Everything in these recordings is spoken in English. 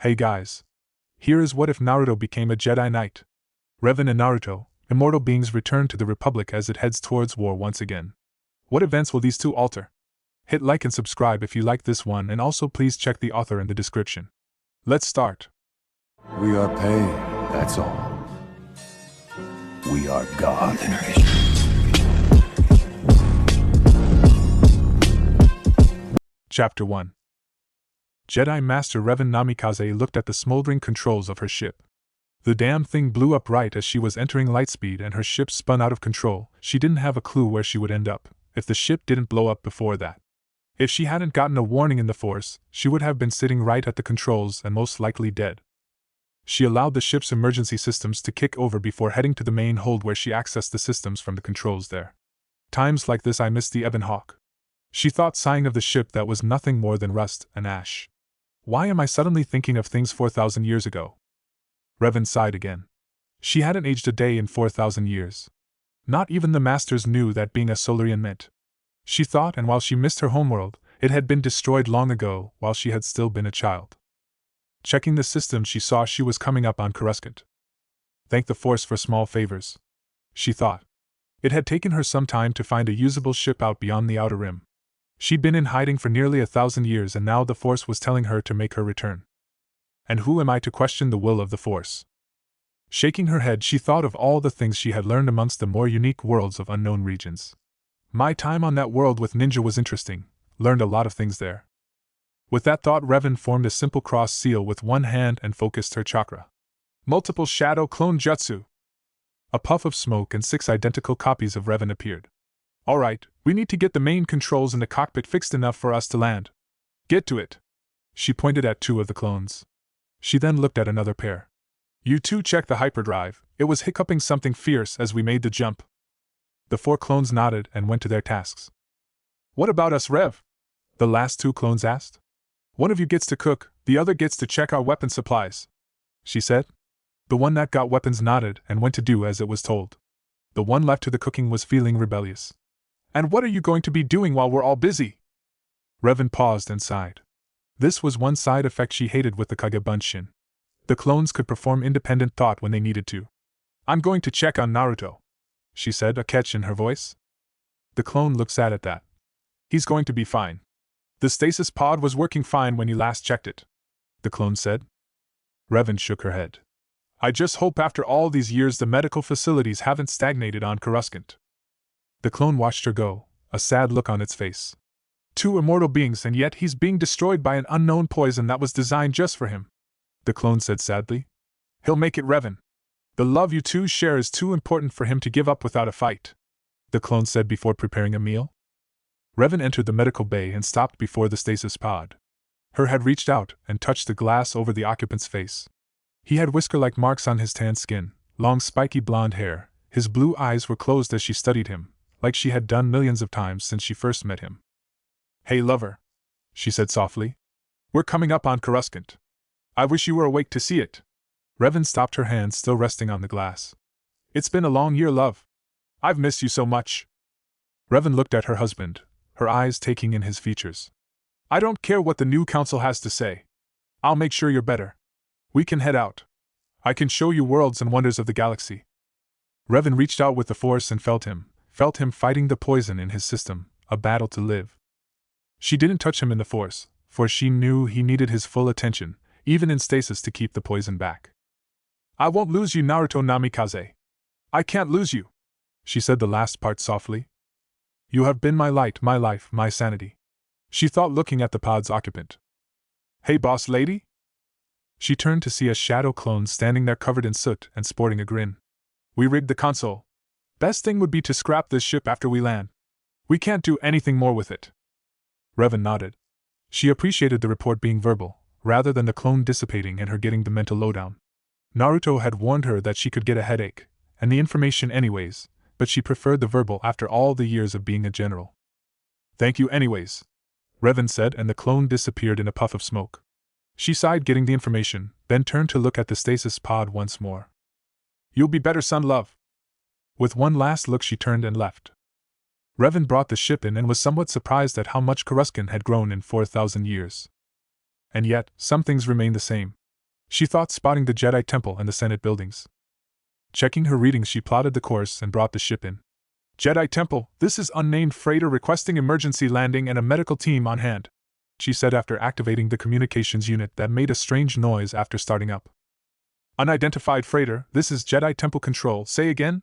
Hey guys. Here is what if Naruto became a Jedi Knight. Revan and Naruto, immortal beings, return to the Republic as it heads towards war once again. What events will these two alter? Hit like and subscribe if you like this one, and also please check the author in the description. Let's start. We are pain, that's all. We are God. Chapter 1. Jedi Master Revan Namikaze looked at the smoldering controls of her ship. The damn thing blew up right as she was entering lightspeed and her ship spun out of control. She didn't have a clue where she would end up, if the ship didn't blow up before that. If she hadn't gotten a warning in the Force, she would have been sitting right at the controls and most likely dead. She allowed the ship's emergency systems to kick over before heading to the main hold where she accessed the systems from the controls there. Times like this I miss the Ebon Hawk. She thought, sighing of the ship that was nothing more than rust and ash. Why am I suddenly thinking of things 4,000 years ago? Revan sighed again. She hadn't aged a day in 4,000 years. Not even the Masters knew that being a Solarian meant. She thought, and while she missed her homeworld, it had been destroyed long ago while she had still been a child. Checking the system, she saw she was coming up on Coruscant. Thank the Force for small favors, she thought. It had taken her some time to find a usable ship out beyond the Outer Rim. She'd been in hiding for nearly 1,000 years, and now the Force was telling her to make her return. And who am I to question the will of the Force? Shaking her head, she thought of all the things she had learned amongst the more unique worlds of unknown regions. My time on that world with Ninja was interesting, learned a lot of things there. With that thought, Revan formed a simple cross seal with one hand and focused her chakra. Multiple shadow clone jutsu. A puff of smoke and 6 identical copies of Revan appeared. Alright, we need to get the main controls in the cockpit fixed enough for us to land. Get to it. She pointed at 2 of the clones. She then looked at another pair. You two check the hyperdrive, it was hiccuping something fierce as we made the jump. The 4 clones nodded and went to their tasks. What about us, Rev? The last 2 clones asked. One of you gets to cook, the other gets to check our weapon supplies, she said. The one that got weapons nodded and went to do as it was told. The one left to the cooking was feeling rebellious. And what are you going to be doing while we're all busy? Revan paused and sighed. This was one side effect she hated with the Kage Bunshin. The clones could perform independent thought when they needed to. I'm going to check on Naruto, she said, a catch in her voice. The clone looked sad at that. He's going to be fine. The stasis pod was working fine when you last checked it, the clone said. Revan shook her head. I just hope after all these years the medical facilities haven't stagnated on Coruscant. The clone watched her go, a sad look on its face. 2 immortal beings, and yet he's being destroyed by an unknown poison that was designed just for him, the clone said sadly. He'll make it, Revan. The love you two share is too important for him to give up without a fight, the clone said before preparing a meal. Revan entered the medical bay and stopped before the stasis pod. Her head reached out and touched the glass over the occupant's face. He had whisker-like marks on his tan skin, long spiky blonde hair. His blue eyes were closed as she studied him, like she had done millions of times since she first met him. Hey lover, she said softly. We're coming up on Coruscant. I wish you were awake to see it. Revan stopped, her hand still resting on the glass. It's been a long year, love. I've missed you so much. Revan looked at her husband, her eyes taking in his features. I don't care what the new council has to say. I'll make sure you're better. We can head out. I can show you worlds and wonders of the galaxy. Revan reached out with the Force and felt him fighting the poison in his system, a battle to live. She didn't touch him in the Force, for she knew he needed his full attention, even in stasis, to keep the poison back. I won't lose you, Naruto Namikaze. I can't lose you, she said the last part softly. You have been my light, my life, my sanity, she thought, looking at the pod's occupant. Hey boss lady? She turned to see a shadow clone standing there covered in soot and sporting a grin. We rigged the console. Best thing would be to scrap this ship after we land. We can't do anything more with it. Revan nodded. She appreciated the report being verbal, rather than the clone dissipating and her getting the mental lowdown. Naruto had warned her that she could get a headache, and the information anyways, but she preferred the verbal after all the years of being a general. Thank you anyways, Revan said, and the clone disappeared in a puff of smoke. She sighed getting the information, then turned to look at the stasis pod once more. You'll be better, son, love. With one last look she turned and left. Revan brought the ship in and was somewhat surprised at how much Coruscant had grown in 4,000 years. And yet, some things remained the same. She thought spotting the Jedi Temple and the Senate buildings. Checking her readings, she plotted the course and brought the ship in. Jedi Temple, this is unnamed freighter requesting emergency landing and a medical team on hand, she said after activating the communications unit that made a strange noise after starting up. Unidentified freighter, this is Jedi Temple Control, say again?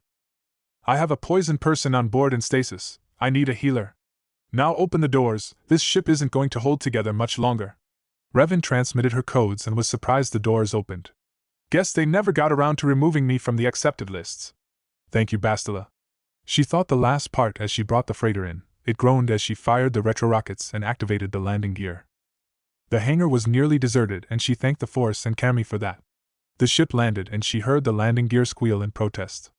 I have a poisoned person on board in stasis. I need a healer. Now open the doors, this ship isn't going to hold together much longer. Revan transmitted her codes and was surprised the doors opened. Guess they never got around to removing me from the accepted lists. Thank you, Bastila. She thought the last part as she brought the freighter in. It groaned as she fired the retro rockets and activated the landing gear. The hangar was nearly deserted and she thanked the Force and Cammy for that. The ship landed and she heard the landing gear squeal in protest.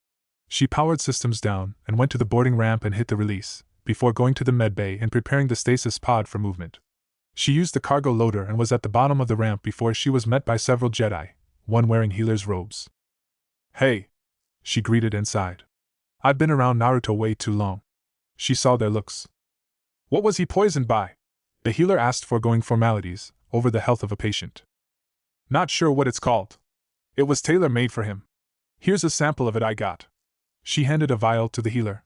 She powered systems down and went to the boarding ramp and hit the release, before going to the medbay and preparing the stasis pod for movement. She used the cargo loader and was at the bottom of the ramp before she was met by several Jedi, one wearing healer's robes. Hey! She greeted and sighed. I've been around Naruto way too long. She saw their looks. What was he poisoned by? The healer asked, foregoing formalities, over the health of a patient. Not sure what it's called. It was tailor-made for him. Here's a sample of it I got. She handed a vial to the healer.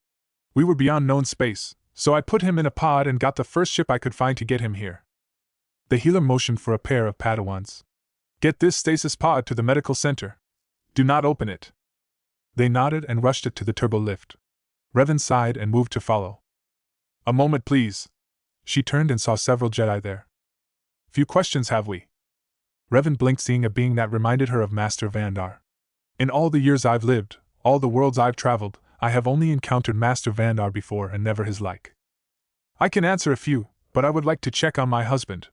We were beyond known space, so I put him in a pod and got the first ship I could find to get him here. The healer motioned for a pair of Padawans. Get this stasis pod to the medical center. Do not open it. They nodded and rushed it to the turbo lift. Revan sighed and moved to follow. A moment, please. She turned and saw several Jedi there. Few questions, have we? Revan blinked, seeing a being that reminded her of Master Vandar. In all the years I've lived, all the worlds I've traveled, I have only encountered Master Vandar before and never his like. I can answer a few, but I would like to check on my husband,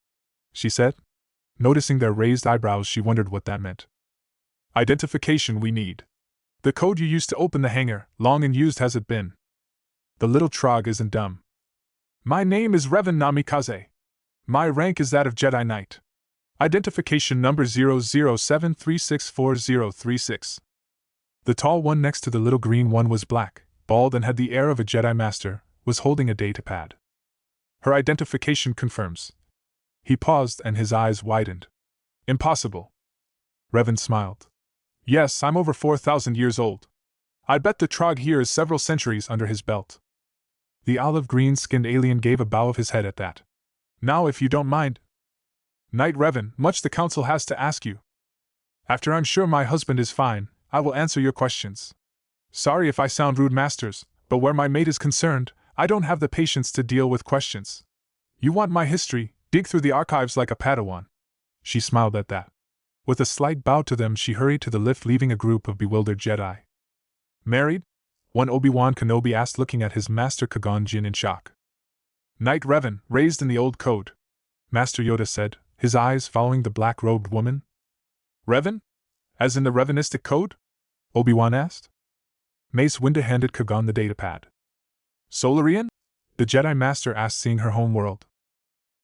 she said. Noticing their raised eyebrows, she wondered what that meant. Identification we need. The code you used to open the hangar, long and used has it been? The little trog isn't dumb. My name is Revan Namikaze. My rank is that of Jedi Knight. Identification number 0073644036. The tall one next to the little green one was black, bald and had the air of a Jedi Master, was holding a datapad. Her identification confirms. He paused and his eyes widened. Impossible. Revan smiled. Yes, I'm over 4,000 years old. I bet the trog here is several centuries under his belt. The olive-green-skinned alien gave a bow of his head at that. Now, if you don't mind. Knight Revan, much the council has to ask you. After I'm sure my husband is fine, I will answer your questions. Sorry if I sound rude, masters, but where my mate is concerned, I don't have the patience to deal with questions. You want my history, dig through the archives like a Padawan. She smiled at that. With a slight bow to them, she hurried to the lift, leaving a group of bewildered Jedi. Married? One Obi-Wan Kenobi asked, looking at his master Qui-Gon Jinn in shock. Knight Revan, raised in the old code, Master Yoda said, his eyes following the black-robed woman. Revan? As in the Revanistic code? Obi-Wan asked. Mace Windu handed Qui-Gon the datapad. Solarian? The Jedi Master asked, seeing her home world.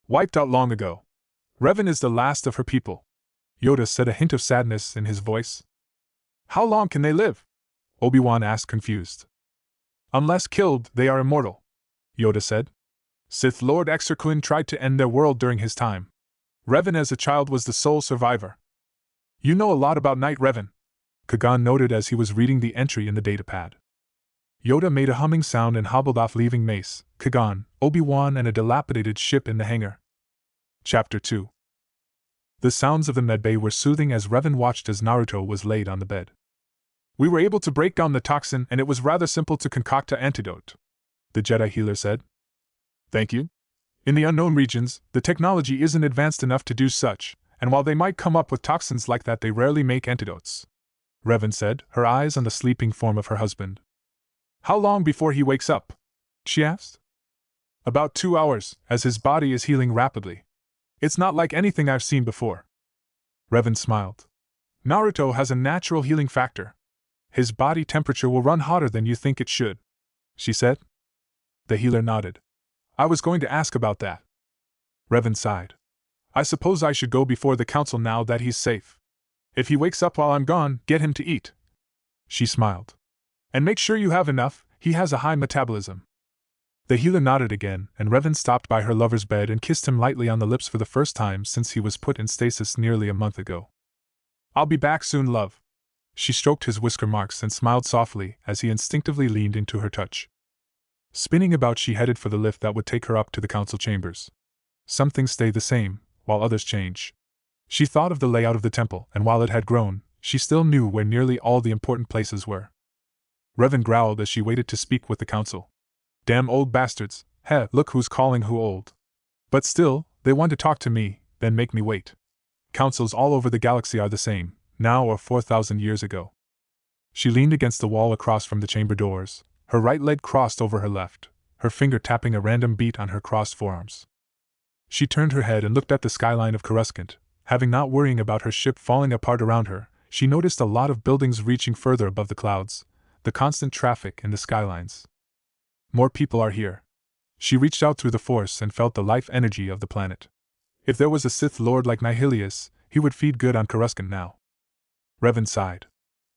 Wiped out long ago. Revan is the last of her people. Yoda said, a hint of sadness in his voice. How long can they live? Obi-Wan asked, confused. Unless killed, they are immortal, Yoda said. Sith Lord Exarquin tried to end their world during his time. Revan as a child was the sole survivor. You know a lot about Knight Revan, Qui-Gon noted as he was reading the entry in the datapad. Yoda made a humming sound and hobbled off, leaving Mace, Qui-Gon, Obi-Wan and a dilapidated ship in the hangar. Chapter 2. The sounds of the medbay were soothing as Revan watched as Naruto was laid on the bed. We were able to break down the toxin and it was rather simple to concoct an antidote, the Jedi healer said. Thank you. In the unknown regions, the technology isn't advanced enough to do such, and while they might come up with toxins like that, they rarely make antidotes, Revan said, her eyes on the sleeping form of her husband. How long before he wakes up? She asked. About 2 hours, as his body is healing rapidly. It's not like anything I've seen before. Revan smiled. Naruto has a natural healing factor. His body temperature will run hotter than you think it should, she said. The healer nodded. I was going to ask about that. Revan sighed. I suppose I should go before the council now that he's safe. If he wakes up while I'm gone, get him to eat. She smiled. And make sure you have enough, he has a high metabolism. The healer nodded again, and Revan stopped by her lover's bed and kissed him lightly on the lips for the first time since he was put in stasis nearly a month ago. I'll be back soon, love. She stroked his whisker marks and smiled softly as he instinctively leaned into her touch. Spinning about, she headed for the lift that would take her up to the council chambers. Some things stay the same, while others change. She thought of the layout of the temple, and while it had grown, she still knew where nearly all the important places were. Revan growled as she waited to speak with the council. Damn old bastards, heh, look who's calling who old. But still, they want to talk to me, then make me wait. Councils all over the galaxy are the same, now or 4,000 years ago. She leaned against the wall across from the chamber doors, her right leg crossed over her left, her finger tapping a random beat on her crossed forearms. She turned her head and looked at the skyline of Coruscant. Having not worrying about her ship falling apart around her, she noticed a lot of buildings reaching further above the clouds, the constant traffic in the skylines. More people are here. She reached out through the Force and felt the life energy of the planet. If there was a Sith Lord like Nihilius, he would feed good on Coruscant now. Revan sighed.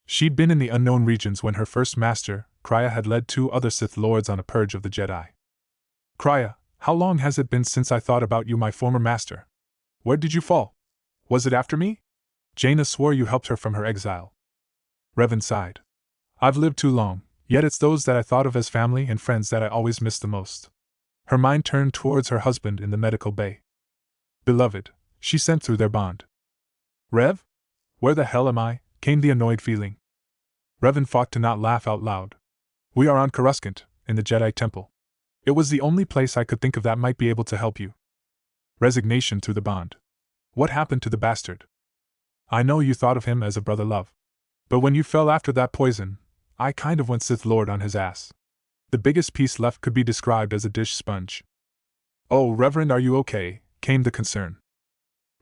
She'd been in the unknown regions when her first master, Krya, had led 2 other Sith Lords on a purge of the Jedi. Krya, how long has it been since I thought about you, my former master? Where did you fall? Was it after me? Jaina swore you helped her from her exile. Revan sighed. I've lived too long, yet it's those that I thought of as family and friends that I always miss the most. Her mind turned towards her husband in the medical bay. Beloved, she sent through their bond. Rev? Where the hell am I? Came the annoyed feeling. Revan fought to not laugh out loud. We are on Coruscant, in the Jedi Temple. It was the only place I could think of that might be able to help you. Resignation through the bond. What happened to the bastard? I know you thought of him as a brother, love. But when you fell after that poison, I kind of went Sith Lord on his ass. The biggest piece left could be described as a dish sponge. Oh, Reverend, are you okay? Came the concern.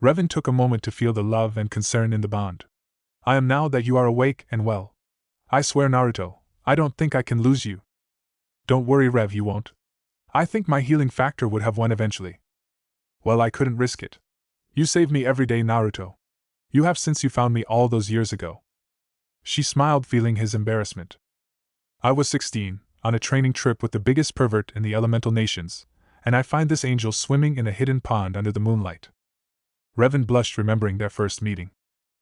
Revan took a moment to feel the love and concern in the bond. I am now that you are awake and well. I swear, Naruto, I don't think I can lose you. Don't worry, Rev, you won't. I think my healing factor would have won eventually. Well, I couldn't risk it. You save me every day, Naruto. You have since you found me all those years ago. She smiled, feeling his embarrassment. I was 16, on a training trip with the biggest pervert in the elemental nations, and I find this angel swimming in a hidden pond under the moonlight. Revan blushed, remembering their first meeting.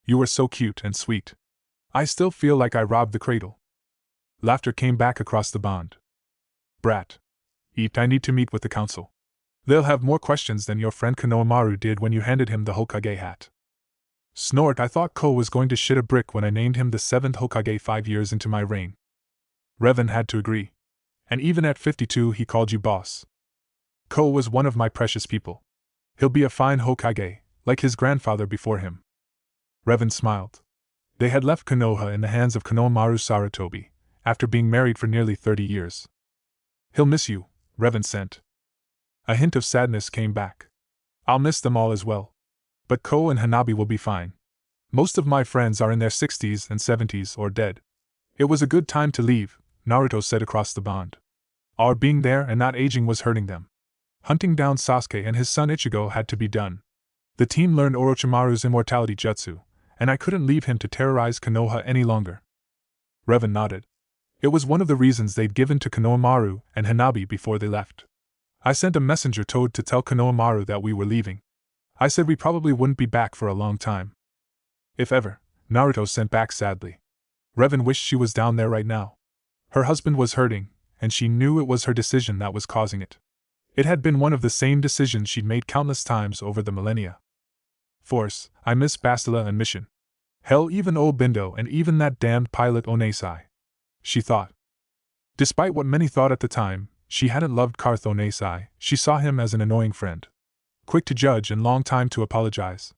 You were so cute and sweet. I still feel like I robbed the cradle. Laughter came back across the bond. Brat. Eat, I need to meet with the council. They'll have more questions than your friend Konohamaru did when you handed him the Hokage hat. Snort, I thought Ko was going to shit a brick when I named him the 7th Hokage 5 years into my reign. Revan had to agree. And even at 52 he called you boss. Ko was one of my precious people. He'll be a fine Hokage, like his grandfather before him. Revan smiled. They had left Konoha in the hands of Konohamaru Sarutobi, after being married for nearly 30 years. He'll miss you, Revan sent. A hint of sadness came back. I'll miss them all as well. But Ko and Hanabi will be fine. Most of my friends are in their 60s and 70s or dead. It was a good time to leave, Naruto said across the bond. Our being there and not aging was hurting them. Hunting down Sasuke and his son Ichigo had to be done. The team learned Orochimaru's immortality jutsu, and I couldn't leave him to terrorize Konoha any longer. Revan nodded. It was one of the reasons they'd given to Konohamaru and Hanabi before they left. I sent a messenger toad to tell Konohamaru that we were leaving. I said we probably wouldn't be back for a long time. If ever, Naruto sent back sadly. Revan wished she was down there right now. Her husband was hurting, and she knew it was her decision that was causing it. It had been one of the same decisions she'd made countless times over the millennia. Force, I miss Bastila and Mission. Hell, even old Bindo and even that damned pilot Onesai. She thought. Despite what many thought at the time, she hadn't loved Karth Onesai. She saw him as an annoying friend. Quick to judge and long time to apologize.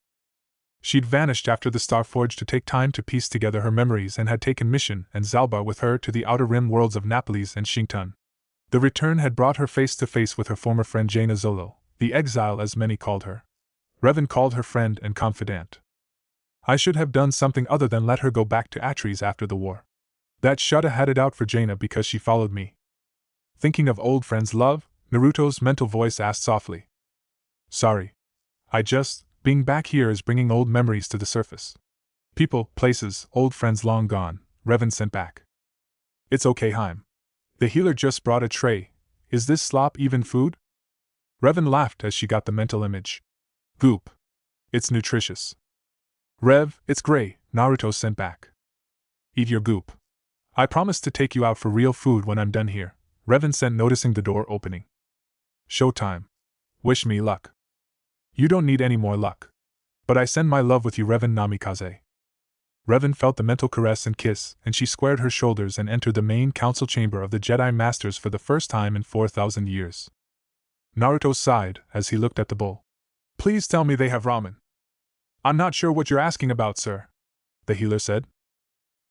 She'd vanished after the Starforge to take time to piece together her memories and had taken Mission and Zalba with her to the outer rim worlds of Napolis and Shington. The return had brought her face to face with her former friend Jaina Zolo, the exile as many called her. Revan called her friend and confidant. I should have done something other than let her go back to Atreides after the war. That shoulda had it out for Jaina because she followed me. Thinking of old friends, love? Naruto's mental voice asked softly. Sorry. Being back here is bringing old memories to the surface. People, places, old friends long gone, Revan sent back. It's okay, Haim. The healer just brought a tray. Is this slop even food? Revan laughed as she got the mental image. Goop. It's nutritious. Rev, it's gray, Naruto sent back. Eat your goop. I promise to take you out for real food when I'm done here, Revan sent, noticing the door opening. Showtime. Wish me luck. You don't need any more luck. But I send my love with you, Revan Namikaze. Revan felt the mental caress and kiss, and she squared her shoulders and entered the main council chamber of the Jedi Masters for the first time in 4,000 years. Naruto sighed as he looked at the bowl. Please tell me they have ramen. I'm not sure what you're asking about, sir, the healer said.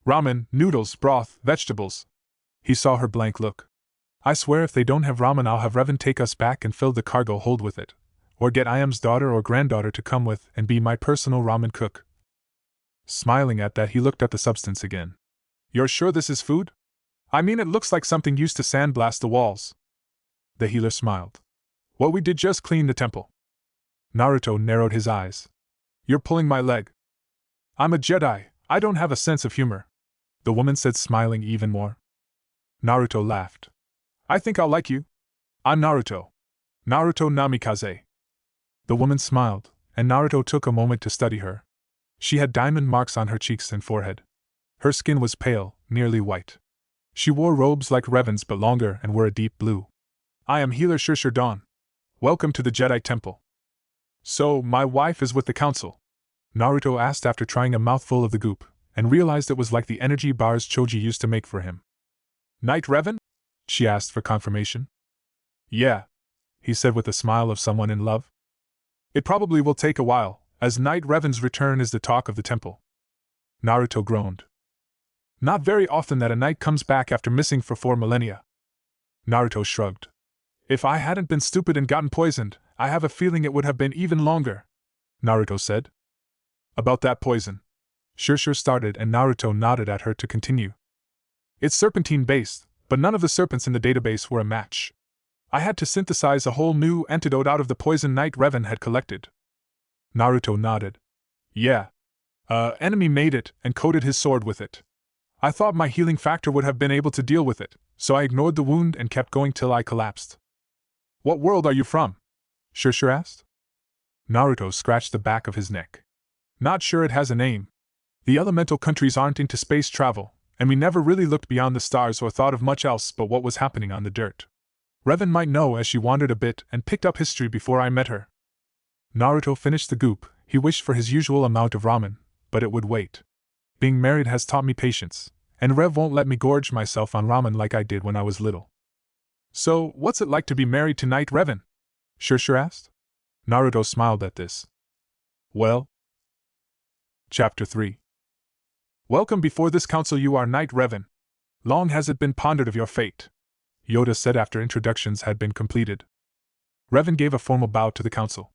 Ramen, noodles, broth, vegetables. He saw her blank look. I swear if they don't have ramen, I'll have Revan take us back and fill the cargo hold with it. Or get Iam's daughter or granddaughter to come with and be my personal ramen cook. Smiling at that, he looked at the substance again. You're sure this is food? I mean, it looks like something used to sandblast the walls. The healer smiled. What we did just clean the temple. Naruto narrowed his eyes. You're pulling my leg. I'm a Jedi, I don't have a sense of humor, the woman said, smiling even more. Naruto laughed. I think I'll like you. I'm Naruto. Naruto Namikaze. The woman smiled, and Naruto took a moment to study her. She had diamond marks on her cheeks and forehead. Her skin was pale, nearly white. She wore robes like Revan's but longer and were a deep blue. I am Healer Shirshir Dawn. Welcome to the Jedi Temple. So, my wife is with the council? Naruto asked after trying a mouthful of the goop, and realized it was like the energy bars Choji used to make for him. Knight Revan? She asked for confirmation. Yeah, he said with a smile of someone in love. It probably will take a while, as Knight Revan's return is the talk of the temple. Naruto groaned. Not very often that a knight comes back after missing for 4 millennia. Naruto shrugged. If I hadn't been stupid and gotten poisoned, I have a feeling it would have been even longer, Naruto said. About that poison. Shirshir started and Naruto nodded at her to continue. It's serpentine-based, but none of the serpents in the database were a match. I had to synthesize a whole new antidote out of the poison Knight Revan had collected. Naruto nodded. Yeah. Enemy made it and coated his sword with it. I thought my healing factor would have been able to deal with it, so I ignored the wound and kept going till I collapsed. What world are you from? Shirshir asked. Naruto scratched the back of his neck. Not sure it has a name. The elemental countries aren't into space travel, and we never really looked beyond the stars or thought of much else but what was happening on the dirt. Revan might know as she wandered a bit and picked up history before I met her. Naruto finished the goop. He wished for his usual amount of ramen, but it would wait. Being married has taught me patience, and Rev won't let me gorge myself on ramen like I did when I was little. So, what's it like to be married to Knight Revan? Shirshir asked. Naruto smiled at this. Well. Chapter 3. Welcome before this council, you are Knight Revan. Long has it been pondered of your fate, Yoda said after introductions had been completed. Revan gave a formal bow to the council.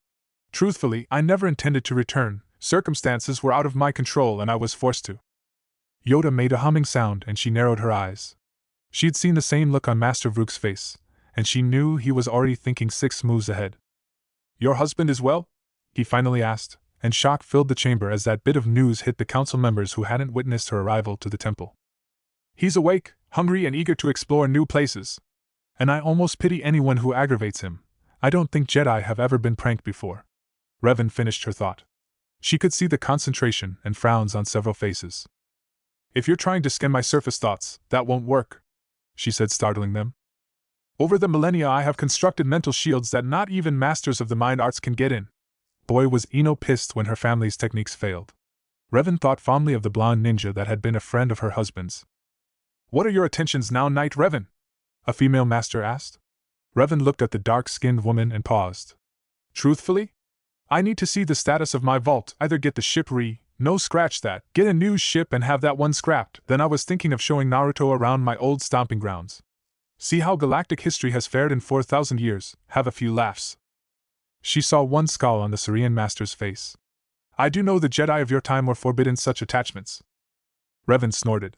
Truthfully, I never intended to return. Circumstances were out of my control and I was forced to. Yoda made a humming sound and she narrowed her eyes. She'd seen the same look on Master Vrook's face, and she knew he was already thinking 6 moves ahead. Your husband is well? He finally asked, and shock filled the chamber as that bit of news hit the council members who hadn't witnessed her arrival to the temple. He's awake, hungry and eager to explore new places. And I almost pity anyone who aggravates him. I don't think Jedi have ever been pranked before. Revan finished her thought. She could see the concentration and frowns on several faces. If you're trying to skim my surface thoughts, that won't work, she said, startling them. Over the millennia I have constructed mental shields that not even masters of the mind arts can get in. Boy, was Ino pissed when her family's techniques failed. Revan thought fondly of the blonde ninja that had been a friend of her husband's. What are your attentions now, Knight Revan? A female master asked. Revan looked at the dark-skinned woman and paused. Truthfully? I need to see the status of my vault, either get the ship no scratch that, get a new ship and have that one scrapped. Then I was thinking of showing Naruto around my old stomping grounds. See how galactic history has fared in 4,000 years, have a few laughs. She saw one scowl on the Syrian master's face. I do know the Jedi of your time were forbidden such attachments. Revan snorted.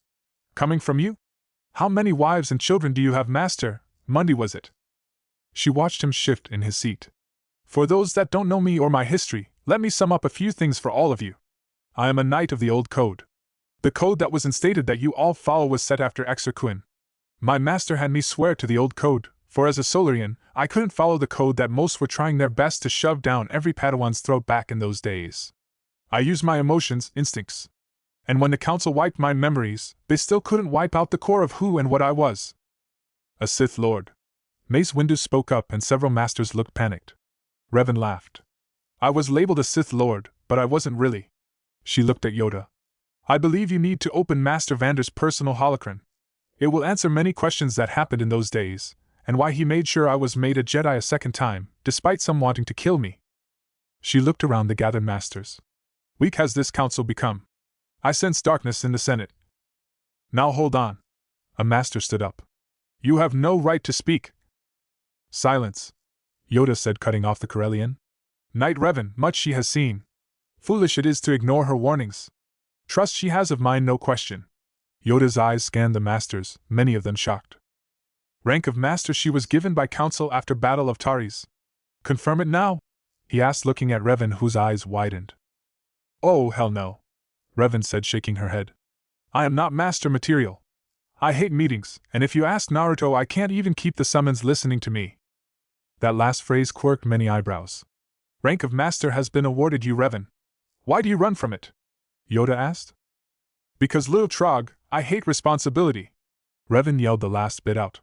Coming from you? How many wives and children do you have, Master? Monday was it? She watched him shift in his seat. For those that don't know me or my history, let me sum up a few things for all of you. I am a knight of the old code. The code that was instated that you all follow was set after Exarquin. My master had me swear to the old code, for as a Solarian, I couldn't follow the code that most were trying their best to shove down every Padawan's throat back in those days. I used my emotions, instincts. And when the Council wiped my memories, they still couldn't wipe out the core of who and what I was. A Sith Lord. Mace Windu spoke up and several masters looked panicked. Revan laughed. I was labeled a Sith Lord, but I wasn't really. She looked at Yoda. I believe you need to open Master Vander's personal holocron. It will answer many questions that happened in those days, and why he made sure I was made a Jedi a second time, despite some wanting to kill me. She looked around the gathered masters. Weak has this council become. I sense darkness in the Senate. Now hold on. A master stood up. You have no right to speak. Silence, Yoda said, cutting off the Corellian. Knight Revan, much she has seen. Foolish it is to ignore her warnings. Trust she has of mine, no question. Yoda's eyes scanned the masters, many of them shocked. Rank of master she was given by council after Battle of Taris. Confirm it now? He asked, looking at Revan, whose eyes widened. Oh, hell no, Revan said, shaking her head. I am not master material. I hate meetings, and if you ask Naruto, I can't even keep the summons listening to me. That last phrase quirked many eyebrows. Rank of master has been awarded you, Revan. Why do you run from it? Yoda asked. Because, little Trog, I hate responsibility. Revan yelled the last bit out.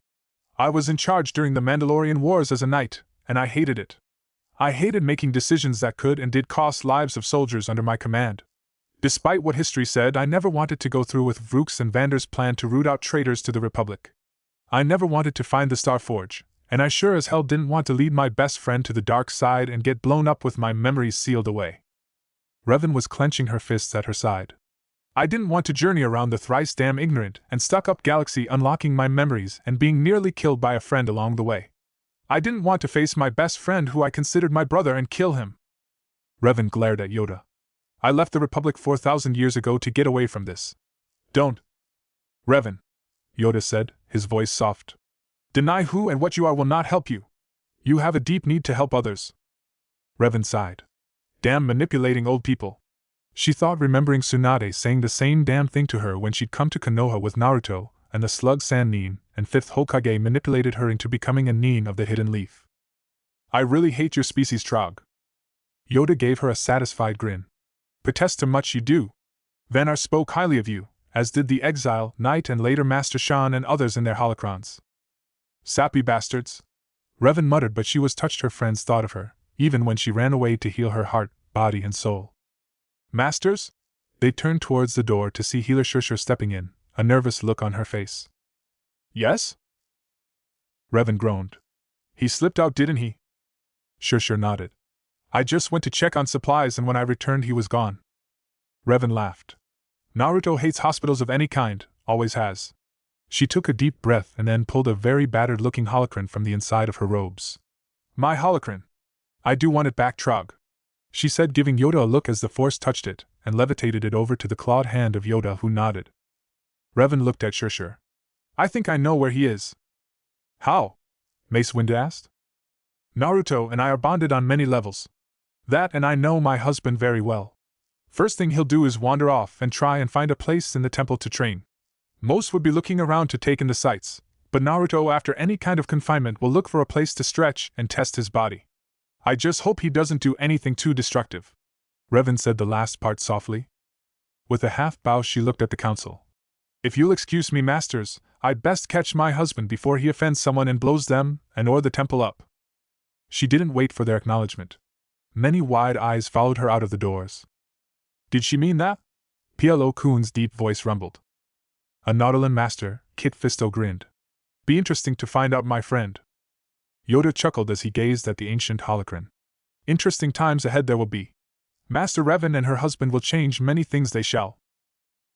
I was in charge during the Mandalorian Wars as a knight, and I hated it. I hated making decisions that could and did cost lives of soldiers under my command. Despite what history said, I never wanted to go through with Vrook's and Vander's plan to root out traitors to the Republic. I never wanted to find the Star Forge, and I sure as hell didn't want to lead my best friend to the dark side and get blown up with my memories sealed away. Revan was clenching her fists at her side. I didn't want to journey around the thrice damn ignorant and stuck-up galaxy unlocking my memories and being nearly killed by a friend along the way. I didn't want to face my best friend who I considered my brother and kill him. Revan glared at Yoda. I left the Republic 4,000 years ago to get away from this. Don't. Revan, Yoda said, his voice soft. Deny who and what you are will not help you. You have a deep need to help others. Revan sighed. Damn manipulating old people. She thought, remembering Tsunade saying the same damn thing to her when she'd come to Konoha with Naruto, and the slug San Nin and 5th Hokage manipulated her into becoming a Nin of the Hidden Leaf. I really hate your species, Trog. Yoda gave her a satisfied grin. Protest to much you do. Vanar spoke highly of you, as did the Exile, Knight and later Master Shan and others in their holocrons. Sappy bastards. Revan muttered, but she was touched her friends thought of her, even when she ran away to heal her heart, body and soul. Masters? They turned towards the door to see Healer Shurshur stepping in, a nervous look on her face. Yes? Revan groaned. He slipped out, didn't he? Shurshur nodded. I just went to check on supplies and when I returned he was gone. Revan laughed. Naruto hates hospitals of any kind, always has. She took a deep breath and then pulled a very battered-looking holocron from the inside of her robes. My holocron. I do want it back, Trog, she said, giving Yoda a look as the Force touched it and levitated it over to the clawed hand of Yoda, who nodded. Revan looked at Shurshur. I think I know where he is. How? Mace Windu asked. Naruto and I are bonded on many levels. That, and I know my husband very well. First thing he'll do is wander off and try and find a place in the temple to train. Most would be looking around to take in the sights, but Naruto, after any kind of confinement, will look for a place to stretch and test his body. I just hope he doesn't do anything too destructive. Revan said the last part softly. With a half bow she looked at the council. If you'll excuse me, masters, I'd best catch my husband before he offends someone and blows them and or the temple up. She didn't wait for their acknowledgement. Many wide eyes followed her out of the doors. Did she mean that? Plo Koon's deep voice rumbled. A Nautolan master, Kit Fisto, grinned. Be interesting to find out, my friend. Yoda chuckled as he gazed at the ancient holocron. Interesting times ahead there will be. Master Revan and her husband will change many things, they shall.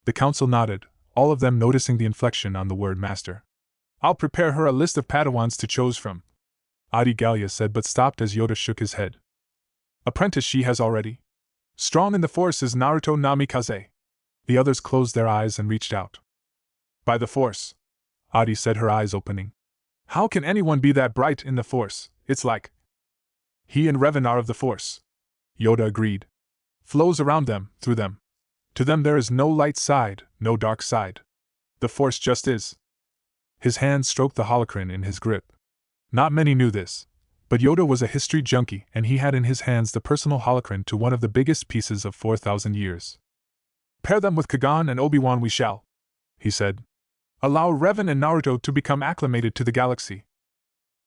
The council nodded, all of them noticing the inflection on the word master. I'll prepare her a list of Padawans to choose from, Adi Gallia said, but stopped as Yoda shook his head. Apprentice she has already. Strong in the Force is Naruto Namikaze. The others closed their eyes and reached out. By the Force, Adi said, her eyes opening. How can anyone be that bright in the Force? It's like he and Revan are of the Force. Yoda agreed. Flows around them, through them. To them there is no light side, no dark side. The Force just is. His hand stroked the holocron in his grip. Not many knew this, But Yoda was a history junkie, and he had in his hands the personal holocron to one of the biggest pieces of 4,000 years. "Pair them with Kagan and Obi-Wan we shall," he said. "Allow Revan and Naruto to become acclimated to the galaxy.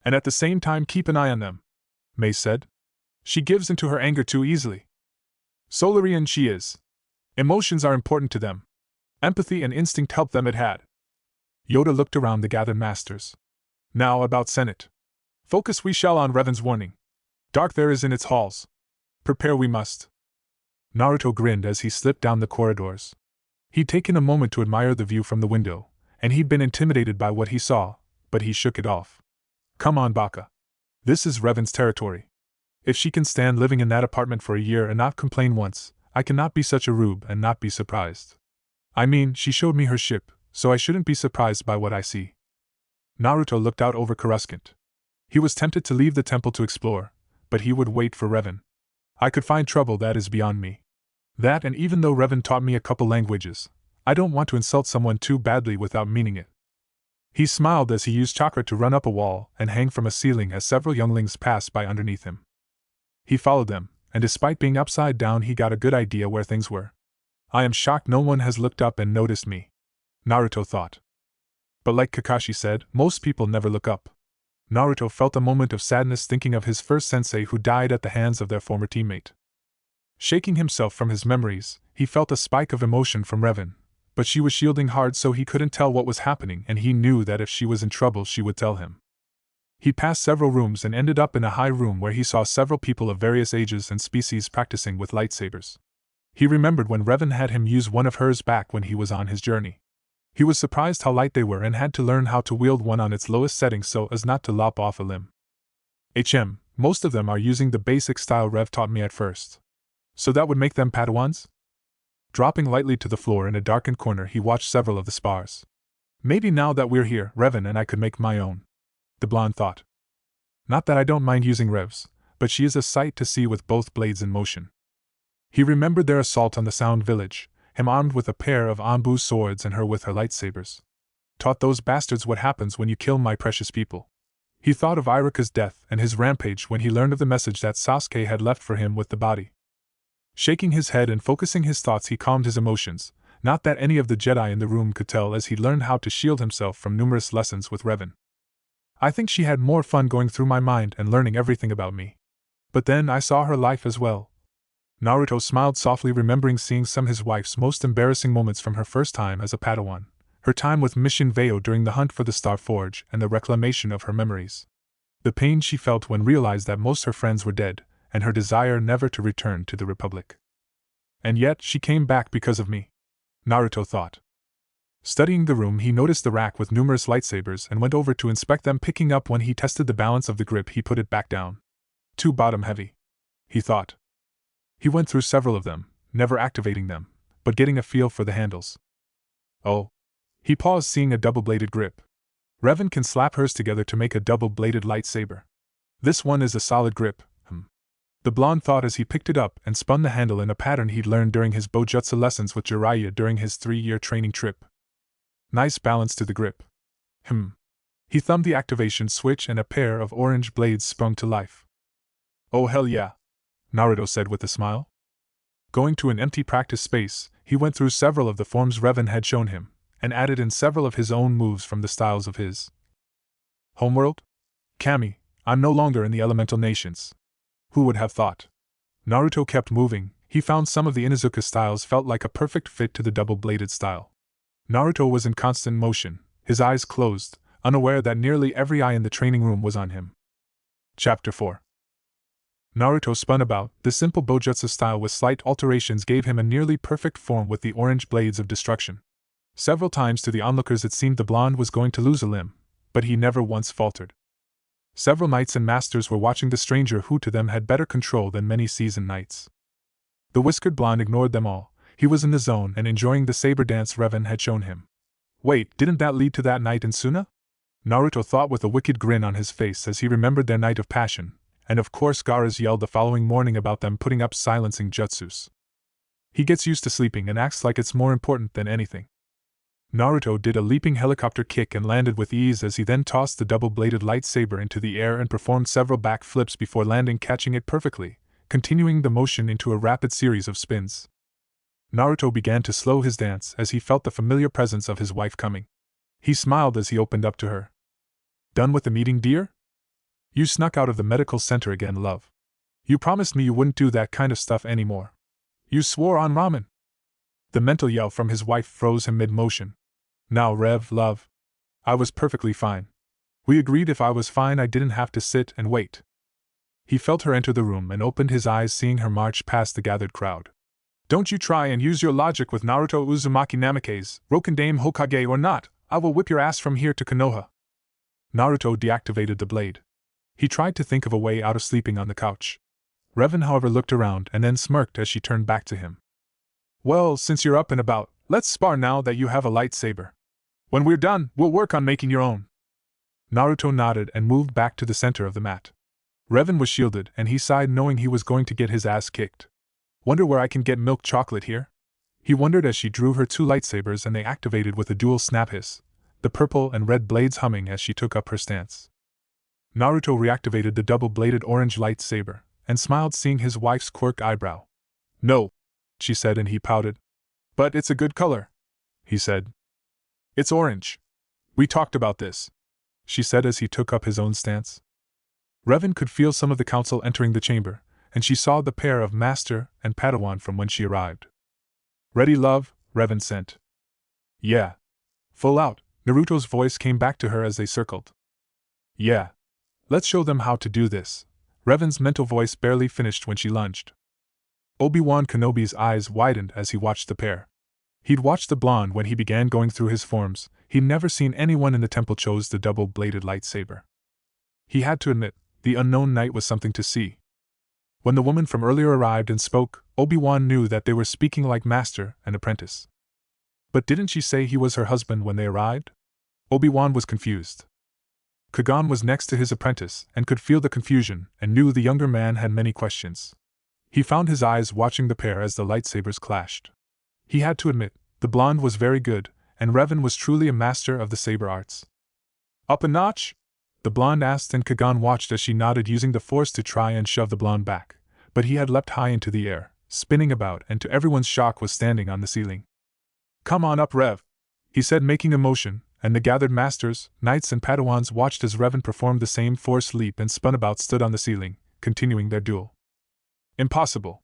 And at the same time keep an eye on them," May said. "She gives into her anger too easily. Solarian she is. Emotions are important to them. Empathy and instinct help them it had." Yoda looked around the gathered masters. "Now about Senate. Focus we shall on Revan's warning. Dark there is in its halls. Prepare we must." Naruto grinned as he slipped down the corridors. He'd taken a moment to admire the view from the window, and he'd been intimidated by what he saw, but he shook it off. "Come on, Baka. This is Revan's territory. If she can stand living in that apartment for a year and not complain once, I cannot be such a rube and not be surprised. I mean, she showed me her ship, so I shouldn't be surprised by what I see." Naruto looked out over Coruscant. He was tempted to leave the temple to explore, but he would wait for Revan. "I could find trouble, that is beyond me. That, and even though Revan taught me a couple languages, I don't want to insult someone too badly without meaning it." He smiled as he used chakra to run up a wall and hang from a ceiling as several younglings passed by underneath him. He followed them, and despite being upside down he got a good idea where things were. "I am shocked no one has looked up and noticed me," Naruto thought. But like Kakashi said, most people never look up. Naruto felt a moment of sadness thinking of his first sensei who died at the hands of their former teammate. Shaking himself from his memories, he felt a spike of emotion from Revan, but she was shielding hard so he couldn't tell what was happening, and he knew that if she was in trouble she would tell him. He passed several rooms and ended up in a high room where he saw several people of various ages and species practicing with lightsabers. He remembered when Revan had him use one of hers back when he was on his journey. He was surprised how light they were and had to learn how to wield one on its lowest setting so as not to lop off a limb. Most of them are using the basic style Rev taught me at first. So that would make them Padawans? Dropping lightly to the floor in a darkened corner, he watched several of the spars. "Maybe now that we're here, Revan and I could make my own," the blonde thought. "Not that I don't mind using Rev's, but she is a sight to see with both blades in motion." He remembered their assault on the Sound Village, him armed with a pair of Anbu swords and her with her lightsabers. "Taught those bastards what happens when you kill my precious people." He thought of Iruka's death and his rampage when he learned of the message that Sasuke had left for him with the body. Shaking his head and focusing his thoughts, he calmed his emotions, not that any of the Jedi in the room could tell, as he learned how to shield himself from numerous lessons with Revan. "I think she had more fun going through my mind and learning everything about me. But then I saw her life as well." Naruto smiled softly, remembering seeing some of his wife's most embarrassing moments from her first time as a Padawan, her time with Mission Veo during the hunt for the Star Forge and the reclamation of her memories. The pain she felt when realized that most her friends were dead, and her desire never to return to the Republic. "And yet she came back because of me," Naruto thought. Studying the room, he noticed the rack with numerous lightsabers and went over to inspect them, picking up when he tested the balance of the grip he put it back down. "Too bottom heavy," he thought. He went through several of them, never activating them, but getting a feel for the handles. "Oh." He paused, seeing a double-bladed grip. "Revan can slap hers together to make a double-bladed lightsaber. This one is a solid grip, the blonde thought as he picked it up and spun the handle in a pattern he'd learned during his Bojutsu lessons with Jiraiya during his 3-year training trip. "Nice balance to the grip." He thumbed the activation switch and a pair of orange blades sprung to life. "Oh hell yeah," Naruto said with a smile. Going to an empty practice space, he went through several of the forms Revan had shown him, and added in several of his own moves from the styles of his homeworld. "Kami, I'm no longer in the elemental nations. Who would have thought?" Naruto kept moving. He found some of the Inuzuka styles felt like a perfect fit to the double-bladed style. Naruto was in constant motion, his eyes closed, unaware that nearly every eye in the training room was on him. Chapter 4. Naruto spun about. The simple Bojutsu style with slight alterations gave him a nearly perfect form with the orange blades of destruction. Several times to the onlookers it seemed the blonde was going to lose a limb, but he never once faltered. Several knights and masters were watching the stranger who to them had better control than many seasoned knights. The whiskered blonde ignored them all. He was in the zone and enjoying the saber dance Revan had shown him. Wait, didn't that lead to that night in Suna? Naruto thought with a wicked grin on his face as he remembered their night of passion, and of course Gaara's yelled the following morning about them putting up silencing jutsus. He gets used to sleeping and acts like it's more important than anything. Naruto did a leaping helicopter kick and landed with ease as he then tossed the double-bladed lightsaber into the air and performed several back flips before landing, catching it perfectly, continuing the motion into a rapid series of spins. Naruto began to slow his dance as he felt the familiar presence of his wife coming. He smiled as he opened up to her. "Done with the meeting, dear? You snuck out of the medical center again, love. You promised me you wouldn't do that kind of stuff anymore. You swore on ramen." The mental yell from his wife froze him mid-motion. "Now, Rev, love. I was perfectly fine. We agreed if I was fine I didn't have to sit and wait." He felt her enter the room and opened his eyes seeing her march past the gathered crowd. "Don't you try and use your logic with Naruto Uzumaki Namikaze, Rokundame Hokage or not, I will whip your ass from here to Konoha." Naruto deactivated the blade. He tried to think of a way out of sleeping on the couch. Revan, however, looked around and then smirked as she turned back to him. "Well, since you're up and about, let's spar now that you have a lightsaber. When we're done, we'll work on making your own." Naruto nodded and moved back to the center of the mat. Revan was shielded and he sighed knowing he was going to get his ass kicked. "Wonder where I can get milk chocolate here?" He wondered as she drew her two lightsabers and they activated with a dual snap hiss, the purple and red blades humming as she took up her stance. Naruto reactivated the double-bladed orange lightsaber and smiled seeing his wife's quirked eyebrow. "No," she said, and he pouted. "But it's a good color," he said. "It's orange. We talked about this," she said as he took up his own stance. Revan could feel some of the council entering the chamber, and she saw the pair of Master and Padawan from when she arrived. "Ready, love?" Revan sent. "Yeah. Full out," Naruto's voice came back to her as they circled. "Yeah. Let's show them how to do this." Revan's mental voice barely finished when she lunged. Obi-Wan Kenobi's eyes widened as he watched the pair. He'd watched the blonde when he began going through his forms, he'd never seen anyone in the temple choose the double-bladed lightsaber. He had to admit, the unknown knight was something to see. When the woman from earlier arrived and spoke, Obi-Wan knew that they were speaking like master and apprentice. But didn't she say he was her husband when they arrived? Obi-Wan was confused. Kagan was next to his apprentice and could feel the confusion and knew the younger man had many questions. He found his eyes watching the pair as the lightsabers clashed. He had to admit, the blonde was very good, and Revan was truly a master of the saber arts. "Up a notch?" the blonde asked, and Kagan watched as she nodded, using the force to try and shove the blonde back, but he had leapt high into the air, spinning about, and to everyone's shock was standing on the ceiling. "Come on up, Rev," he said, making a motion, and the gathered masters, knights and padawans watched as Revan performed the same force leap and spun about, stood on the ceiling, continuing their duel. "Impossible,"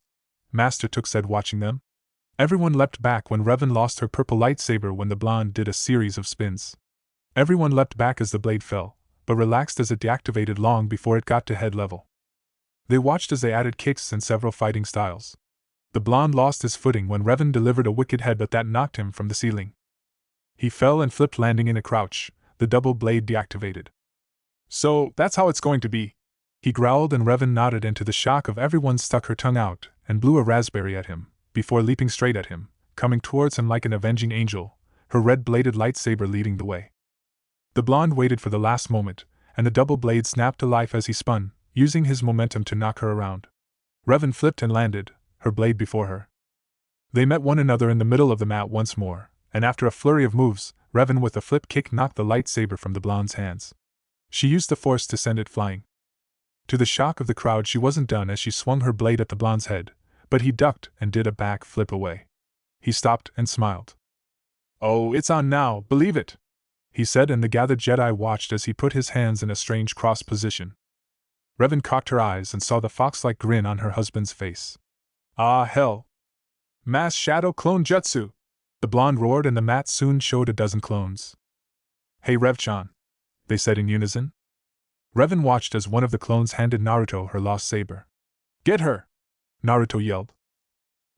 Master Took said, watching them. Everyone leapt back when Revan lost her purple lightsaber when the blonde did a series of spins. Everyone leapt back as the blade fell, but relaxed as it deactivated long before it got to head level. They watched as they added kicks and several fighting styles. The blonde lost his footing when Revan delivered a wicked headbutt that knocked him from the ceiling. He fell and flipped, landing in a crouch, the double blade deactivated. "So, that's how it's going to be," he growled, and Revan nodded, and to the shock of everyone stuck her tongue out and blew a raspberry at him, before leaping straight at him, coming towards him like an avenging angel, her red-bladed lightsaber leading the way. The blonde waited for the last moment, and the double blade snapped to life as he spun, using his momentum to knock her around. Revan flipped and landed, her blade before her. They met one another in the middle of the mat once more, and after a flurry of moves, Revan with a flip kick knocked the lightsaber from the blonde's hands. She used the force to send it flying. To the shock of the crowd, she wasn't done as she swung her blade at the blonde's head, but he ducked and did a back flip away. He stopped and smiled. "Oh, it's on now, believe it," he said, and the gathered Jedi watched as he put his hands in a strange cross position. Revan cocked her eyes and saw the fox-like grin on her husband's face. "Ah, hell! Mass Shadow Clone Jutsu!" the blonde roared, and the mat soon showed a dozen clones. "Hey, Rev-chan," they said in unison. Revan watched as one of the clones handed Naruto her lost saber. "Get her!" Naruto yelled.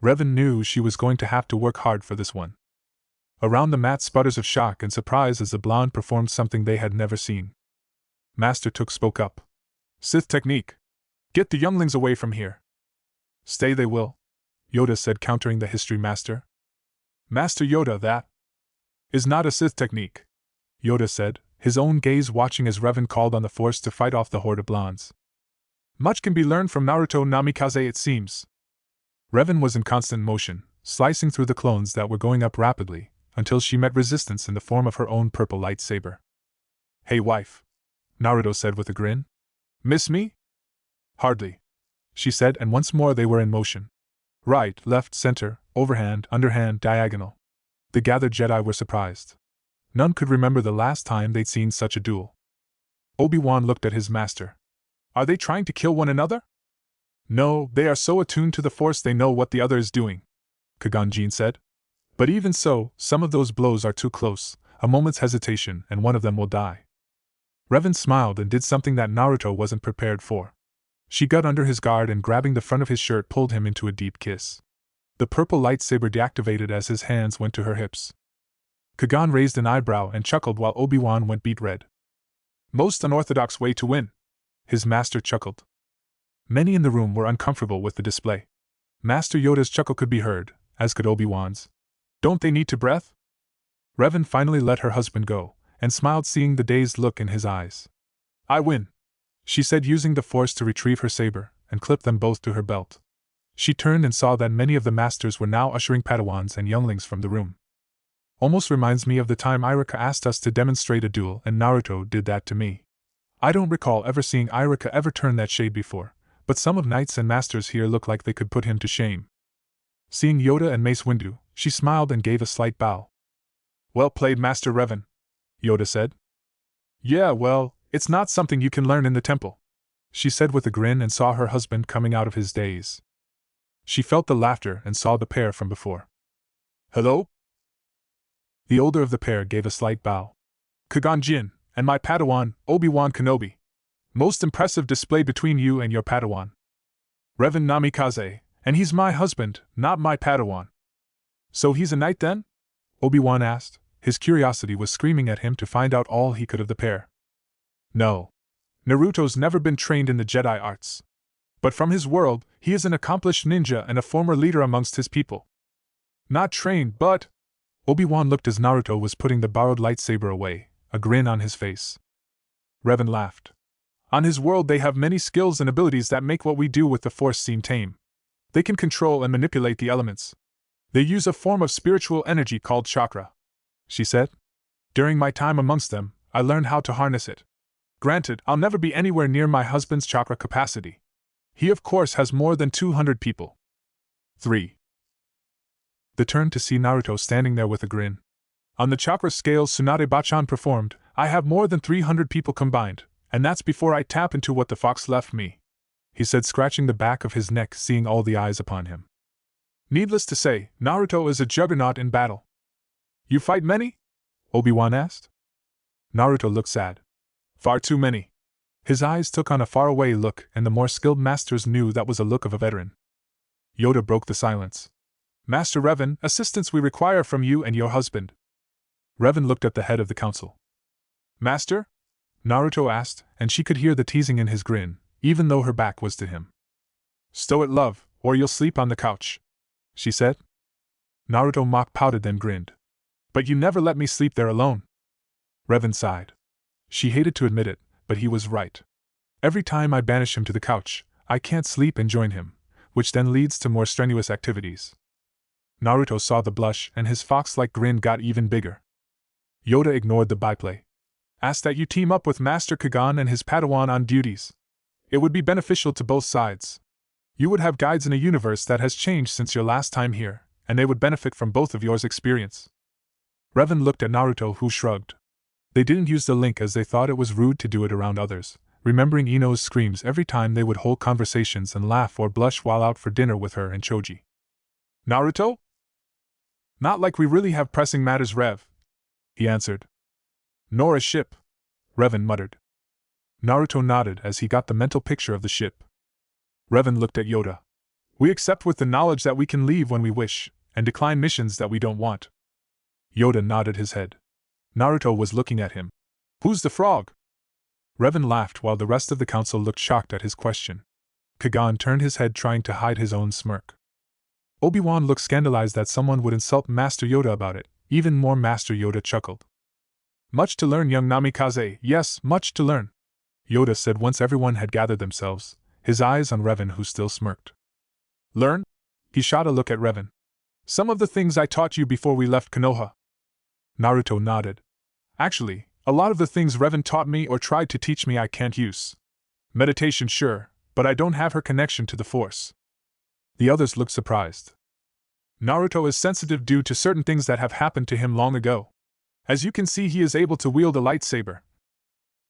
Revan knew she was going to have to work hard for this one. Around the mat, sputters of shock and surprise as the blonde performed something they had never seen. Master Took spoke up. "Sith technique. Get the younglings away from here." "Stay they will," Yoda said, countering the history master. "Master Yoda, that is not a Sith technique," Yoda said, his own gaze watching as Revan called on the Force to fight off the horde of blondes. "Much can be learned from Naruto Namikaze, it seems." Revan was in constant motion, slicing through the clones that were going up rapidly, until she met resistance in the form of her own purple lightsaber. "Hey wife," Naruto said with a grin. "Miss me?" "Hardly," she said, and once more they were in motion. Right, left, center, overhand, underhand, diagonal. The gathered Jedi were surprised. None could remember the last time they'd seen such a duel. Obi-Wan looked at his master. "Are they trying to kill one another?" "No, they are so attuned to the Force they know what the other is doing," Qui-Gon said. "But even so, some of those blows are too close, a moment's hesitation and one of them will die." Revan smiled and did something that Naruto wasn't prepared for. She got under his guard and grabbing the front of his shirt pulled him into a deep kiss. The purple lightsaber deactivated as his hands went to her hips. Qui-Gon raised an eyebrow and chuckled while Obi-Wan went beet red. "Most unorthodox way to win," his master chuckled. Many in the room were uncomfortable with the display. Master Yoda's chuckle could be heard, as could Obi-Wan's. "Don't they need to breath?" Revan finally let her husband go, and smiled seeing the dazed look in his eyes. "I win," she said, using the Force to retrieve her saber, and clip them both to her belt. She turned and saw that many of the masters were now ushering Padawans and younglings from the room. "Almost reminds me of the time Iruka asked us to demonstrate a duel and Naruto did that to me. I don't recall ever seeing Iruka ever turn that shade before, but some of knights and masters here look like they could put him to shame." Seeing Yoda and Mace Windu, she smiled and gave a slight bow. "Well played, Master Revan," Yoda said. "Yeah, well, it's not something you can learn in the temple," she said with a grin and saw her husband coming out of his daze. She felt the laughter and saw the pair from before. "Hello?" The older of the pair gave a slight bow. "Qui-Gon Jinn, and my Padawan, Obi-Wan Kenobi. Most impressive display between you and your Padawan. Revan Namikaze, and he's my husband, not my Padawan." "So he's a knight then?" Obi-Wan asked. His curiosity was screaming at him to find out all he could of the pair. "No. Naruto's never been trained in the Jedi arts. But from his world, he is an accomplished ninja and a former leader amongst his people." "Not trained, but—" Obi-Wan looked as Naruto was putting the borrowed lightsaber away, a grin on his face. Revan laughed. "On his world they have many skills and abilities that make what we do with the Force seem tame. They can control and manipulate the elements. They use a form of spiritual energy called chakra," she said. "During my time amongst them, I learned how to harness it. Granted, I'll never be anywhere near my husband's chakra capacity. He of course has more than 200 people." 3. They turned to see Naruto standing there with a grin. "On the chakra scale Tsunade Bachan performed, I have more than 300 people combined, and that's before I tap into what the fox left me," he said, scratching the back of his neck, seeing all the eyes upon him. "Needless to say, Naruto is a juggernaut in battle." "You fight many?" Obi-Wan asked. Naruto looked sad. "Far too many." His eyes took on a faraway look, and the more skilled masters knew that was a look of a veteran. Yoda broke the silence. "Master Revan, assistance we require from you and your husband." Revan looked at the head of the council. "Master?" Naruto asked, and she could hear the teasing in his grin, even though her back was to him. "Stow it, love, or you'll sleep on the couch," she said. Naruto mock-pouted then grinned. "But you never let me sleep there alone." Revan sighed. She hated to admit it, but he was right. "Every time I banish him to the couch, I can't sleep and join him, which then leads to more strenuous activities." Naruto saw the blush and his fox-like grin got even bigger. Yoda ignored the byplay. "Ask that you team up with Master Qui-Gon and his Padawan on duties. It would be beneficial to both sides. You would have guides in a universe that has changed since your last time here, and they would benefit from both of yours experience." Revan looked at Naruto, who shrugged. They didn't use the link as they thought it was rude to do it around others, remembering Ino's screams every time they would hold conversations and laugh or blush while out for dinner with her and Choji. "Naruto? Not like we really have pressing matters, Rev," he answered. "Nor a ship," Revan muttered. Naruto nodded as he got the mental picture of the ship. Revan looked at Yoda. "We accept with the knowledge that we can leave when we wish, and decline missions that we don't want." Yoda nodded his head. Naruto was looking at him. "Who's the frog?" Revan laughed while the rest of the council looked shocked at his question. Qui-Gon turned his head trying to hide his own smirk. Obi-Wan looked scandalized that someone would insult Master Yoda about it. Even more, Master Yoda chuckled. "Much to learn, young Namikaze, yes, much to learn," Yoda said once everyone had gathered themselves, his eyes on Revan, who still smirked. "Learn?" He shot a look at Revan. "Some of the things I taught you before we left Konoha." Naruto nodded. Actually, a lot of the things Revan taught me or tried to teach me I can't use. Meditation, sure, but I don't have her connection to the Force. The others looked surprised. Naruto is sensitive due to certain things that have happened to him long ago. As you can see, he is able to wield a lightsaber.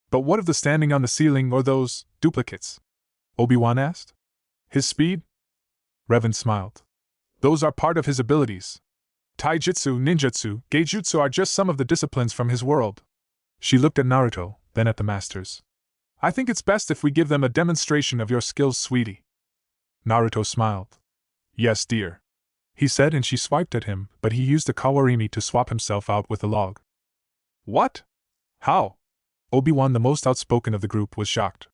But what of the standing on the ceiling or those duplicates? Obi-Wan asked. His speed? Revan smiled. Those are part of his abilities. Taijutsu, ninjutsu, geijutsu are just some of the disciplines from his world. She looked at Naruto, then at the masters. I think it's best if we give them a demonstration of your skills, sweetie. Naruto smiled. Yes, dear. He said, and she swiped at him, but he used a kawarimi to swap himself out with a log. What? How? Obi-Wan, the most outspoken of the group, was shocked.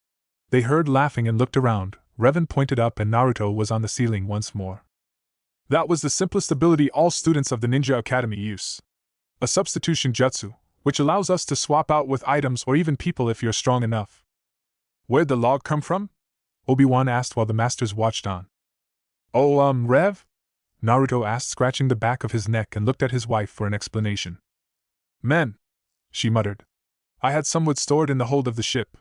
They heard laughing and looked around. Revan pointed up and Naruto was on the ceiling once more. That was the simplest ability all students of the Ninja Academy use. A substitution jutsu, which allows us to swap out with items or even people if you're strong enough. Where'd the log come from? Obi-Wan asked while the masters watched on. Oh, Rev? Naruto asked, scratching the back of his neck, and looked at his wife for an explanation. Men, she muttered. I had some wood stored in the hold of the ship.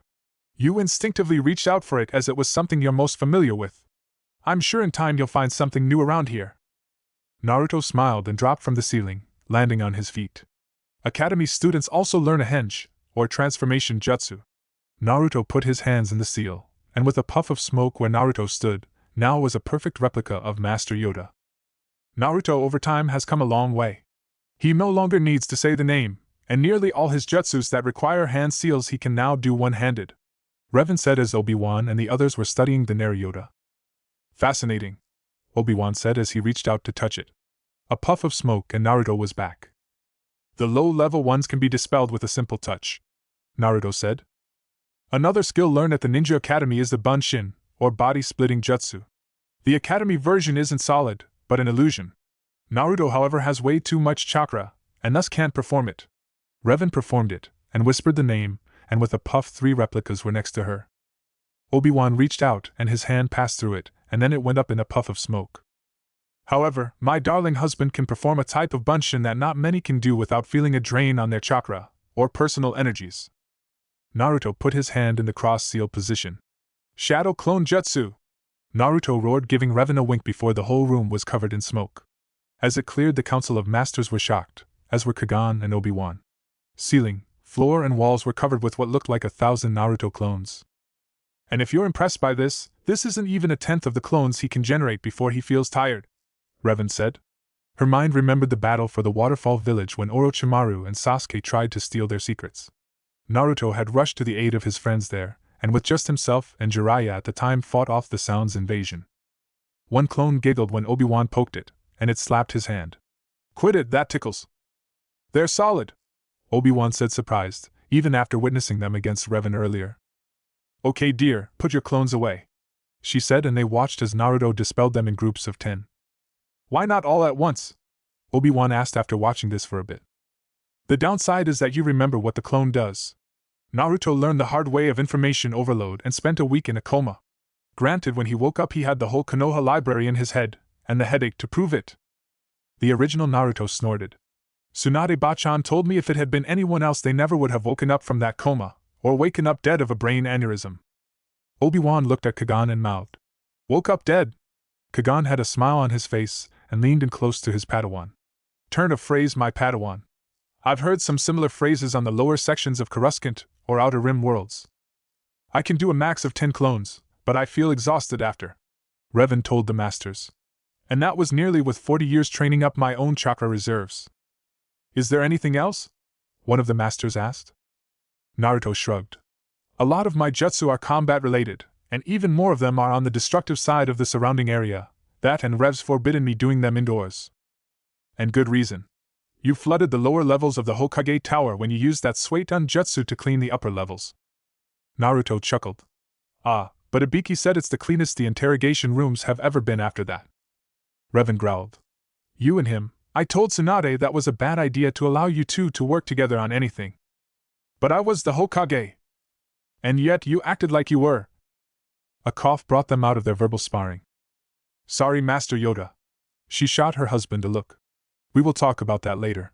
You instinctively reached out for it as it was something you're most familiar with. I'm sure in time you'll find something new around here. Naruto smiled and dropped from the ceiling, landing on his feet. Academy students also learn a henge, or transformation jutsu. Naruto put his hands in the seal, and with a puff of smoke where Naruto stood, now was a perfect replica of Master Yoda. Naruto over time has come a long way. He no longer needs to say the name, and nearly all his jutsus that require hand seals he can now do one-handed. Revan said as Obi-Wan and the others were studying the Naruto. Fascinating, Obi-Wan said as he reached out to touch it. A puff of smoke and Naruto was back. The low-level ones can be dispelled with a simple touch, Naruto said. Another skill learned at the Ninja Academy is the Bunshin, or body-splitting jutsu. The Academy version isn't solid, but an illusion. Naruto, however, has way too much chakra, and thus can't perform it. Revan performed it, and whispered the name, and with a puff 3 replicas were next to her. Obi-Wan reached out and his hand passed through it, and then it went up in a puff of smoke. However, my darling husband can perform a type of Bunshin that not many can do without feeling a drain on their chakra, or personal energies. Naruto put his hand in the cross-seal position. Shadow Clone Jutsu! Naruto roared, giving Revan a wink before the whole room was covered in smoke. As it cleared, the Council of Masters were shocked, as were Kagan and Obi-Wan. Ceiling, floor and walls were covered with what looked like 1,000 Naruto clones. And if you're impressed by this isn't even a tenth of the clones he can generate before he feels tired, Revan said. Her mind remembered the battle for the Waterfall Village when Orochimaru and Sasuke tried to steal their secrets. Naruto had rushed to the aid of his friends there, and with just himself and Jiraiya at the time fought off the Sound's invasion. One clone giggled when Obi-Wan poked it, and it slapped his hand. Quit it, that tickles. They're solid, Obi-Wan said, surprised, even after witnessing them against Revan earlier. Okay, dear, put your clones away, she said, and they watched as Naruto dispelled them in groups of 10. Why not all at once? Obi-Wan asked after watching this for a bit. The downside is that you remember what the clone does. Naruto learned the hard way of information overload and spent a week in a coma. Granted, when he woke up he had the whole Konoha library in his head, and the headache to prove it. The original Naruto snorted. Tsunade Bachan told me if it had been anyone else they never would have woken up from that coma, or waken up dead of a brain aneurysm. Obi-Wan looked at Kagan and mouthed. Woke up dead? Kagan had a smile on his face and leaned in close to his Padawan. Turn of phrase, my Padawan. I've heard some similar phrases on the lower sections of Coruscant or Outer Rim worlds. I can do a max of 10 clones, but I feel exhausted after, Revan told the masters. And that was nearly with 40 years training up my own chakra reserves. Is there anything else? One of the masters asked. Naruto shrugged. A lot of my jutsu are combat-related, and even more of them are on the destructive side of the surrounding area. That and Rev's forbidden me doing them indoors. And good reason. You flooded the lower levels of the Hokage Tower when you used that Suiton jutsu to clean the upper levels. Naruto chuckled. Ah, but Ibiki said it's the cleanest the interrogation rooms have ever been after that. Revan growled. You and him, I told Tsunade that was a bad idea to allow you two to work together on anything. But I was the Hokage. And yet you acted like you were. A cough brought them out of their verbal sparring. Sorry, Master Yoda. She shot her husband a look. We will talk about that later.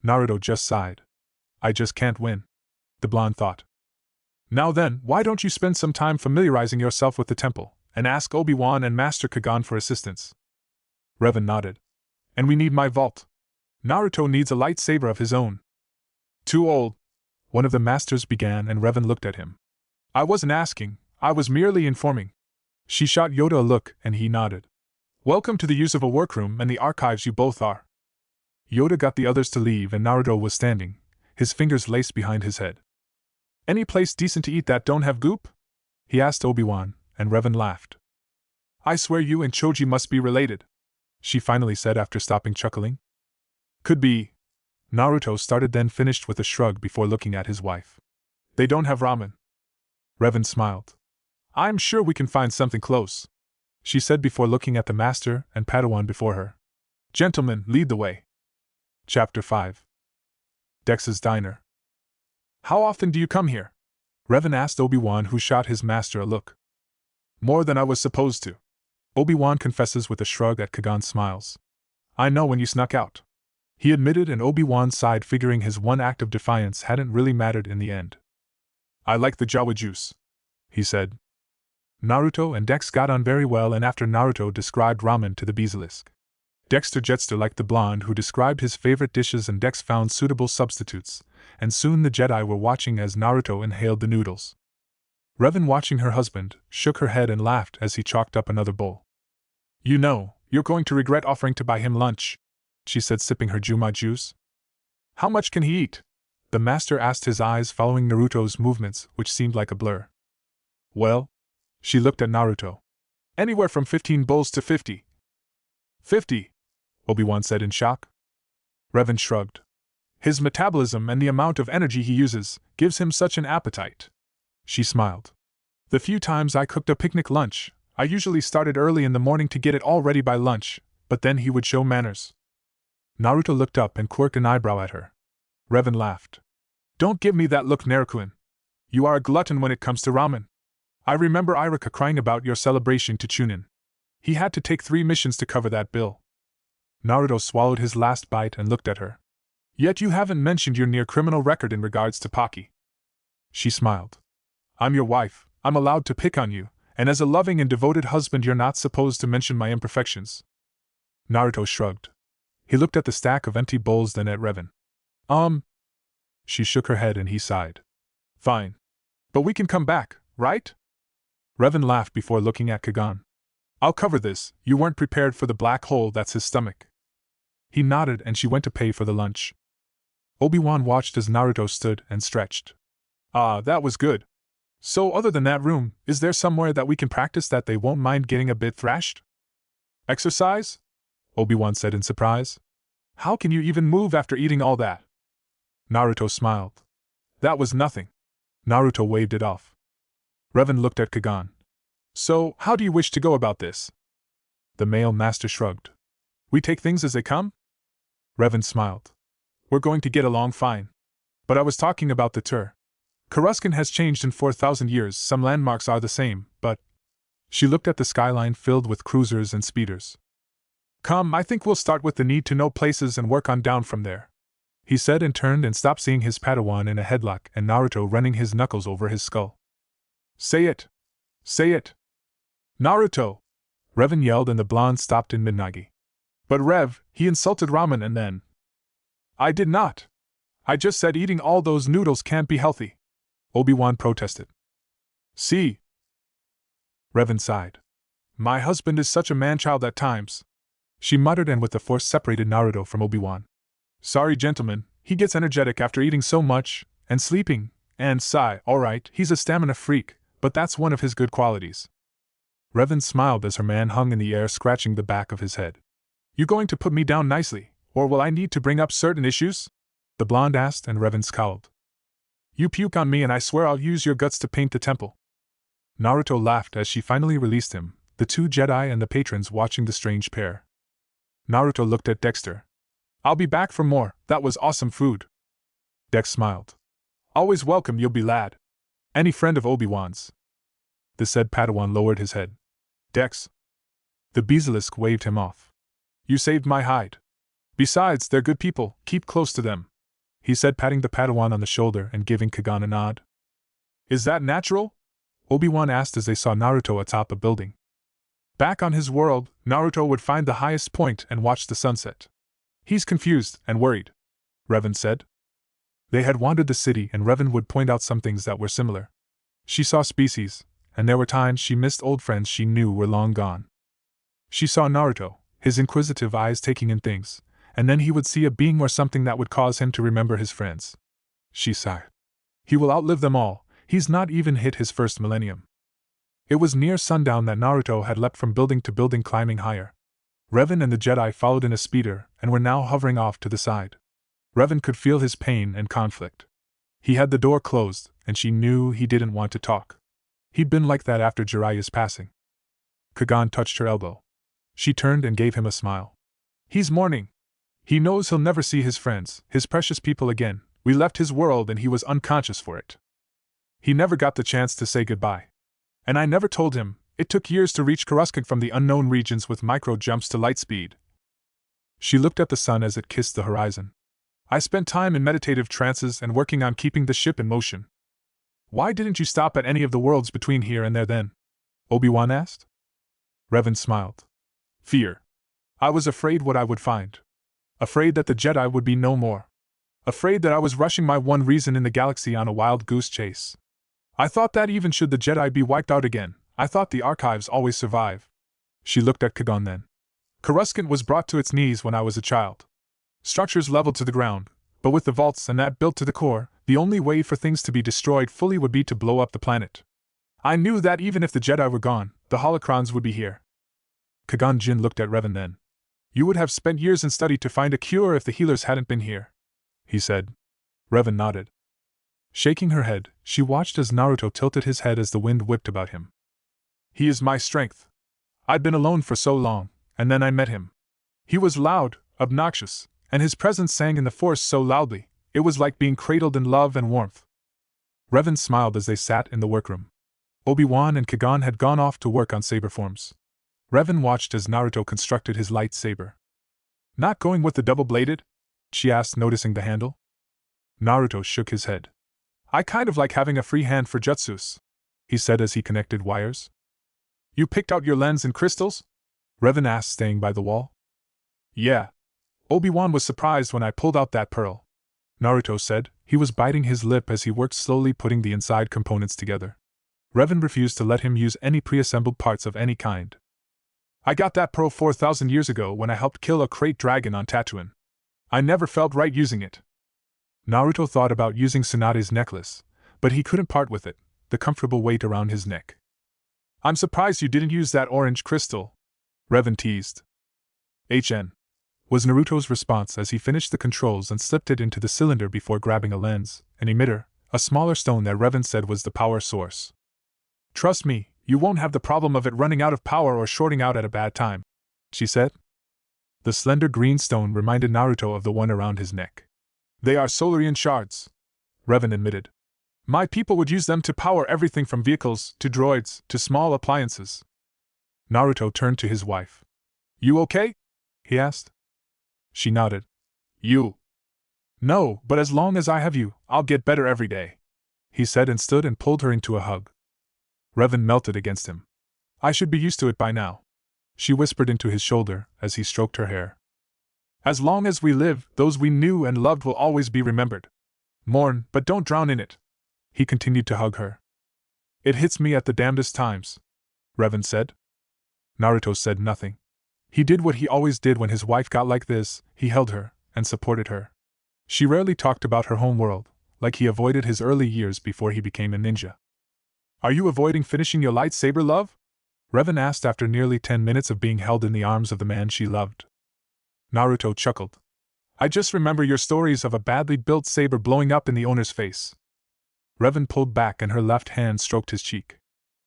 Naruto just sighed. I just can't win, the blonde thought. Now then, why don't you spend some time familiarizing yourself with the temple, and ask Obi-Wan and Master Kagan for assistance? Revan nodded. And we need my vault. Naruto needs a lightsaber of his own. Too old, one of the masters began, and Revan looked at him. I wasn't asking, I was merely informing. She shot Yoda a look, and he nodded. Welcome to the use of a workroom and the archives, you both are. Yoda got the others to leave, and Naruto was standing, his fingers laced behind his head. Any place decent to eat that don't have goop? He asked Obi-Wan, and Revan laughed. I swear you and Choji must be related, she finally said after stopping chuckling. Could be. Naruto started, then finished with a shrug before looking at his wife. They don't have ramen. Revan smiled. I'm sure we can find something close, she said before looking at the master and Padawan before her. Gentlemen, lead the way. Chapter 5. Dex's Diner. How often do you come here? Revan asked Obi-Wan, who shot his master a look. More than I was supposed to, Obi-Wan confesses with a shrug at Kagan smiles. I know when you snuck out, he admitted, and Obi-Wan sighed, figuring his one act of defiance hadn't really mattered in the end. I like the Jawa juice, he said. Naruto and Dex got on very well, and after Naruto described ramen to the basilisk, Dexter Jetster liked the blonde, who described his favorite dishes, and Dex found suitable substitutes, and soon the Jedi were watching as Naruto inhaled the noodles. Revan, watching her husband, shook her head and laughed as he chalked up another bowl. You know, you're going to regret offering to buy him lunch, she said, sipping her Juma juice. How much can he eat? The master asked, his eyes following Naruto's movements, which seemed like a blur. Well, she looked at Naruto. Anywhere from 15 bowls to 50. 50? Obi-Wan said in shock. Revan shrugged. His metabolism and the amount of energy he uses gives him such an appetite. She smiled. The few times I cooked a picnic lunch, I usually started early in the morning to get it all ready by lunch, but then he would show manners. Naruto looked up and quirked an eyebrow at her. Revan laughed. Don't give me that look, Naruto. You are a glutton when it comes to ramen. I remember Iruka crying about your celebration to Chunin. He had to take 3 missions to cover that bill. Naruto swallowed his last bite and looked at her. Yet you haven't mentioned your near-criminal record in regards to Pocky. She smiled. I'm your wife, I'm allowed to pick on you, and as a loving and devoted husband you're not supposed to mention my imperfections. Naruto shrugged. He looked at the stack of empty bowls, then at Revan. She shook her head and he sighed. Fine. But we can come back, right? Revan laughed before looking at Kagan. I'll cover this, you weren't prepared for the black hole that's his stomach. He nodded and she went to pay for the lunch. Obi-Wan watched as Naruto stood and stretched. Ah, that was good. So other than that room, is there somewhere that we can practice that they won't mind getting a bit thrashed? Exercise? Obi-Wan said in surprise. How can you even move after eating all that? Naruto smiled. That was nothing. Naruto waved it off. Revan looked at Kagan. So, how do you wish to go about this? The male master shrugged. We take things as they come? Revan smiled. We're going to get along fine. But I was talking about the tour. Coruscant has changed in 4,000 years, some landmarks are the same, but... She looked at the skyline filled with cruisers and speeders. Come, I think we'll start with the need to know places and work on down from there. He said and turned and stopped, seeing his Padawan in a headlock and Naruto running his knuckles over his skull. Say it! Say it! Naruto! Revan yelled and the blonde stopped in mid-nagi. But Rev, he insulted ramen and then... I did not! I just said eating all those noodles can't be healthy. Obi-Wan protested. See? Revan sighed. My husband is such a man-child at times. She muttered and with the force separated Naruto from Obi-Wan. Sorry, gentlemen, he gets energetic after eating so much, and sleeping, and sigh, alright, he's a stamina freak, but that's one of his good qualities. Revan smiled as her man hung in the air, scratching the back of his head. You going to put me down nicely, or will I need to bring up certain issues? The blonde asked and Revan scowled. You puke on me and I swear I'll use your guts to paint the temple. Naruto laughed as she finally released him, the 2 Jedi and the patrons watching the strange pair. Naruto looked at Dexter. I'll be back for more, that was awesome food. Dex smiled. Always welcome, you'll be lad. Any friend of Obi-Wan's. The said Padawan lowered his head. Dex. The basilisk waved him off. You saved my hide. Besides, they're good people, keep close to them, he said, patting the Padawan on the shoulder and giving Kagan a nod. Is that natural? Obi-Wan asked as they saw Naruto atop a building. Back on his world, Naruto would find the highest point and watch the sunset. He's confused and worried, Revan said. They had wandered the city and Revan would point out some things that were similar. She saw species, and there were times she missed old friends she knew were long gone. She saw Naruto, his inquisitive eyes taking in things, and then he would see a being or something that would cause him to remember his friends. She sighed. He will outlive them all, he's not even hit his first millennium. It was near sundown that Naruto had leapt from building to building, climbing higher. Revan and the Jedi followed in a speeder and were now hovering off to the side. Revan could feel his pain and conflict. He had the door closed, and she knew he didn't want to talk. He'd been like that after Jiraiya's passing. Kagan touched her elbow. She turned and gave him a smile. He's mourning. He knows he'll never see his friends, his precious people again. We left his world and he was unconscious for it. He never got the chance to say goodbye. And I never told him. It took years to reach Coruscant from the unknown regions with micro jumps to light speed. She looked at the sun as it kissed the horizon. I spent time in meditative trances and working on keeping the ship in motion. Why didn't you stop at any of the worlds between here and there then? Obi-Wan asked. Revan smiled. Fear. I was afraid what I would find. Afraid that the Jedi would be no more. Afraid that I was rushing my one reason in the galaxy on a wild goose chase. I thought that even should the Jedi be wiped out again, I thought the archives always survive. She looked at Kagan then. Coruscant was brought to its knees when I was a child. Structures leveled to the ground, but with the vaults and that built to the core, the only way for things to be destroyed fully would be to blow up the planet. I knew that even if the Jedi were gone, the holocrons would be here. Kagan Jinn looked at Revan then. You would have spent years in study to find a cure if the healers hadn't been here, he said. Revan nodded. Shaking her head, she watched as Naruto tilted his head as the wind whipped about him. He is my strength. I'd been alone for so long, and then I met him. He was loud, obnoxious, and his presence sang in the Force so loudly, it was like being cradled in love and warmth. Revan smiled as they sat in the workroom. Obi-Wan and Kagan had gone off to work on saber forms. Revan watched as Naruto constructed his lightsaber. Not going with the double-bladed? She asked, noticing the handle. Naruto shook his head. I kind of like having a free hand for jutsus, he said as he connected wires. You picked out your lens and crystals? Revan asked, staying by the wall. Yeah. Obi-Wan was surprised when I pulled out that pearl, Naruto said. He was biting his lip as he worked slowly putting the inside components together. Revan refused to let him use any pre-assembled parts of any kind. I got that pearl 4,000 years ago when I helped kill a crate dragon on Tatooine. I never felt right using it. Naruto thought about using Tsunade's necklace, but he couldn't part with it, the comfortable weight around his neck. I'm surprised you didn't use that orange crystal, Revan teased. HN. Was Naruto's response as he finished the controls and slipped it into the cylinder before grabbing a lens, an emitter, a smaller stone that Revan said was the power source. Trust me, you won't have the problem of it running out of power or shorting out at a bad time, she said. The slender green stone reminded Naruto of the one around his neck. They are Solarian shards, Revan admitted. My people would use them to power everything from vehicles to droids to small appliances. Naruto turned to his wife. You okay? He asked. She nodded. You? No, but as long as I have you, I'll get better every day, he said and stood and pulled her into a hug. Revan melted against him. I should be used to it by now, she whispered into his shoulder as he stroked her hair. As long as we live, those we knew and loved will always be remembered. Mourn, but don't drown in it. He continued to hug her. It hits me at the damnedest times, Revan said. Naruto said nothing. He did what he always did when his wife got like this, he held her, and supported her. She rarely talked about her home world, like he avoided his early years before he became a ninja. Are you avoiding finishing your lightsaber, love? Revan asked after nearly 10 minutes of being held in the arms of the man she loved. Naruto chuckled. I just remember your stories of a badly built saber blowing up in the owner's face. Revan pulled back and her left hand stroked his cheek.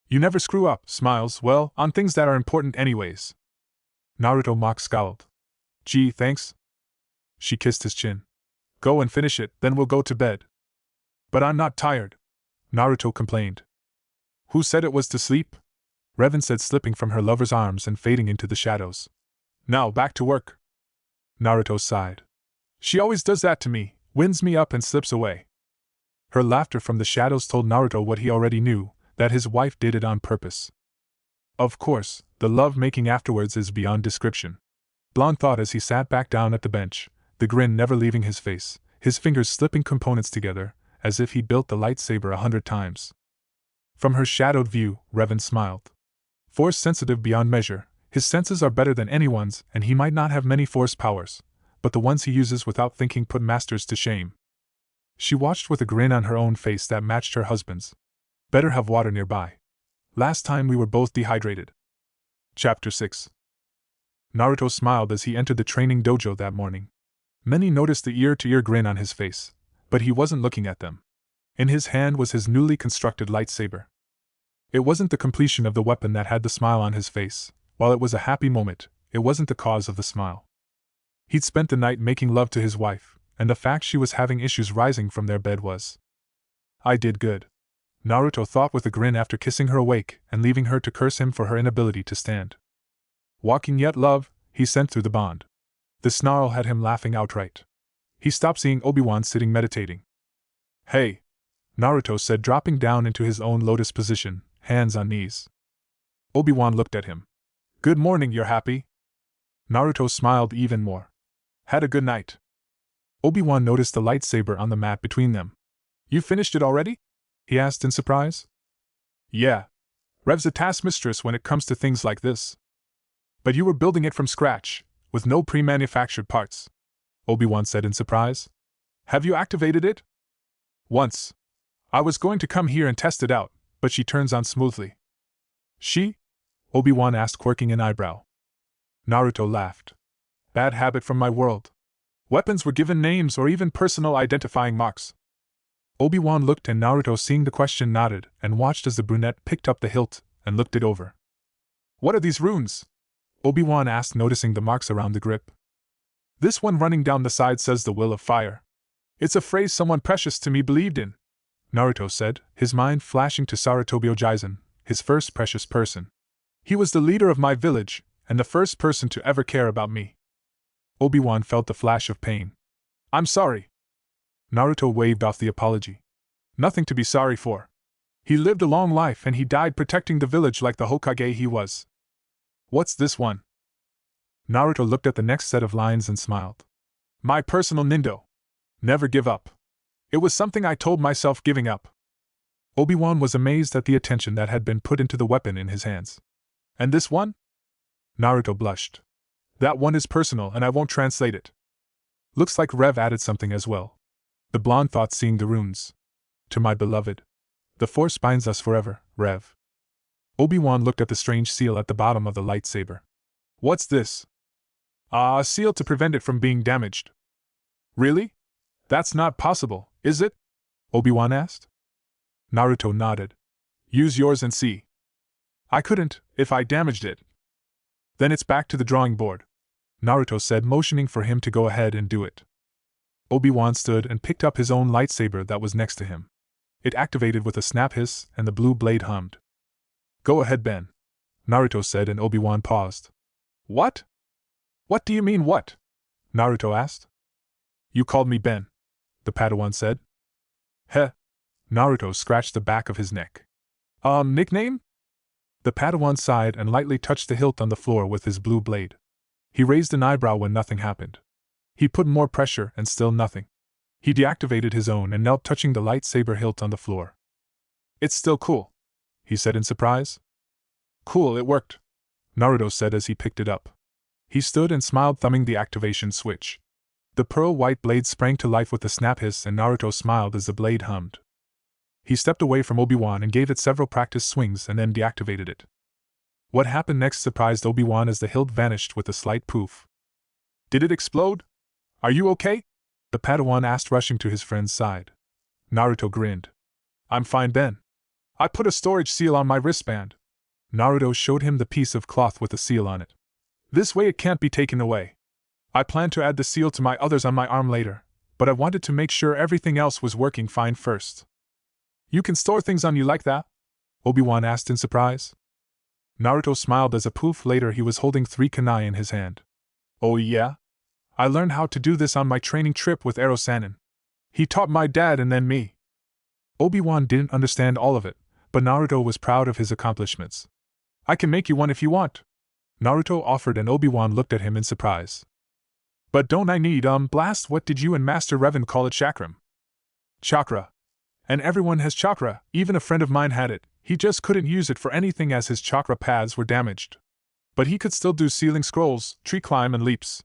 You never screw up, smiles, well, on things that are important anyways. Naruto mock scowled. Gee, thanks. She kissed his chin. Go and finish it, then we'll go to bed. But I'm not tired, Naruto complained. Who said it was to sleep? Revan said, slipping from her lover's arms and fading into the shadows. Now back to work. Naruto sighed. She always does that to me. winds me up and slips away. Her laughter from the shadows told Naruto what he already knew, that his wife did it on purpose. Of course, the love-making afterwards is beyond description. Blonde thought as he sat back down at the bench, the grin never leaving his face, his fingers slipping components together, as if he built the lightsaber 100 times. From her shadowed view, Revan smiled. Force-sensitive beyond measure, his senses are better than anyone's, and he might not have many force powers, but the ones he uses without thinking put masters to shame. She watched with a grin on her own face that matched her husband's. Better have water nearby. Last time we were both dehydrated. Chapter 6. Naruto smiled as he entered the training dojo that morning. Many noticed the ear-to-ear grin on his face, but he wasn't looking at them. In his hand was his newly constructed lightsaber. It wasn't the completion of the weapon that had the smile on his face. While it was a happy moment, it wasn't the cause of the smile. He'd spent the night making love to his wife, and the fact she was having issues rising from their bed was. I did good. Naruto thought with a grin after kissing her awake and leaving her to curse him for her inability to stand. Walking yet love, he sent through the bond. The snarl had him laughing outright. He stopped seeing Obi-Wan sitting meditating. Hey! Naruto said, dropping down into his own lotus position, hands on knees. Obi-Wan looked at him. Good morning, you're happy? Naruto smiled even more. Had a good night. Obi-Wan noticed the lightsaber on the mat between them. You finished it already? He asked in surprise. Yeah. Rev's a taskmistress when it comes to things like this. But you were building it from scratch, with no pre-manufactured parts, Obi-Wan said in surprise. Have you activated it? Once. I was going to come here and test it out, but she turns on smoothly. She? Obi-Wan asked, quirking an eyebrow. Naruto laughed. Bad habit from my world. Weapons were given names or even personal identifying marks. Obi-Wan looked, and Naruto, seeing the question, nodded and watched as the brunette picked up the hilt and looked it over. What are these runes? Obi-Wan asked, noticing the marks around the grip. This one running down the side says the will of fire. It's a phrase someone precious to me believed in, Naruto said, his mind flashing to Sarutobi Ojizen, his first precious person. He was the leader of my village, and the first person to ever care about me. Obi-Wan felt the flash of pain. I'm sorry. Naruto waved off the apology. Nothing to be sorry for. He lived a long life and he died protecting the village like the Hokage he was. What's this one? Naruto looked at the next set of lines and smiled. My personal nindo. Never give up. It was something I told myself giving up. Obi-Wan was amazed at the attention that had been put into the weapon in his hands. And this one? Naruto blushed. That one is personal and I won't translate it. Looks like Rev added something as well. The blonde thought, seeing the runes. To my beloved. The Force binds us forever, Rev. Obi-Wan looked at the strange seal at the bottom of the lightsaber. What's this? A seal to prevent it from being damaged. Really? That's not possible, is it? Obi-Wan asked. Naruto nodded. Use yours and see. I couldn't, if I damaged it. Then it's back to the drawing board, Naruto said, motioning for him to go ahead and do it. Obi-Wan stood and picked up his own lightsaber that was next to him. It activated with a snap hiss, and the blue blade hummed. Go ahead, Ben, Naruto said, and Obi-Wan paused. What? What do you mean, what? Naruto asked. You called me Ben, the Padawan said. Heh. Naruto scratched the back of his neck. Nickname? The Padawan sighed and lightly touched the hilt on the floor with his blue blade. He raised an eyebrow when nothing happened. He put more pressure and still nothing. He deactivated his own and knelt, touching the lightsaber hilt on the floor. It's still cool, he said in surprise. Cool, it worked, Naruto said as he picked it up. He stood and smiled, thumbing the activation switch. The pearl-white blade sprang to life with a snap hiss, and Naruto smiled as the blade hummed. He stepped away from Obi-Wan and gave it several practice swings and then deactivated it. What happened next surprised Obi-Wan as the hilt vanished with a slight poof. Did it explode? Are you okay? The Padawan asked, rushing to his friend's side. Naruto grinned. I'm fine, Ben. I put a storage seal on my wristband. Naruto showed him the piece of cloth with the seal on it. This way it can't be taken away. I plan to add the seal to my others on my arm later, but I wanted to make sure everything else was working fine first. You can store things on you like that? Obi-Wan asked in surprise. Naruto smiled as a poof later he was holding 3 kunai in his hand. Oh yeah? I learned how to do this on my training trip with Ero Sannin. He taught my dad and then me. Obi-Wan didn't understand all of it, but Naruto was proud of his accomplishments. I can make you one if you want, Naruto offered, and Obi-Wan looked at him in surprise. But don't I need, blast, what did you and Master Revan call it, chakram? Chakra. And everyone has chakra, even a friend of mine had it, he just couldn't use it for anything as his chakra paths were damaged. But he could still do ceiling scrolls, tree climb and leaps.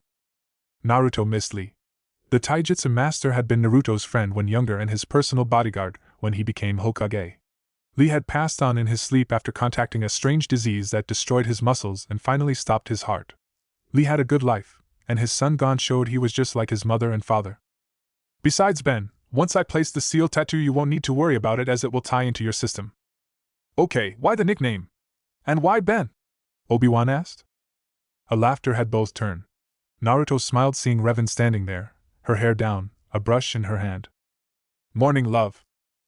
Naruto missed Lee. The Taijutsu master had been Naruto's friend when younger and his personal bodyguard when he became Hokage. Lee had passed on in his sleep after contacting a strange disease that destroyed his muscles and finally stopped his heart. Lee had a good life, and his son Gon showed he was just like his mother and father. Besides Ben, once I place the seal tattoo you won't need to worry about it as it will tie into your system. Okay, why the nickname? And why Ben? Obi-Wan asked. A laughter had both turned. Naruto smiled seeing Revan standing there, her hair down, a brush in her hand. Morning, love,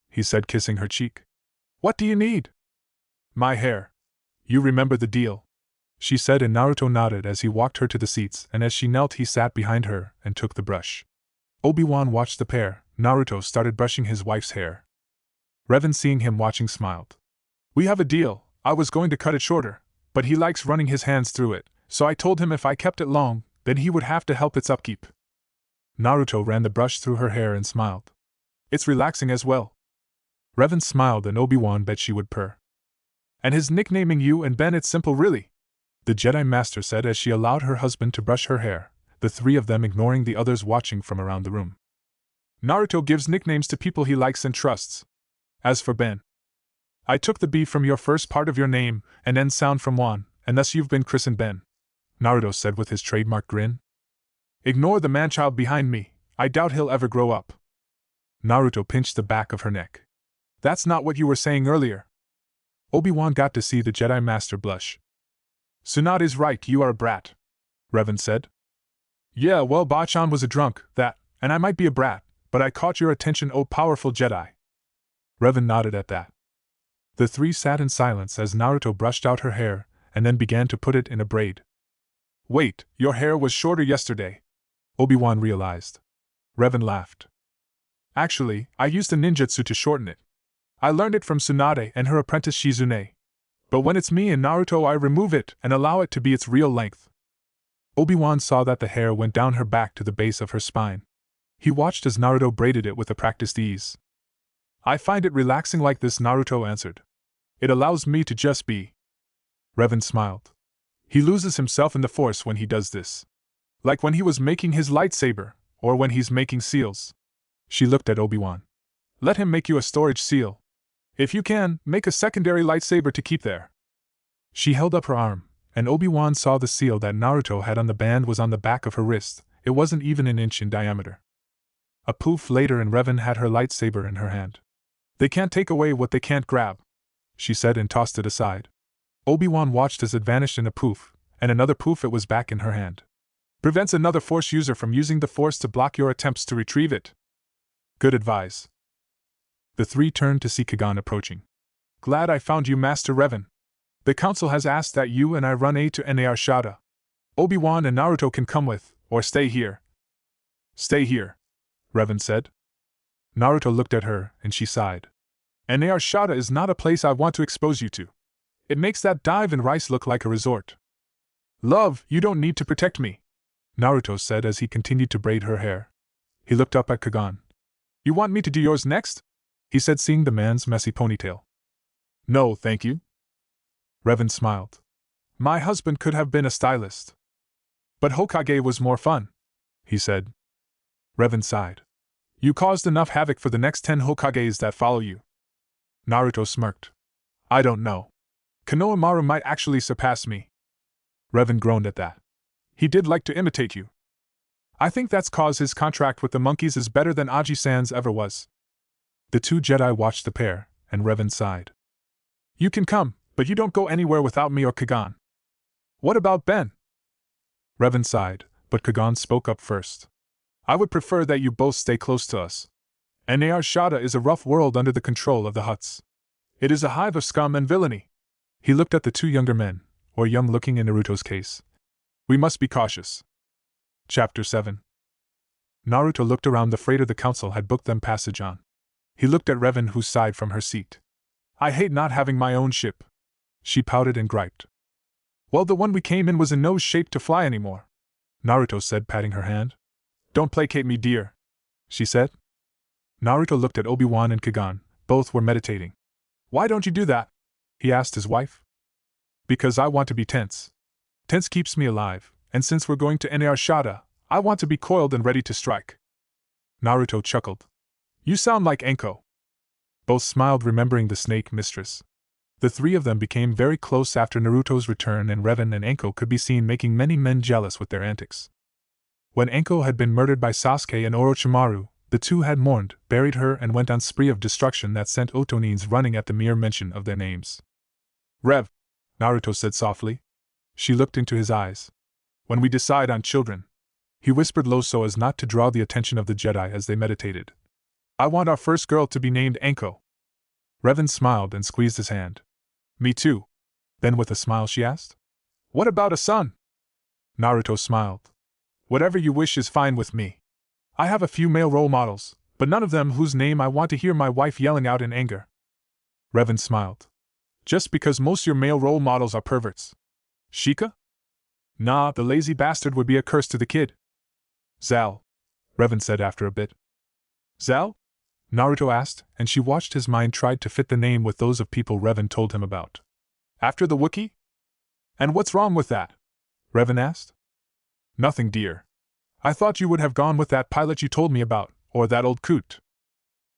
he said, kissing her cheek. What do you need? My hair. You remember the deal, she said, and Naruto nodded as he walked her to the seats, and as she knelt he sat behind her and took the brush. Obi-Wan watched the pair. Naruto started brushing his wife's hair. Revan, seeing him watching, smiled. We have a deal. I was going to cut it shorter, but he likes running his hands through it, so I told him if I kept it long, then he would have to help its upkeep. Naruto ran the brush through her hair and smiled. It's relaxing as well. Revan smiled, and Obi-Wan bet she would purr. And his nicknaming you and Ben, it's simple really, the Jedi Master said as she allowed her husband to brush her hair, the three of them ignoring the others watching from around the room. Naruto gives nicknames to people he likes and trusts. As for Ben, I took the B from your first part of your name and N sound from Wan, and thus you've been christened Ben, Naruto said with his trademark grin. Ignore the man-child behind me, I doubt he'll ever grow up. Naruto pinched the back of her neck. That's not what you were saying earlier. Obi-Wan got to see the Jedi Master blush. Tsunade's right, you are a brat, Revan said. Yeah, well, Bachan was a drunk, and I might be a brat, but I caught your attention, oh powerful Jedi. Revan nodded at that. The three sat in silence as Naruto brushed out her hair and then began to put it in a braid. Wait, your hair was shorter yesterday, Obi-Wan realized. Revan laughed. Actually, I used a ninjutsu to shorten it. I learned it from Tsunade and her apprentice Shizune. But when it's me and Naruto, I remove it and allow it to be its real length. Obi-Wan saw that the hair went down her back to the base of her spine. He watched as Naruto braided it with a practiced ease. I find it relaxing like this, Naruto answered. It allows me to just be. Revan smiled. He loses himself in the Force when he does this. Like when he was making his lightsaber, or when he's making seals. She looked at Obi-Wan. Let him make you a storage seal. If you can, make a secondary lightsaber to keep there. She held up her arm, and Obi-Wan saw the seal that Naruto had on the band was on the back of her wrist. It wasn't even an inch in diameter. A poof later and Revan had her lightsaber in her hand. They can't take away what they can't grab, she said and tossed it aside. Obi-Wan watched as it vanished in a poof, and another poof it was back in her hand. Prevents another Force user from using the Force to block your attempts to retrieve it. Good advice. The three turned to see Kagan approaching. Glad I found you, Master Revan. The Council has asked that you and I run aid to Nar Shaddaa. Obi-Wan and Naruto can come with, or stay here. Stay here, Revan said. Naruto looked at her, and she sighed. Nar Shaddaa is not a place I want to expose you to. It makes that dive in rice look like a resort. Love, you don't need to protect me, Naruto said as he continued to braid her hair. He looked up at Kagan. You want me to do yours next? He said, seeing the man's messy ponytail. No, thank you. Revan smiled. My husband could have been a stylist. But Hokage was more fun, he said. Revan sighed. You caused enough havoc for the next 10 Hokages that follow you. Naruto smirked. I don't know. Konohamaru might actually surpass me. Revan groaned at that. He did like to imitate you. I think that's cause his contract with the monkeys is better than Aji-san's ever was. The two Jedi watched the pair, and Revan sighed. You can come, but you don't go anywhere without me or Kagan. What about Ben? Revan sighed, but Kagan spoke up first. I would prefer that you both stay close to us. Nar Shaddaa is a rough world under the control of the Hutts. It is a hive of scum and villainy. He looked at the two younger men, or young-looking in Naruto's case. We must be cautious. Chapter 7. Naruto looked around. The freighter the council had booked them passage on. He looked at Revan, who sighed from her seat. I hate not having my own ship. She pouted and griped. Well, the one we came in was in no shape to fly anymore, Naruto said, patting her hand. Don't placate me, dear, she said. Naruto looked at Obi-Wan and Kagan. Both were meditating. Why don't you do that? He asked his wife. Because I want to be tense. Tense keeps me alive, and since we're going to Inuyashada, I want to be coiled and ready to strike. Naruto chuckled. You sound like Anko. Both smiled, remembering the snake mistress. The three of them became very close after Naruto's return, and Revan and Anko could be seen making many men jealous with their antics. When Anko had been murdered by Sasuke and Orochimaru, the two had mourned, buried her, and went on spree of destruction that sent Otonins running at the mere mention of their names. Rev, Naruto said softly. She looked into his eyes. When we decide on children, he whispered low so as not to draw the attention of the Jedi as they meditated. I want our first girl to be named Anko. Revan smiled and squeezed his hand. Me too. Then with a smile she asked, what about a son? Naruto smiled. Whatever you wish is fine with me. I have a few male role models, but none of them whose name I want to hear my wife yelling out in anger. Revan smiled. Just because most your male role models are perverts. Sheikah? Nah, the lazy bastard would be a curse to the kid. Zal, Revan said after a bit. Zal? Naruto asked, and she watched his mind try to fit the name with those of people Revan told him about. After the Wookiee? And what's wrong with that? Revan asked. Nothing, dear. I thought you would have gone with that pilot you told me about, or that old coot.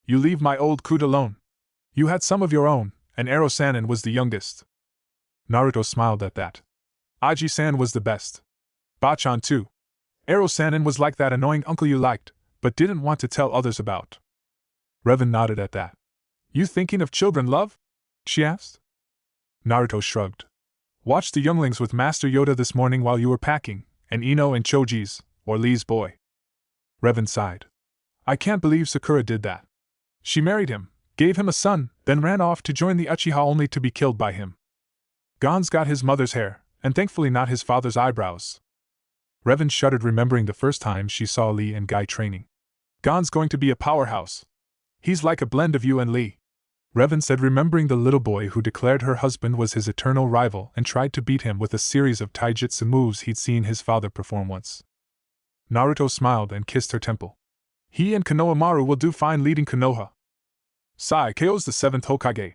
You leave my old coot alone. You had some of your own, and Ero-sanin was the youngest. Naruto smiled at that. Aji-san was the best. Bachan too. Ero-sanin was like that annoying uncle you liked, but didn't want to tell others about. Revan nodded at that. You thinking of children, love? She asked. Naruto shrugged. Watched the younglings with Master Yoda this morning while you were packing, and Ino and Choji's, or Lee's boy. Revan sighed. I can't believe Sakura did that. She married him, gave him a son, then ran off to join the Uchiha only to be killed by him. Gon's got his mother's hair, and thankfully not his father's eyebrows. Revan shuddered, remembering the first time she saw Lee and Guy training. Gon's going to be a powerhouse. He's like a blend of you and Lee, Revan said, remembering the little boy who declared her husband was his eternal rival and tried to beat him with a series of taijutsu moves he'd seen his father perform once. Naruto smiled and kissed her temple. He and Konohamaru will do fine leading Konoha. Sai KO's the 7th Hokage.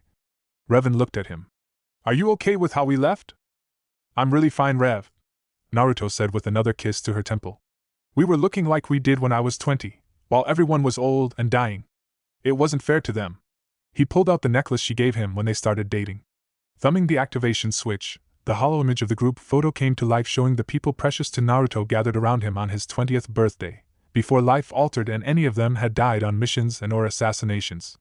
Revan looked at him. Are you okay with how we left? I'm really fine, Rev, Naruto said with another kiss to her temple. We were looking like we did when I was 20, while everyone was old and dying. It wasn't fair to them. He pulled out the necklace she gave him when they started dating. Thumbing the activation switch, the hollow image of the group photo came to life, showing the people precious to Naruto gathered around him on his 20th birthday, before life altered and any of them had died on missions and or assassinations.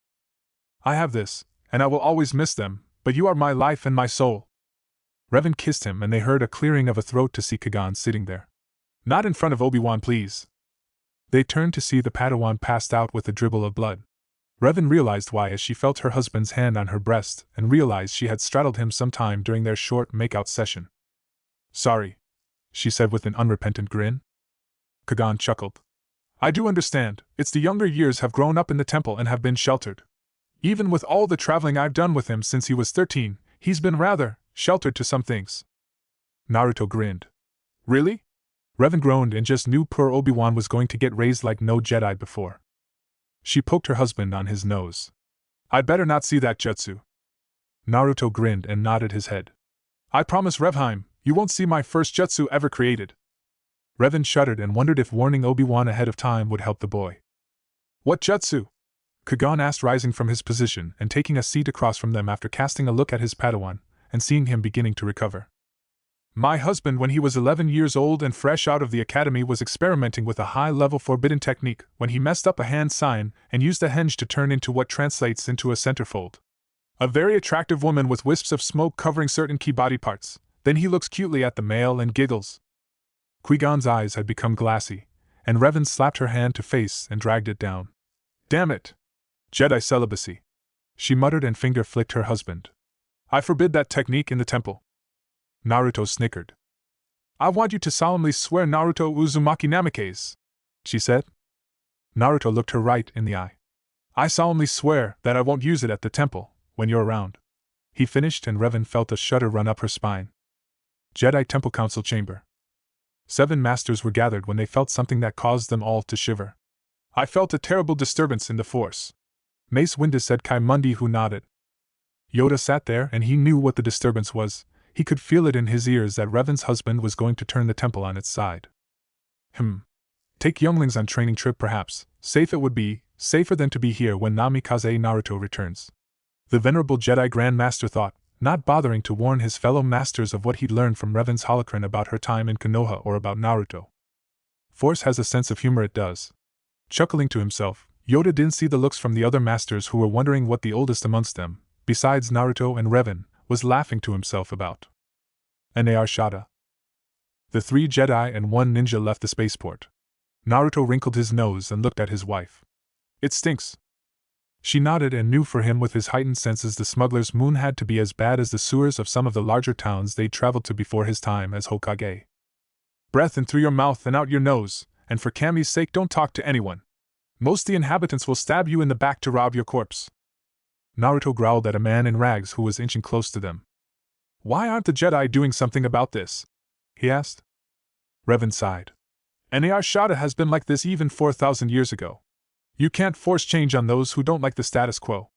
I have this, and I will always miss them, but you are my life and my soul. Revan kissed him, and they heard a clearing of a throat to see Kagan sitting there. Not in front of Obi-Wan, please. They turned to see the Padawan passed out with a dribble of blood. Revan realized why as she felt her husband's hand on her breast and realized she had straddled him sometime during their short make-out session. Sorry, she said with an unrepentant grin. Kagan chuckled. I do understand, it's the younger years have grown up in the temple and have been sheltered. Even with all the traveling I've done with him since he was 13, he's been rather sheltered to some things. Naruto grinned. Really? Revan groaned and just knew poor Obi-Wan was going to get raised like no Jedi before. She poked her husband on his nose. I'd better not see that jutsu. Naruto grinned and nodded his head. I promise, Revheim, you won't see my first jutsu ever created. Revan shuddered and wondered if warning Obi-Wan ahead of time would help the boy. What jutsu? Kagan asked, rising from his position and taking a seat across from them after casting a look at his Padawan and seeing him beginning to recover. My husband, when he was 11 years old and fresh out of the academy, was experimenting with a high-level forbidden technique when he messed up a hand sign and used a henge to turn into what translates into a centerfold. A very attractive woman with wisps of smoke covering certain key body parts. Then he looks cutely at the male and giggles. Qui-Gon's eyes had become glassy, and Revan slapped her hand to face and dragged it down. Damn it! Jedi celibacy. She muttered and finger-flicked her husband. I forbid that technique in the temple. Naruto snickered. I want you to solemnly swear Naruto Uzumaki Namikaze, she said. Naruto looked her right in the eye. I solemnly swear that I won't use it at the temple, when you're around. He finished, and Revan felt a shudder run up her spine. Jedi Temple Council Chamber. 7 masters were gathered when they felt something that caused them all to shiver. I felt a terrible disturbance in the Force. Mace Windu said. Kai-Mundi, who nodded. Yoda sat there, and he knew what the disturbance was. He could feel it in his ears that Revan's husband was going to turn the temple on its side. Take younglings on training trip perhaps. Safe it would be, safer than to be here when Namikaze Naruto returns. The venerable Jedi Grand Master thought, not bothering to warn his fellow masters of what he'd learned from Revan's holocron about her time in Konoha or about Naruto. Force has a sense of humor, it does. Chuckling to himself, Yoda didn't see the looks from the other masters who were wondering what the oldest amongst them, besides Naruto and Revan, was laughing to himself about. Nar Shada. The 3 Jedi and 1 ninja left the spaceport. Naruto wrinkled his nose and looked at his wife. It stinks. She nodded and knew for him with his heightened senses the smuggler's moon had to be as bad as the sewers of some of the larger towns they'd traveled to before his time as Hokage. Breath in through your mouth and out your nose, and for Kami's sake don't talk to anyone. Most the inhabitants will stab you in the back to rob your corpse. Naruto growled at a man in rags who was inching close to them. Why aren't the Jedi doing something about this? He asked. Revan sighed. Nar Shada has been like this even 4,000 years ago. You can't force change on those who don't like the status quo,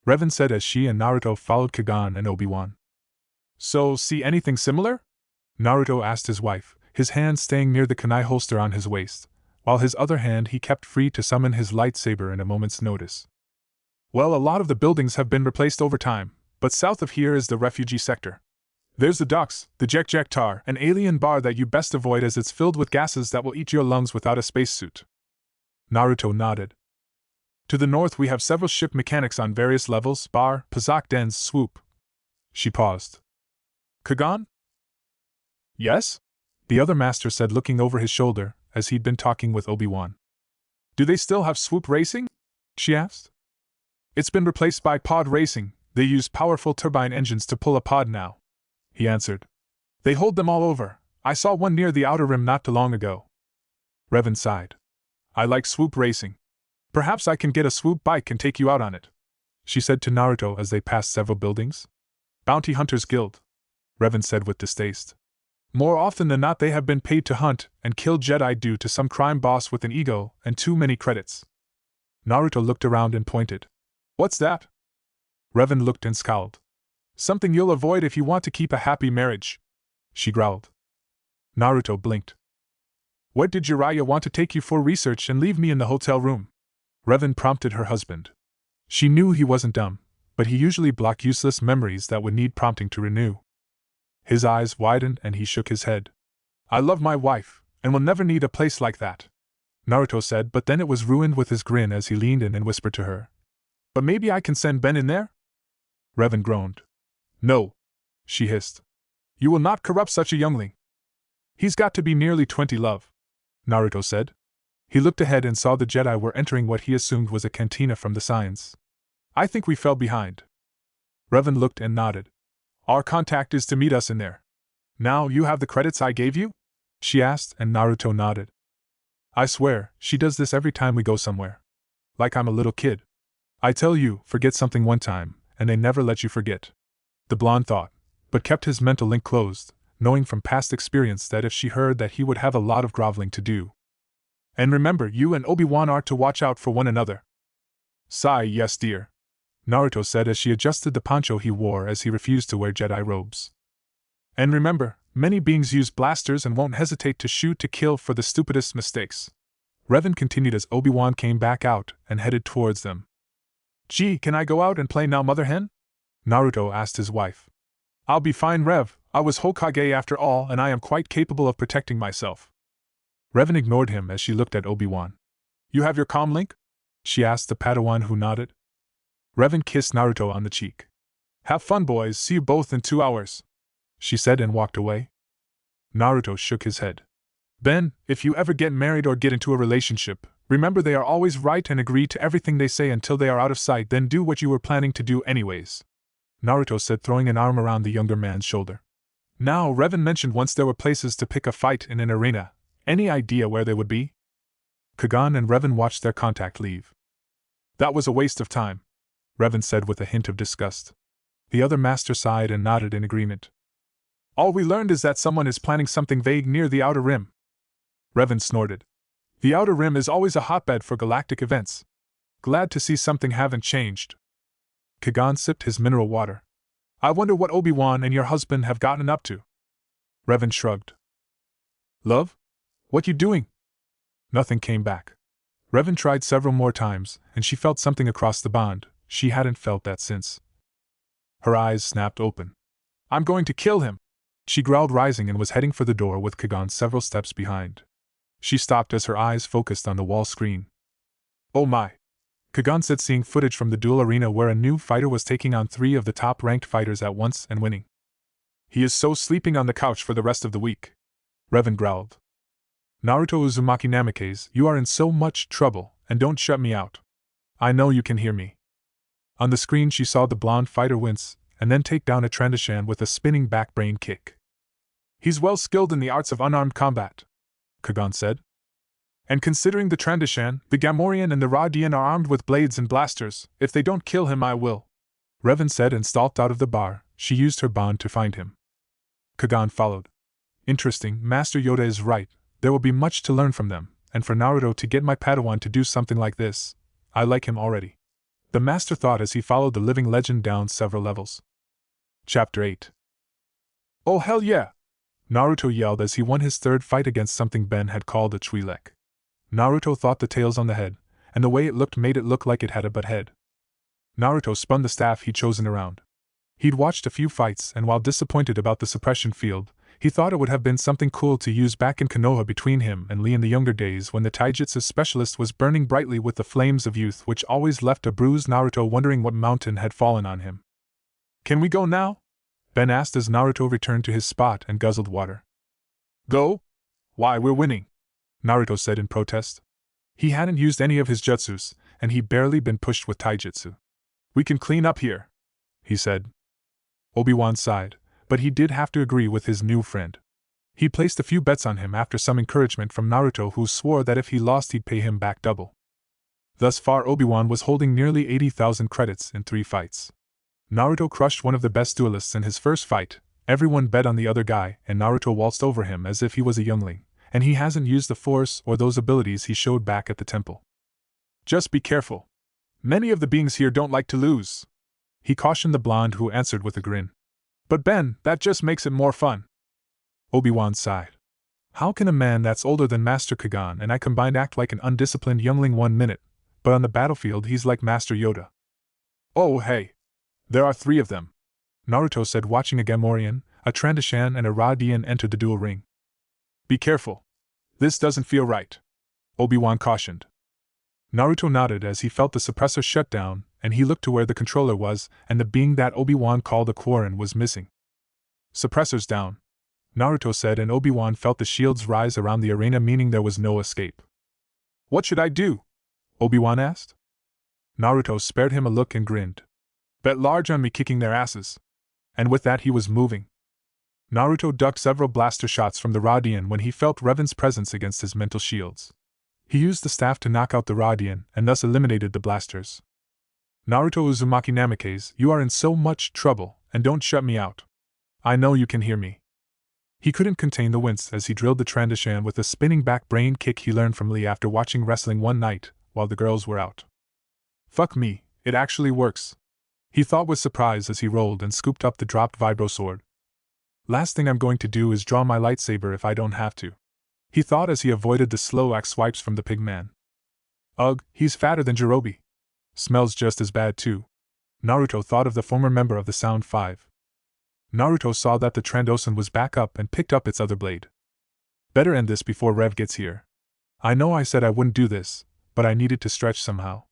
Revan said as she and Naruto followed Kagan and Obi-Wan. So, see anything similar? Naruto asked his wife, his hand staying near the kunai holster on his waist, while his other hand he kept free to summon his lightsaber in a moment's notice. Well, a lot of the buildings have been replaced over time, but south of here is the refugee sector. There's the docks, the Jekjektar, an alien bar that you best avoid as it's filled with gases that will eat your lungs without a spacesuit. Naruto nodded. To the north we have several ship mechanics on various levels, bar, Pazak Den's swoop. She paused. Kagan? Yes? The other master said, looking over his shoulder, as he'd been talking with Obi-Wan. Do they still have swoop racing? She asked. It's been replaced by pod racing. They use powerful turbine engines to pull a pod now, he answered. They hold them all over. I saw one near the outer rim not too long ago. Revan sighed. I like swoop racing. Perhaps I can get a swoop bike and take you out on it, she said to Naruto as they passed several buildings. Bounty Hunters Guild, Revan said with distaste. More often than not they have been paid to hunt and kill Jedi due to some crime boss with an ego and too many credits. Naruto looked around and pointed. What's that? Revan looked and scowled. Something you'll avoid if you want to keep a happy marriage, she growled. Naruto blinked. What did Jiraiya want to take you for research and leave me in the hotel room? Revan prompted her husband. She knew he wasn't dumb, but he usually blocked useless memories that would need prompting to renew. His eyes widened and he shook his head. I love my wife, and will never need a place like that, Naruto said, but then it was ruined with his grin as he leaned in and whispered to her. But maybe I can send Ben in there? Revan groaned. No, she hissed. You will not corrupt such a youngling. He's got to be nearly 20, love, Naruto said. He looked ahead and saw the Jedi were entering what he assumed was a cantina from the Science. I think we fell behind. Revan looked and nodded. Our contact is to meet us in there. Now you have the credits I gave you? She asked, and Naruto nodded. I swear, she does this every time we go somewhere. Like I'm a little kid. I tell you, forget something one time, and they never let you forget. The blonde thought, but kept his mental link closed, knowing from past experience that if she heard that he would have a lot of groveling to do. And remember, you and Obi-Wan are to watch out for one another. Sigh, yes dear, Naruto said as she adjusted the poncho he wore as he refused to wear Jedi robes. And remember, many beings use blasters and won't hesitate to shoot to kill for the stupidest mistakes. Revan continued as Obi-Wan came back out and headed towards them. Gee, can I go out and play now, Mother Hen? Naruto asked his wife. I'll be fine, Rev. I was Hokage after all, and I am quite capable of protecting myself. Revan ignored him as she looked at Obi-Wan. You have your comm link? She asked the Padawan who nodded. Revan kissed Naruto on the cheek. Have fun, boys, see you both in 2 hours, she said and walked away. Naruto shook his head. Ben, if you ever get married or get into a relationship, remember they are always right and agree to everything they say until they are out of sight, then do what you were planning to do anyways, Naruto said, throwing an arm around the younger man's shoulder. Now, Revan mentioned once there were places to pick a fight in an arena. Any idea where they would be? Kagan and Revan watched their contact leave. That was a waste of time, Revan said with a hint of disgust. The other master sighed and nodded in agreement. All we learned is that someone is planning something vague near the Outer Rim. Revan snorted. The Outer Rim is always a hotbed for galactic events. Glad to see something haven't changed. Kagan sipped his mineral water. I wonder what Obi-Wan and your husband have gotten up to. Revan shrugged. Love? What you doing? Nothing came back. Revan tried several more times, and she felt something across the bond. She hadn't felt that since. Her eyes snapped open. I'm going to kill him! She growled, rising, and was heading for the door with Kagan several steps behind. She stopped as her eyes focused on the wall screen. Oh my! Kagan said, seeing footage from the duel arena where a new fighter was taking on 3 of the top-ranked fighters at once and winning. He is so sleeping on the couch for the rest of the week. Revan growled. Naruto Uzumaki Namikaze, you are in so much trouble, and don't shut me out. I know you can hear me. On the screen she saw the blonde fighter wince, and then take down a Trandoshan with a spinning back brain kick. He's well skilled in the arts of unarmed combat, Kagan said. And considering the Trandoshan, the Gamorrean and the Radian are armed with blades and blasters, if they don't kill him I will. Revan said and stalked out of the bar. She used her bond to find him. Kagan followed. Interesting, Master Yoda is right. There will be much to learn from them, and for Naruto to get my Padawan to do something like this, I like him already. The Master thought as he followed the living legend down several levels. Chapter 8. Oh hell yeah! Naruto yelled as he won his 3rd fight against something Ben had called a Twi'lek. Naruto thought the tails on the head, and the way it looked made it look like it had a butt head. Naruto spun the staff he'd chosen around. He'd watched a few fights, and while disappointed about the suppression field, he thought it would have been something cool to use back in Konoha between him and Lee in the younger days when the taijutsu specialist was burning brightly with the flames of youth, which always left a bruised Naruto wondering what mountain had fallen on him. Can we go now? Ben asked as Naruto returned to his spot and guzzled water. Go? Why, we're winning, Naruto said in protest. He hadn't used any of his jutsus, and he'd barely been pushed with taijutsu. We can clean up here, he said. Obi-Wan sighed, but he did have to agree with his new friend. He placed a few bets on him after some encouragement from Naruto, who swore that if he lost he'd pay him back double. Thus far Obi-Wan was holding nearly 80,000 credits in 3 fights. Naruto crushed one of the best duelists in his first fight. Everyone bet on the other guy, and Naruto waltzed over him as if he was a youngling, and he hasn't used the force or those abilities he showed back at the temple. Just be careful. Many of the beings here don't like to lose, he cautioned the blonde, who answered with a grin. But Ben, that just makes it more fun. Obi-Wan sighed. How can a man that's older than Master Kagan and I combined act like an undisciplined youngling 1 minute, but on the battlefield he's like Master Yoda? Oh hey! There are 3 of them, Naruto said, watching a Gamorrean, a Trandoshan and a Radian enter the duel ring. Be careful. This doesn't feel right, Obi-Wan cautioned. Naruto nodded as he felt the suppressor shut down, and he looked to where the controller was, and the being that Obi-Wan called a Quarren was missing. Suppressors down, Naruto said, and Obi-Wan felt the shields rise around the arena, meaning there was no escape. What should I do? Obi-Wan asked. Naruto spared him a look and grinned. Bet large on me kicking their asses. And with that he was moving. Naruto ducked several blaster shots from the Radian when he felt Revan's presence against his mental shields. He used the staff to knock out the Radian and thus eliminated the blasters. Naruto Uzumaki Namikaze, you are in so much trouble, and don't shut me out. I know you can hear me. He couldn't contain the wince as he drilled the Trandoshan with a spinning back brain kick he learned from Lee after watching wrestling one night while the girls were out. Fuck me, it actually works, he thought with surprise as he rolled and scooped up the dropped vibro sword. Last thing I'm going to do is draw my lightsaber if I don't have to, he thought as he avoided the slow axe swipes from the pig man. Ugh, he's fatter than Jirobe. Smells just as bad too. Naruto thought of the former member of the Sound 5. Naruto saw that the Trandoshan was back up and picked up its other blade. Better end this before Rev gets here. I know I said I wouldn't do this, but I needed to stretch somehow.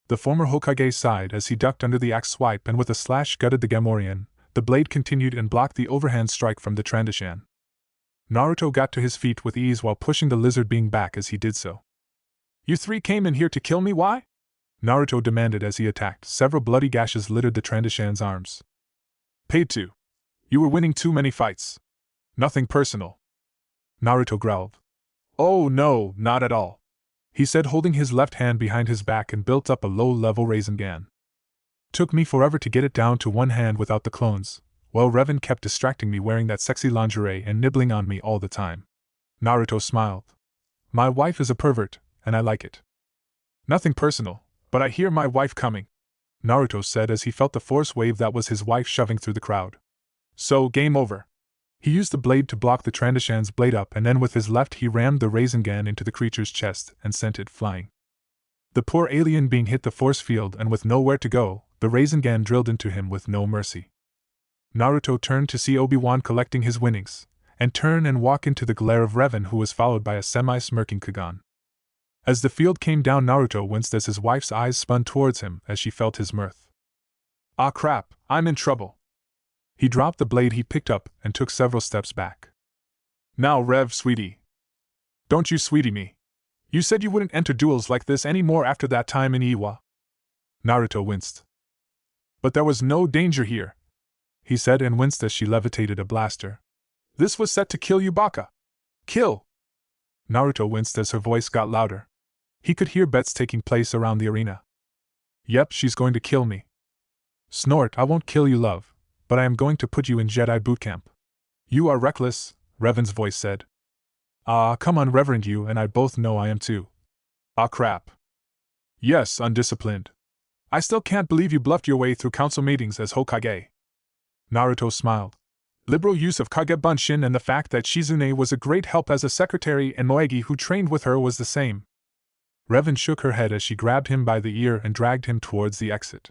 The former Hokage sighed as he ducked under the axe swipe and with a slash gutted the Gamorrean. The blade continued and blocked the overhand strike from the Trandoshan. Naruto got to his feet with ease while pushing the lizard being back as he did so. You 3 came in here to kill me, why? Naruto demanded as he attacked. Several bloody gashes littered the Trandoshan's arms. Paid to. You were winning too many fights. Nothing personal. Naruto growled. Oh no, not at all. he said, holding his left hand behind his back, and built up a low-level Rasengan. Took me forever to get it down to one hand without the clones. Well, Revan kept distracting me wearing that sexy lingerie and nibbling on me all the time. Naruto smiled. My wife is a pervert, and I like it. Nothing personal, but I hear my wife coming, Naruto said as he felt the force wave that was his wife shoving through the crowd. So, game over. He used the blade to block the Trandoshan's blade up, and then with his left he rammed the Rasengan into the creature's chest and sent it flying. The poor alien being hit the force field, and with nowhere to go, the Rasengan drilled into him with no mercy. Naruto turned to see Obi-Wan collecting his winnings, and turn and walk into the glare of Revan, who was followed by a semi-smirking Kagan. As the field came down, Naruto winced as his wife's eyes spun towards him as she felt his mirth. Ah crap, I'm in trouble. He dropped the blade he picked up and took several steps back. Now Rev, sweetie. Don't you sweetie me. You said you wouldn't enter duels like this anymore after that time in Iwa. Naruto winced. But there was no danger here, he said, and winced as she levitated a blaster. This was set to kill you, Baka. Kill! Naruto winced as her voice got louder. He could hear bets taking place around the arena. Yep, she's going to kill me. Snort, I won't kill you, love, but I am going to put you in Jedi boot camp. You are reckless, Revan's voice said. Ah, come on, Reverend, you and I both know I am too. Ah crap. Yes, undisciplined. I still can't believe you bluffed your way through council meetings as Hokage. Naruto smiled. Liberal use of Kage Bunshin and the fact that Shizune was a great help as a secretary and Moegi who trained with her was the same. Revan shook her head as she grabbed him by the ear and dragged him towards the exit.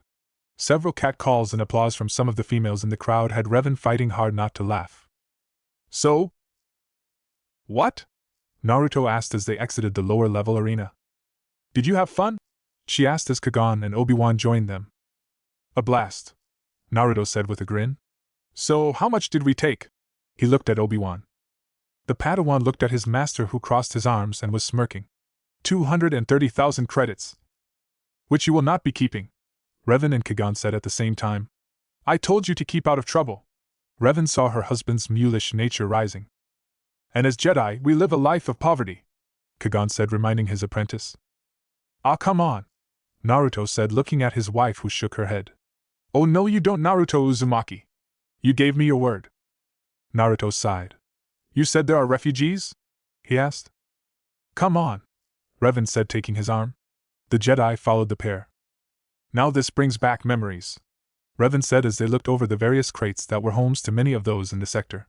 Several catcalls and applause from some of the females in the crowd had Revan fighting hard not to laugh. So? What? Naruto asked as they exited the lower-level arena. Did you have fun? She asked as Kagan and Obi-Wan joined them. A blast, Naruto said with a grin. So, how much did we take? He looked at Obi-Wan. The Padawan looked at his master, who crossed his arms and was smirking. 230,000 credits. Which you will not be keeping, Revan and Kagan said at the same time. I told you to keep out of trouble. Revan saw her husband's mulish nature rising. And as Jedi, we live a life of poverty, Kagan said, reminding his apprentice. Ah, come on, Naruto said, looking at his wife, who shook her head. Oh no, you don't, Naruto Uzumaki. You gave me your word. Naruto sighed. You said there are refugees? He asked. Come on, Revan said, taking his arm. The Jedi followed the pair. Now this brings back memories, Revan said as they looked over the various crates that were homes to many of those in the sector.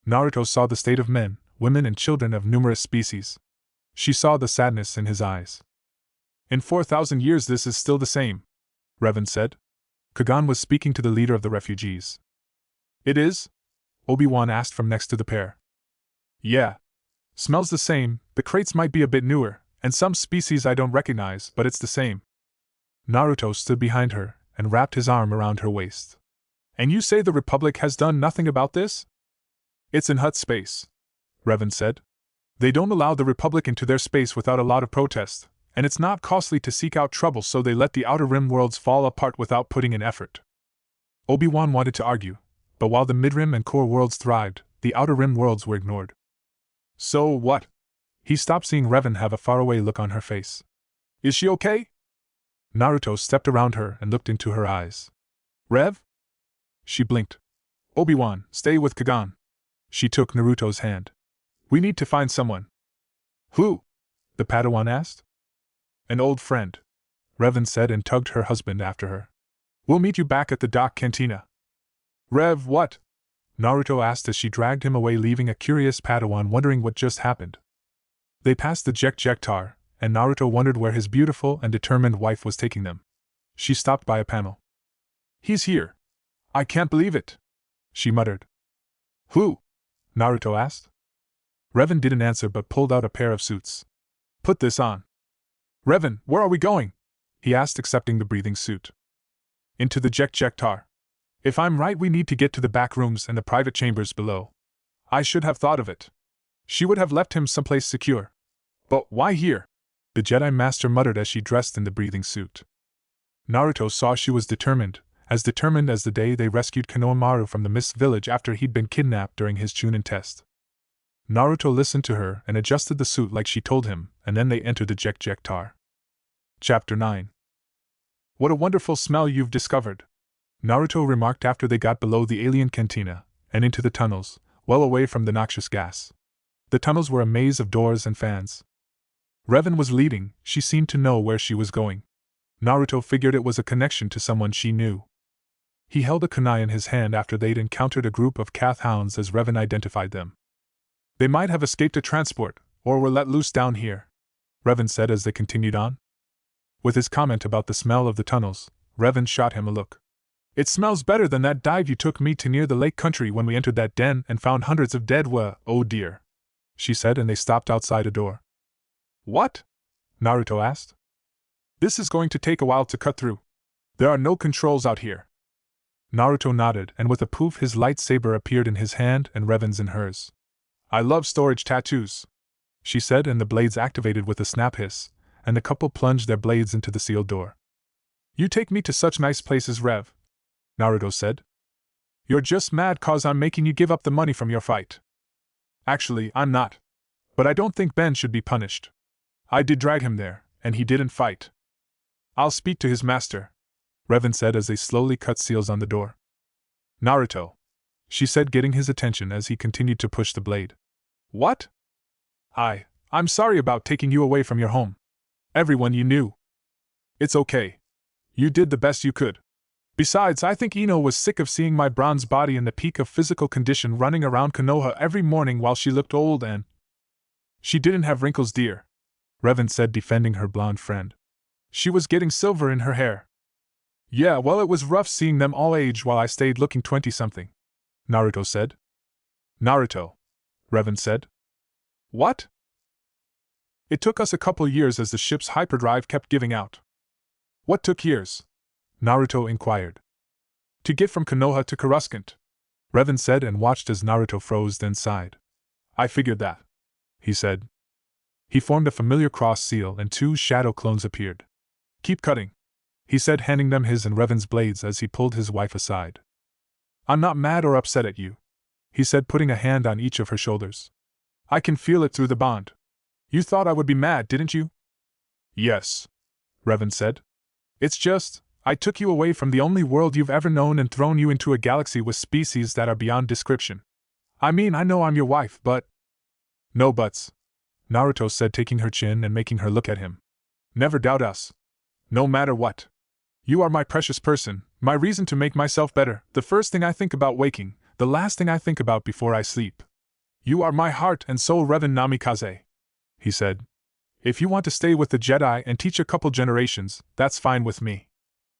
Naruto saw the state of men, women, and children of numerous species. She saw the sadness in his eyes. In 4,000 years this is still the same, Revan said. Kagan was speaking to the leader of the refugees. It is? Obi-Wan asked from next to the pair. Yeah. Smells the same, the crates might be a bit newer, and some species I don't recognize, but it's the same. Naruto stood behind her and wrapped his arm around her waist. And you say the Republic has done nothing about this? It's in Hutt space, Revan said. They don't allow the Republic into their space without a lot of protest, and it's not costly to seek out trouble, so they let the Outer Rim worlds fall apart without putting in effort. Obi-Wan wanted to argue, but while the Mid-Rim and Core worlds thrived, the Outer Rim worlds were ignored. So what? He stopped, seeing Revan have a faraway look on her face. Is she okay? Naruto stepped around her and looked into her eyes. Rev? She blinked. Obi-Wan, stay with Kagan. She took Naruto's hand. We need to find someone. Who? The Padawan asked. An old friend, Revan said, and tugged her husband after her. We'll meet you back at the dock cantina. Rev, what? Naruto asked as she dragged him away, leaving a curious Padawan wondering what just happened. They passed the Jektar, and Naruto wondered where his beautiful and determined wife was taking them. She stopped by a panel. He's here. I can't believe it, she muttered. Who? Naruto asked. Revan didn't answer but pulled out a pair of suits. Put this on. Revan, where are we going? He asked, accepting the breathing suit. Into the Jektar. If I'm right, we need to get to the back rooms and the private chambers below. I should have thought of it. She would have left him someplace secure. But why here? The Jedi Master muttered as she dressed in the breathing suit. Naruto saw she was determined as the day they rescued Konohamaru from the Mist Village after he'd been kidnapped during his Chunin test. Naruto listened to her and adjusted the suit like she told him, and then they entered the Jekjektar. Chapter 9. What a wonderful smell you've discovered, Naruto remarked after they got below the alien cantina and into the tunnels, well away from the noxious gas. The tunnels were a maze of doors and fans. Revan was leading, she seemed to know where she was going. Naruto figured it was a connection to someone she knew. He held a kunai in his hand after they'd encountered a group of Kath hounds as Revan identified them. They might have escaped a transport, or were let loose down here, Revan said as they continued on. With his comment about the smell of the tunnels, Revan shot him a look. It smells better than that dive you took me to near the lake country when we entered that den and found hundreds of dead oh dear, she said, and they stopped outside a door. What? Naruto asked. This is going to take a while to cut through. There are no controls out here. Naruto nodded, and with a poof his lightsaber appeared in his hand and Revan's in hers. I love storage tattoos, she said, and the blades activated with a snap hiss, and the couple plunged their blades into the sealed door. You take me to such nice places, Rev, Naruto said. You're just mad 'cause I'm making you give up the money from your fight. Actually, I'm not. But I don't think Ben should be punished. I did drag him there, and he didn't fight. I'll speak to his master, Revan said as they slowly cut seals on the door. Naruto, she said, getting his attention as he continued to push the blade. What? I'm sorry about taking you away from your home. Everyone you knew. It's okay. You did the best you could. Besides, I think Ino was sick of seeing my bronze body in the peak of physical condition running around Konoha every morning while she looked old and… She didn't have wrinkles, dear, Revan said, defending her blonde friend. She was getting silver in her hair. Yeah, well, it was rough seeing them all age while I stayed looking 20-something, Naruto said. Naruto, Revan said. What? It took us a couple years as the ship's hyperdrive kept giving out. What took years? Naruto inquired. To get from Konoha to Coruscant, Revan said, and watched as Naruto froze, then sighed. I figured that, he said. He formed a familiar cross seal and 2 shadow clones appeared. Keep cutting, he said, handing them his and Revan's blades as he pulled his wife aside. I'm not mad or upset at you, he said, putting a hand on each of her shoulders. I can feel it through the bond. You thought I would be mad, didn't you? Yes, Revan said. It's just, I took you away from the only world you've ever known and thrown you into a galaxy with species that are beyond description. I mean, I know I'm your wife, but… No buts, Naruto said, taking her chin and making her look at him. Never doubt us. No matter what. You are my precious person, my reason to make myself better, the first thing I think about waking, the last thing I think about before I sleep. You are my heart and soul, Revan Namikaze, he said. If you want to stay with the Jedi and teach a couple generations, that's fine with me.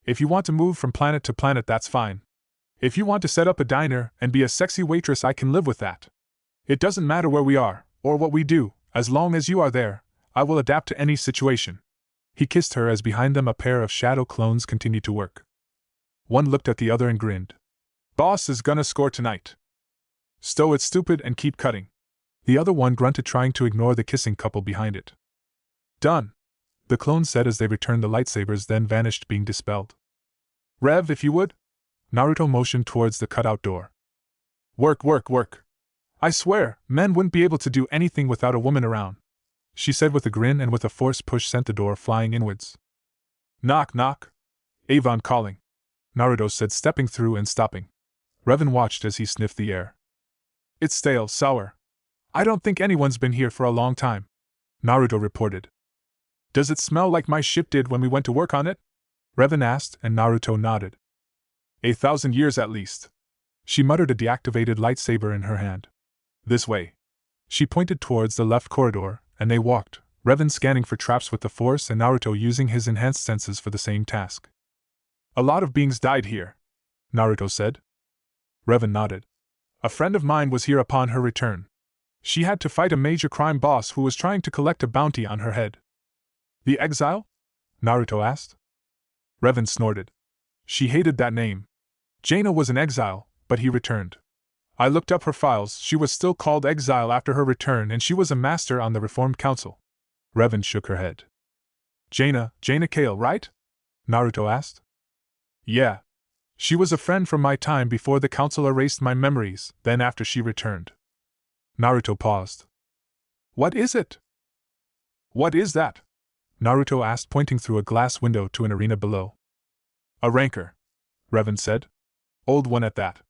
If you want to move from planet to planet, that's fine. If you want to set up a diner and be a sexy waitress, I can live with that. It doesn't matter where we are, or what we do, as long as you are there, I will adapt to any situation. He kissed her as behind them a pair of shadow clones continued to work. One looked at the other and grinned. Boss is gonna score tonight. Stow it, stupid, and keep cutting. The other one grunted, trying to ignore the kissing couple behind it. Done, the clones said as they returned the lightsabers, then vanished, being dispelled. Rev, if you would? Naruto motioned towards the cutout door. Work, work, work. I swear, men wouldn't be able to do anything without a woman around, she said with a grin, and with a forced push sent the door flying inwards. Knock, knock. Avon calling, Naruto said, stepping through and stopping. Revan watched as he sniffed the air. It's stale, sour. I don't think anyone's been here for a long time, Naruto reported. Does it smell like my ship did when we went to work on it? Revan asked, and Naruto nodded. 1,000 years at least. She muttered, a deactivated lightsaber in her hand. This way. She pointed towards the left corridor, and they walked, Revan scanning for traps with the Force and Naruto using his enhanced senses for the same task. A lot of beings died here, Naruto said. Revan nodded. A friend of mine was here upon her return. She had to fight a major crime boss who was trying to collect a bounty on her head. The Exile? Naruto asked. Revan snorted. She hated that name. Jaina was an exile, but he returned. I looked up her files, she was still called Exile after her return, and she was a master on the Reformed Council. Revan shook her head. Jaina Kale, right? Naruto asked. Yeah. She was a friend from my time before the council erased my memories, then after she returned. Naruto paused. What is it? What is that? Naruto asked, pointing through a glass window to an arena below. A rancor, Revan said. Old one at that,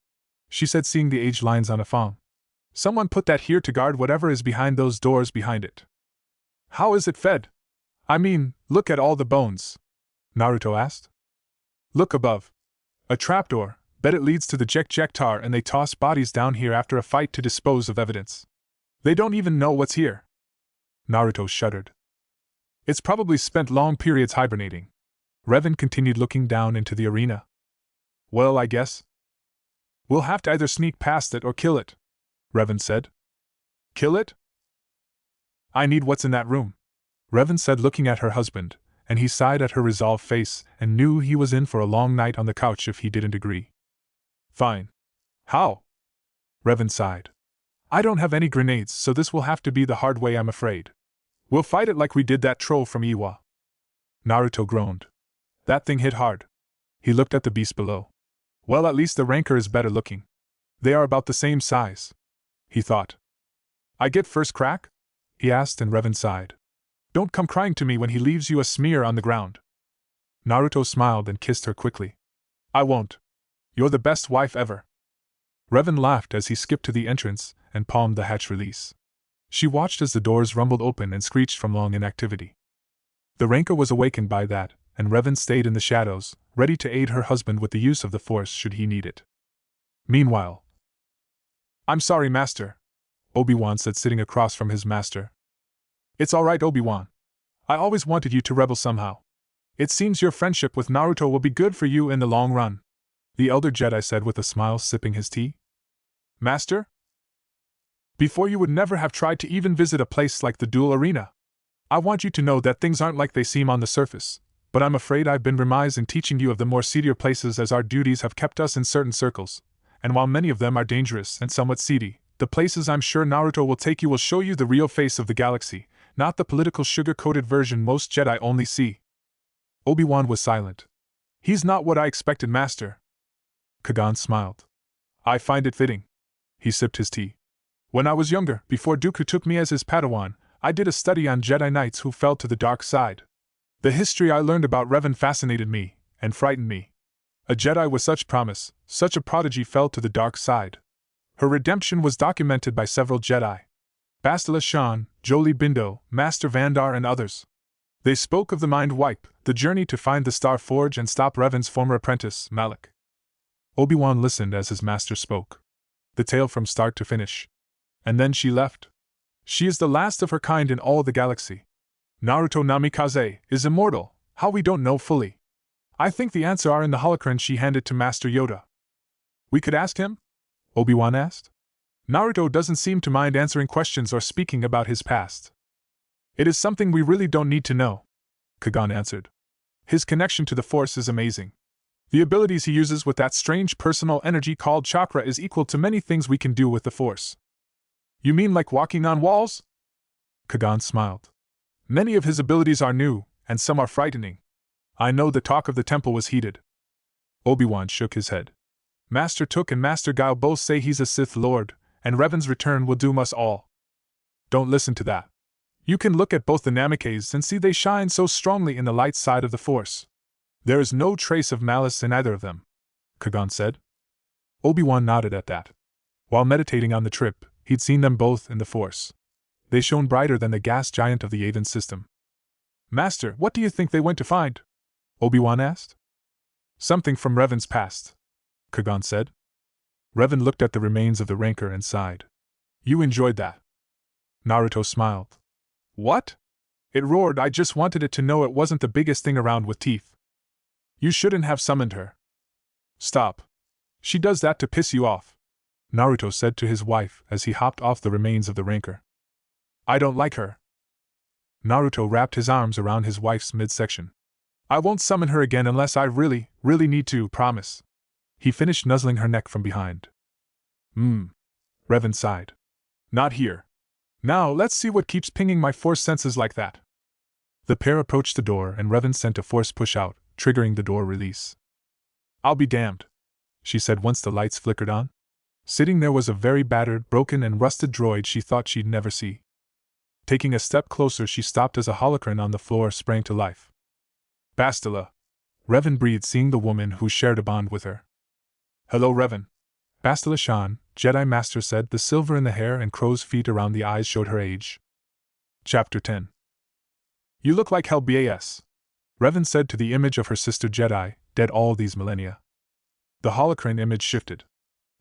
she said, seeing the age lines on a phone. Someone put that here to guard whatever is behind those doors behind it. How is it fed? I mean, look at all the bones, Naruto asked. Look above. A trapdoor, bet it leads to the Jekjektar, and they toss bodies down here after a fight to dispose of evidence. They don't even know what's here. Naruto shuddered. It's probably spent long periods hibernating. Revan continued, looking down into the arena. Well, I guess we'll have to either sneak past it or kill it, Revan said. Kill it? I need what's in that room, Revan said, looking at her husband, and he sighed at her resolved face and knew he was in for a long night on the couch if he didn't agree. Fine. How? Revan sighed. I don't have any grenades, so this will have to be the hard way, I'm afraid. We'll fight it like we did that troll from Iwa. Naruto groaned. That thing hit hard. He looked at the beast below. Well, at least the rancor is better looking. They are about the same size, he thought. I get first crack? He asked, and Revan sighed. Don't come crying to me when he leaves you a smear on the ground. Naruto smiled and kissed her quickly. I won't. You're the best wife ever. Revan laughed as he skipped to the entrance and palmed the hatch release. She watched as the doors rumbled open and screeched from long inactivity. The rancor was awakened by that, and Revan stayed in the shadows, ready to aid her husband with the use of the Force should he need it. Meanwhile, I'm sorry, Master, Obi-Wan said, sitting across from his master. It's all right, Obi-Wan. I always wanted you to rebel somehow. It seems your friendship with Naruto will be good for you in the long run, the elder Jedi said with a smile, sipping his tea. Master? Before you would never have tried to even visit a place like the duel arena. I want you to know that things aren't like they seem on the surface, but I'm afraid I've been remiss in teaching you of the more seedier places, as our duties have kept us in certain circles, and while many of them are dangerous and somewhat seedy, the places I'm sure Naruto will take you will show you the real face of the galaxy, not the political sugar-coated version most Jedi only see. Obi-Wan was silent. He's not what I expected, Master. Kagan smiled. I find it fitting. He sipped his tea. When I was younger, before Dooku took me as his Padawan, I did a study on Jedi Knights who fell to the dark side. The history I learned about Revan fascinated me, and frightened me. A Jedi with such promise, such a prodigy, fell to the dark side. Her redemption was documented by several Jedi. Bastila Shan, Jolie Bindo, Master Vandar, and others. They spoke of the Mind Wipe, the journey to find the Star Forge and stop Revan's former apprentice, Malak. Obi-Wan listened as his master spoke. The tale from start to finish. And then she left. She is the last of her kind in all the galaxy. Naruto Namikaze is immortal, how we don't know fully. I think the answer are in the holocron she handed to Master Yoda. We could ask him? Obi-Wan asked. Naruto doesn't seem to mind answering questions or speaking about his past. It is something we really don't need to know, Kagan answered. His connection to the Force is amazing. The abilities he uses with that strange personal energy called chakra is equal to many things we can do with the Force. You mean like walking on walls? Kagan smiled. Many of his abilities are new, and some are frightening. I know the talk of the temple was heated. Obi-Wan shook his head. Master Took and Master Gao both say he's a Sith Lord, and Revan's return will doom us all. Don't listen to that. You can look at both the Namikaze and see they shine so strongly in the light side of the Force. There is no trace of malice in either of them, Kagan said. Obi-Wan nodded at that. While meditating on the trip, he'd seen them both in the Force. They shone brighter than the gas giant of the Yavin system. Master, what do you think they went to find? Obi-Wan asked. Something from Revan's past, Kagan said. Revan looked at the remains of the rancor and sighed. You enjoyed that. Naruto smiled. What? It roared. I just wanted it to know it wasn't the biggest thing around with teeth. You shouldn't have summoned her. Stop. She does that to piss you off, Naruto said to his wife as he hopped off the remains of the rancor. I don't like her. Naruto wrapped his arms around his wife's midsection. I won't summon her again unless I really need to, promise. He finished nuzzling her neck from behind. Revan sighed. Not here. Now let's see what keeps pinging my Force senses like that. The pair approached the door and Revan sent a Force push out, triggering the door release. I'll be damned, she said once the lights flickered on. Sitting there was a very battered, broken, and rusted droid she thought she'd never see. Taking a step closer, she stopped as a holocron on the floor sprang to life. Bastila! Revan breathed, seeing the woman who shared a bond with her. Hello, Revan. Bastila Shan, Jedi Master said, the silver in the hair and crow's feet around the eyes showed her age. Chapter 10. You look like hell, BAS. Revan said to the image of her sister Jedi, dead all these millennia. The holocron image shifted.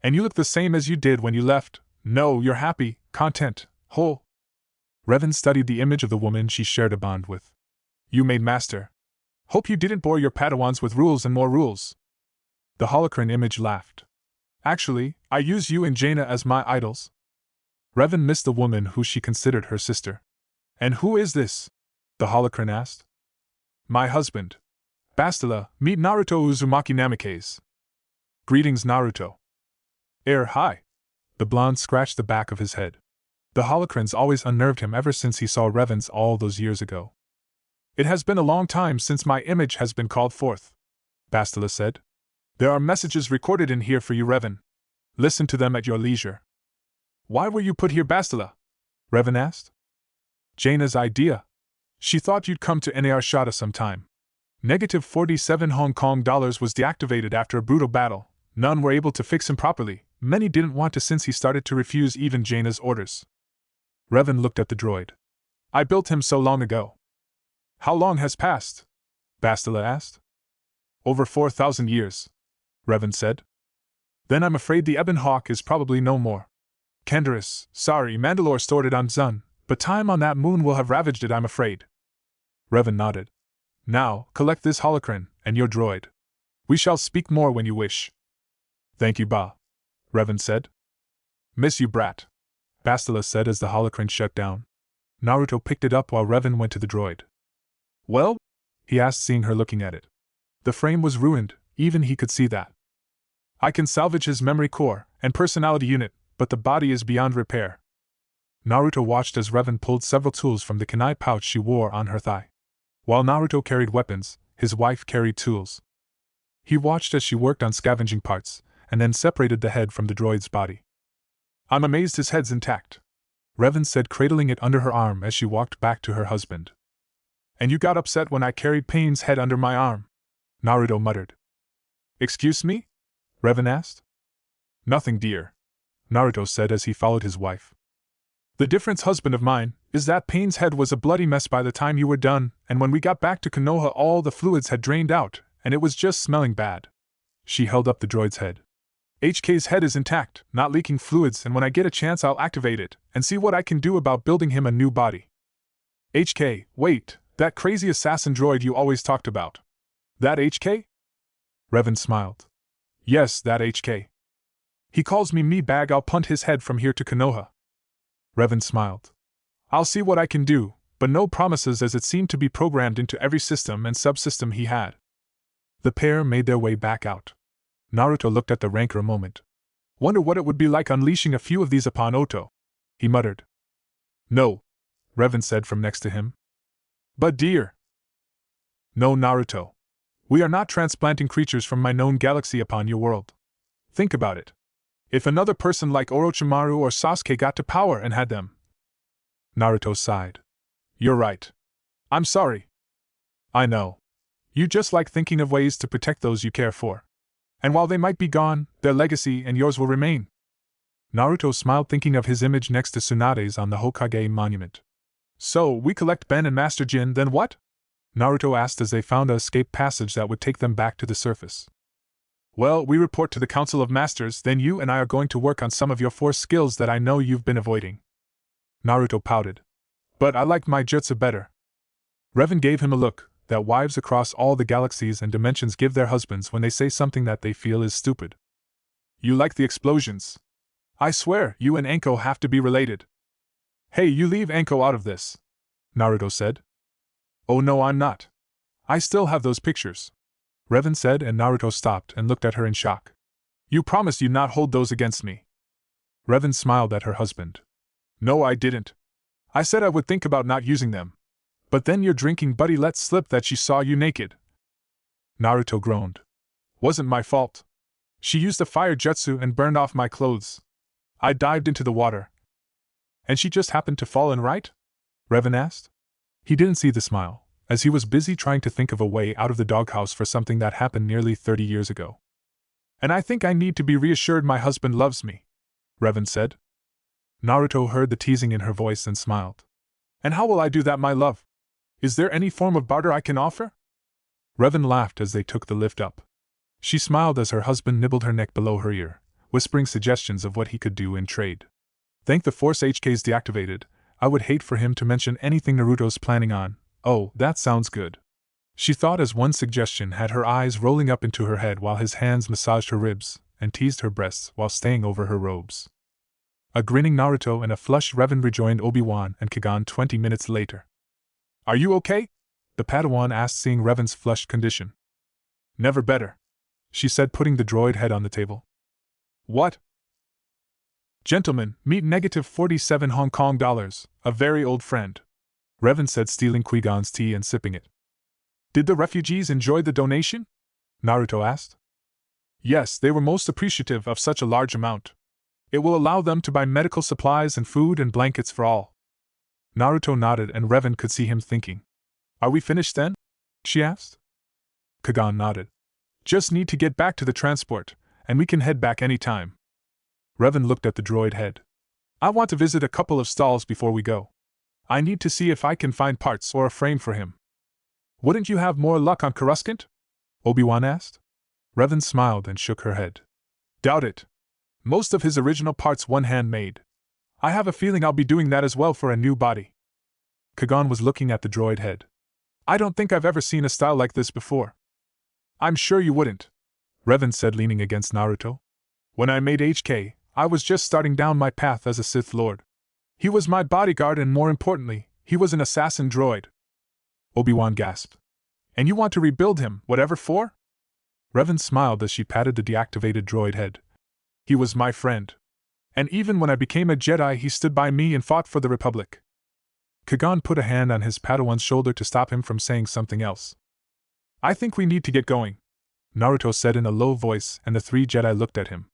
And you look the same as you did when you left. No, you're happy, content, whole. Revan studied the image of the woman she shared a bond with. You made Master. Hope you didn't bore your Padawans with rules and more rules. The holocron image laughed. Actually, I use you and Jaina as my idols. Revan missed the woman who she considered her sister. And who is this? The holocron asked. My husband. Bastila, meet Naruto Uzumaki Namikaze. Greetings, Naruto. Hi. The blonde scratched the back of his head. The holocrons always unnerved him ever since he saw Revan's all those years ago. It has been a long time since my image has been called forth, Bastila said. There are messages recorded in here for you, Revan. Listen to them at your leisure. Why were you put here, Bastila? Revan asked. Jaina's idea. She thought you'd come to Narshada sometime. Negative 47 Hong Kong dollars was deactivated after a brutal battle. None were able to fix him properly. Many didn't want to since he started to refuse even Jaina's orders. Revan looked at the droid. I built him so long ago. How long has passed? Bastila asked. Over 4,000 years, Revan said. Then I'm afraid the Ebon Hawk is probably no more. Canderous, sorry, Mandalore stored it on Zun, but time on that moon will have ravaged it, I'm afraid. Revan nodded. Now, collect this holocron, and your droid. We shall speak more when you wish. Thank you, Ba. Revan said. Miss you, brat. Bastila said as the holocron shut down. Naruto picked it up while Revan went to the droid. Well? He asked, seeing her looking at it. The frame was ruined, even he could see that. I can salvage his memory core and personality unit, but the body is beyond repair. Naruto watched as Revan pulled several tools from the kunai pouch she wore on her thigh. While Naruto carried weapons, his wife carried tools. He watched as she worked on scavenging parts, and then separated the head from the droid's body. I'm amazed his head's intact, Revan said, cradling it under her arm as she walked back to her husband. And you got upset when I carried Pain's head under my arm, Naruto muttered. Excuse me? Revan asked. Nothing, dear, Naruto said as he followed his wife. The difference, husband of mine, is that Pain's head was a bloody mess by the time you were done, and when we got back to Konoha all the fluids had drained out, and it was just smelling bad. She held up the droid's head. HK's head is intact, not leaking fluids, and when I get a chance I'll activate it, and see what I can do about building him a new body. HK, wait, that crazy assassin droid you always talked about. That HK? Revan smiled. Yes, that HK. He calls me bag, I'll punt his head from here to Konoha. Revan smiled. I'll see what I can do, but no promises, as it seemed to be programmed into every system and subsystem he had. The pair made their way back out. Naruto looked at the ranker a moment. Wonder what it would be like unleashing a few of these upon Oto, he muttered. No, Revan said from next to him. But dear. No, Naruto. We are not transplanting creatures from my known galaxy upon your world. Think about it. If another person like Orochimaru or Sasuke got to power and had them. Naruto sighed. You're right. I'm sorry. I know. You just like thinking of ways to protect those you care for. And while they might be gone, their legacy and yours will remain. Naruto smiled, thinking of his image next to Tsunade's on the Hokage monument. So, we collect Ben and Master Jin, then what? Naruto asked as they found a escape passage that would take them back to the surface. Well, we report to the Council of Masters, then you and I are going to work on some of your force skills that I know you've been avoiding. Naruto pouted. But I liked my jutsu better. Revan gave him a look that wives across all the galaxies and dimensions give their husbands when they say something that they feel is stupid. You like the explosions? I swear, you and Anko have to be related. Hey, you leave Anko out of this, Naruto said. Oh no, I'm not. I still have those pictures, Revan said, and Naruto stopped and looked at her in shock. You promised you'd not hold those against me. Revan smiled at her husband. No, I didn't. I said I would think about not using them. But then your drinking buddy let slip that she saw you naked. Naruto groaned. Wasn't my fault. She used a fire jutsu and burned off my clothes. I dived into the water. And she just happened to fall in, right? Revan asked. He didn't see the smile, as he was busy trying to think of a way out of the doghouse for something that happened nearly 30 years ago. And I think I need to be reassured my husband loves me, Revan said. Naruto heard the teasing in her voice and smiled. And how will I do that, my love? Is there any form of barter I can offer? Revan laughed as they took the lift up. She smiled as her husband nibbled her neck below her ear, whispering suggestions of what he could do in trade. Thank the Force HK's deactivated. I would hate for him to mention anything Naruto's planning on. Oh, that sounds good. She thought as one suggestion had her eyes rolling up into her head while his hands massaged her ribs and teased her breasts while staying over her robes. A grinning Naruto and a flushed Revan rejoined Obi-Wan and Kagan 20 minutes later. Are you okay? The Padawan asked, seeing Revan's flushed condition. Never better, she said, putting the droid head on the table. What? Gentlemen, meet negative 47 Hong Kong dollars, a very old friend, Revan said, stealing Qui-Gon's tea and sipping it. Did the refugees enjoy the donation? Naruto asked. Yes, they were most appreciative of such a large amount. It will allow them to buy medical supplies and food and blankets for all. Naruto nodded and Revan could see him thinking. Are we finished then? She asked. Kagan nodded. Just need to get back to the transport, and we can head back any time. Revan looked at the droid head. I want to visit a couple of stalls before we go. I need to see if I can find parts or a frame for him. Wouldn't you have more luck on Coruscant? Obi-Wan asked. Revan smiled and shook her head. Doubt it. Most of his original parts one-hand made. I have a feeling I'll be doing that as well for a new body. Kagan was looking at the droid head. I don't think I've ever seen a style like this before. I'm sure you wouldn't, Revan said, leaning against Naruto. When I made HK, I was just starting down my path as a Sith Lord. He was my bodyguard and, more importantly, he was an assassin droid. Obi-Wan gasped. And you want to rebuild him, whatever for? Revan smiled as she patted the deactivated droid head. He was my friend. And even when I became a Jedi, he stood by me and fought for the Republic. Kagan put a hand on his Padawan's shoulder to stop him from saying something else. I think we need to get going, Naruto said in a low voice, and the three Jedi looked at him.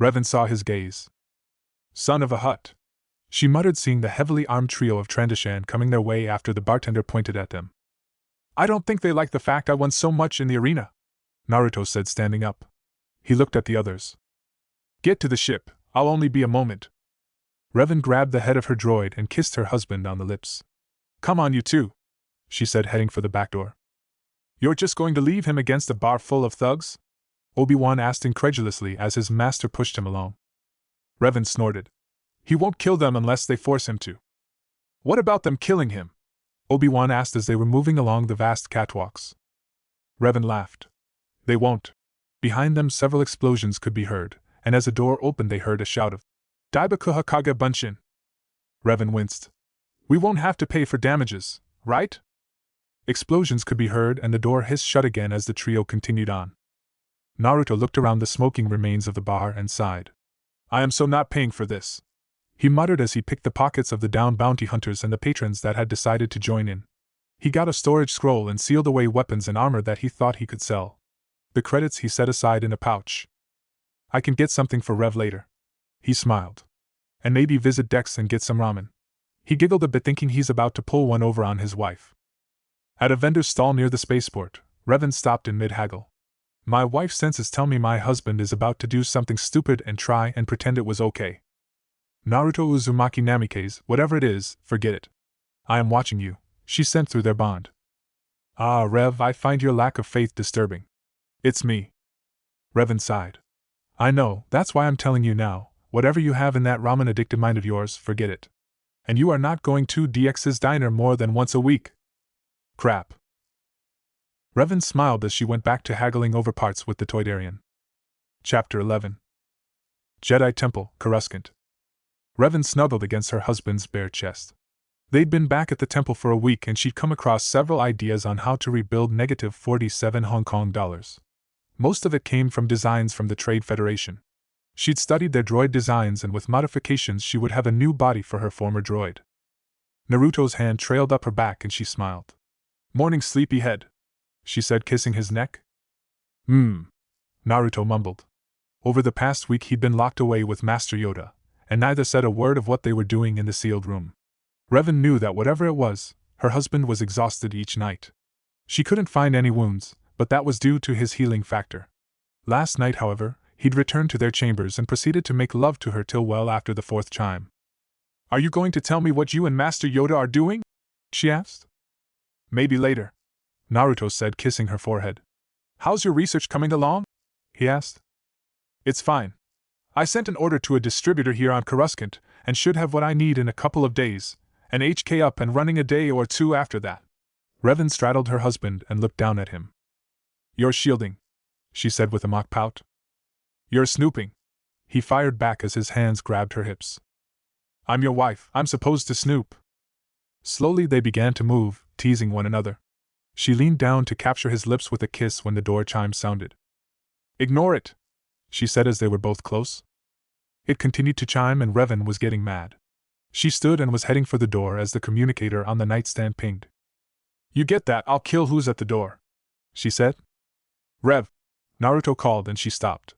Revan saw his gaze. Son of a Hutt, she muttered, seeing the heavily armed trio of Trandoshan coming their way after the bartender pointed at them. I don't think they like the fact I won so much in the arena, Naruto said, standing up. He looked at the others. Get to the ship, I'll only be a moment. Revan grabbed the head of her droid and kissed her husband on the lips. Come on, you two, she said, heading for the back door. You're just going to leave him against a bar full of thugs? Obi-Wan asked incredulously as his master pushed him along. Revan snorted. He won't kill them unless they force him to. What about them killing him? Obi-Wan asked as they were moving along the vast catwalks. Revan laughed. They won't. Behind them several explosions could be heard, and as a door opened they heard a shout of Daibaku Hakage Bunshin. Revan winced. We won't have to pay for damages, right? Explosions could be heard and the door hissed shut again as the trio continued on. Naruto looked around the smoking remains of the bar and sighed. I am so not paying for this, he muttered as he picked the pockets of the downed bounty hunters and the patrons that had decided to join in. He got a storage scroll and sealed away weapons and armor that he thought he could sell. The credits he set aside in a pouch. I can get something for Rev later. He smiled. And maybe visit Dex and get some ramen. He giggled a bit, thinking he's about to pull one over on his wife. At a vendor's stall near the spaceport, Revan stopped in mid-haggle. My wife's senses tell me my husband is about to do something stupid and try and pretend it was okay. Naruto Uzumaki Namikaze, whatever it is, forget it. I am watching you, she sent through their bond. Ah, Rev, I find your lack of faith disturbing. It's me. Revan sighed. I know, that's why I'm telling you now, whatever you have in that ramen-addicted mind of yours, forget it. And you are not going to DX's diner more than once a week. Crap. Revan smiled as she went back to haggling over parts with the Toydarian. Chapter 11. Jedi Temple, Coruscant. Revan snuggled against her husband's bare chest. They'd been back at the temple for a week and she'd come across several ideas on how to rebuild negative 47 Hong Kong dollars. Most of it came from designs from the Trade Federation. She'd studied their droid designs and with modifications she would have a new body for her former droid. Naruto's hand trailed up her back and she smiled. Morning, sleepyhead, she said, kissing his neck. Naruto mumbled. Over the past week he'd been locked away with Master Yoda, and neither said a word of what they were doing in the sealed room. Revan knew that whatever it was, her husband was exhausted each night. She couldn't find any wounds, but that was due to his healing factor. Last night, however, he'd returned to their chambers and proceeded to make love to her till well after the 4th chime. "Are you going to tell me what you and Master Yoda are doing?" she asked. "Maybe later," Naruto said, kissing her forehead. "How's your research coming along?" he asked. "It's fine. I sent an order to a distributor here on Coruscant, and should have what I need in a couple of days, and HK up and running a day or two after that." Revan straddled her husband and looked down at him. "You're shielding," she said with a mock pout. "You're snooping," he fired back as his hands grabbed her hips. "I'm your wife, I'm supposed to snoop." Slowly they began to move, teasing one another. She leaned down to capture his lips with a kiss when the door chime sounded. "Ignore it," she said as they were both close. It continued to chime and Revan was getting mad. She stood and was heading for the door as the communicator on the nightstand pinged. "You get that, I'll kill who's at the door," she said. "Rev," Naruto called and she stopped.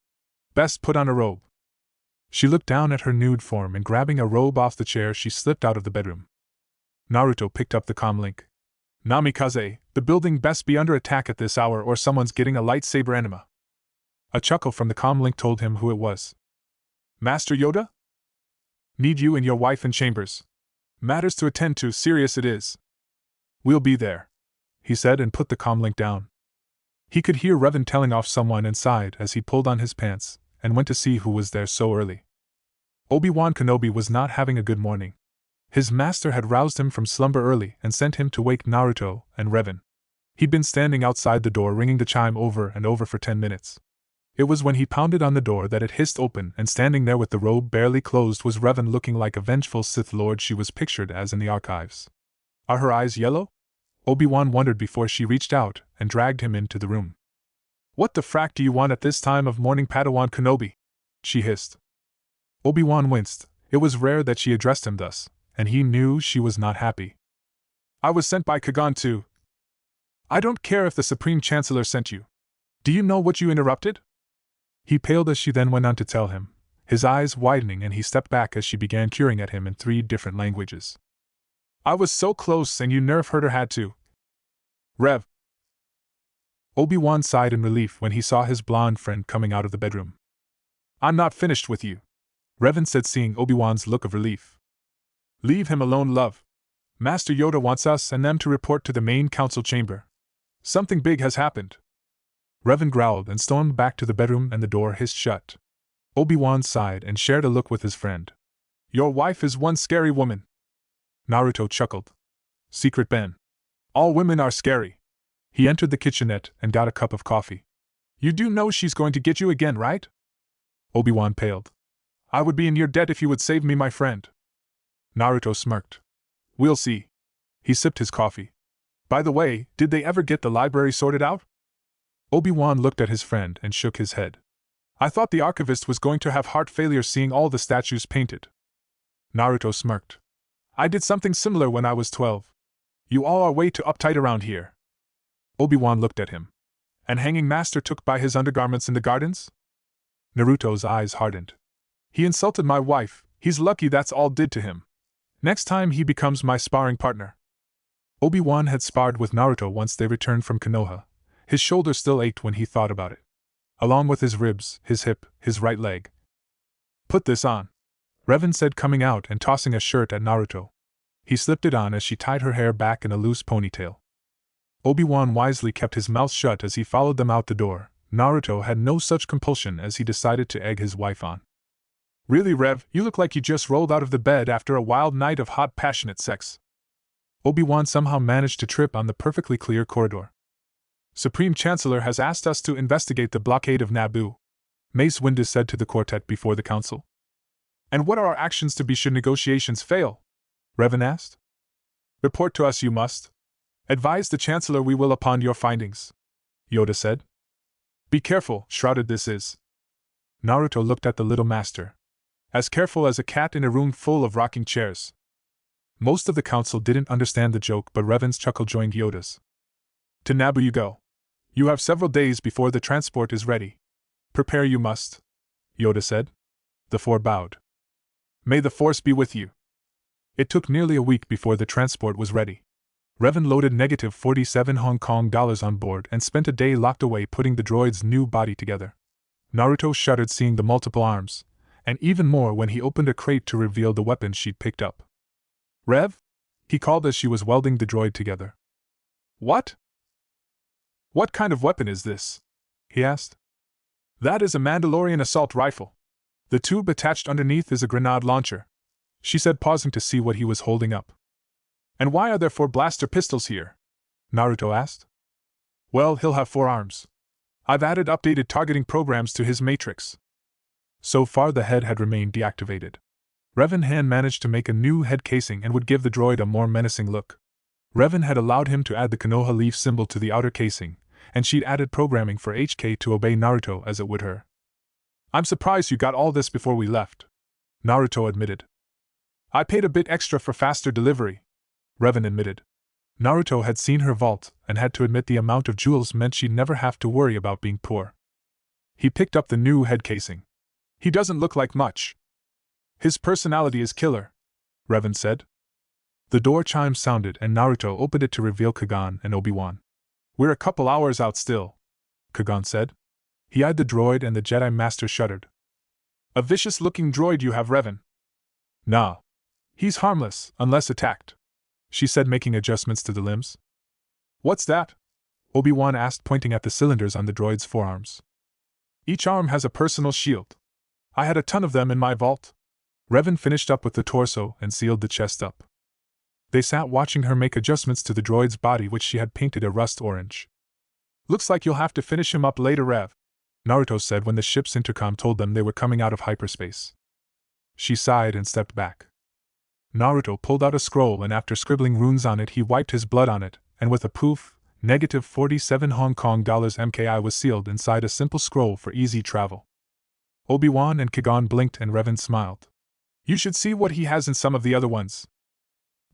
"Best put on a robe." She looked down at her nude form and grabbing a robe off the chair she slipped out of the bedroom. Naruto picked up the comlink. "Namikaze, the building best be under attack at this hour or someone's getting a lightsaber enema." A chuckle from the comlink told him who it was. "Master Yoda? Need you and your wife in chambers. Matters to attend to, serious it is." "We'll be there," he said and put the comlink down. He could hear Revan telling off someone inside as he pulled on his pants and went to see who was there so early. Obi-Wan Kenobi was not having a good morning. His master had roused him from slumber early and sent him to wake Naruto and Revan. He'd been standing outside the door ringing the chime over and over for 10 minutes. It was when he pounded on the door that it hissed open, and standing there with the robe barely closed was Revan, looking like a vengeful Sith Lord she was pictured as in the archives. "Are her eyes yellow?" Obi-Wan wondered before she reached out and dragged him into the room. "What the frack do you want at this time of morning, Padawan Kenobi?" she hissed. Obi-Wan winced. It was rare that she addressed him thus, and he knew she was not happy. "I was sent by Kagan to—" "I don't care if the Supreme Chancellor sent you. Do you know what you interrupted?" He paled as she then went on to tell him, his eyes widening, and he stepped back as she began curing at him in 3 different languages. "I was so close and you nerve herder had to. Rev." Obi-Wan sighed in relief when he saw his blonde friend coming out of the bedroom. "I'm not finished with you," Revan said, seeing Obi-Wan's look of relief. "Leave him alone, love. Master Yoda wants us and them to report to the main council chamber. Something big has happened." Revan growled and stormed back to the bedroom and the door hissed shut. Obi-Wan sighed and shared a look with his friend. "Your wife is one scary woman." Naruto chuckled. "Secret Ben. All women are scary." He entered the kitchenette and got a cup of coffee. "You do know she's going to get you again, right?" Obi-Wan paled. "I would be in your debt if you would save me, my friend." Naruto smirked. "We'll see." He sipped his coffee. "By the way, did they ever get the library sorted out?" Obi-Wan looked at his friend and shook his head. "I thought the archivist was going to have heart failure seeing all the statues painted." Naruto smirked. "I did something similar when I was 12. You all are way too uptight around here." Obi-Wan looked at him. "And hanging master took by his undergarments in the gardens?" Naruto's eyes hardened. "He insulted my wife, he's lucky that's all did to him. Next time he becomes my sparring partner." Obi-Wan had sparred with Naruto once they returned from Konoha. His shoulder still ached when he thought about it. Along with his ribs, his hip, his right leg. "Put this on," Revan said, coming out and tossing a shirt at Naruto. He slipped it on as she tied her hair back in a loose ponytail. Obi-Wan wisely kept his mouth shut as he followed them out the door. Naruto had no such compulsion as he decided to egg his wife on. "Really, Rev, you look like you just rolled out of the bed after a wild night of hot, passionate sex." Obi-Wan somehow managed to trip on the perfectly clear corridor. "Supreme Chancellor has asked us to investigate the blockade of Naboo," Mace Windu said to the quartet before the council. "And what are our actions to be should negotiations fail?" Revan asked. "Report to us you must. Advise the Chancellor we will upon your findings," Yoda said. "Be careful, shrouded this is." Naruto looked at the little master. As careful as a cat in a room full of rocking chairs. Most of the council didn't understand the joke, but Revan's chuckle joined Yoda's. "To Naboo you go. You have several days before the transport is ready. Prepare you must. Yoda said. The four bowed. May the Force be with you. It took nearly a week before the transport was ready. Revan loaded negative 47 Hong Kong dollars on board and spent a day locked away putting the droid's new body together. Naruto shuddered seeing the multiple arms, and even more when he opened a crate to reveal the weapon she'd picked up. Rev? He called as she was welding the droid together. What? What kind of weapon is this? He asked. That is a Mandalorian assault rifle. The tube attached underneath is a grenade launcher, she said, pausing to see what he was holding up. And why are there 4 blaster pistols here? Naruto asked. Well, he'll have 4 arms. I've added updated targeting programs to his matrix. So far the head had remained deactivated. Revan Han managed to make a new head casing and would give the droid a more menacing look. Revan had allowed him to add the Konoha leaf symbol to the outer casing, and she'd added programming for HK to obey Naruto as it would her. I'm surprised you got all this before we left, Naruto admitted. I paid a bit extra for faster delivery, Revan admitted. Naruto had seen her vault and had to admit the amount of jewels meant she'd never have to worry about being poor. He picked up the new head casing. He doesn't look like much. His personality is killer, Revan said. The door chime sounded and Naruto opened it to reveal Kagan and Obi-Wan. We're a couple hours out still, Kagan said. He eyed the droid and the Jedi Master shuddered. A vicious-looking droid you have, Revan. Nah. He's harmless, unless attacked, she said, making adjustments to the limbs. What's that? Obi-Wan asked, pointing at the cylinders on the droid's forearms. Each arm has a personal shield. I had a ton of them in my vault. Revan finished up with the torso and sealed the chest up. They sat watching her make adjustments to the droid's body, which she had painted a rust orange. Looks like you'll have to finish him up later, Rev, Naruto said when the ship's intercom told them they were coming out of hyperspace. She sighed and stepped back. Naruto pulled out a scroll and after scribbling runes on it he wiped his blood on it, and with a poof, negative 47 Hong Kong dollars MKI was sealed inside a simple scroll for easy travel. Obi-Wan and Kagan blinked and Revan smiled. You should see what he has in some of the other ones.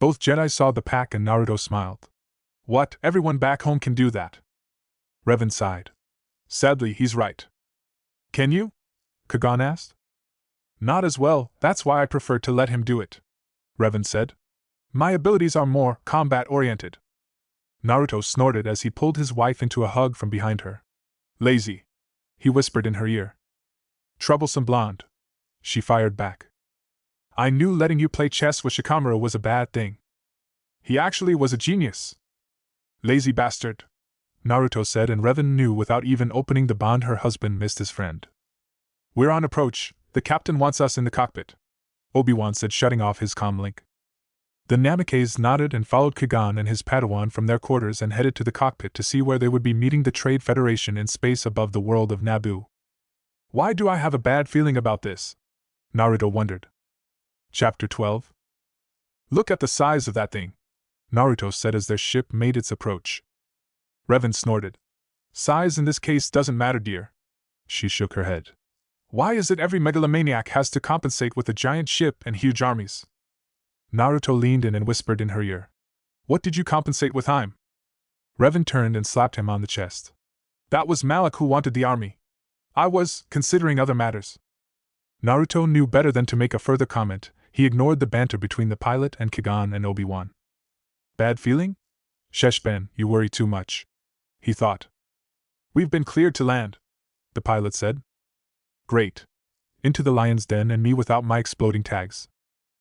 Both Jedi saw the pack and Naruto smiled. What, everyone back home can do that? Revan sighed. Sadly, he's right. Can you? Kagan asked. Not as well, that's why I prefer to let him do it, Revan said. My abilities are more combat-oriented. Naruto snorted as he pulled his wife into a hug from behind her. Lazy, he whispered in her ear. Troublesome blonde, she fired back. I knew letting you play chess with Shikamaru was a bad thing. He actually was a genius. Lazy bastard, Naruto said, and Revan knew without even opening the bond her husband missed his friend. We're on approach, the captain wants us in the cockpit, Obi-Wan said, shutting off his comm link. The Namikaze nodded and followed Kagan and his Padawan from their quarters and headed to the cockpit to see where they would be meeting the Trade Federation in space above the world of Naboo. Why do I have a bad feeling about this? Naruto wondered. Chapter 12. Look at the size of that thing, Naruto said as their ship made its approach. Revan snorted. Size in this case doesn't matter, dear. She shook her head. Why is it every megalomaniac has to compensate with a giant ship and huge armies? Naruto leaned in and whispered in her ear. What did you compensate with, Haim? Revan turned and slapped him on the chest. That was Malik who wanted the army. I was considering other matters. Naruto knew better than to make a further comment. He ignored the banter between the pilot and Kagan and Obi-Wan. Bad feeling? Sheshben, you worry too much, he thought. We've been cleared to land, the pilot said. Great. Into the lion's den and me without my exploding tags.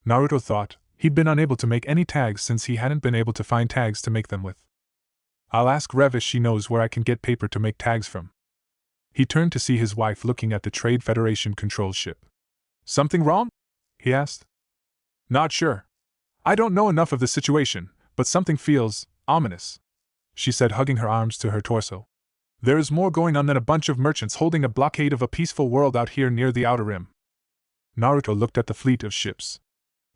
Naruto thought. He'd been unable to make any tags since he hadn't been able to find tags to make them with. I'll ask Rev if she knows where I can get paper to make tags from. He turned to see his wife looking at the Trade Federation control ship. Something wrong? He asked. Not sure. I don't know enough of the situation, but something feels ominous, she said, hugging her arms to her torso. There is more going on than a bunch of merchants holding a blockade of a peaceful world out here near the Outer Rim. Naruto looked at the fleet of ships.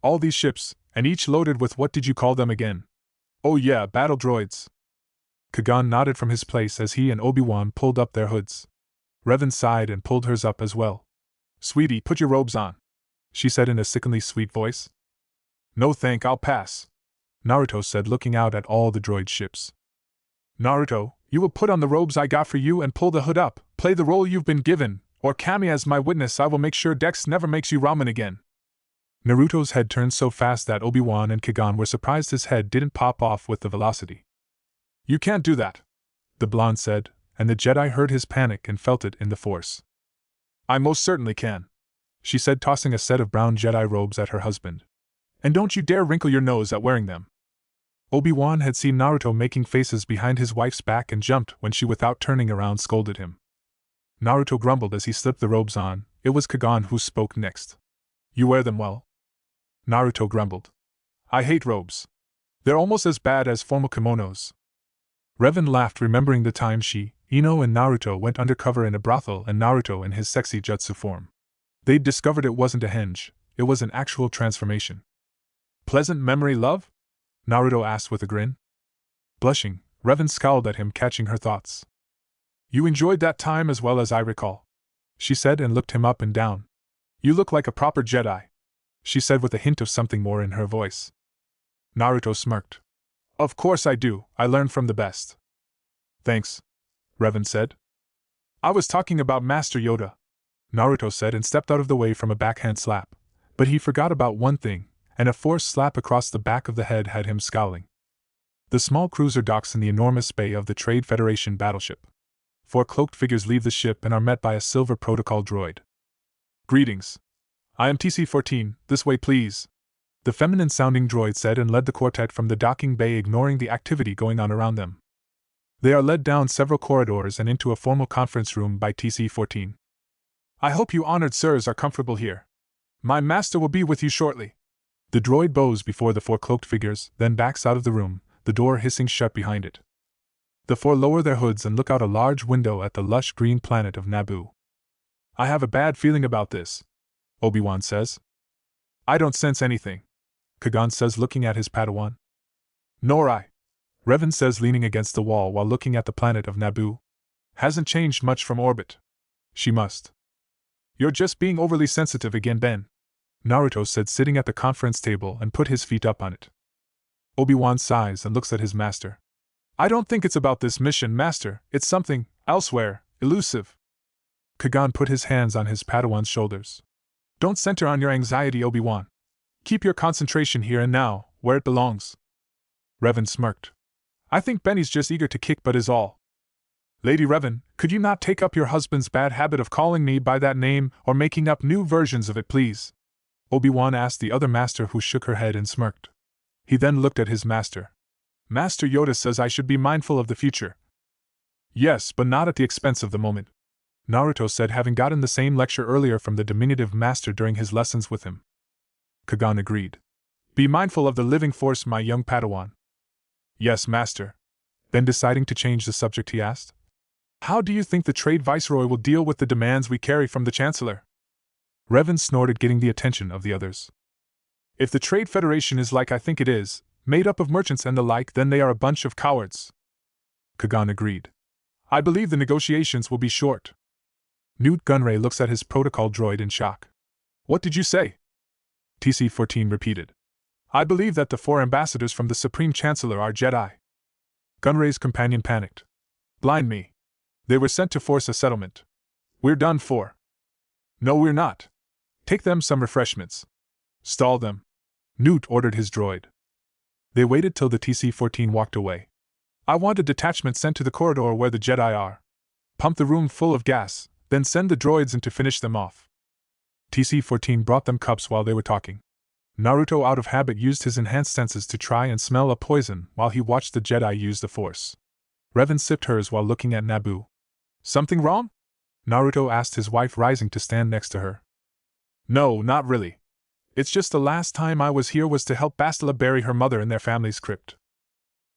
All these ships, and each loaded with what did you call them again? Oh yeah, battle droids. Kagan nodded from his place as he and Obi-Wan pulled up their hoods. Revan sighed and pulled hers up as well. Sweetie, put your robes on, she said in a sickeningly sweet voice. No thank, I'll pass, Naruto said, looking out at all the droid ships. Naruto, you will put on the robes I got for you and pull the hood up, play the role you've been given, Or Kami as my witness, I will make sure Dex never makes you ramen again. Naruto's head turned so fast that Obi-Wan and Kagan were surprised his head didn't pop off with the velocity. You can't do that, the blonde said, and the Jedi heard his panic and felt it in the Force. I most certainly can, she said, tossing a set of brown Jedi robes at her husband. And don't you dare wrinkle your nose at wearing them. Obi-Wan had seen Naruto making faces behind his wife's back and jumped when she, without turning around, scolded him. Naruto grumbled as he slipped the robes on. It was Kagan who spoke next. You wear them well? Naruto grumbled. I hate robes. They're almost as bad as formal kimonos. Revan laughed, remembering the time she, Ino, and Naruto went undercover in a brothel and Naruto in his sexy jutsu form. They'd discovered it wasn't a henge, it was an actual transformation. Pleasant memory, love? Naruto asked with a grin. Blushing, Revan scowled at him, catching her thoughts. You enjoyed that time as well as I recall, she said, and looked him up and down. You look like a proper Jedi, she said with a hint of something more in her voice. Naruto smirked. Of course I do, I learned from the best. Thanks, Revan said. I was talking about Master Yoda, Naruto said, and stepped out of the way from a backhand slap. But he forgot about one thing, and a forced slap across the back of the head had him scowling. The small cruiser docks in the enormous bay of the Trade Federation battleship. 4 cloaked figures leave the ship and are met by a silver protocol droid. Greetings. I am TC-14, this way please, the feminine-sounding droid said, and led the quartet from the docking bay, ignoring the activity going on around them. They are led down several corridors and into a formal conference room by TC-14. I hope you honored sirs are comfortable here. My master will be with you shortly. The droid bows before the 4 cloaked figures, then backs out of the room, the door hissing shut behind it. The 4 lower their hoods and look out a large window at the lush green planet of Naboo. I have a bad feeling about this, Obi-Wan says. I don't sense anything, Kagan says, looking at his Padawan. Nor I, Revan says, leaning against the wall while looking at the planet of Naboo. Hasn't changed much from orbit. She must. You're just being overly sensitive again, Ben, Naruto said, sitting at the conference table and put his feet up on it. Obi-Wan sighs and looks at his master. I don't think it's about this mission, master, it's something elsewhere, elusive. Kagan put his hands on his Padawan's shoulders. Don't center on your anxiety, Obi-Wan. Keep your concentration here and now, where it belongs. Revan smirked. I think Benny's just eager to kick butt is all. Lady Revan, could you not take up your husband's bad habit of calling me by that name or making up new versions of it, please? Obi-Wan asked the other master, who shook her head and smirked. He then looked at his master. Master Yoda says I should be mindful of the future. Yes, but not at the expense of the moment, Naruto said, having gotten the same lecture earlier from the diminutive master during his lessons with him. Kagan agreed. Be mindful of the living force, my young Padawan. Yes, master. Then, deciding to change the subject, he asked, how do you think the Trade Viceroy will deal with the demands we carry from the Chancellor? Revan snorted, getting the attention of the others. If the Trade Federation is like I think it is, made up of merchants and the like, then they are a bunch of cowards. Kagan agreed. I believe the negotiations will be short. Newt Gunray looks at his protocol droid in shock. What did you say? TC-14 repeated. I believe that the 4 ambassadors from the Supreme Chancellor are Jedi. Gunray's companion panicked. Blind me. They were sent to force a settlement. We're done for. No, we're not. Take them some refreshments. Stall them. Newt ordered his droid. They waited till the TC-14 walked away. I want a detachment sent to the corridor where the Jedi are. Pump the room full of gas, then send the droids in to finish them off. TC-14 brought them cups while they were talking. Naruto, out of habit, used his enhanced senses to try and smell a poison while he watched the Jedi use the Force. Revan sipped hers while looking at Naboo. Something wrong? Naruto asked his wife, rising to stand next to her. No, not really. It's just the last time I was here was to help Bastila bury her mother in their family's crypt.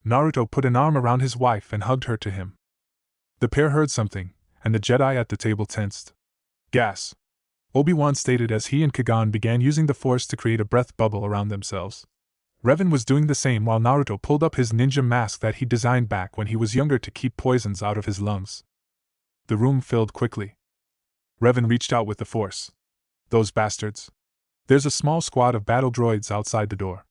Naruto put an arm around his wife and hugged her to him. The pair heard something, and the Jedi at the table tensed. Gas, Obi-Wan stated as he and Kagan began using the Force to create a breath bubble around themselves. Revan was doing the same while Naruto pulled up his ninja mask that he designed back when he was younger to keep poisons out of his lungs. The room filled quickly. Revan reached out with the Force. Those bastards. There's a small squad of battle droids outside the door.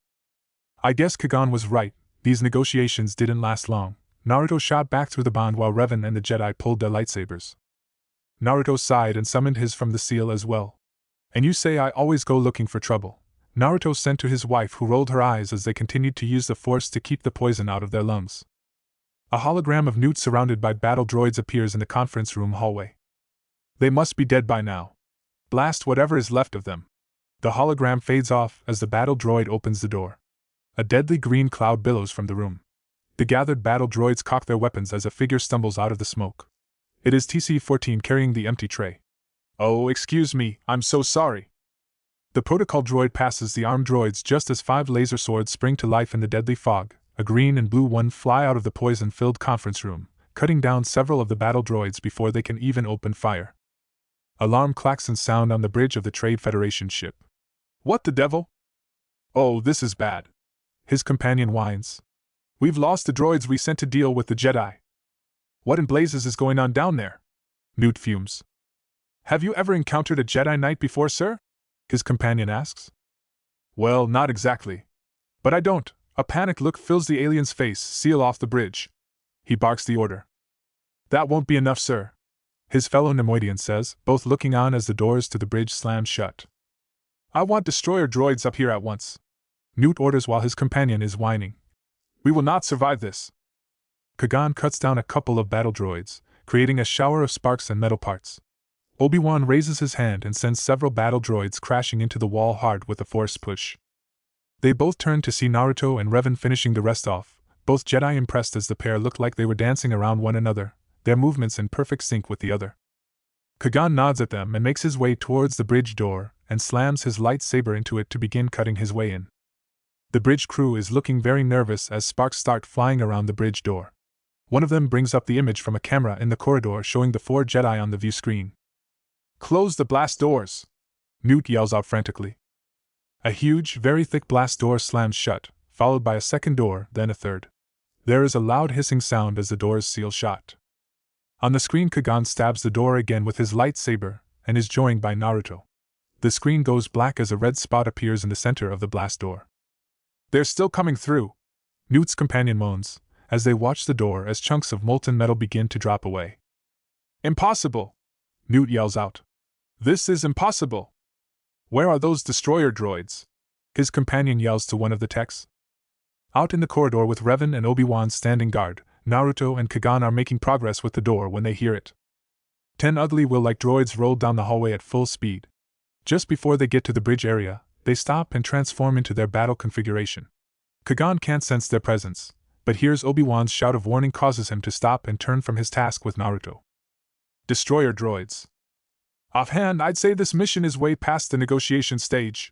I guess Kagan was right, these negotiations didn't last long. Naruto shot back through the bond while Revan and the Jedi pulled their lightsabers. Naruto sighed and summoned his from the seal as well. And you say I always go looking for trouble, Naruto sent to his wife, who rolled her eyes as they continued to use the force to keep the poison out of their lungs. A hologram of Newt surrounded by battle droids appears in the conference room hallway. They must be dead by now. Blast whatever is left of them. The hologram fades off as the battle droid opens the door. A deadly green cloud billows from the room. The gathered battle droids cock their weapons as a figure stumbles out of the smoke. It is TC-14 carrying the empty tray. Oh, excuse me, I'm so sorry. The protocol droid passes the armed droids just as 5 laser swords spring to life in the deadly fog. A green and blue one fly out of the poison-filled conference room, cutting down several of the battle droids before they can even open fire. Alarm klaxons sound on the bridge of the Trade Federation ship. What the devil? Oh, this is bad. His companion whines. We've lost the droids we sent to deal with the Jedi. What in blazes is going on down there? Newt fumes. Have you ever encountered a Jedi Knight before, sir? His companion asks. Well, not exactly. But I don't. A panicked look fills the alien's face. Seal off the bridge. He barks the order. That won't be enough, sir. His fellow Nemoidian says, both looking on as the doors to the bridge slam shut. I want destroyer droids up here at once. Newt orders while his companion is whining. We will not survive this. Kagan cuts down a couple of battle droids, creating a shower of sparks and metal parts. Obi-Wan raises his hand and sends several battle droids crashing into the wall hard with a force push. They both turn to see Naruto and Revan finishing the rest off, both Jedi impressed as the pair looked like they were dancing around one another, their movements in perfect sync with the other. Kagan nods at them and makes his way towards the bridge door and slams his lightsaber into it to begin cutting his way in. The bridge crew is looking very nervous as sparks start flying around the bridge door. One of them brings up the image from a camera in the corridor showing the 4 Jedi on the view screen. Close the blast doors! Newt yells out frantically. A huge, very thick blast door slams shut, followed by a second door, then a third. There is a loud hissing sound as the doors seal shut. On the screen, Kagan stabs the door again with his lightsaber and is joined by Naruto. The screen goes black as a red spot appears in the center of the blast door. They're still coming through, Newt's companion moans, as they watch the door as chunks of molten metal begin to drop away. Impossible! Newt yells out. This is impossible! Where are those destroyer droids? His companion yells to one of the techs. Out in the corridor with Revan and Obi-Wan standing guard, Naruto and Kagan are making progress with the door when they hear it. 10 ugly will-like droids roll down the hallway at full speed. Just before they get to the bridge area, they stop and transform into their battle configuration. Kagan can't sense their presence, but hears Obi-Wan's shout of warning causes him to stop and turn from his task with Naruto. Destroyer droids. Offhand, I'd say this mission is way past the negotiation stage,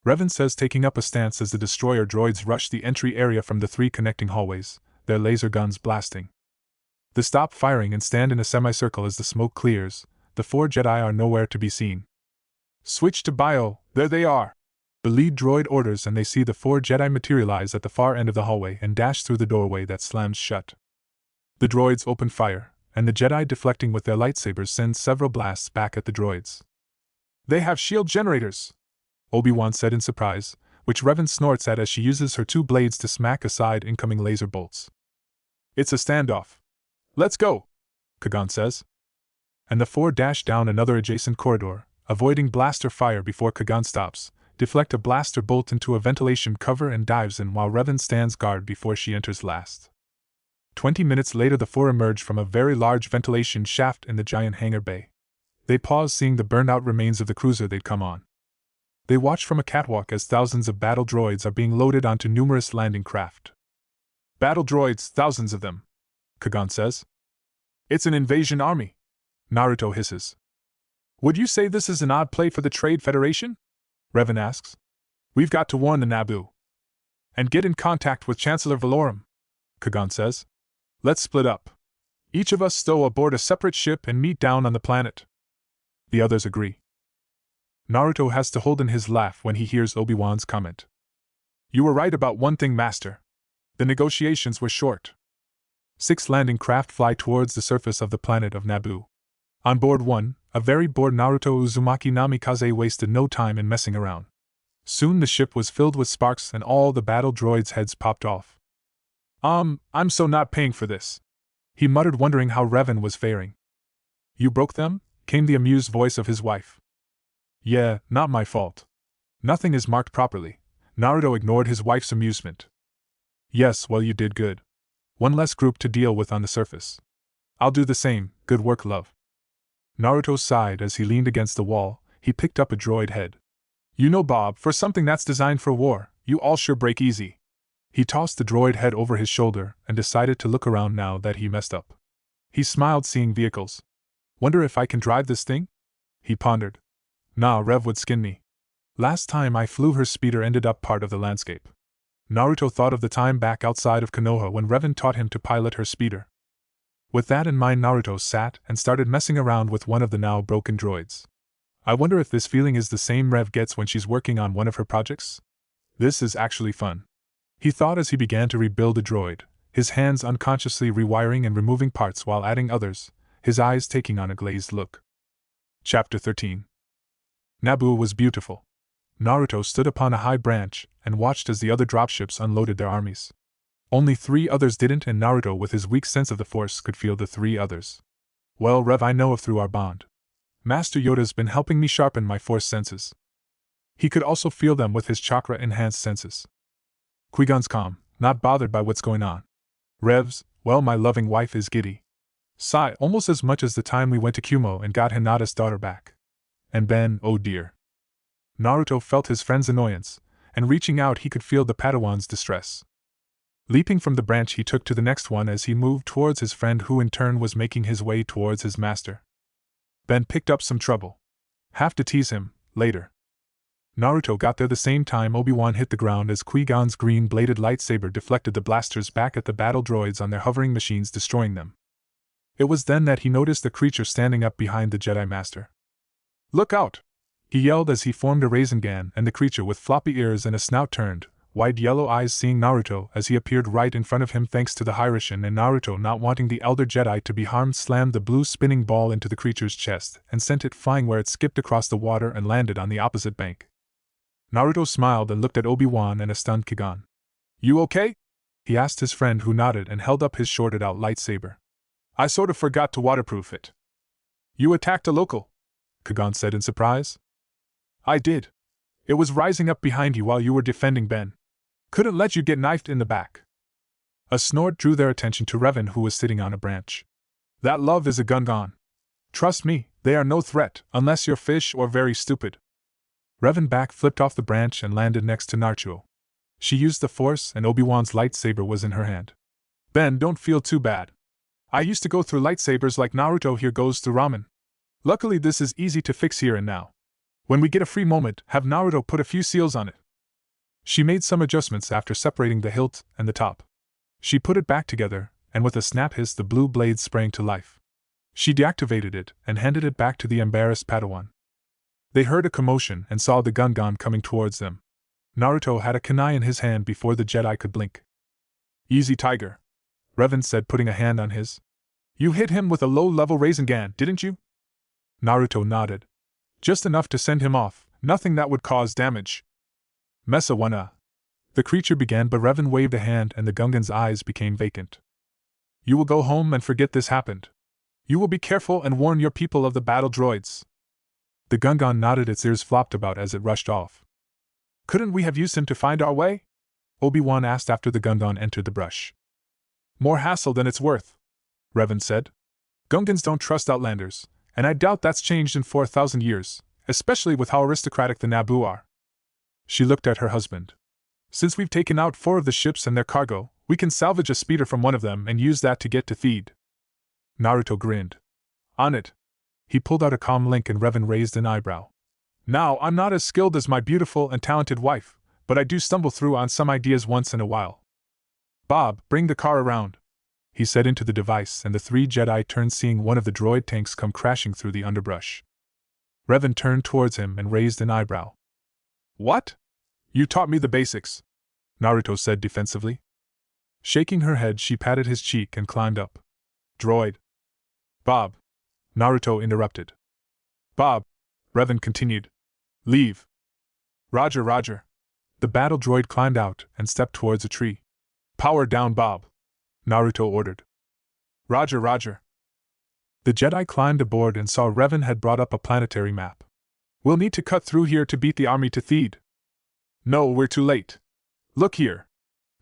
Revan says, taking up a stance as the destroyer droids rush the entry area from the 3 connecting hallways, their laser guns blasting. They stop firing and stand in a semicircle as the smoke clears. The 4 Jedi are nowhere to be seen. Switch to bio, there they are. The lead droid orders and they see the 4 Jedi materialize at the far end of the hallway and dash through the doorway that slams shut. The droids open fire, and the Jedi, deflecting with their lightsabers, send several blasts back at the droids. They have shield generators, Obi-Wan said in surprise, which Revan snorts at as she uses her 2 blades to smack aside incoming laser bolts. It's a standoff. Let's go, Kagan says. And the 4 dash down another adjacent corridor, avoiding blaster fire before Kagan stops, deflect a blaster bolt into a ventilation cover and dives in while Revan stands guard before she enters last. 20 minutes later, the 4 emerge from a very large ventilation shaft in the giant hangar bay. They pause, seeing the burned-out remains of the cruiser they'd come on. They watch from a catwalk as thousands of battle droids are being loaded onto numerous landing craft. Battle droids, thousands of them, Kagan says. It's an invasion army, Naruto hisses. Would you say this is an odd play for the Trade Federation? Revan asks. We've got to warn the Naboo. And get in contact with Chancellor Valorum, Kagan says. Let's split up. Each of us stow aboard a separate ship and meet down on the planet. The others agree. Naruto has to hold in his laugh when he hears Obi-Wan's comment. You were right about one thing, Master. The negotiations were short. 6 landing craft fly towards the surface of the planet of Naboo. On board one, a very bored Naruto Uzumaki Namikaze wasted no time in messing around. Soon the ship was filled with sparks and all the battle droids' heads popped off. I'm so not paying for this, he muttered, wondering how Revan was faring. You broke them? came the amused voice of his wife. Yeah, not my fault. Nothing is marked properly. Naruto ignored his wife's amusement. Yes, well, you did good. One less group to deal with on the surface. I'll do the same, good work, love. Naruto sighed as he leaned against the wall. He picked up a droid head. You know, Bob, for something that's designed for war, you all sure break easy. He tossed the droid head over his shoulder and decided to look around now that he messed up. He smiled seeing vehicles. Wonder if I can drive this thing? He pondered. Nah, Rev would skin me. Last time I flew her speeder ended up part of the landscape. Naruto thought of the time back outside of Konoha when Revan taught him to pilot her speeder. With that in mind, Naruto sat and started messing around with one of the now broken droids. I wonder if this feeling is the same Rev gets when she's working on one of her projects? This is actually fun. He thought as he began to rebuild the droid, his hands unconsciously rewiring and removing parts while adding others, his eyes taking on a glazed look. Chapter 13. Naboo was beautiful. Naruto stood upon a high branch and watched as the other dropships unloaded their armies. Only 3 others didn't, and Naruto, with his weak sense of the Force, could feel the 3 others. Well, Rev, I know of through our bond. Master Yoda's been helping me sharpen my Force senses. He could also feel them with his chakra-enhanced senses. Qui-Gon's calm, not bothered by what's going on. Rev's, well, my loving wife is giddy. Sigh, almost as much as the time we went to Kumo and got Hinata's daughter back. And Ben, oh dear. Naruto felt his friend's annoyance, and reaching out he could feel the Padawan's distress. Leaping from the branch he took to the next one as he moved towards his friend, who in turn was making his way towards his master. Ben picked up some trouble. Have to tease him, later. Naruto got there the same time Obi-Wan hit the ground as Qui-Gon's green-bladed lightsaber deflected the blasters back at the battle droids on their hovering machines, destroying them. It was then that he noticed the creature standing up behind the Jedi Master. Look out! He yelled as he formed a Rasengan, and the creature with floppy ears and a snout turned, wide yellow eyes seeing Naruto as he appeared right in front of him thanks to the Hiraishin, and Naruto, not wanting the elder Jedi to be harmed, slammed the blue spinning ball into the creature's chest and sent it flying where it skipped across the water and landed on the opposite bank. Naruto smiled and looked at Obi-Wan and a stunned Qui-Gon. You okay? He asked his friend, who nodded and held up his shorted-out lightsaber. I sort of forgot to waterproof it. You attacked a local? Qui-Gon said in surprise. I did. It was rising up behind you while you were defending Ben. Couldn't let you get knifed in the back. A snort drew their attention to Revan, who was sitting on a branch. That love is a Gungan. Trust me, they are no threat, unless you're fish or very stupid. Revan back flipped off the branch and landed next to Naruto. She used the Force and Obi-Wan's lightsaber was in her hand. Ben, don't feel too bad. I used to go through lightsabers like Naruto here goes through ramen. Luckily this is easy to fix here and now. When we get a free moment, have Naruto put a few seals on it. She made some adjustments after separating the hilt and the top. She put it back together, and with a snap hiss the blue blade sprang to life. She deactivated it and handed it back to the embarrassed Padawan. They heard a commotion and saw the Gungan coming towards them. Naruto had a kunai in his hand before the Jedi could blink. Easy, Tiger, Revan said, putting a hand on his. You hit him with a low-level Rasengan, didn't you? Naruto nodded. Just enough to send him off, nothing that would cause damage. Mesa Wana. The creature began, but Revan waved a hand and the Gungan's eyes became vacant. You will go home and forget this happened. You will be careful and warn your people of the battle droids. The Gungan nodded, its ears flopped about as it rushed off. Couldn't we have used him to find our way? Obi-Wan asked after the Gungan entered the brush. More hassle than it's worth, Revan said. Gungans don't trust Outlanders, and I doubt that's changed in 4,000 years, especially with how aristocratic the Naboo are. She looked at her husband. Since we've taken out 4 of the ships and their cargo, we can salvage a speeder from one of them and use that to get to Theed. Naruto grinned. On it. He pulled out a comm link and Revan raised an eyebrow. Now, I'm not as skilled as my beautiful and talented wife, but I do stumble through on some ideas once in a while. Bob, bring the car around, he said into the device, and the 3 Jedi turned, seeing one of the droid tanks come crashing through the underbrush. Revan turned towards him and raised an eyebrow. What? You taught me the basics, Naruto said defensively. Shaking her head, she patted his cheek and climbed up. Droid. Bob, Naruto interrupted. Bob, Revan continued. Leave. Roger, Roger. The battle droid climbed out and stepped towards a tree. Power down, Bob, Naruto ordered. Roger, Roger. The Jedi climbed aboard and saw Revan had brought up a planetary map. We'll need to cut through here to beat the army to Theed. No, we're too late. Look here,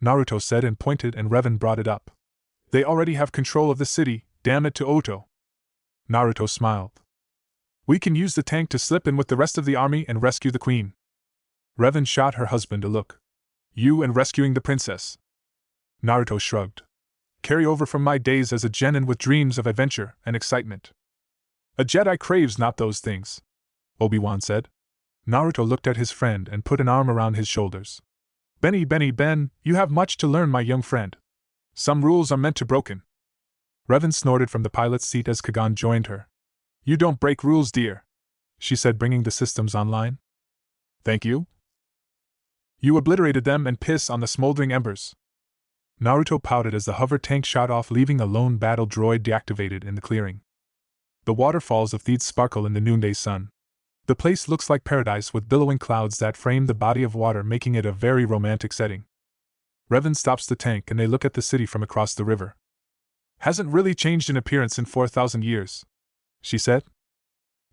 Naruto said and pointed, and Revan brought it up. They already have control of the city, damn it to Oto. Naruto smiled. We can use the tank to slip in with the rest of the army and rescue the queen. Revan shot her husband a look. You and rescuing the princess. Naruto shrugged. Carry over from my days as a genin with dreams of adventure and excitement. A Jedi craves not those things, Obi-Wan said. Naruto looked at his friend and put an arm around his shoulders. Ben, you have much to learn, my young friend. Some rules are meant to broken. Revan snorted from the pilot's seat as Kagan joined her. You don't break rules, dear, she said, bringing the systems online. Thank you. You obliterated them and piss on the smoldering embers. Naruto pouted as the hover tank shot off, leaving a lone battle droid deactivated in the clearing. The waterfalls of Theed sparkle in the noonday sun. The place looks like paradise with billowing clouds that frame the body of water, making it a very romantic setting. Revan stops the tank and they look at the city from across the river. Hasn't really changed in appearance in 4,000 years, she said.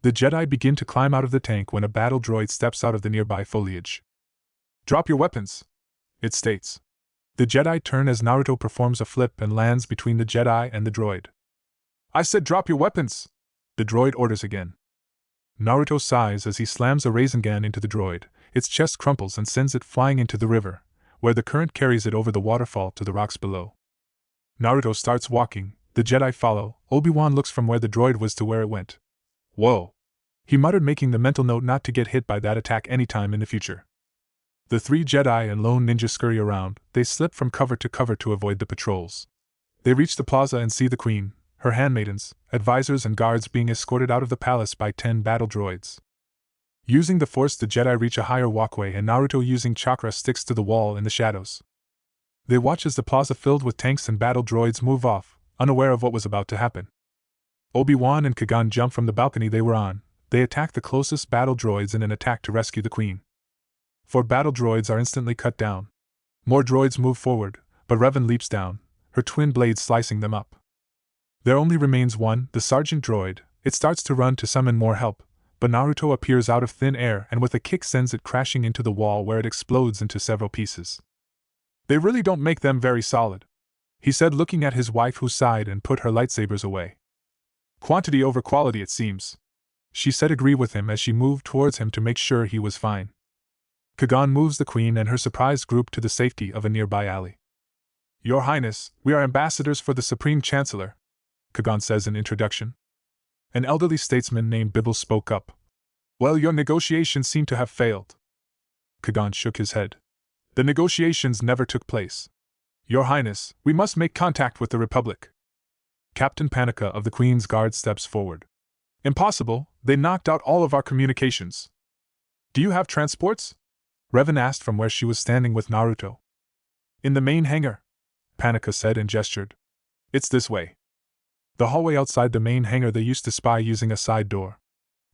The Jedi begin to climb out of the tank when a battle droid steps out of the nearby foliage. Drop your weapons, it states. The Jedi turn as Naruto performs a flip and lands between the Jedi and the droid. I said drop your weapons, the droid orders again. Naruto sighs as he slams a Rasengan into the droid. Its chest crumples and sends it flying into the river, where the current carries it over the waterfall to the rocks below. Naruto starts walking, the Jedi follow. Obi-Wan looks from where the droid was to where it went. Whoa! He muttered, making the mental note not to get hit by that attack anytime in the future. The three Jedi and lone ninja scurry around. They slip from cover to avoid the patrols. They reach the plaza and see the queen, her handmaidens, advisors and guards being escorted out of the palace by 10 battle droids. Using the Force, the Jedi reach a higher walkway and Naruto, using chakra, sticks to the wall in the shadows. They watch as the plaza filled with tanks and battle droids move off, unaware of what was about to happen. Obi-Wan and Kagan jump from the balcony they were on. They attack the closest battle droids in an attack to rescue the queen. 4 battle droids are instantly cut down. More droids move forward, but Revan leaps down, her twin blades slicing them up. There only remains one, the sergeant droid. It starts to run to summon more help, but Naruto appears out of thin air and with a kick sends it crashing into the wall, where it explodes into several pieces. They really don't make them very solid, he said, looking at his wife, who sighed and put her lightsabers away. Quantity over quality, it seems, she said, agree with him as she moved towards him to make sure he was fine. Kagan moves the queen and her surprised group to the safety of a nearby alley. Your Highness, we are ambassadors for the Supreme Chancellor, Kagan says in introduction. An elderly statesman named Bibble spoke up. Well, your negotiations seem to have failed. Kagan shook his head. The negotiations never took place. Your Highness, we must make contact with the Republic. Captain Panika of the Queen's Guard steps forward. Impossible, they knocked out all of our communications. Do you have transports? Revan asked from where she was standing with Naruto. In the main hangar, Panika said and gestured. It's this way. The hallway outside the main hangar they used to spy using a side door.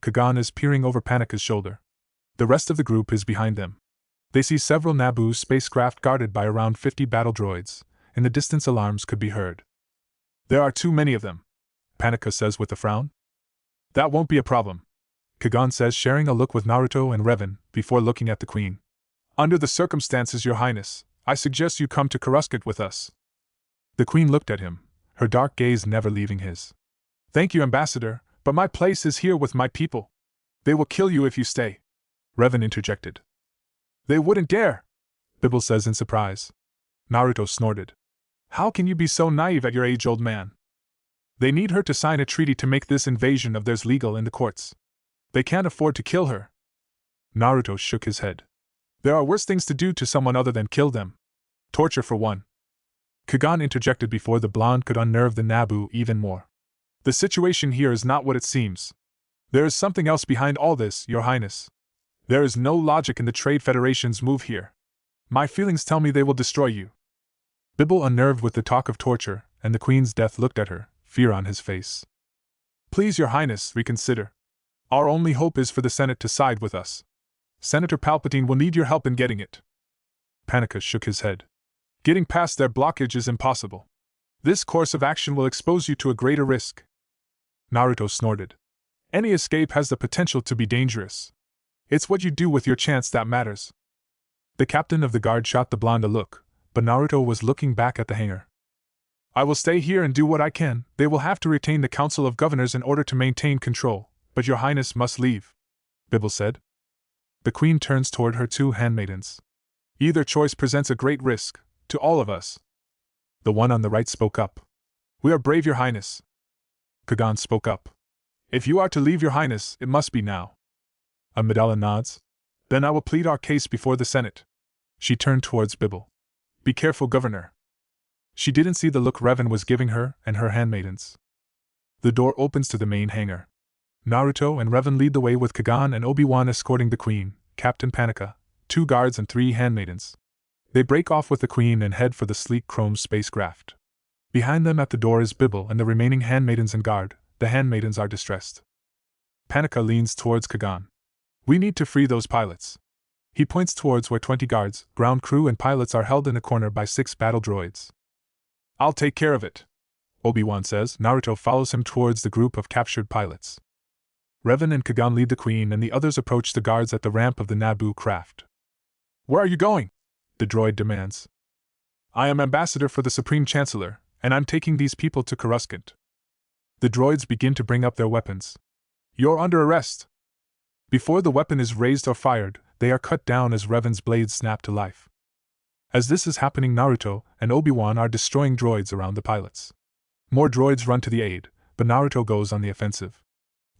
Kagan is peering over Panika's shoulder. The rest of the group is behind them. They see several Naboo spacecraft guarded by around 50 battle droids. In the distance, alarms could be heard. There are too many of them, Panika says with a frown. That won't be a problem, Kagan says, sharing a look with Naruto and Revan, before looking at the Queen. Under the circumstances, Your Highness, I suggest you come to Coruscant with us. The Queen looked at him, her dark gaze never leaving his. Thank you, Ambassador, but my place is here with my people. They will kill you if you stay, Revan interjected. They wouldn't dare, Bibble says in surprise. Naruto snorted. How can you be so naive at your age, old man? They need her to sign a treaty to make this invasion of theirs legal in the courts. They can't afford to kill her. Naruto shook his head. There are worse things to do to someone other than kill them. Torture, for one. Kagan interjected before the blonde could unnerve the Naboo even more. The situation here is not what it seems. There is something else behind all this, Your Highness. There is no logic in the Trade Federation's move here. My feelings tell me they will destroy you. Bibble, unnerved with the talk of torture and the Queen's death, looked at her, fear on his face. Please, Your Highness, reconsider. Our only hope is for the Senate to side with us. Senator Palpatine will need your help in getting it. Panika shook his head. Getting past their blockage is impossible. This course of action will expose you to a greater risk. Naruto snorted. Any escape has the potential to be dangerous. It's what you do with your chance that matters. The captain of the guard shot the blonde a look, but Naruto was looking back at the hangar. I will stay here and do what I can. They will have to retain the Council of Governors in order to maintain control, but your highness must leave, Bibble said. The queen turns toward her two handmaidens. Either choice presents a great risk, to all of us. The one on the right spoke up. We are brave, your highness. Kagan spoke up. If you are to leave, your highness, it must be now. Amidala nods. Then I will plead our case before the Senate. She turned towards Bibble. Be careful, Governor. She didn't see the look Revan was giving her and her handmaidens. The door opens to the main hangar. Naruto and Revan lead the way with Kagan and Obi-Wan escorting the queen, Captain Panika, 2 guards and 3 handmaidens. They break off with the queen and head for the sleek chrome spacecraft. Behind them at the door is Bibble and the remaining handmaidens and guard. The handmaidens are distressed. Panika leans towards Kagan. We need to free those pilots. He points towards where 20 guards, ground crew and pilots are held in a corner by 6 battle droids. I'll take care of it, Obi-Wan says. Naruto follows him towards the group of captured pilots. Revan and Kagan lead the queen and the others approach the guards at the ramp of the Naboo craft. Where are you going? The droid demands. I am ambassador for the Supreme Chancellor, and I'm taking these people to Coruscant. The droids begin to bring up their weapons. You're under arrest. Before the weapon is raised or fired, they are cut down as Revan's blades snap to life. As this is happening, Naruto and Obi-Wan are destroying droids around the pilots. More droids run to the aid, but Naruto goes on the offensive.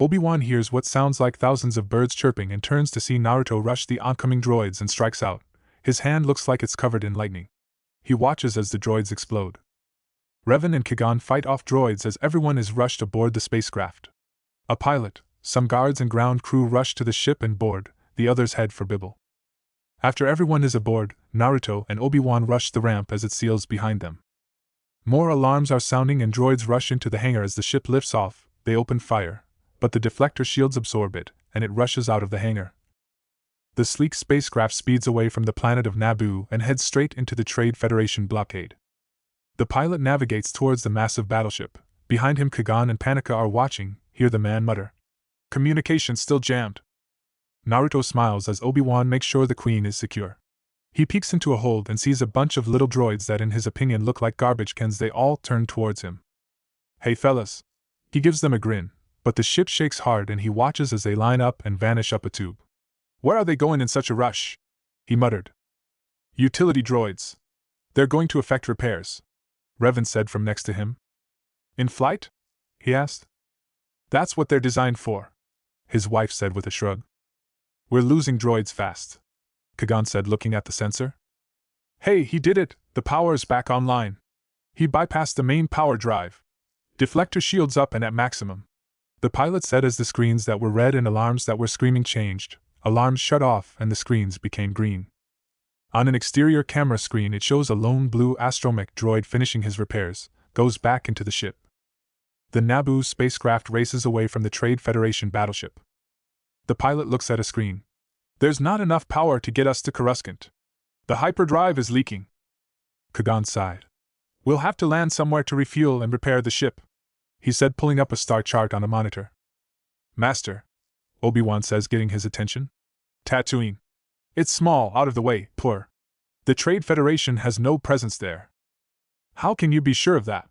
Obi-Wan hears what sounds like thousands of birds chirping and turns to see Naruto rush the oncoming droids and strikes out. His hand looks like it's covered in lightning. He watches as the droids explode. Revan and Kagan fight off droids as everyone is rushed aboard the spacecraft. A pilot, some guards and ground crew rush to the ship and board, the others head for Bibble. After everyone is aboard, Naruto and Obi-Wan rush the ramp as it seals behind them. More alarms are sounding and droids rush into the hangar as the ship lifts off. They open fire, but the deflector shields absorb it, and it rushes out of the hangar. The sleek spacecraft speeds away from the planet of Naboo and heads straight into the Trade Federation blockade. The pilot navigates towards the massive battleship. Behind him, Kagan and Panika are watching, hear the man mutter. Communication still jammed. Naruto smiles as Obi-Wan makes sure the queen is secure. He peeks into a hold and sees a bunch of little droids that in his opinion look like garbage cans. They all turn towards him. Hey fellas. He gives them a grin, but the ship shakes hard and he watches as they line up and vanish up a tube. Where are they going in such a rush? He muttered. Utility droids. They're going to effect repairs, Revan said from next to him. In flight? He asked. That's what they're designed for, his wife said with a shrug. We're losing droids fast, Kagan said looking at the sensor. Hey, he did it, the power's back online. He bypassed the main power drive. Deflector shields up and at maximum. The pilot said as the screens that were red and alarms that were screaming changed. Alarms shut off and the screens became green. On an exterior camera screen it shows a lone blue astromech droid finishing his repairs, goes back into the ship. The Naboo spacecraft races away from the Trade Federation battleship. The pilot looks at a screen. There's not enough power to get us to Coruscant. The hyperdrive is leaking. Kagan sighed. We'll have to land somewhere to refuel and repair the ship, he said, pulling up a star chart on a monitor. Master, Obi-Wan says, getting his attention. Tatooine. It's small, out of the way, poor. The Trade Federation has no presence there. How can you be sure of that?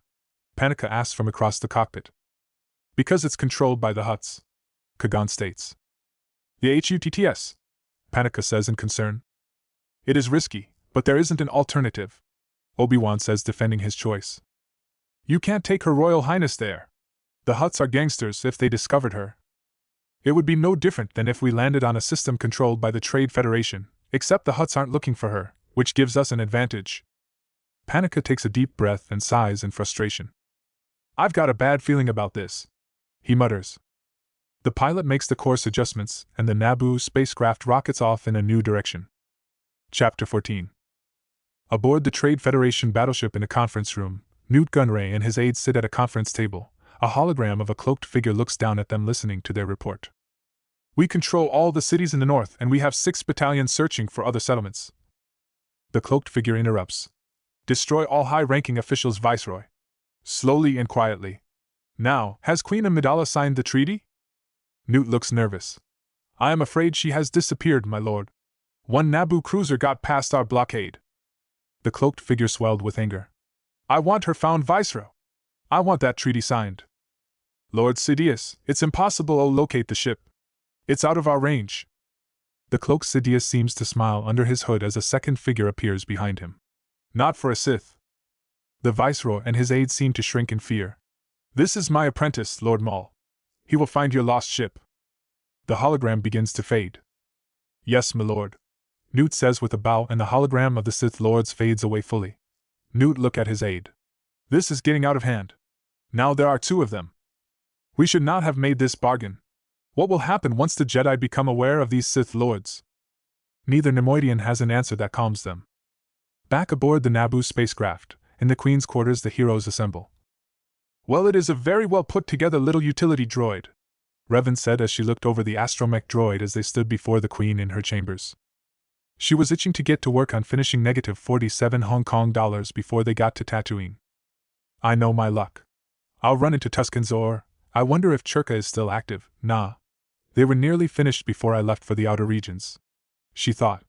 Panika asks from across the cockpit. Because it's controlled by the Hutts, Kagan states. The Hutts, Panika says in concern. It is risky, but there isn't an alternative, Obi-Wan says, defending his choice. You can't take Her Royal Highness there. The Hutts are gangsters. If they discovered her, it would be no different than if we landed on a system controlled by the Trade Federation, except the Hutts aren't looking for her, which gives us an advantage. Panika takes a deep breath and sighs in frustration. I've got a bad feeling about this, he mutters. The pilot makes the course adjustments, and the Naboo spacecraft rockets off in a new direction. Chapter 14. Aboard the Trade Federation battleship in a conference room, Newt Gunray and his aides sit at a conference table. A hologram of a cloaked figure looks down at them, listening to their report. We control all the cities in the north, and we have 6 battalions searching for other settlements. The cloaked figure interrupts. Destroy all high-ranking officials, Viceroy. Slowly and quietly. Now, has Queen Amidala signed the treaty? Newt looks nervous. I am afraid she has disappeared, my lord. One Naboo cruiser got past our blockade. The cloaked figure swelled with anger. I want her found viceroy. I want that treaty signed. Lord Sidious, it's impossible to locate the ship. It's out of our range. The cloaked Sidious seems to smile under his hood as a second figure appears behind him. Not for a Sith. The viceroy and his aides seem to shrink in fear. This is my apprentice, Lord Maul. He will find your lost ship. The hologram begins to fade. Yes, my lord. Newt says with a bow, and the hologram of the Sith Lords fades away fully. Newt look at his aide. This is getting out of hand. Now there are two of them. We should not have made this bargain. What will happen once the Jedi become aware of these Sith Lords? Neither Neimoidian has an answer that calms them. Back aboard the Naboo spacecraft, in the Queen's quarters the heroes assemble. Well, it is a very well put together little utility droid, Revan said as she looked over the astromech droid as they stood before the Queen in her chambers. She was itching to get to work on finishing negative 47 Hong Kong dollars before they got to Tatooine. I know my luck. I'll run into Tusken Zor. I wonder if Chirka is still active. Nah. They were nearly finished before I left for the outer regions. She thought.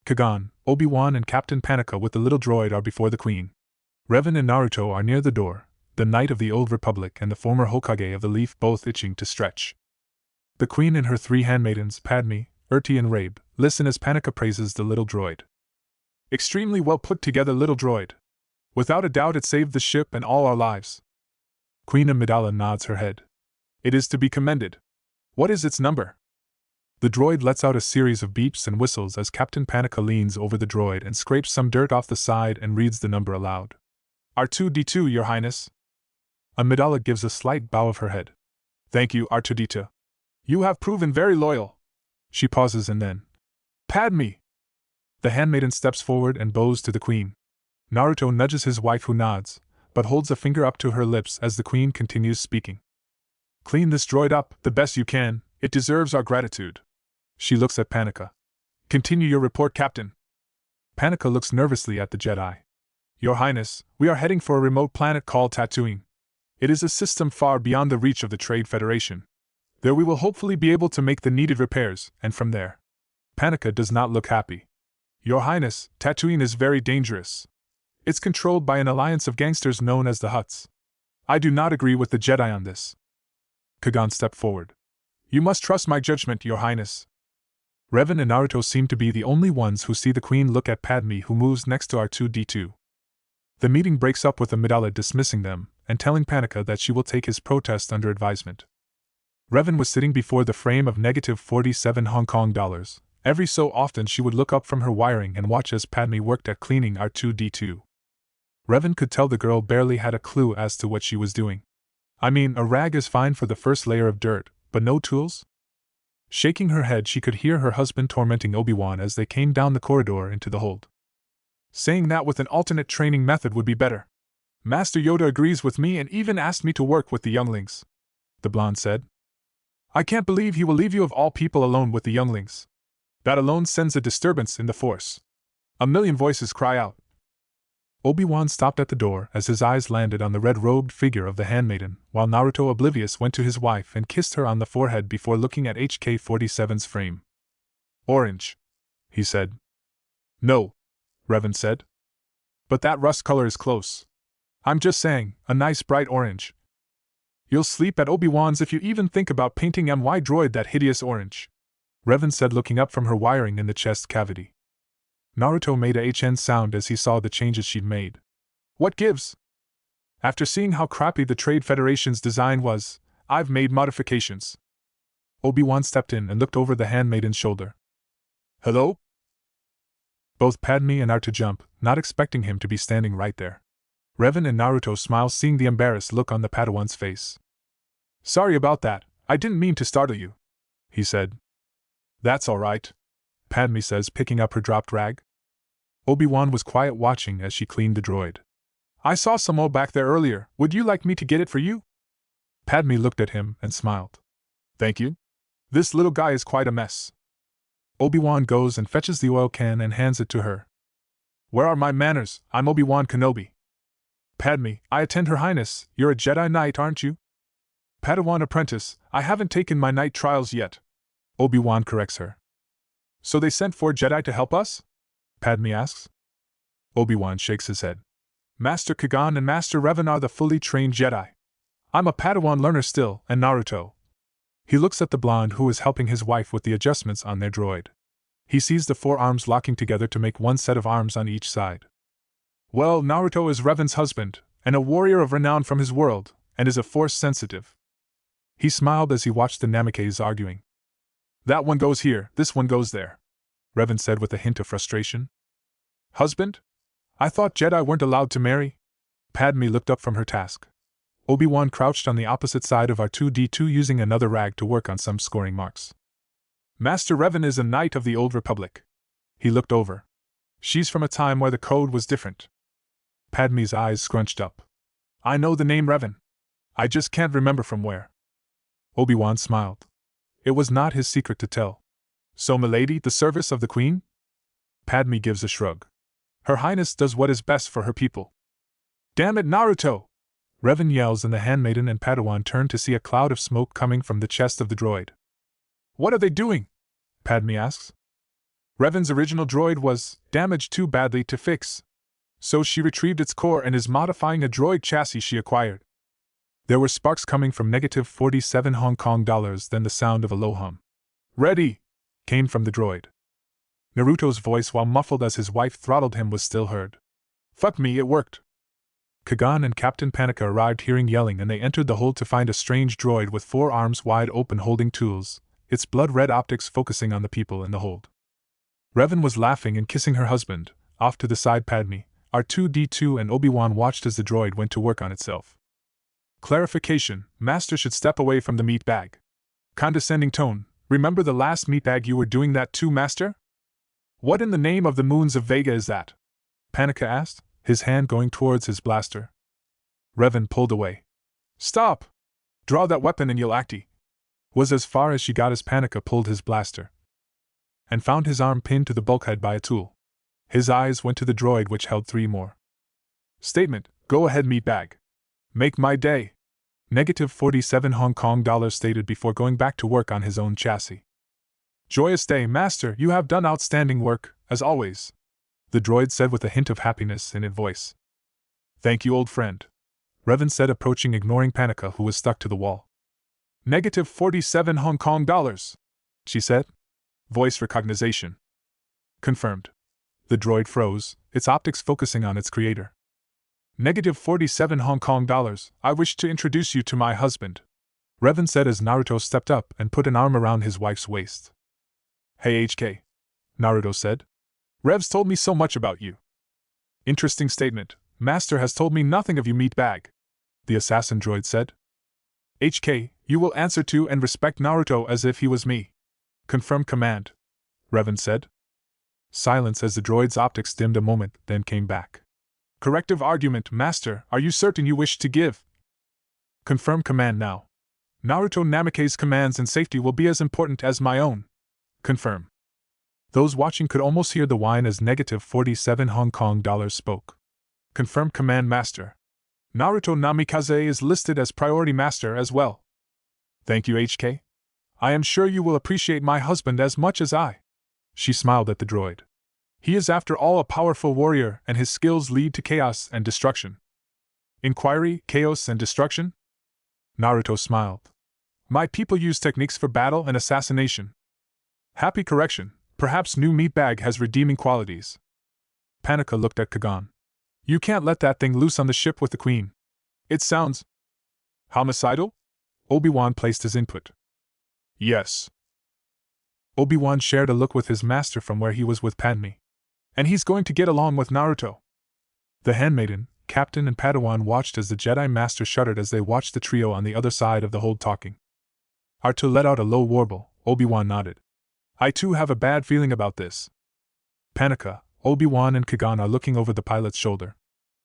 Kagan, Obi-Wan and Captain Panika with the little droid are before the Queen. Revan and Naruto are near the door, the Knight of the Old Republic and the former Hokage of the Leaf both itching to stretch. The Queen and her three handmaidens, Padme, Urti and Rabe, listen as Panika praises the little droid. Extremely well put together little droid. Without a doubt it saved the ship and all our lives. Queen Amidala nods her head. It is to be commended. What is its number? The droid lets out a series of beeps and whistles as Captain Panika leans over the droid and scrapes some dirt off the side and reads the number aloud. R2-D2, Your Highness. Amidala gives a slight bow of her head. Thank you, R2-D2. You have proven very loyal. She pauses and then. Padme! The handmaiden steps forward and bows to the Queen. Naruto nudges his wife who nods, but holds a finger up to her lips as the Queen continues speaking. Clean this droid up the best you can, it deserves our gratitude. She looks at Panika. Continue your report, Captain. Panika looks nervously at the Jedi. Your Highness, we are heading for a remote planet called Tatooine. It is a system far beyond the reach of the Trade Federation. There we will hopefully be able to make the needed repairs, and from there. Panika does not look happy. Your Highness, Tatooine is very dangerous. It's controlled by an alliance of gangsters known as the Hutts. I do not agree with the Jedi on this. Kagan stepped forward. You must trust my judgment, Your Highness. Revan and Naruto seem to be the only ones who see the Queen look at Padme, who moves next to R2-D2. The meeting breaks up with Amidala dismissing them and telling Panika that she will take his protest under advisement. Revan was sitting before the frame of negative 47 Hong Kong dollars. Every so often she would look up from her wiring and watch as Padme worked at cleaning R2-D2. Revan could tell the girl barely had a clue as to what she was doing. I mean, a rag is fine for the first layer of dirt, but no tools? Shaking her head, she could hear her husband tormenting Obi-Wan as they came down the corridor into the hold. Saying that with an alternate training method would be better. Master Yoda agrees with me and even asked me to work with the younglings, the blonde said. I can't believe he will leave you of all people alone with the younglings. That alone sends a disturbance in the Force. A million voices cry out. Obi-Wan stopped at the door as his eyes landed on the red-robed figure of the handmaiden, while Naruto, oblivious, went to his wife and kissed her on the forehead before looking at HK-47's frame. Orange, he said. No, Revan said. But that rust color is close. I'm just saying, a nice bright orange. You'll sleep at Obi-Wan's if you even think about painting MY droid that hideous orange, Revan said, looking up from her wiring in the chest cavity. Naruto made a HN sound as he saw the changes she'd made. What gives? After seeing how crappy the Trade Federation's design was, I've made modifications. Obi-Wan stepped in and looked over the handmaiden's shoulder. Hello? Both Padme and Naruto jump, not expecting him to be standing right there. Revan and Naruto smile, seeing the embarrassed look on the Padawan's face. Sorry about that, I didn't mean to startle you, he said. That's all right, Padme says, picking up her dropped rag. Obi-Wan was quiet, watching as she cleaned the droid. I saw some more back there earlier, would you like me to get it for you? Padme looked at him and smiled. Thank you. This little guy is quite a mess. Obi-Wan goes and fetches the oil can and hands it to her. Where are my manners? I'm Obi-Wan Kenobi. Padme, I attend Her Highness, you're a Jedi Knight, aren't you? Padawan apprentice, I haven't taken my night trials yet. Obi-Wan corrects her. So they sent 4 Jedi to help us? Padme asks. Obi-Wan shakes his head. Master Kagan and Master Revan are the fully trained Jedi. I'm a Padawan learner still, and Naruto. He looks at the blonde who is helping his wife with the adjustments on their droid. He sees the 4 arms locking together to make one set of arms on each side. Well, Naruto is Revan's husband, and a warrior of renown from his world, and is a Force sensitive. He smiled as he watched the Namikaze arguing. That one goes here, this one goes there, Revan said with a hint of frustration. Husband? I thought Jedi weren't allowed to marry? Padme looked up from her task. Obi-Wan crouched on the opposite side of R2-D2 using another rag to work on some scoring marks. Master Revan is a knight of the Old Republic. He looked over. She's from a time where the code was different. Padme's eyes scrunched up. I know the name Revan. I just can't remember from where. Obi-Wan smiled. It was not his secret to tell. So, milady, the service of the Queen? Padme gives a shrug. Her Highness does what is best for her people. Damn it, Naruto! Revan yells and the handmaiden and Padawan turn to see a cloud of smoke coming from the chest of the droid. What are they doing? Padme asks. Revan's original droid was damaged too badly to fix. So she retrieved its core and is modifying a droid chassis she acquired. There were sparks coming from -47 Hong Kong dollars, then the sound of a low hum. Ready! Came from the droid. Naruto's voice, while muffled as his wife throttled him, was still heard. Fuck me, it worked! Kagan and Captain Panika arrived hearing yelling, and they entered the hold to find a strange droid with 4 arms wide open holding tools, its blood-red optics focusing on the people in the hold. Revan was laughing and kissing her husband. Off to the side, Padme, R2-D2 and Obi-Wan watched as the droid went to work on itself. Clarification, Master should step away from the meat bag. Condescending tone, remember the last meat bag you were doing that to, Master? What in the name of the moons of Vega is that? Panika asked, his hand going towards his blaster. Revan pulled away. Stop! Draw that weapon and you'll acty. Was as far as she got as Panika pulled his blaster. And found his arm pinned to the bulkhead by a tool. His eyes went to the droid which held 3 more. Statement, go ahead meatbag. Make my day. -47 Hong Kong dollars stated before going back to work on his own chassis. Joyous day, Master, you have done outstanding work, as always. The droid said with a hint of happiness in its voice. Thank you, old friend. Revan said, approaching, ignoring Panika, who was stuck to the wall. -47 Hong Kong dollars, she said. Voice recognition. Confirmed. The droid froze, its optics focusing on its creator. -47 Hong Kong dollars, I wish to introduce you to my husband, Revan said as Naruto stepped up and put an arm around his wife's waist. Hey HK, Naruto said. Rev's told me so much about you. Interesting statement, Master has told me nothing of you meatbag, the assassin droid said. HK, you will answer to and respect Naruto as if he was me. Confirm command, Revan said. Silence as the droid's optics dimmed a moment, then came back. Corrective argument, Master, are you certain you wish to give? Confirm command now. Naruto Namikaze's commands and safety will be as important as my own. Confirm. Those watching could almost hear the whine as -47 Hong Kong dollars spoke. Confirm command, Master. Naruto Namikaze is listed as priority master as well. Thank you, HK. I am sure you will appreciate my husband as much as I. She smiled at the droid. He is after all a powerful warrior, and his skills lead to chaos and destruction. Inquiry, chaos and destruction? Naruto smiled. My people use techniques for battle and assassination. Happy correction, perhaps new meatbag has redeeming qualities. Panika looked at Kagan. You can't let that thing loose on the ship with the Queen. It sounds homicidal? Obi-Wan placed his input. Yes. Obi-Wan shared a look with his master from where he was with Padme. And he's going to get along with Naruto. The handmaiden, Captain and Padawan watched as the Jedi Master shuddered as they watched the trio on the other side of the hold talking. R2 let out a low warble. Obi-Wan nodded. I too have a bad feeling about this. Panika, Obi-Wan and Kagan are looking over the pilot's shoulder.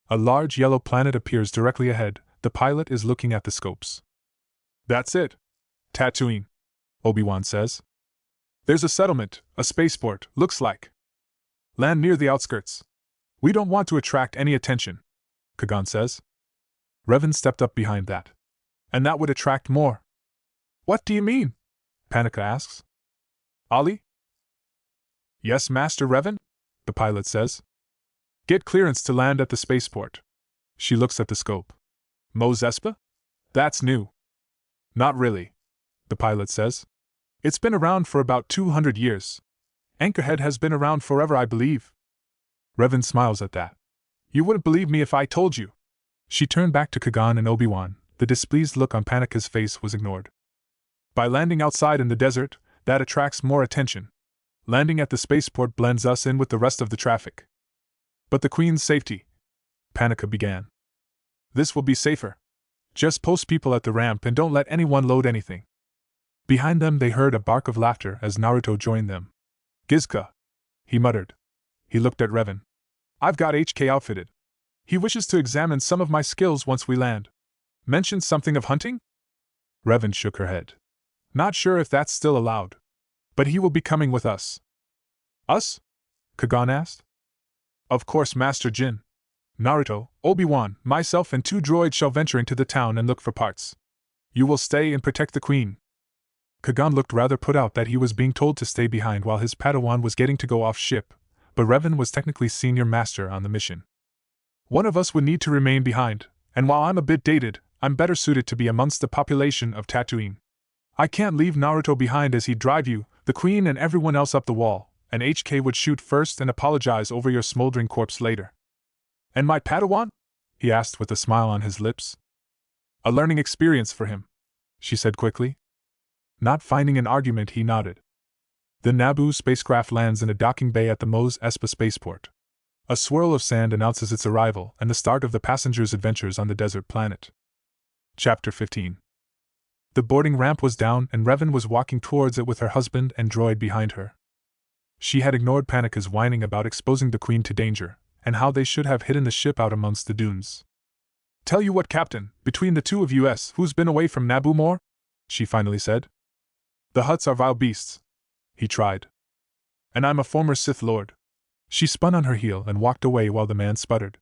A large yellow planet appears directly ahead. The pilot is looking at the scopes. That's it. Tatooine, Obi-Wan says. There's a settlement, a spaceport, looks like. Land near the outskirts. We don't want to attract any attention, Kagan says. Revan stepped up behind that. And that would attract more. What do you mean? Panika asks. Ollie? Yes, Master Revan? The pilot says. Get clearance to land at the spaceport. She looks at the scope. Mos Espa? That's new. Not really, the pilot says. It's been around for about 200 years. Anchorhead has been around forever, I believe. Revan smiles at that. You wouldn't believe me if I told you. She turned back to Kagan and Obi-Wan. The displeased look on Panika's face was ignored. By landing outside in the desert, that attracts more attention. Landing at the spaceport blends us in with the rest of the traffic. But the Queen's safety, Panika began. This will be safer. Just post people at the ramp and don't let anyone load anything. Behind them they heard a bark of laughter as Naruto joined them. Gizka, he muttered. He looked at Revan. I've got HK outfitted. He wishes to examine some of my skills once we land. Mentioned something of hunting? Revan shook her head. Not sure if that's still allowed. But he will be coming with us. Us? Kagan asked. Of course, Master Jin. Naruto, Obi-Wan, myself and 2 droids shall venture into the town and look for parts. You will stay and protect the Queen. Kagan looked rather put out that he was being told to stay behind while his Padawan was getting to go off ship, but Revan was technically senior master on the mission. One of us would need to remain behind, and while I'm a bit dated, I'm better suited to be amongst the population of Tatooine. I can't leave Naruto behind as he'd drive you, the Queen and everyone else up the wall, and HK would shoot first and apologize over your smoldering corpse later. And my Padawan? He asked with a smile on his lips. A learning experience for him, she said quickly. Not finding an argument, he nodded. The Naboo spacecraft lands in a docking bay at the Mos Espa spaceport. A swirl of sand announces its arrival and the start of the passengers' adventures on the desert planet. Chapter 15. The boarding ramp was down and Revan was walking towards it with her husband and droid behind her. She had ignored Panika's whining about exposing the Queen to danger, and how they should have hidden the ship out amongst the dunes. Tell you what, Captain, between the two of us, who's been away from Naboo more? She finally said. The Hutts are vile beasts. He tried. And I'm a former Sith Lord. She spun on her heel and walked away while the man sputtered.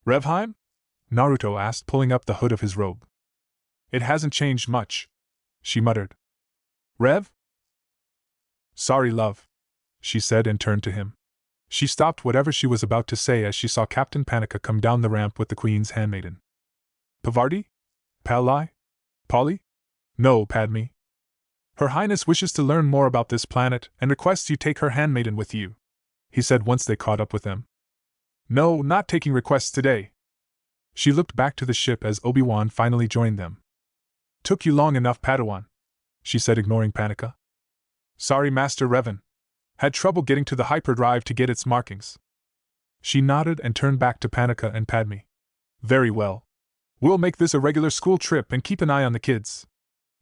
Revheim? Naruto asked, pulling up the hood of his robe. It hasn't changed much, she muttered. Rev? Sorry, love, she said and turned to him. She stopped whatever she was about to say as she saw Captain Panika come down the ramp with the Queen's handmaiden. Pavarti? Pali? Polly? No, Padme. Her Highness wishes to learn more about this planet and requests you take her handmaiden with you, he said once they caught up with them. No, not taking requests today. She looked back to the ship as Obi-Wan finally joined them. Took you long enough, Padawan, she said, ignoring Panika. Sorry, Master Revan. Had trouble getting to the hyperdrive to get its markings. She nodded and turned back to Panika and Padme. Very well. We'll make this a regular school trip and keep an eye on the kids.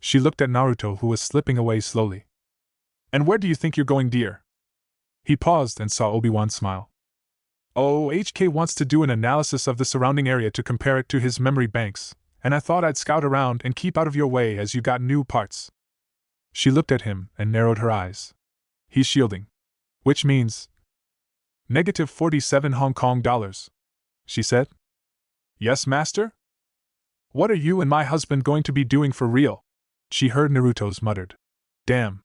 She looked at Naruto, who was slipping away slowly. And where do you think you're going, dear? He paused and saw Obi-Wan smile. Oh, HK wants to do an analysis of the surrounding area to compare it to his memory banks, and I thought I'd scout around and keep out of your way as you got new parts. She looked at him and narrowed her eyes. He's shielding. Which means -47 Hong Kong dollars, she said. Yes, Master? What are you and my husband going to be doing for real? She heard Naruto's muttered. Damn.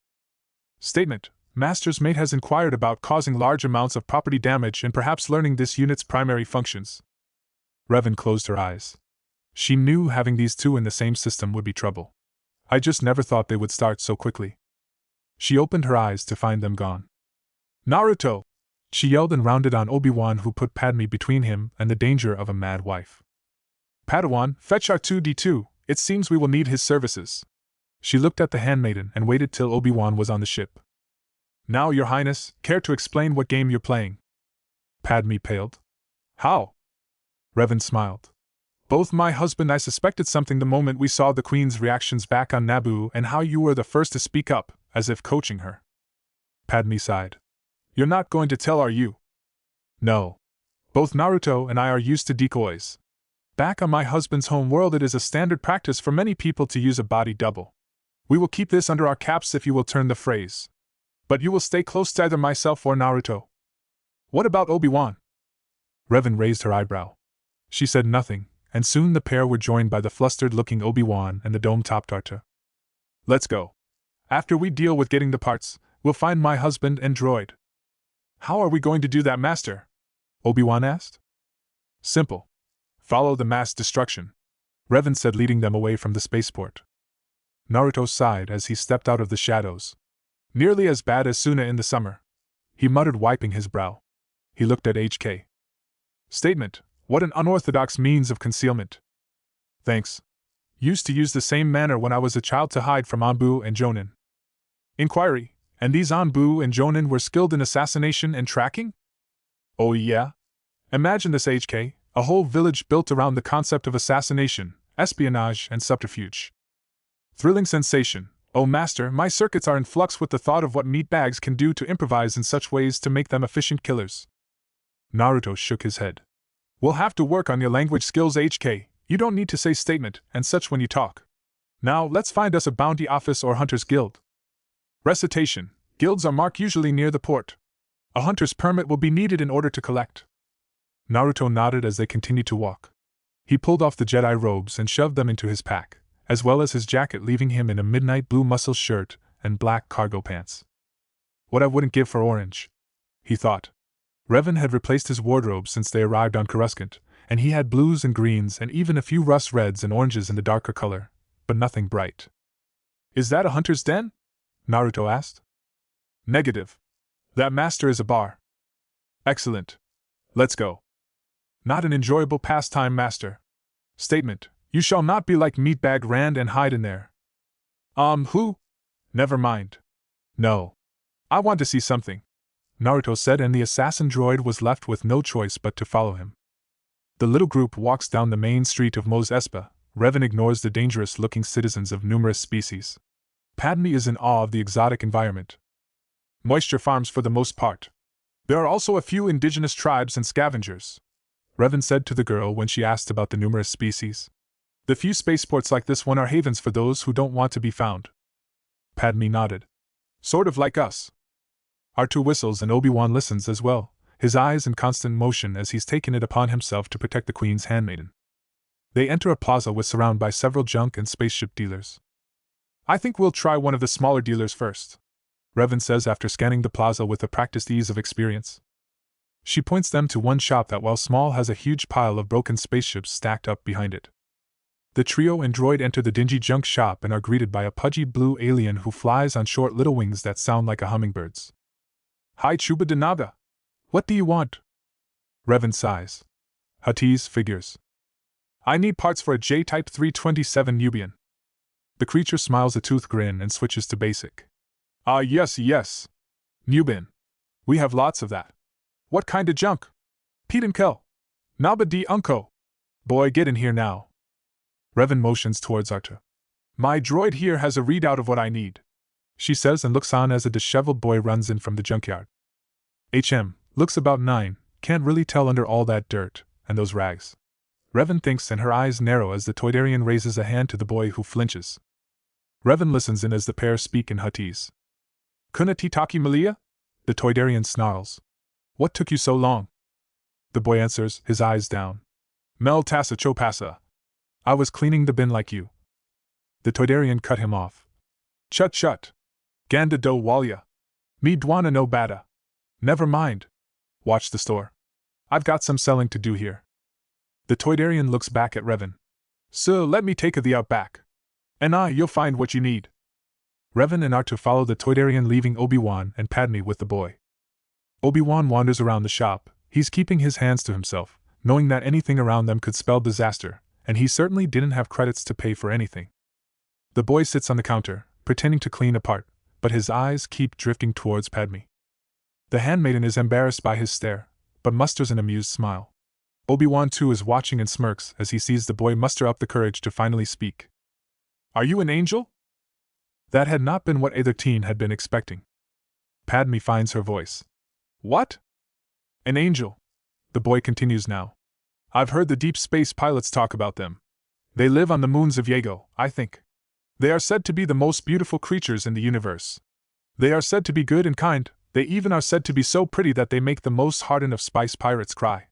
Statement. Master's mate has inquired about causing large amounts of property damage and perhaps learning this unit's primary functions. Revan closed her eyes. She knew having these two in the same system would be trouble. I just never thought they would start so quickly. She opened her eyes to find them gone. Naruto! She yelled and rounded on Obi-Wan, who put Padme between him and the danger of a mad wife. Padawan, fetch R2-D2, it seems we will need his services. She looked at the handmaiden and waited till Obi-Wan was on the ship. Now, Your Highness, care to explain what game you're playing? Padme paled. How? Revan smiled. Both my husband and I suspected something the moment we saw the Queen's reactions back on Naboo and how you were the first to speak up, as if coaching her. Padme sighed. You're not going to tell, are you? No. Both Naruto and I are used to decoys. Back on my husband's home world, it is a standard practice for many people to use a body double. We will keep this under our caps if you will turn the phrase. But you will stay close to either myself or Naruto. What about Obi-Wan? Revan raised her eyebrow. She said nothing, and soon the pair were joined by the flustered-looking Obi-Wan and the dome-topped Arta. Let's go. After we deal with getting the parts, we'll find my husband and droid. How are we going to do that, Master? Obi-Wan asked. Simple. Follow the mass destruction, Revan said, leading them away from the spaceport. Naruto sighed as he stepped out of the shadows. Nearly as bad as Suna in the summer, he muttered, wiping his brow. He looked at HK. Statement: what an unorthodox means of concealment. Thanks. Used to use the same manner when I was a child to hide from Anbu and Jonin. Inquiry: and these Anbu and Jonin were skilled in assassination and tracking? Oh yeah? Imagine this, HK, a whole village built around the concept of assassination, espionage, and subterfuge. Thrilling sensation. Oh Master, my circuits are in flux with the thought of what meatbags can do to improvise in such ways to make them efficient killers. Naruto shook his head. We'll have to work on your language skills, HK. You don't need to say statement and such when you talk. Now let's find us a bounty office or hunter's guild. Recitation: guilds are marked usually near the port. A hunter's permit will be needed in order to collect. Naruto nodded as they continued to walk. He pulled off the Jedi robes and shoved them into his pack, as well as his jacket, leaving him in a midnight blue muscle shirt and black cargo pants. What I wouldn't give for orange, he thought. Revan had replaced his wardrobe since they arrived on Coruscant, and he had blues and greens and even a few rust reds and oranges in the darker color, but nothing bright. Is that a hunter's den? Naruto asked. Negative. That, Master, is a bar. Excellent. Let's go. Not an enjoyable pastime, Master. Statement: you shall not be like Meatbag Rand and hide in there. Who? Never mind. No. I want to see something, Naruto said, and the assassin droid was left with no choice but to follow him. The little group walks down the main street of Mos Espa. Revan ignores the dangerous-looking citizens of numerous species. Padme is in awe of the exotic environment. Moisture farms for the most part. There are also a few indigenous tribes and scavengers, Revan said to the girl when she asked about the numerous species. The few spaceports like this one are havens for those who don't want to be found. Padme nodded. Sort of like us. R2 whistles and Obi-Wan listens as well, his eyes in constant motion as he's taken it upon himself to protect the Queen's handmaiden. They enter a plaza surrounded by several junk and spaceship dealers. I think we'll try one of the smaller dealers first, Revan says after scanning the plaza with a practiced ease of experience. She points them to one shop that, while small, has a huge pile of broken spaceships stacked up behind it. The trio and droid enter the dingy junk shop and are greeted by a pudgy blue alien who flies on short little wings that sound like a hummingbird's. Hi Chuba de Naga. What do you want? Revan sighs. Huttese figures. I need parts for a J-Type 327 Nubian. The creature smiles a tooth grin and switches to basic. Yes. Nubian. We have lots of that. What kind of junk? Pete and Kel. Naba di Unko. Boy, get in here now. Revan motions towards Arta. My droid here has a readout of what I need, she says, and looks on as a disheveled boy runs in from the junkyard. Looks about 9, can't really tell under all that dirt and those rags. Revan thinks, and her eyes narrow as the Toydarian raises a hand to the boy, who flinches. Revan listens in as the pair speak in Huttese. Kuna titaki malia? The Toydarian snarls. What took you so long? The boy answers, his eyes down. Mel tassa chopassa. I was cleaning the bin like you. The Toydarian cut him off. Chut. Ganda do walya. Me dwana no bada. Never mind. Watch the store. I've got some selling to do here. The Toydarian looks back at Revan. So let me take thee out back. And you'll find what you need. Revan and Artu follow the Toydarian, leaving Obi-Wan and Padme with the boy. Obi-Wan wanders around the shop. He's keeping his hands to himself, knowing that anything around them could spell disaster, and he certainly didn't have credits to pay for anything. The boy sits on the counter, pretending to clean a part, but his eyes keep drifting towards Padme. The handmaiden is embarrassed by his stare, but musters an amused smile. Obi-Wan too is watching and smirks as he sees the boy muster up the courage to finally speak. Are you an angel? That had not been what either teen had been expecting. Padme finds her voice. What? An angel, the boy continues now. I've heard the deep space pilots talk about them. They live on the moons of Yago, I think. They are said to be the most beautiful creatures in the universe. They are said to be good and kind. They even are said to be so pretty that they make the most hardened of spice pirates cry.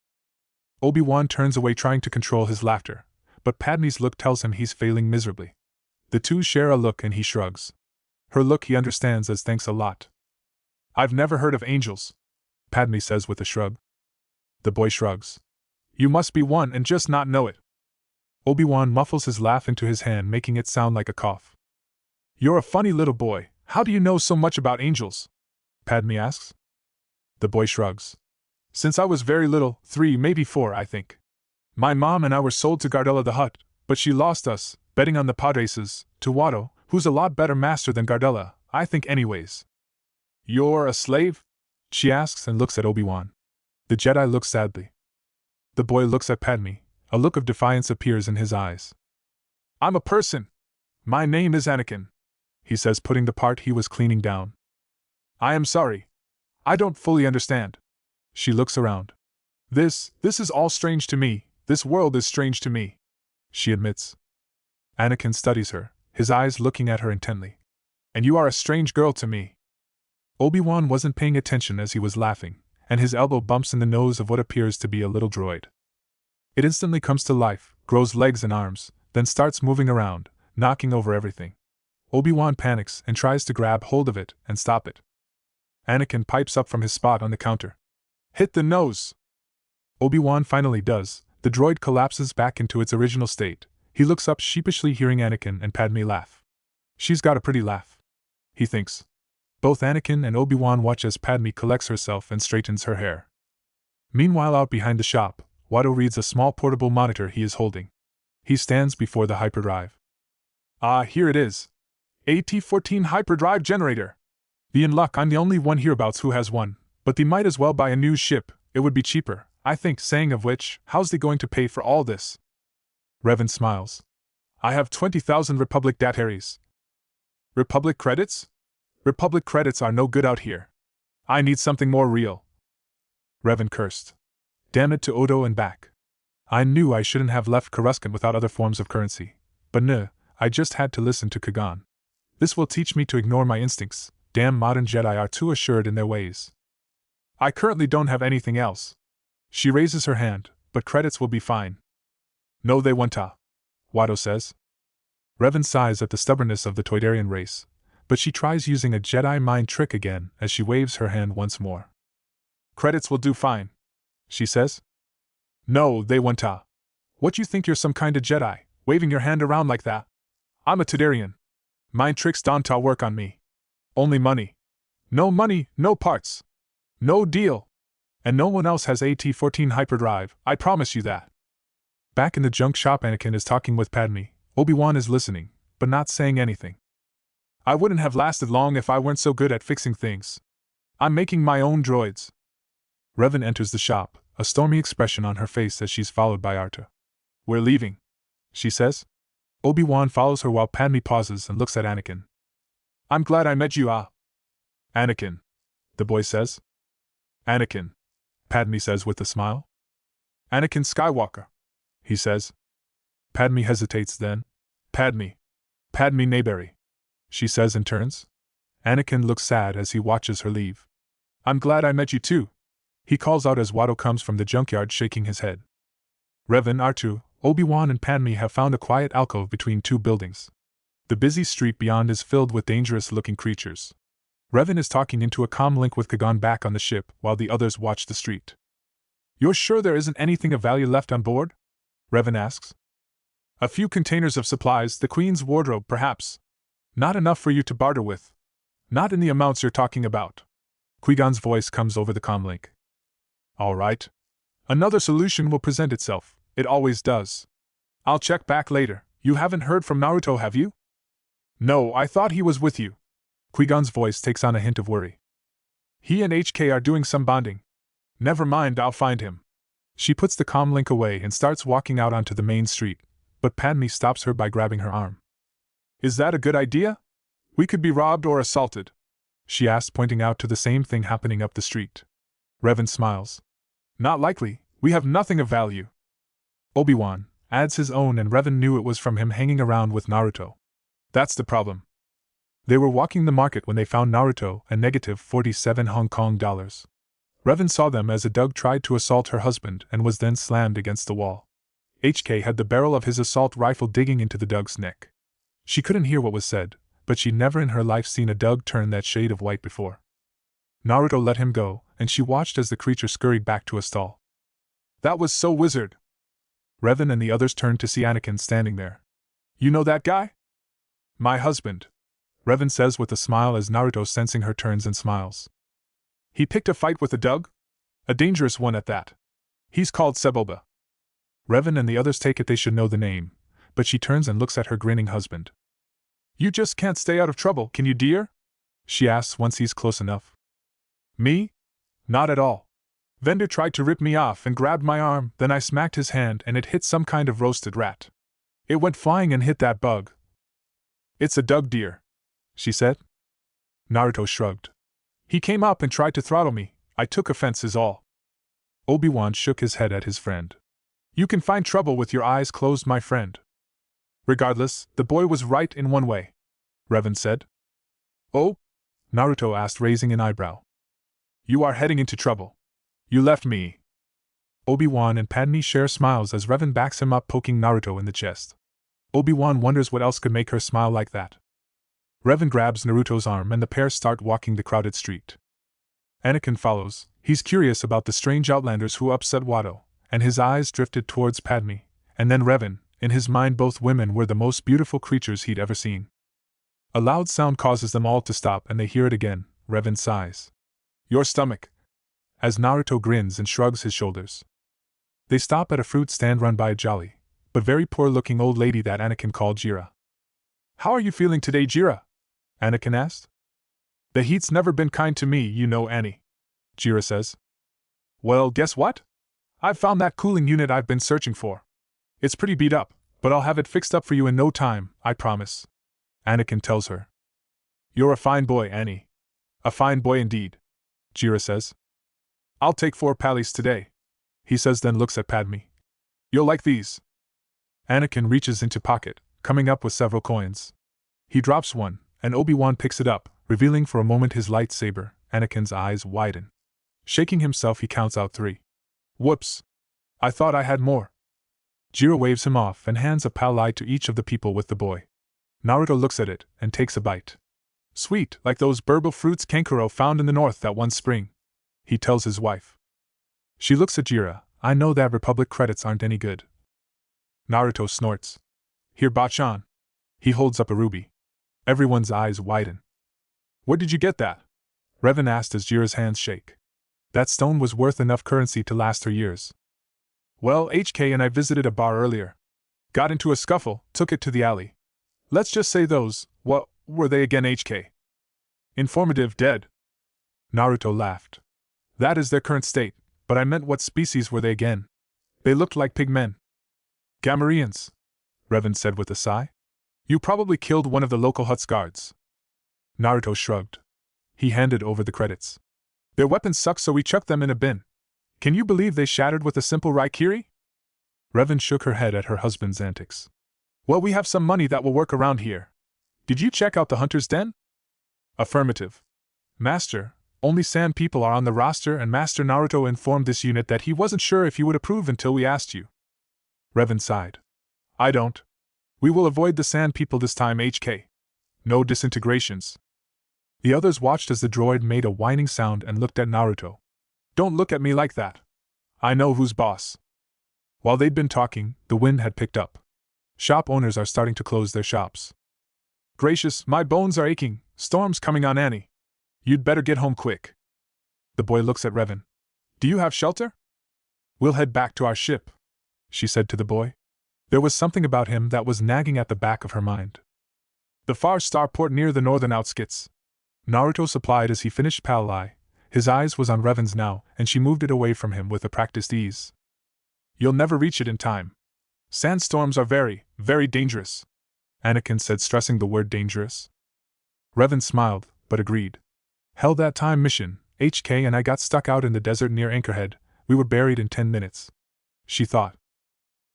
Obi-Wan turns away, trying to control his laughter, but Padme's look tells him he's failing miserably. The two share a look and he shrugs. Her look he understands as thanks a lot. I've never heard of angels, Padme says with a shrug. The boy shrugs. You must be one and just not know it. Obi-Wan muffles his laugh into his hand, making it sound like a cough. You're a funny little boy. How do you know so much about angels? Padme asks. The boy shrugs. Since I was very little, 3, maybe 4, I think. My mom and I were sold to Gardella the Hutt, but she lost us, betting on the pod races, to Watto, who's a lot better master than Gardella, I think anyways. You're a slave? She asks and looks at Obi-Wan. The Jedi looks sadly. The boy looks at Padme. A look of defiance appears in his eyes. I'm a person. My name is Anakin, he says, putting the part he was cleaning down. I am sorry. I don't fully understand. She looks around. This is all strange to me. This world is strange to me, she admits. Anakin studies her, his eyes looking at her intently. And you are a strange girl to me. Obi-Wan wasn't paying attention as he was laughing, and his elbow bumps in the nose of what appears to be a little droid. It instantly comes to life, grows legs and arms, then starts moving around, knocking over everything. Obi-Wan panics and tries to grab hold of it and stop it. Anakin pipes up from his spot on the counter. Hit the nose! Obi-Wan finally does. The droid collapses back into its original state. He looks up sheepishly, hearing Anakin and Padme laugh. She's got a pretty laugh, he thinks. Both Anakin and Obi-Wan watch as Padme collects herself and straightens her hair. Meanwhile, out behind the shop, Watto reads a small portable monitor he is holding. He stands before the hyperdrive. Ah, here it is. AT-14 hyperdrive generator. Be in luck, I'm the only one hereabouts who has one, but thee might as well buy a new ship, it would be cheaper, I think, saying of which, how's thee going to pay for all this? Revan smiles. I have 20,000 Republic dataries. Republic credits? Republic credits are no good out here. I need something more real. Revan cursed. Damn it to Odo and back. I knew I shouldn't have left Coruscant without other forms of currency. But no, I just had to listen to Kagan. This will teach me to ignore my instincts. Damn modern Jedi are too assured in their ways. I currently don't have anything else. She raises her hand, but credits will be fine. No, they won't, Watto says. Revan sighs at the stubbornness of the Toydarian race, but she tries using a Jedi mind trick again as she waves her hand once more. Credits will do fine, she says. No, they won't. What you think you're some kind of Jedi, waving your hand around like that? I'm a Toydarian. Mind tricks don't work on me. Only money. No money, no parts. No deal. And no one else has AT-14 hyperdrive, I promise you that. Back in the junk shop, Anakin is talking with Padme. Obi-Wan is listening, but not saying anything. I wouldn't have lasted long if I weren't so good at fixing things. I'm making my own droids. Revan enters the shop, a stormy expression on her face as she's followed by Arta. We're leaving, she says. Obi-Wan follows her while Padme pauses and looks at Anakin. I'm glad I met you, Anakin, the boy says. Anakin, Padme says with a smile. Anakin Skywalker, he says. Padme hesitates, then. Padme Nayberry, she says and turns. Anakin looks sad as he watches her leave. I'm glad I met you too, he calls out as Watto comes from the junkyard shaking his head. Revan, R2, Obi-Wan and Padme have found a quiet alcove between two buildings. The busy street beyond is filled with dangerous-looking creatures. Revan is talking into a comm link with Kagan back on the ship while the others watch the street. You're sure there isn't anything of value left on board? Revan asks. A few containers of supplies, the Queen's wardrobe, perhaps. Not enough for you to barter with. Not in the amounts you're talking about. Qui-Gon's voice comes over the comlink. All right. Another solution will present itself. It always does. I'll check back later. You haven't heard from Naruto, have you? No, I thought he was with you. Qui-Gon's voice takes on a hint of worry. He and HK are doing some bonding. Never mind, I'll find him. She puts the comlink away and starts walking out onto the main street, but Padme stops her by grabbing her arm. Is that a good idea? We could be robbed or assaulted, she asks, pointing out to the same thing happening up the street. Revan smiles. Not likely, we have nothing of value. Obi-Wan adds his own, and Revan knew it was from him hanging around with Naruto. That's the problem. They were walking the market when they found Naruto and negative 47 Hong Kong dollars. Revan saw them as a Doug tried to assault her husband and was then slammed against the wall. HK had the barrel of his assault rifle digging into the Doug's neck. She couldn't hear what was said, but she'd never in her life seen a Doug turn that shade of white before. Naruto let him go, and she watched as the creature scurried back to a stall. That was so wizard! Revan and the others turned to see Anakin standing there. You know that guy? My husband, Revan says with a smile as Naruto sensing her turns and smiles. He picked a fight with a Doug? A dangerous one at that. He's called Sebulba. Revan and the others take it they should know the name, but she turns and looks at her grinning husband. You just can't stay out of trouble, can you, dear? She asks once he's close enough. Me? Not at all. Vendor tried to rip me off and grabbed my arm, then I smacked his hand and it hit some kind of roasted rat. It went flying and hit that bug. It's a Doug, dear, she said. Naruto shrugged. He came up and tried to throttle me. I took offense is all. Obi-Wan shook his head at his friend. You can find trouble with your eyes closed, my friend. Regardless, the boy was right in one way, Revan said. Oh? Naruto asked, raising an eyebrow. You are heading into trouble. You left me. Obi-Wan and Padme share smiles as Revan backs him up, poking Naruto in the chest. Obi-Wan wonders what else could make her smile like that. Revan grabs Naruto's arm and the pair start walking the crowded street. Anakin follows. He's curious about the strange outlanders who upset Watto, and his eyes drifted towards Padme, and then Revan. In his mind both women were the most beautiful creatures he'd ever seen. A loud sound causes them all to stop and they hear it again. Revan sighs. Your stomach. As Naruto grins and shrugs his shoulders. They stop at a fruit stand run by a jolly, but very poor-looking old lady that Anakin called Jira. How are you feeling today, Jira? Anakin asked. The heat's never been kind to me, you know, Annie, Jira says. Well, guess what? I've found that cooling unit I've been searching for. It's pretty beat up, but I'll have it fixed up for you in no time, I promise. Anakin tells her. You're a fine boy, Annie. A fine boy indeed, Jira says. I'll take 4 pallies today, he says, then looks at Padme. You'll like these. Anakin reaches into pocket, coming up with several coins. He drops one, and Obi-Wan picks it up, revealing for a moment his lightsaber. Anakin's eyes widen. Shaking himself, he counts out 3. Whoops. I thought I had more. Jiro waves him off and hands a pal-eye to each of the people with the boy. Naruto looks at it and takes a bite. Sweet, like those burble fruits Kankuro found in the north that one spring, he tells his wife. She looks at Jira. I know that Republic credits aren't any good. Naruto snorts. Here, Bachan. He holds up a ruby. Everyone's eyes widen. Where did you get that? Revan asked as Jira's hands shake. That stone was worth enough currency to last her years. Well, HK and I visited a bar earlier. Got into a scuffle, took it to the alley. Let's just say those, what were they again, HK? Informative, dead. Naruto laughed. That is their current state, but I meant what species were they again? They looked like pigmen. Gamorreans, Revan said with a sigh. You probably killed one of the local Hutt's guards. Naruto shrugged. He handed over the credits. Their weapons suck, so we chucked them in a bin. Can you believe they shattered with a simple Raikiri? Revan shook her head at her husband's antics. Well, we have some money that will work around here. Did you check out the Hunter's Den? Affirmative. Master, only Sand people are on the roster, and Master Naruto informed this unit that he wasn't sure if you would approve until we asked you. Revan sighed. I don't. We will avoid the Sand people this time, HK. No disintegrations. The others watched as the droid made a whining sound and looked at Naruto. Don't look at me like that. I know who's boss. While they'd been talking, the wind had picked up. Shop owners are starting to close their shops. Gracious, my bones are aching. Storm's coming on, Annie. You'd better get home quick. The boy looks at Revan. Do you have shelter? We'll head back to our ship, she said to the boy. There was something about him that was nagging at the back of her mind. The far starport near the northern outskirts. Naruto supplied as he finished pal-eye. His eyes was on Revan's now, and she moved it away from him with a practiced ease. You'll never reach it in time. Sandstorms are very, very dangerous, Anakin said, stressing the word dangerous. Revan smiled, but agreed. Hell, that time mission, HK and I got stuck out in the desert near Anchorhead. We were buried in 10 minutes. She thought.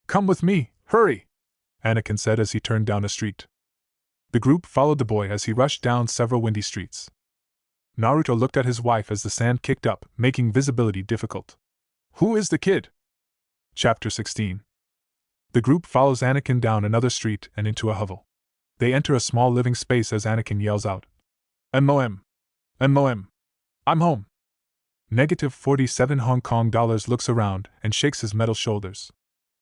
Come with me, hurry, Anakin said as he turned down a street. The group followed the boy as he rushed down several windy streets. Naruto looked at his wife as the sand kicked up, making visibility difficult. Who is the kid? Chapter 16. The group follows Anakin down another street and into a hovel. They enter a small living space as Anakin yells out, "MOM! MOM! I'm home!" Negative 47 Hong Kong dollars looks around and shakes his metal shoulders.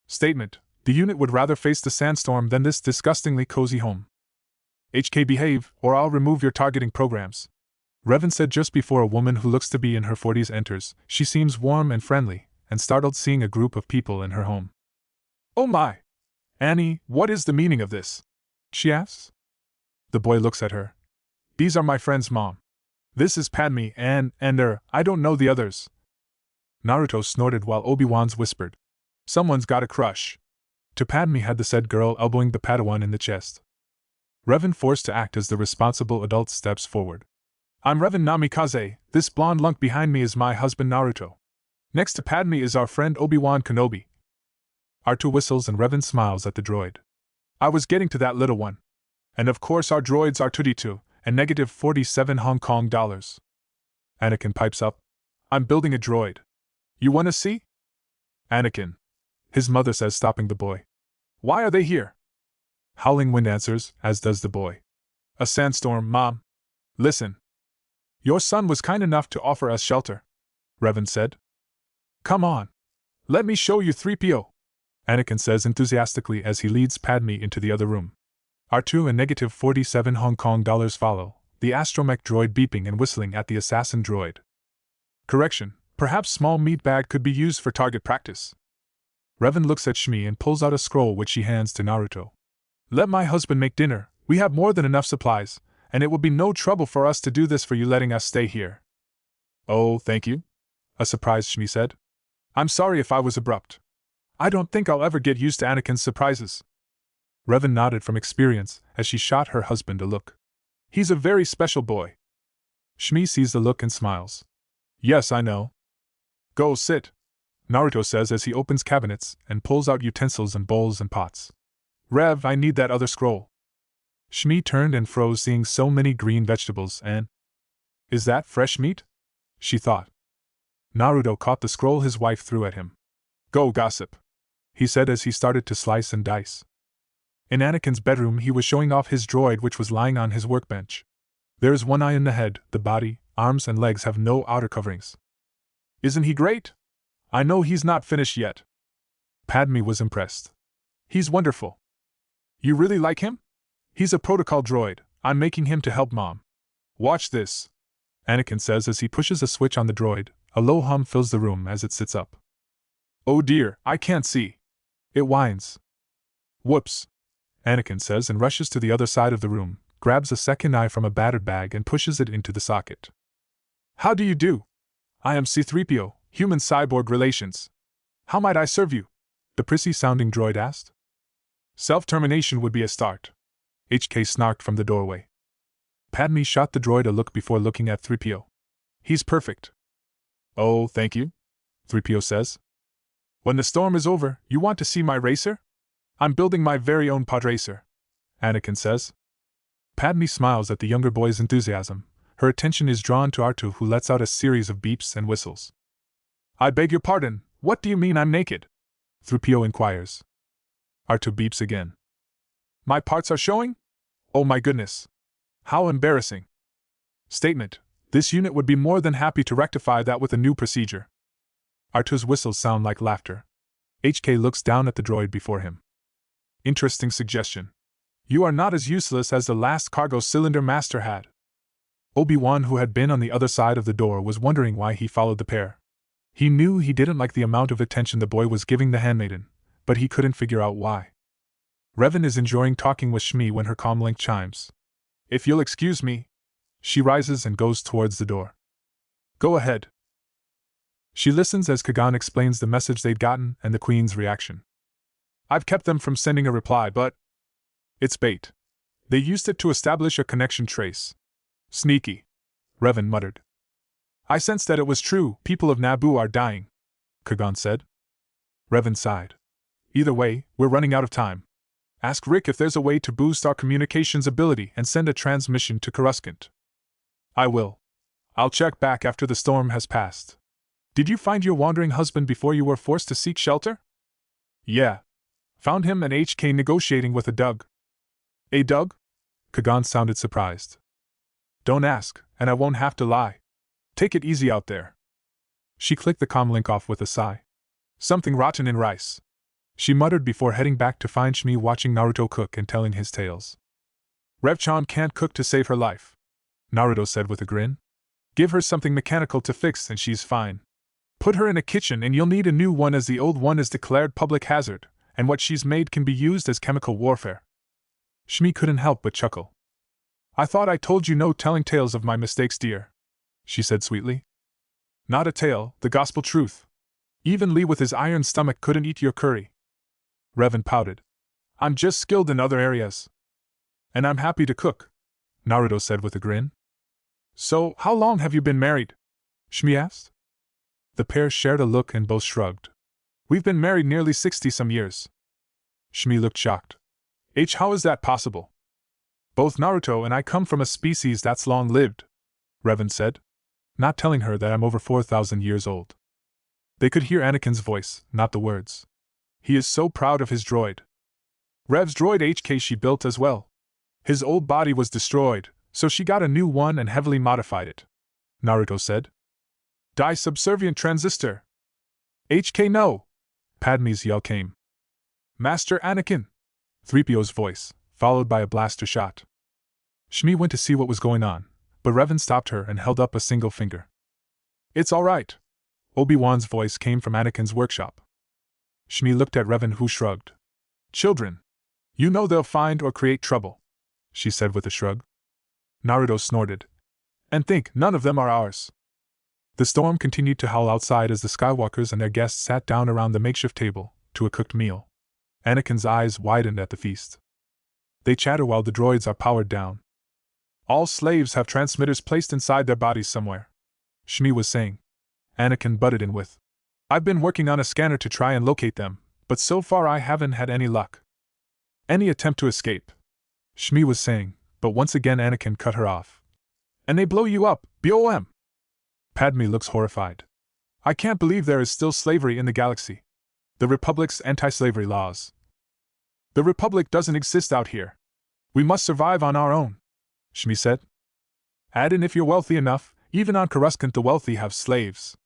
Statement: the unit would rather face the sandstorm than this disgustingly cozy home. HK, behave, or I'll remove your targeting programs. Revan said just before a woman who looks to be in her 40s enters. She seems warm and friendly, and startled seeing a group of people in her home. "Oh my! Annie, what is the meaning of this?" she asks. The boy looks at her. "These are my friends, Mom. This is Padme and I don't know the others." Naruto snorted while Obi-Wan's whispered, "Someone's got a crush." To Padme had the said girl elbowing the Padawan in the chest. Revan forced to act as the responsible adult steps forward. "I'm Revan Namikaze, this blonde lunk behind me is my husband Naruto. Next to Padme is our friend Obi-Wan Kenobi." R2 whistles and Revan smiles at the droid. "I was getting to that, little one. And of course our droids are R2D2, and negative 47 Hong Kong dollars. Anakin pipes up, "I'm building a droid. You wanna see?" "Anakin," his mother says, stopping the boy. "Why are they here?" Howling Wind answers, as does the boy. "A sandstorm, Mom. Listen. Your son was kind enough to offer us shelter," Revan said. "Come on. Let me show you 3PO," Anakin says enthusiastically as he leads Padme into the other room. R2 and negative 47 Hong Kong dollars follow, the astromech droid beeping and whistling at the assassin droid. Correction, perhaps small meat bag could be used for target practice. Revan looks at Shmi and pulls out a scroll which she hands to Naruto. "Let my husband make dinner, we have more than enough supplies, and it will be no trouble for us to do this for you letting us stay here." "Oh, thank you," a surprised Shmi said. "I'm sorry if I was abrupt. I don't think I'll ever get used to Anakin's surprises." Revan nodded from experience as she shot her husband a look. "He's a very special boy." Shmi sees the look and smiles. "Yes, I know." "Go sit," Naruto says as he opens cabinets and pulls out utensils and bowls and pots. "Rev, I need that other scroll." Shmi turned and froze seeing so many green vegetables and... "Is that fresh meat?" she thought. Naruto caught the scroll his wife threw at him. "Go gossip," he said as he started to slice and dice. In Anakin's bedroom he was showing off his droid which was lying on his workbench. There is one eye in the head, the body, arms and legs have no outer coverings. "Isn't he great? I know he's not finished yet." Padme was impressed. "He's wonderful." "You really like him?" "He's a protocol droid, I'm making him to help Mom." "Watch this," Anakin says as he pushes a switch on the droid. A low hum fills the room as it sits up. "Oh dear, I can't see." It whines. "Whoops," Anakin says and rushes to the other side of the room, grabs a second eye from a battered bag and pushes it into the socket. "How do you do? I am C-3PO, Human-Cyborg Relations. How might I serve you?" the prissy-sounding droid asked. "Self-termination would be a start," HK snarked from the doorway. Padme shot the droid a look before looking at 3PO. "He's perfect." "Oh, thank you," 3PO says. "When the storm is over, you want to see my racer? I'm building my very own pod racer," Anakin says. Padme smiles at the younger boy's enthusiasm. Her attention is drawn to R2 who lets out a series of beeps and whistles. "I beg your pardon, what do you mean I'm naked?" 3PO inquires. R2 beeps again. "My parts are showing? Oh my goodness. How embarrassing." Statement: this unit would be more than happy to rectify that with a new procedure. R2's whistles sound like laughter. HK looks down at the droid before him. "Interesting suggestion. You are not as useless as the last cargo cylinder master had." Obi-Wan, who had been on the other side of the door, was wondering why he followed the pair. He knew he didn't like the amount of attention the boy was giving the handmaiden, but he couldn't figure out why. Revan is enjoying talking with Shmi when her comlink chimes. "If you'll excuse me." She rises and goes towards the door. "Go ahead." She listens as Kagan explains the message they'd gotten and the Queen's reaction. "I've kept them from sending a reply, but it's bait. They used it to establish a connection trace." "Sneaky," Revan muttered. "I sensed that it was true. People of Naboo are dying," Kagan said. Revan sighed. "Either way, we're running out of time. Ask Rick if there's a way to boost our communications ability and send a transmission to Coruscant." "I will. I'll check back after the storm has passed." "Did you find your wandering husband before you were forced to seek shelter?" "Yeah. Found him and HK negotiating with a Dug. A Dug? Kagan sounded surprised. Don't ask, and I won't have to lie. Take it easy out there. She clicked the comm link off with a sigh. Something rotten in rice, she muttered before heading back to find Shmi watching Naruto cook and telling his tales. Rev-chan can't cook to save her life, Naruto said with a grin. Give her something mechanical to fix and she's fine. Put her in a kitchen and you'll need a new one as the old one is declared public hazard, and what she's made can be used as chemical warfare. Shmi couldn't help but chuckle. I thought I told you no telling tales of my mistakes, dear, she said sweetly. Not a tale, the gospel truth. Even Lee with his iron stomach couldn't eat your curry. Revan pouted. I'm just skilled in other areas. And I'm happy to cook, Naruto said with a grin. So, how long have you been married? Shmi asked. The pair shared a look and both shrugged. We've been married nearly 60-some years. Shmi looked shocked. How is that possible? Both Naruto and I come from a species that's long-lived, Revan said, not telling her that I'm over 4,000 years old. They could hear Anakin's voice, not the words. He is so proud of his droid. Rev's droid HK she built as well. His old body was destroyed, so she got a new one and heavily modified it, Naruto said. Die subservient transistor. HK no! Padme's yell came. Master Anakin! 3PO's voice, followed by a blaster shot. Shmi went to see what was going on, but Revan stopped her and held up a single finger. It's all right. Obi-Wan's voice came from Anakin's workshop. Shmi looked at Revan, who shrugged. Children. You know they'll find or create trouble, she said with a shrug. Naruto snorted. And think, none of them are ours. The storm continued to howl outside as the Skywalkers and their guests sat down around the makeshift table, to a cooked meal. Anakin's eyes widened at the feast. They chatter while the droids are powered down. All slaves have transmitters placed inside their bodies somewhere, Shmi was saying. Anakin butted in with. I've been working on a scanner to try and locate them, but so far I haven't had any luck. Any attempt to escape, Shmi was saying, but once again Anakin cut her off. And they blow you up, BOM! Padme looks horrified. I can't believe there is still slavery in the galaxy. The Republic's anti-slavery laws. The Republic doesn't exist out here. We must survive on our own, Shmi said. Add in if you're wealthy enough, even on Coruscant the wealthy have slaves.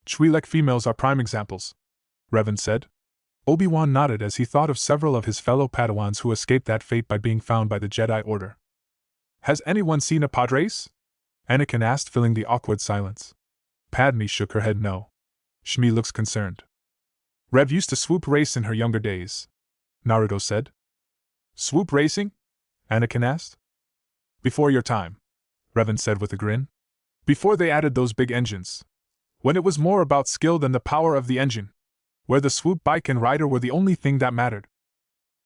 Twi'lek females are prime examples, Revan said. Obi-Wan nodded as he thought of several of his fellow Padawans who escaped that fate by being found by the Jedi Order. Has anyone seen a pod race? Anakin asked, filling the awkward silence. Padme shook her head no. Shmi looks concerned. Rev used to swoop race in her younger days, Naruto said. Swoop racing? Anakin asked. Before your time, Revan said with a grin. Before they added those big engines. When it was more about skill than the power of the engine. Where the swoop bike and rider were the only thing that mattered.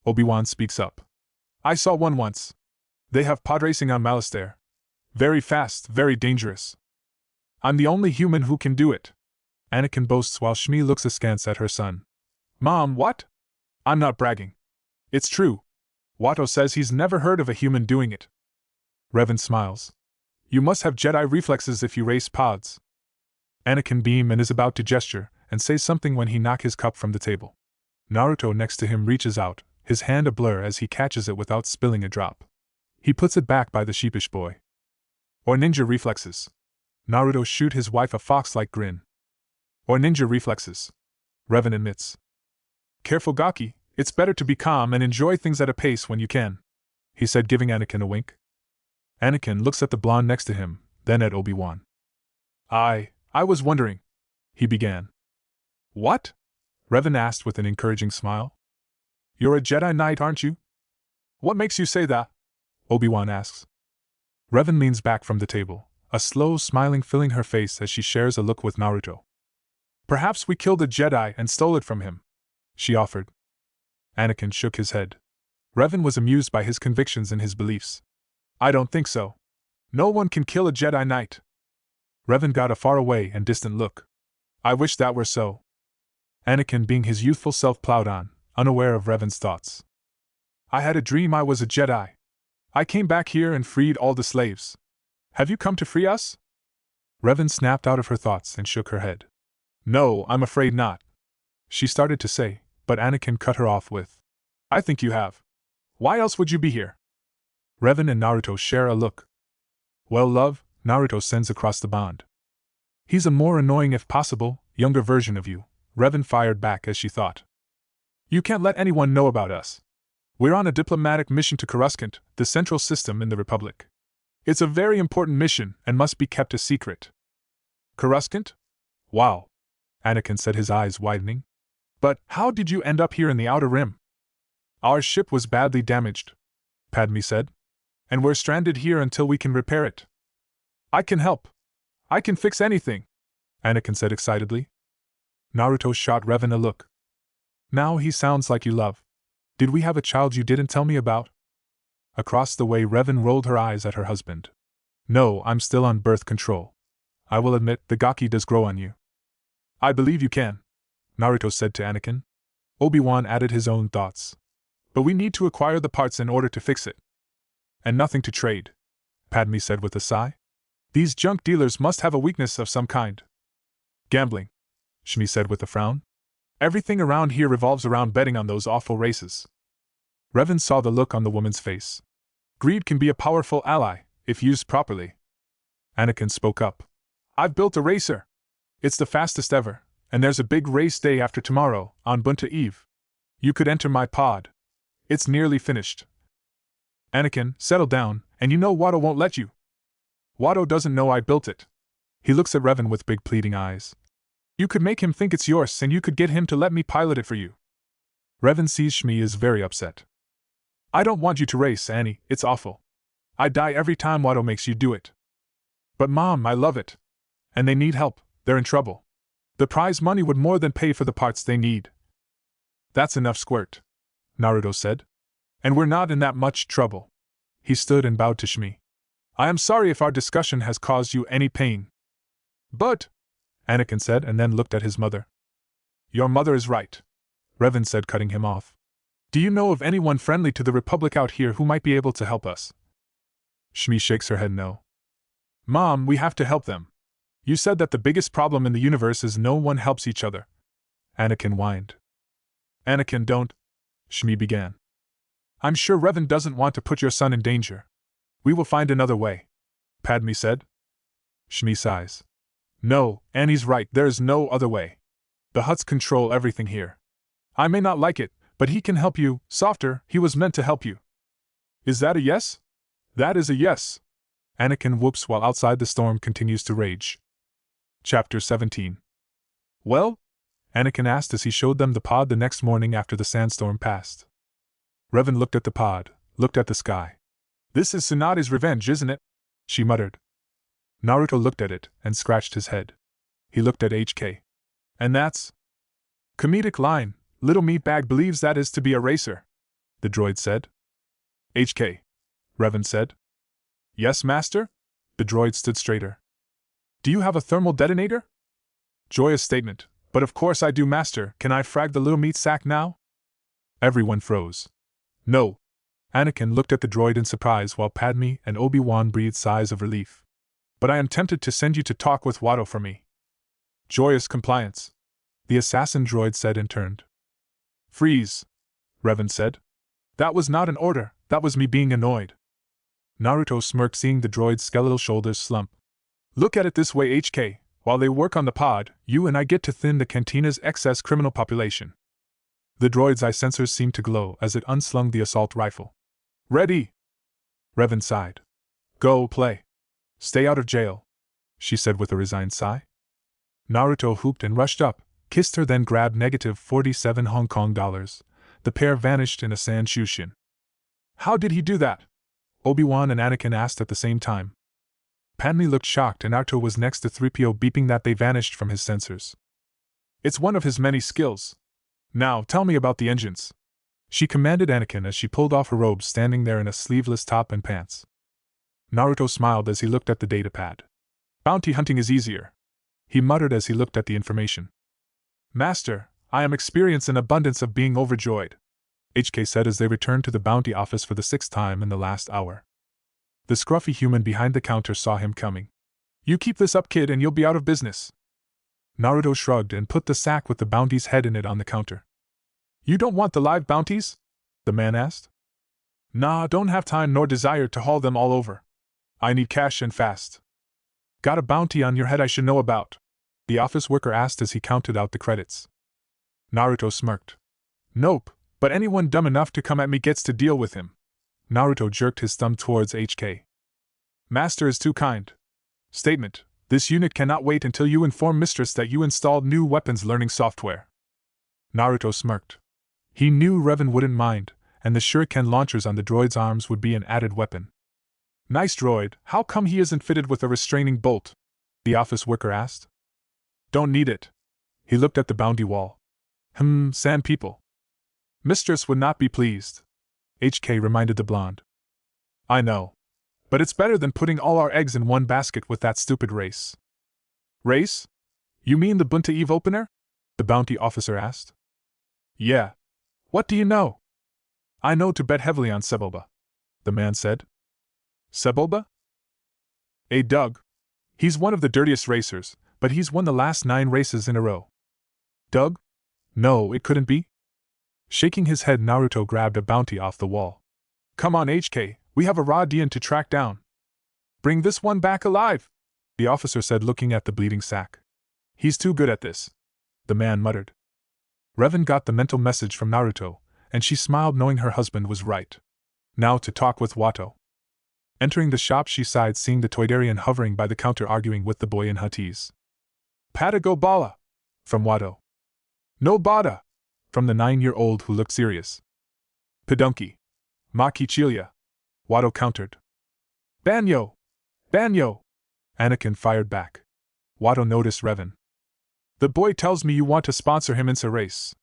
Obi-Wan speaks up. I saw one once. They have pod racing on Malastare. Very fast, very dangerous. I'm the only human who can do it, Anakin boasts while Shmi looks askance at her son. Mom, what? I'm not bragging. It's true. Watto says he's never heard of a human doing it. Revan smiles. You must have Jedi reflexes if you race pods. Anakin beams and is about to gesture and say something when he knocks his cup from the table. Naruto next to him reaches out, his hand a blur as he catches it without spilling a drop. He puts it back by the sheepish boy. Or ninja reflexes. Naruto shoot his wife a fox-like grin. Or ninja reflexes, Revan admits. Careful Gaki, it's better to be calm and enjoy things at a pace when you can, he said, giving Anakin a wink. Anakin looks at the blonde next to him, then at Obi-Wan. I was wondering, he began. What? Revan asked with an encouraging smile. You're a Jedi Knight, aren't you? What makes you say that? Obi-Wan asks. Revan leans back from the table, a slow smiling filling her face as she shares a look with Naruto. Perhaps we killed a Jedi and stole it from him, she offered. Anakin shook his head. Revan was amused by his convictions and his beliefs. I don't think so. No one can kill a Jedi Knight. Revan got a faraway and distant look. I wish that were so. Anakin being his youthful self plowed on, unaware of Revan's thoughts. I had a dream I was a Jedi. I came back here and freed all the slaves. Have you come to free us? Revan snapped out of her thoughts and shook her head. No, I'm afraid not. She started to say, but Anakin cut her off with, I think you have. Why else would you be here? Revan and Naruto share a look. Well, love, Naruto sends across the bond. He's a more annoying, if possible, younger version of you, Revan fired back as she thought. You can't let anyone know about us. We're on a diplomatic mission to Coruscant, the central system in the Republic. It's a very important mission and must be kept a secret. Coruscant? Wow. Anakin said, his eyes widening. But how did you end up here in the Outer Rim? Our ship was badly damaged, Padme said. And we're stranded here until we can repair it. I can help. I can fix anything, Anakin said excitedly. Naruto shot Revan a look. Now he sounds like you love. Did we have a child you didn't tell me about? Across the way, Revan rolled her eyes at her husband. No, I'm still on birth control. I will admit, the gaki does grow on you. I believe you can, Naruto said to Anakin. Obi-Wan added his own thoughts. But we need to acquire the parts in order to fix it. And nothing to trade, Padme said with a sigh. These junk dealers must have a weakness of some kind. Gambling, Shmi said with a frown. Everything around here revolves around betting on those awful races. Revan saw the look on the woman's face. Greed can be a powerful ally, if used properly. Anakin spoke up. I've built a racer. It's the fastest ever, and there's a big race day after tomorrow, on Bunta Eve. You could enter my pod. It's nearly finished. Anakin, settle down, and you know Watto won't let you. Watto doesn't know I built it. He looks at Revan with big pleading eyes. You could make him think it's yours and you could get him to let me pilot it for you. Revan sees Shmi is very upset. I don't want you to race, Annie, it's awful. I die every time Watto makes you do it. But Mom, I love it. And they need help, they're in trouble. The prize money would more than pay for the parts they need. That's enough, Squirt, Naruto said. And we're not in that much trouble. He stood and bowed to Shmi. I am sorry if our discussion has caused you any pain. But, Anakin said and then looked at his mother. Your mother is right, Revan said, cutting him off. Do you know of anyone friendly to the Republic out here who might be able to help us? Shmi shakes her head no. Mom, we have to help them. You said that the biggest problem in the universe is no one helps each other. Anakin whined. Anakin, don't, Shmi began. I'm sure Revan doesn't want to put your son in danger. We will find another way, Padme said. Shmi sighs. No, Annie's right, there is no other way. The Hutts control everything here. I may not like it, but he can help you, softer, he was meant to help you. Is that a yes? That is a yes. Anakin whoops while outside the storm continues to rage. Chapter 17. Well? Anakin asked as he showed them the pod the next morning after the sandstorm passed. Revan looked at the pod, looked at the sky. This is Tsunade's revenge, isn't it? She muttered. Naruto looked at it and scratched his head. He looked at HK. And that's? Comedic line, little meatbag believes that is to be a racer, the droid said. HK, Revan said. Yes, master? The droid stood straighter. Do you have a thermal detonator? Joyous statement, but of course I do, master. Can I frag the little meat sack now? Everyone froze. No. Anakin looked at the droid in surprise while Padme and Obi-Wan breathed sighs of relief. But I am tempted to send you to talk with Watto for me. Joyous compliance, the assassin droid said and turned. Freeze, Revan said. That was not an order, that was me being annoyed. Naruto smirked, seeing the droid's skeletal shoulders slump. Look at it this way, HK, while they work on the pod, you and I get to thin the cantina's excess criminal population. The droid's eye sensors seemed to glow as it unslung the assault rifle. Ready! Revan sighed. Go play. Stay out of jail, she said with a resigned sigh. Naruto whooped and rushed up, kissed her, then grabbed -47 Hong Kong dollars. The pair vanished in a sand shushin. How did he do that? Obi-Wan and Anakin asked at the same time. Padme looked shocked and Naruto was next to 3PO, beeping that they vanished from his sensors. It's one of his many skills. Now, tell me about the engines, she commanded Anakin as she pulled off her robe, standing there in a sleeveless top and pants. Naruto smiled as he looked at the datapad. Bounty hunting is easier, he muttered as he looked at the information. Master, I am experiencing an abundance of being overjoyed, HK said as they returned to the bounty office for the 6th time in the last hour. The scruffy human behind the counter saw him coming. You keep this up, kid, and you'll be out of business. Naruto shrugged and put the sack with the bounty's head in it on the counter. You don't want the live bounties? the man asked. Nah, don't have time nor desire to haul them all over. I need cash and fast. Got a bounty on your head I should know about? The office worker asked as he counted out the credits. Naruto smirked. Nope, but anyone dumb enough to come at me gets to deal with him. Naruto jerked his thumb towards HK. Master is too kind. Statement: this unit cannot wait until you inform Mistress that you installed new weapons learning software. Naruto smirked. He knew Revan wouldn't mind, and the shuriken launchers on the droid's arms would be an added weapon. Nice droid, how come he isn't fitted with a restraining bolt? The office worker asked. Don't need it. He looked at the bounty wall. Sand people. Mistress would not be pleased. HK reminded the blonde. I know. But it's better than putting all our eggs in one basket with that stupid race. Race? You mean the Bunta Eve opener? The bounty officer asked. Yeah. What do you know? I know to bet heavily on Sebulba, the man said. Sebulba? Doug. He's one of the dirtiest racers, but he's won the last 9 races in a row. Doug? No, it couldn't be. Shaking his head, Naruto grabbed a bounty off the wall. Come on, HK, we have a raw Dian to track down. Bring this one back alive, the officer said, looking at the bleeding sack. He's too good at this, the man muttered. Revan got the mental message from Naruto, and she smiled knowing her husband was right. Now to talk with Watto. Entering the shop, she sighed seeing the Toydarian hovering by the counter arguing with the boy in Huttese. Pada go bala, from Watto. No bada, from the 9-year-old who looked serious. Pedunky. Maki Chilia, Watto countered. Banyo! Banyo! Anakin fired back. Watto noticed Revan. The boy tells me you want to sponsor him in a race.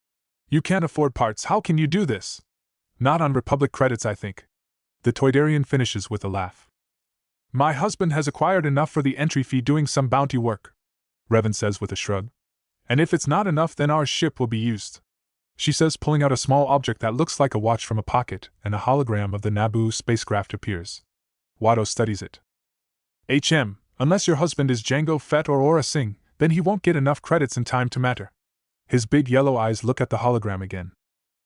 You can't afford parts, how can you do this? Not on Republic credits, I think. The Toydarian finishes with a laugh. My husband has acquired enough for the entry fee doing some bounty work, Revan says with a shrug. And if it's not enough, then our ship will be used. She says, pulling out a small object that looks like a watch from a pocket, and a hologram of the Naboo spacecraft appears. Watto studies it. Unless your husband is Jango Fett or Aurra Singh, then he won't get enough credits in time to matter. His big yellow eyes look at the hologram again.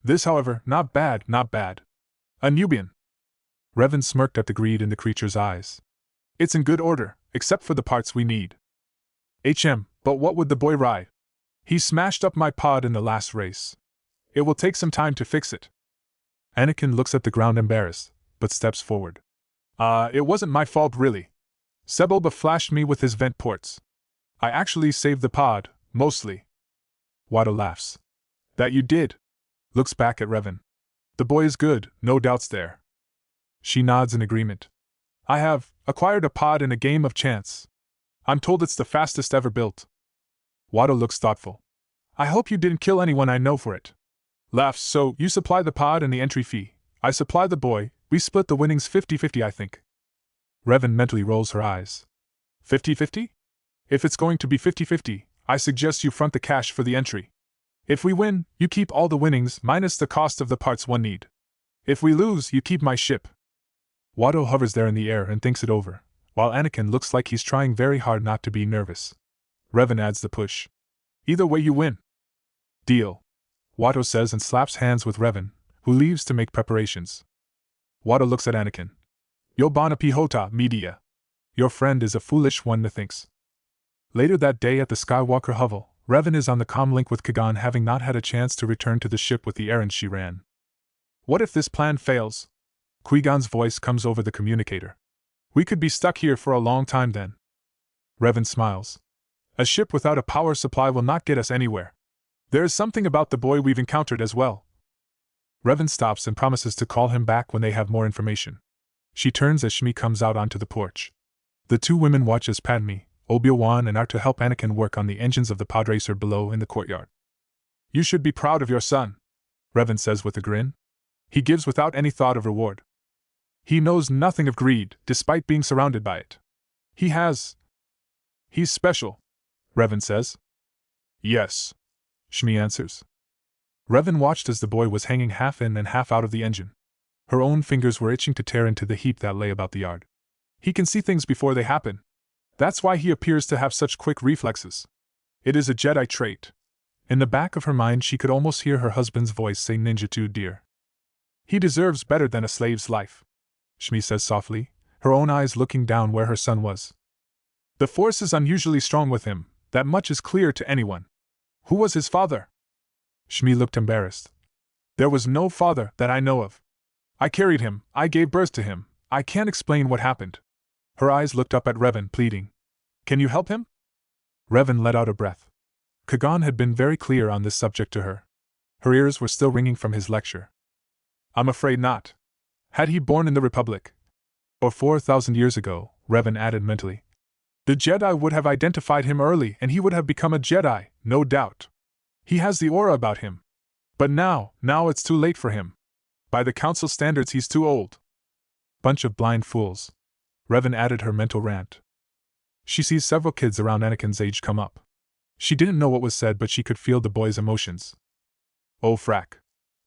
This, however, not bad, not bad. A Nubian. Revan smirked at the greed in the creature's eyes. It's in good order, except for the parts we need. But what would the boy ride? He smashed up my pod in the last race. It will take some time to fix it. Anakin looks at the ground embarrassed, but steps forward. It wasn't my fault really. Sebulba flashed me with his vent ports. I actually saved the pod, mostly. Watto laughs. That you did? Looks back at Revan. The boy is good, no doubts there. She nods in agreement. I have acquired a pod in a game of chance. I'm told it's the fastest ever built. Watto looks thoughtful. I hope you didn't kill anyone I know for it. Laughs. So, you supply the pod and the entry fee. I supply the boy, we split the winnings 50-50 I think. Revan mentally rolls her eyes. 50-50? If it's going to be 50-50, I suggest you front the cash for the entry. If we win, you keep all the winnings minus the cost of the parts one need. If we lose, you keep my ship. Watto hovers there in the air and thinks it over, while Anakin looks like he's trying very hard not to be nervous. Revan adds the push. Either way you win. Deal. Watto says and slaps hands with Revan, who leaves to make preparations. Watto looks at Anakin. Yo bana pihota, media. Your friend is a foolish one, methinks. Later that day at the Skywalker hovel, Revan is on the comm link with Kagan, having not had a chance to return to the ship with the errand she ran. What if this plan fails? Qui-Gon's voice comes over the communicator. We could be stuck here for a long time then. Revan smiles. A ship without a power supply will not get us anywhere. There is something about the boy we've encountered as well. Revan stops and promises to call him back when they have more information. She turns as Shmi comes out onto the porch. The two women watch as Padme, Obi-Wan and are to help Anakin work on the engines of the pod racer below in the courtyard. You should be proud of your son, Revan says with a grin. He gives without any thought of reward. He knows nothing of greed, despite being surrounded by it. He's special, Revan says. Yes, Shmi answers. Revan watched as the boy was hanging half in and half out of the engine. Her own fingers were itching to tear into the heap that lay about the yard. He can see things before they happen. That's why he appears to have such quick reflexes. It is a Jedi trait. In the back of her mind she could almost hear her husband's voice say ninjutsu dear. He deserves better than a slave's life, Shmi says softly, her own eyes looking down where her son was. The Force is unusually strong with him, that much is clear to anyone. Who was his father? Shmi looked embarrassed. There was no father that I know of. I carried him, I gave birth to him, I can't explain what happened. Her eyes looked up at Revan, pleading. Can you help him? Revan let out a breath. Kagan had been very clear on this subject to her. Her ears were still ringing from his lecture. I'm afraid not. Had he born in the Republic, or 4,000 years ago, Revan added mentally, the Jedi would have identified him early and he would have become a Jedi, no doubt. He has the aura about him. But now it's too late for him. By the Council standards he's too old. Bunch of blind fools. Revan added her mental rant. She sees several kids around Anakin's age come up. She didn't know what was said, but she could feel the boy's emotions. Oh frack.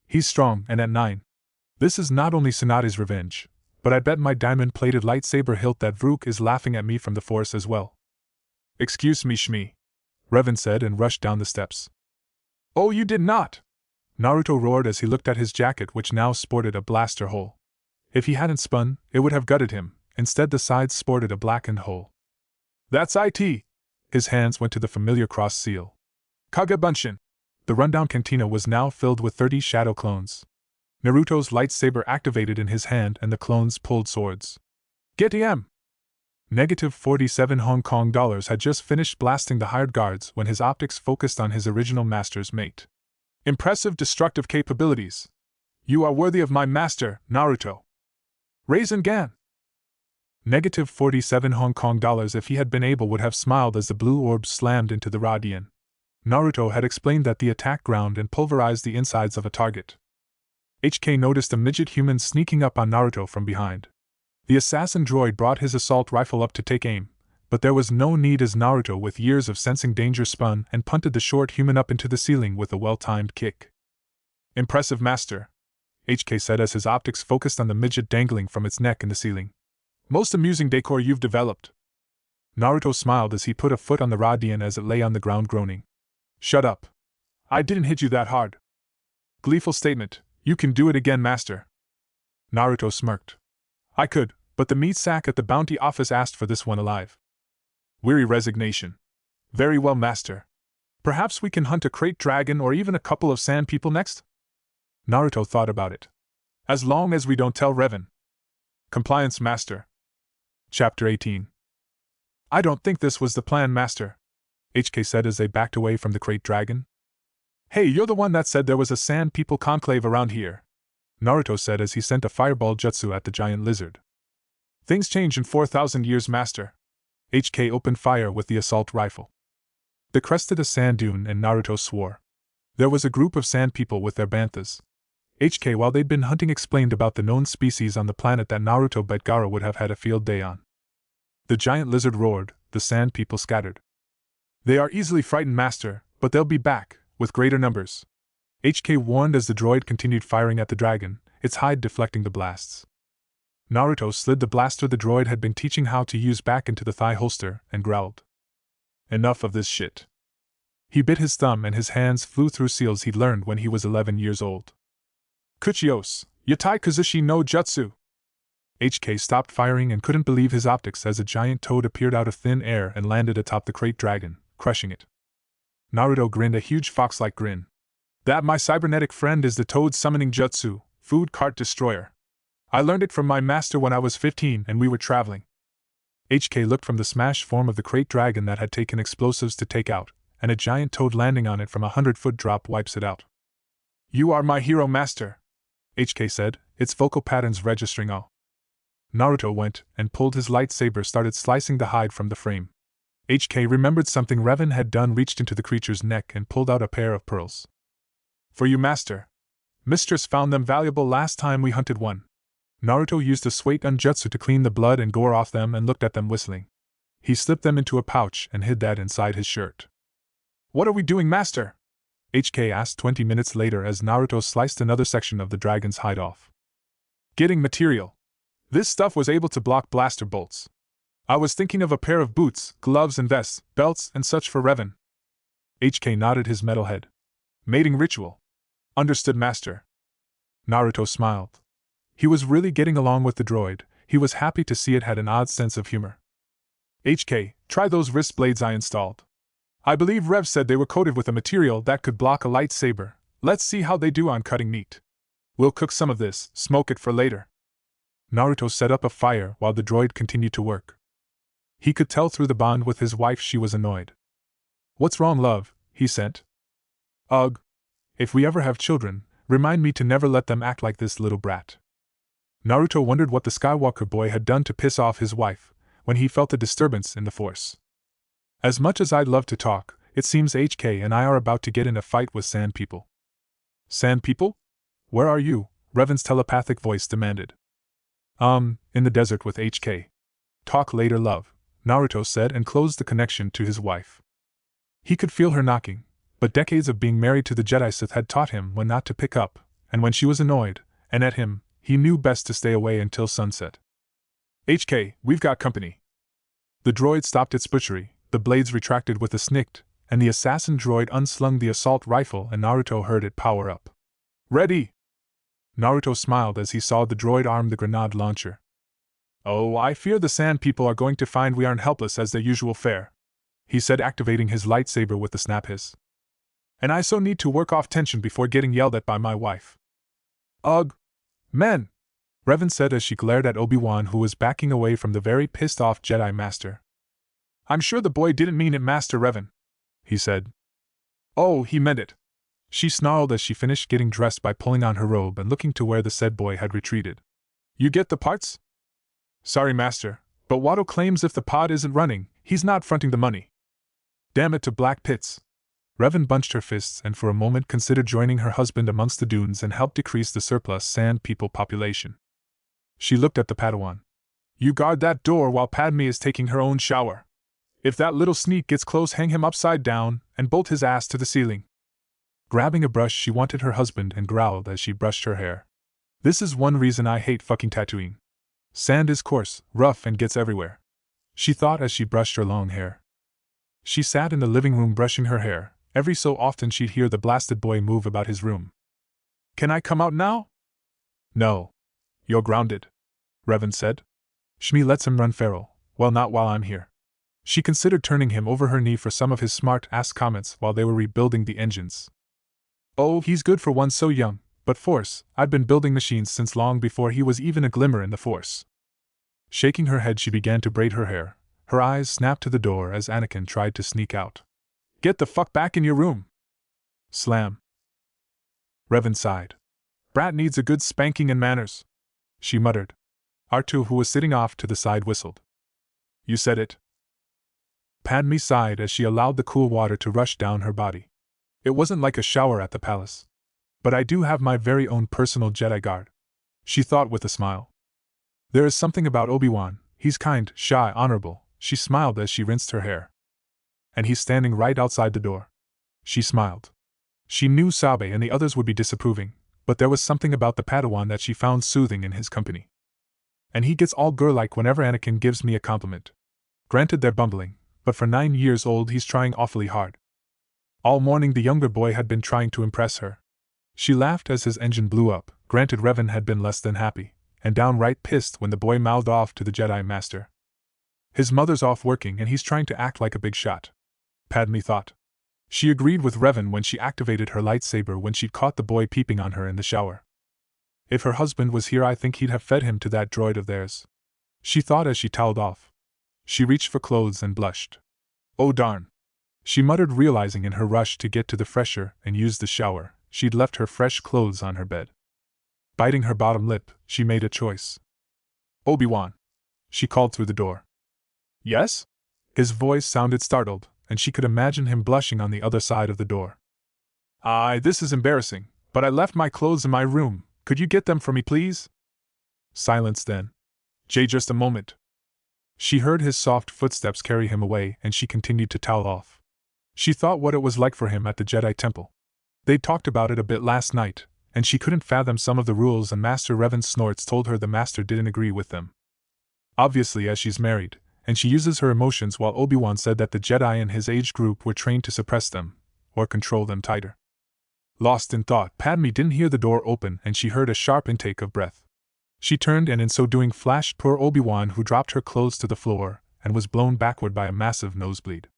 He's strong, and at 9. This is not only Sonati's revenge, but I bet my diamond-plated lightsaber hilt that Vrook is laughing at me from the Force as well. Excuse me, Shmi, Revan said and rushed down the steps. Oh, you did not! Naruto roared as he looked at his jacket, which now sported a blaster hole. If he hadn't spun, it would have gutted him. Instead, the sides sported a blackened hole. That's IT! His hands went to the familiar cross seal. Kagebunshin! The rundown cantina was now filled with 30 shadow clones. Naruto's lightsaber activated in his hand and the clones pulled swords. Get em! Negative 47 Hong Kong dollars had just finished blasting the hired guards when his optics focused on his original master's mate. Impressive destructive capabilities. You are worthy of my master, Naruto. Raisin Gan! Negative 47 Hong Kong dollars, if he had been able, would have smiled as the blue orb slammed into the Radian. Naruto had explained that the attack ground and pulverized the insides of a target. HK noticed a midget human sneaking up on Naruto from behind. The assassin droid brought his assault rifle up to take aim, but there was no need as Naruto, with years of sensing danger, spun and punted the short human up into the ceiling with a well-timed kick. Impressive, master, HK said as his optics focused on the midget dangling from its neck in the ceiling. Most amusing decor you've developed. Naruto smiled as he put a foot on the Radian as it lay on the ground groaning. Shut up. I didn't hit you that hard. Gleeful statement. You can do it again, master. Naruto smirked. I could, but the meat sack at the bounty office asked for this one alive. Weary resignation. Very well, master. Perhaps we can hunt a crate dragon or even a couple of sand people next? Naruto thought about it. As long as we don't tell Revan. Compliance, master. Chapter 18. I don't think this was the plan, master, HK said as they backed away from the crate dragon. Hey, you're the one that said there was a sand people conclave around here, Naruto said as he sent a fireball jutsu at the giant lizard. Things change in 4,000 years, master. HK opened fire with the assault rifle. They crested a sand dune and Naruto swore. There was a group of sand people with their banthas. HK, while they'd been hunting, explained about the known species on the planet that Naruto bet Gaara would have had a field day on. The giant lizard roared, the sand people scattered. They are easily frightened, master, but they'll be back, with greater numbers, HK warned as the droid continued firing at the dragon, its hide deflecting the blasts. Naruto slid the blaster the droid had been teaching how to use back into the thigh holster and growled. Enough of this shit. He bit his thumb and his hands flew through seals he'd learned when he was 11 years old. Kuchios, Yatai Kazushi no Jutsu! HK stopped firing and couldn't believe his optics as a giant toad appeared out of thin air and landed atop the crate dragon, crushing it. Naruto grinned a huge fox-like grin. That my cybernetic friend is the toad summoning jutsu, food cart destroyer. I learned it from my master when I was 15 and we were traveling. HK looked from the smashed form of the crate dragon that had taken explosives to take out, and a giant toad landing on it from a 100-foot drop wipes it out. You are my hero, master, HK said, its vocal patterns registering awe. Naruto went and pulled his lightsaber, started slicing the hide from the frame. HK remembered something Revan had done, reached into the creature's neck and pulled out a pair of pearls. For you, master. Mistress found them valuable last time we hunted one. Naruto used a Suigun jutsu to clean the blood and gore off them and looked at them whistling. He slipped them into a pouch and hid that inside his shirt. What are we doing, master? HK asked 20 minutes later as Naruto sliced another section of the dragon's hide off. Getting material. This stuff was able to block blaster bolts. I was thinking of a pair of boots, gloves and vests, belts and such for Revan. HK nodded his metal head. Mating ritual. Understood, master. Naruto smiled. He was really getting along with the droid. He was happy to see it had an odd sense of humor. HK, try those wrist blades I installed. I believe Rev said they were coated with a material that could block a lightsaber. Let's see how they do on cutting meat. We'll cook some of this, smoke it for later. Naruto set up a fire while the droid continued to work. He could tell through the bond with his wife she was annoyed. What's wrong, love? He sent. Ugh. If we ever have children, remind me to never let them act like this little brat. Naruto wondered what the Skywalker boy had done to piss off his wife, when he felt a disturbance in the Force. As much as I'd love to talk, it seems HK and I are about to get in a fight with Sand People. Sand People? Where are you? Revan's telepathic voice demanded. In the desert with HK. Talk later, love, Naruto said and closed the connection to his wife. He could feel her knocking, but decades of being married to the Jedi Sith had taught him when not to pick up, and when she was annoyed, and at him, he knew best to stay away until sunset. HK, we've got company. The droid stopped its butchery, the blades retracted with a snick, and the assassin droid unslung the assault rifle and Naruto heard it power up. Ready! Naruto smiled as he saw the droid arm the grenade launcher. Oh, I fear the Sand People are going to find we aren't helpless as their usual fare, he said, activating his lightsaber with a snap hiss. And I so need to work off tension before getting yelled at by my wife. Ugh! Men! Revan said as she glared at Obi-Wan, who was backing away from the very pissed-off Jedi Master. I'm sure the boy didn't mean it, Master Revan, he said. Oh, he meant it. She snarled as she finished getting dressed by pulling on her robe and looking to where the said boy had retreated. You get the parts? Sorry, Master, but Watto claims if the pod isn't running, he's not fronting the money. Damn it to Black Pits. Revan bunched her fists and for a moment considered joining her husband amongst the dunes and help decrease the surplus Sand People population. She looked at the Padawan. You guard that door while Padme is taking her own shower. If that little sneak gets close, hang him upside down and bolt his ass to the ceiling. Grabbing a brush, she wanted her husband and growled as she brushed her hair. This is one reason I hate fucking Tatooine. Sand is coarse, rough, and gets everywhere, she thought as she brushed her long hair. She sat in the living room brushing her hair. Every so often she'd hear the blasted boy move about his room. Can I come out now? No. You're grounded, Revan said. Shmi lets him run feral. Well, not while I'm here. She considered turning him over her knee for some of his smart-ass comments while they were rebuilding the engines. Oh, he's good for one so young, but Force, I've been building machines since long before he was even a glimmer in the Force. Shaking her head, she began to braid her hair. Her eyes snapped to the door as Anakin tried to sneak out. Get the fuck back in your room! Slam. Revan sighed. Brat needs a good spanking and manners, she muttered. R2, who was sitting off to the side, whistled. You said it. Padme sighed as she allowed the cool water to rush down her body. It wasn't like a shower at the palace. But I do have my very own personal Jedi guard, she thought with a smile. There is something about Obi-Wan, he's kind, shy, honorable, she smiled as she rinsed her hair. And he's standing right outside the door. She smiled. She knew Sabe and the others would be disapproving, but there was something about the Padawan that she found soothing in his company. And he gets all girl-like whenever Anakin gives me a compliment. Granted they're bumbling, but for 9 years old he's trying awfully hard. All morning the younger boy had been trying to impress her. She laughed as his engine blew up. Granted Revan had been less than happy, and downright pissed when the boy mouthed off to the Jedi Master. His mother's off working and he's trying to act like a big shot, Padme thought. She agreed with Revan when she activated her lightsaber when she'd caught the boy peeping on her in the shower. If her husband was here, I think he'd have fed him to that droid of theirs, she thought as she toweled off. She reached for clothes and blushed. Oh darn, she muttered, realizing in her rush to get to the fresher and use the shower, she'd left her fresh clothes on her bed. Biting her bottom lip, she made a choice. Obi-Wan, she called through the door. Yes? His voice sounded startled, and she could imagine him blushing on the other side of the door. This is embarrassing, but I left my clothes in my room. Could you get them for me, please? Silence then. Jay, just a moment. She heard his soft footsteps carry him away, and she continued to towel off. She thought what it was like for him at the Jedi Temple. They'd talked about it a bit last night, and she couldn't fathom some of the rules, and Master Revan's snorts told her the Master didn't agree with them. Obviously, as she's married, and she uses her emotions, while Obi-Wan said that the Jedi in his age group were trained to suppress them, or control them tighter. Lost in thought, Padme didn't hear the door open and she heard a sharp intake of breath. She turned and in so doing flashed poor Obi-Wan, who dropped her clothes to the floor and was blown backward by a massive nosebleed.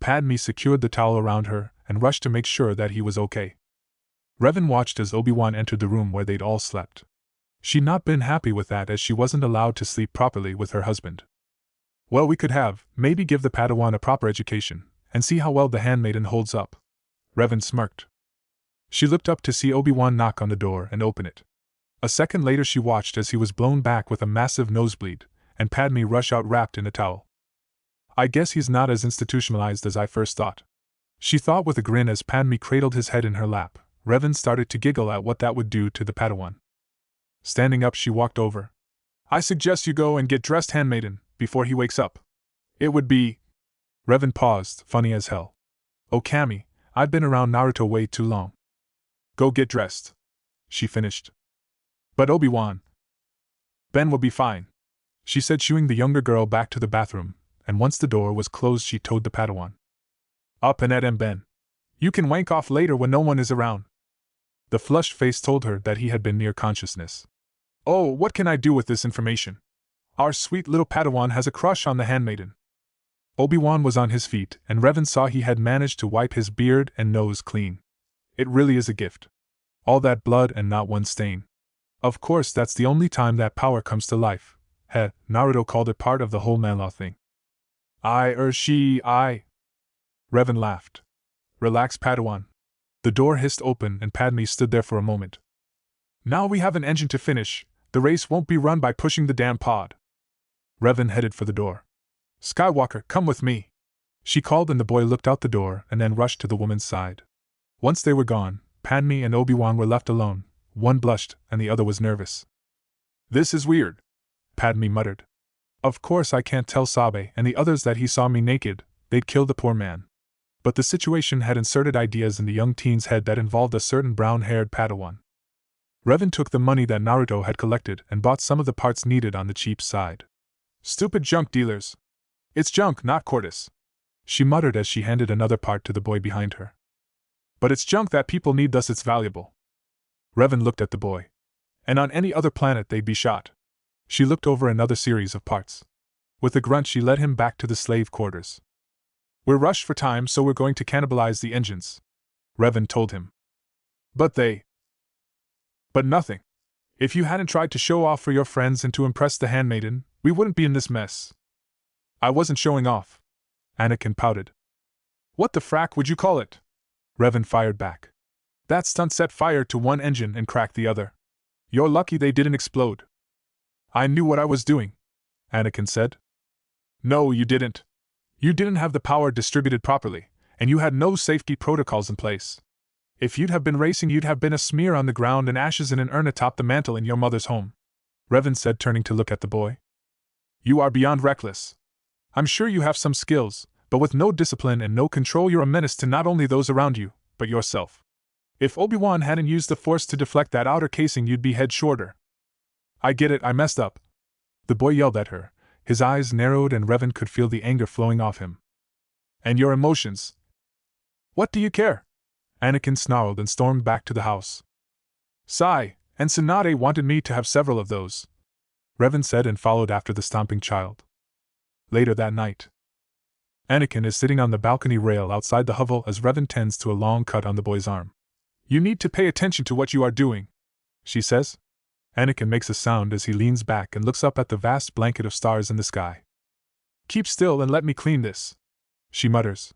Padme secured the towel around her and rushed to make sure that he was okay. Revan watched as Obi-Wan entered the room where they'd all slept. She'd not been happy with that, as she wasn't allowed to sleep properly with her husband. Well, we could maybe give the Padawan a proper education, and see how well the handmaiden holds up. Revan smirked. She looked up to see Obi-Wan knock on the door and open it. A second later she watched as he was blown back with a massive nosebleed, and Padme rush out wrapped in a towel. I guess he's not as institutionalized as I first thought, she thought with a grin as Padme cradled his head in her lap. Revan started to giggle at what that would do to the Padawan. Standing up, she walked over. I suggest you go and get dressed, handmaiden, before he wakes up. It would be... Revan paused, funny as hell. Oh, Cammy, I've been around Naruto way too long. Go get dressed, she finished. But Obi-Wan... Ben will be fine, she said, shooing the younger girl back to the bathroom, and once the door was closed she told the Padawan. Up and at him, Ben. You can wank off later when no one is around. The flushed face told her that he had been near consciousness. Oh, what can I do with this information? Our sweet little Padawan has a crush on the handmaiden. Obi-Wan was on his feet, and Revan saw he had managed to wipe his beard and nose clean. It really is a gift. All that blood and not one stain. Of course, that's the only time that power comes to life. Naruto called it part of the whole manlaw thing. I. Revan laughed. Relax, Padawan. The door hissed open and Padme stood there for a moment. Now we have an engine to finish. The race won't be run by pushing the damn pod. Revan headed for the door. Skywalker, come with me, she called, and the boy looked out the door and then rushed to the woman's side. Once they were gone, Padme and Obi-Wan were left alone. One blushed and the other was nervous. This is weird, Padme muttered. Of course I can't tell Sabe and the others that he saw me naked. They'd kill the poor man. But the situation had inserted ideas in the young teen's head that involved a certain brown-haired Padawan. Revan took the money that Naruto had collected and bought some of the parts needed on the cheap side. Stupid junk dealers. It's junk, not Cordis, she muttered as she handed another part to the boy behind her. But it's junk that people need, thus it's valuable. Revan looked at the boy. And on any other planet they'd be shot. She looked over another series of parts. With a grunt she led him back to the slave quarters. We're rushed for time, so we're going to cannibalize the engines, Revan told him. But nothing. If you hadn't tried to show off for your friends and to impress the handmaiden, we wouldn't be in this mess. I wasn't showing off, Anakin pouted. What the frack would you call it? Revan fired back. That stunt set fire to one engine and cracked the other. You're lucky they didn't explode. I knew what I was doing, Anakin said. No, you didn't. You didn't have the power distributed properly, and you had no safety protocols in place. If you'd have been racing, you'd have been a smear on the ground and ashes in an urn atop the mantle in your mother's home, Revan said, turning to look at the boy. You are beyond reckless. I'm sure you have some skills, but with no discipline and no control you're a menace to not only those around you, but yourself. If Obi-Wan hadn't used the Force to deflect that outer casing, you'd be head shorter. I get it, I messed up, the boy yelled at her. His eyes narrowed and Revan could feel the anger flowing off him. And your emotions? What do you care? Anakin snarled and stormed back to the house. Sai and Tsunade wanted me to have several of those, Revan said and followed after the stomping child. Later that night, Anakin is sitting on the balcony rail outside the hovel as Revan tends to a long cut on the boy's arm. You need to pay attention to what you are doing, she says. Anakin makes a sound as he leans back and looks up at the vast blanket of stars in the sky. Keep still and let me clean this, she mutters.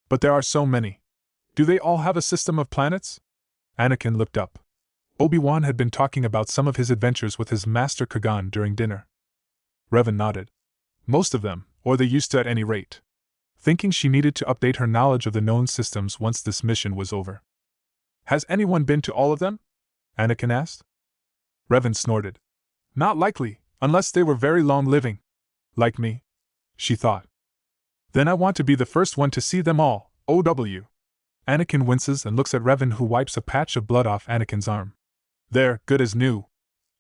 But there are so many. Do they all have a system of planets? Anakin looked up. Obi-Wan had been talking about some of his adventures with his master Kagan during dinner. Revan nodded. Most of them, or they used to at any rate. Thinking she needed to update her knowledge of the known systems once this mission was over. Has anyone been to all of them? Anakin asked. Revan snorted. Not likely, unless they were very long-living. Like me, she thought. Then I want to be the first one to see them all, OW. Anakin winces and looks at Revan, who wipes a patch of blood off Anakin's arm. They're good as new.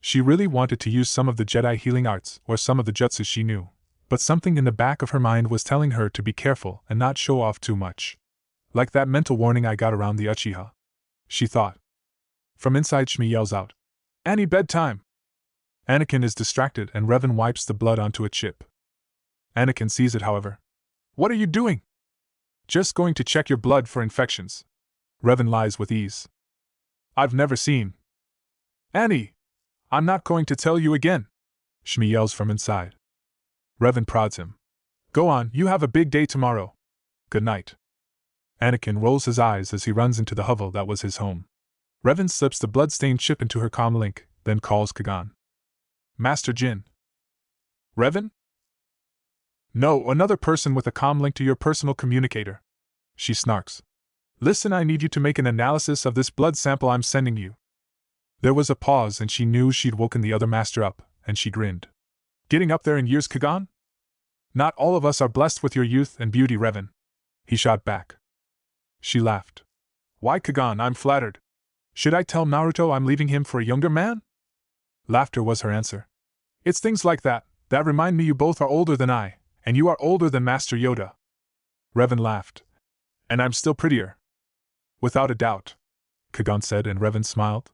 She really wanted to use some of the Jedi healing arts or some of the jutsu she knew, but something in the back of her mind was telling her to be careful and not show off too much. Like that mental warning I got around the Uchiha. she thought. From inside, Shmi yells out, "Annie, bedtime!" Anakin is distracted and Revan wipes the blood onto a chip. Anakin sees it, however. "What are you doing?" "Just going to check your blood for infections." Revan lies with ease. "I've never seen." "Annie! I'm not going to tell you again!" Shmi yells from inside. Revan prods him. "Go on, you have a big day tomorrow. Good night." Anakin rolls his eyes as he runs into the hovel that was his home. Revan slips the blood-stained chip into her comm link, then calls Kagan. "Master Jin." "Revan?" "No, another person with a comm link to your personal communicator." She snarks. "Listen, I need you to make an analysis of this blood sample I'm sending you." There was a pause and she knew she'd woken the other master up, and she grinned. "Getting up there in years, Kagan?" "Not all of us are blessed with your youth and beauty, Revan," he shot back. She laughed. "Why, Kagan, I'm flattered. Should I tell Naruto I'm leaving him for a younger man?" Laughter was her answer. "It's things like that remind me you both are older than I, and you are older than Master Yoda." Revan laughed. "And I'm still prettier." "Without a doubt," Kagan said, and Revan smiled.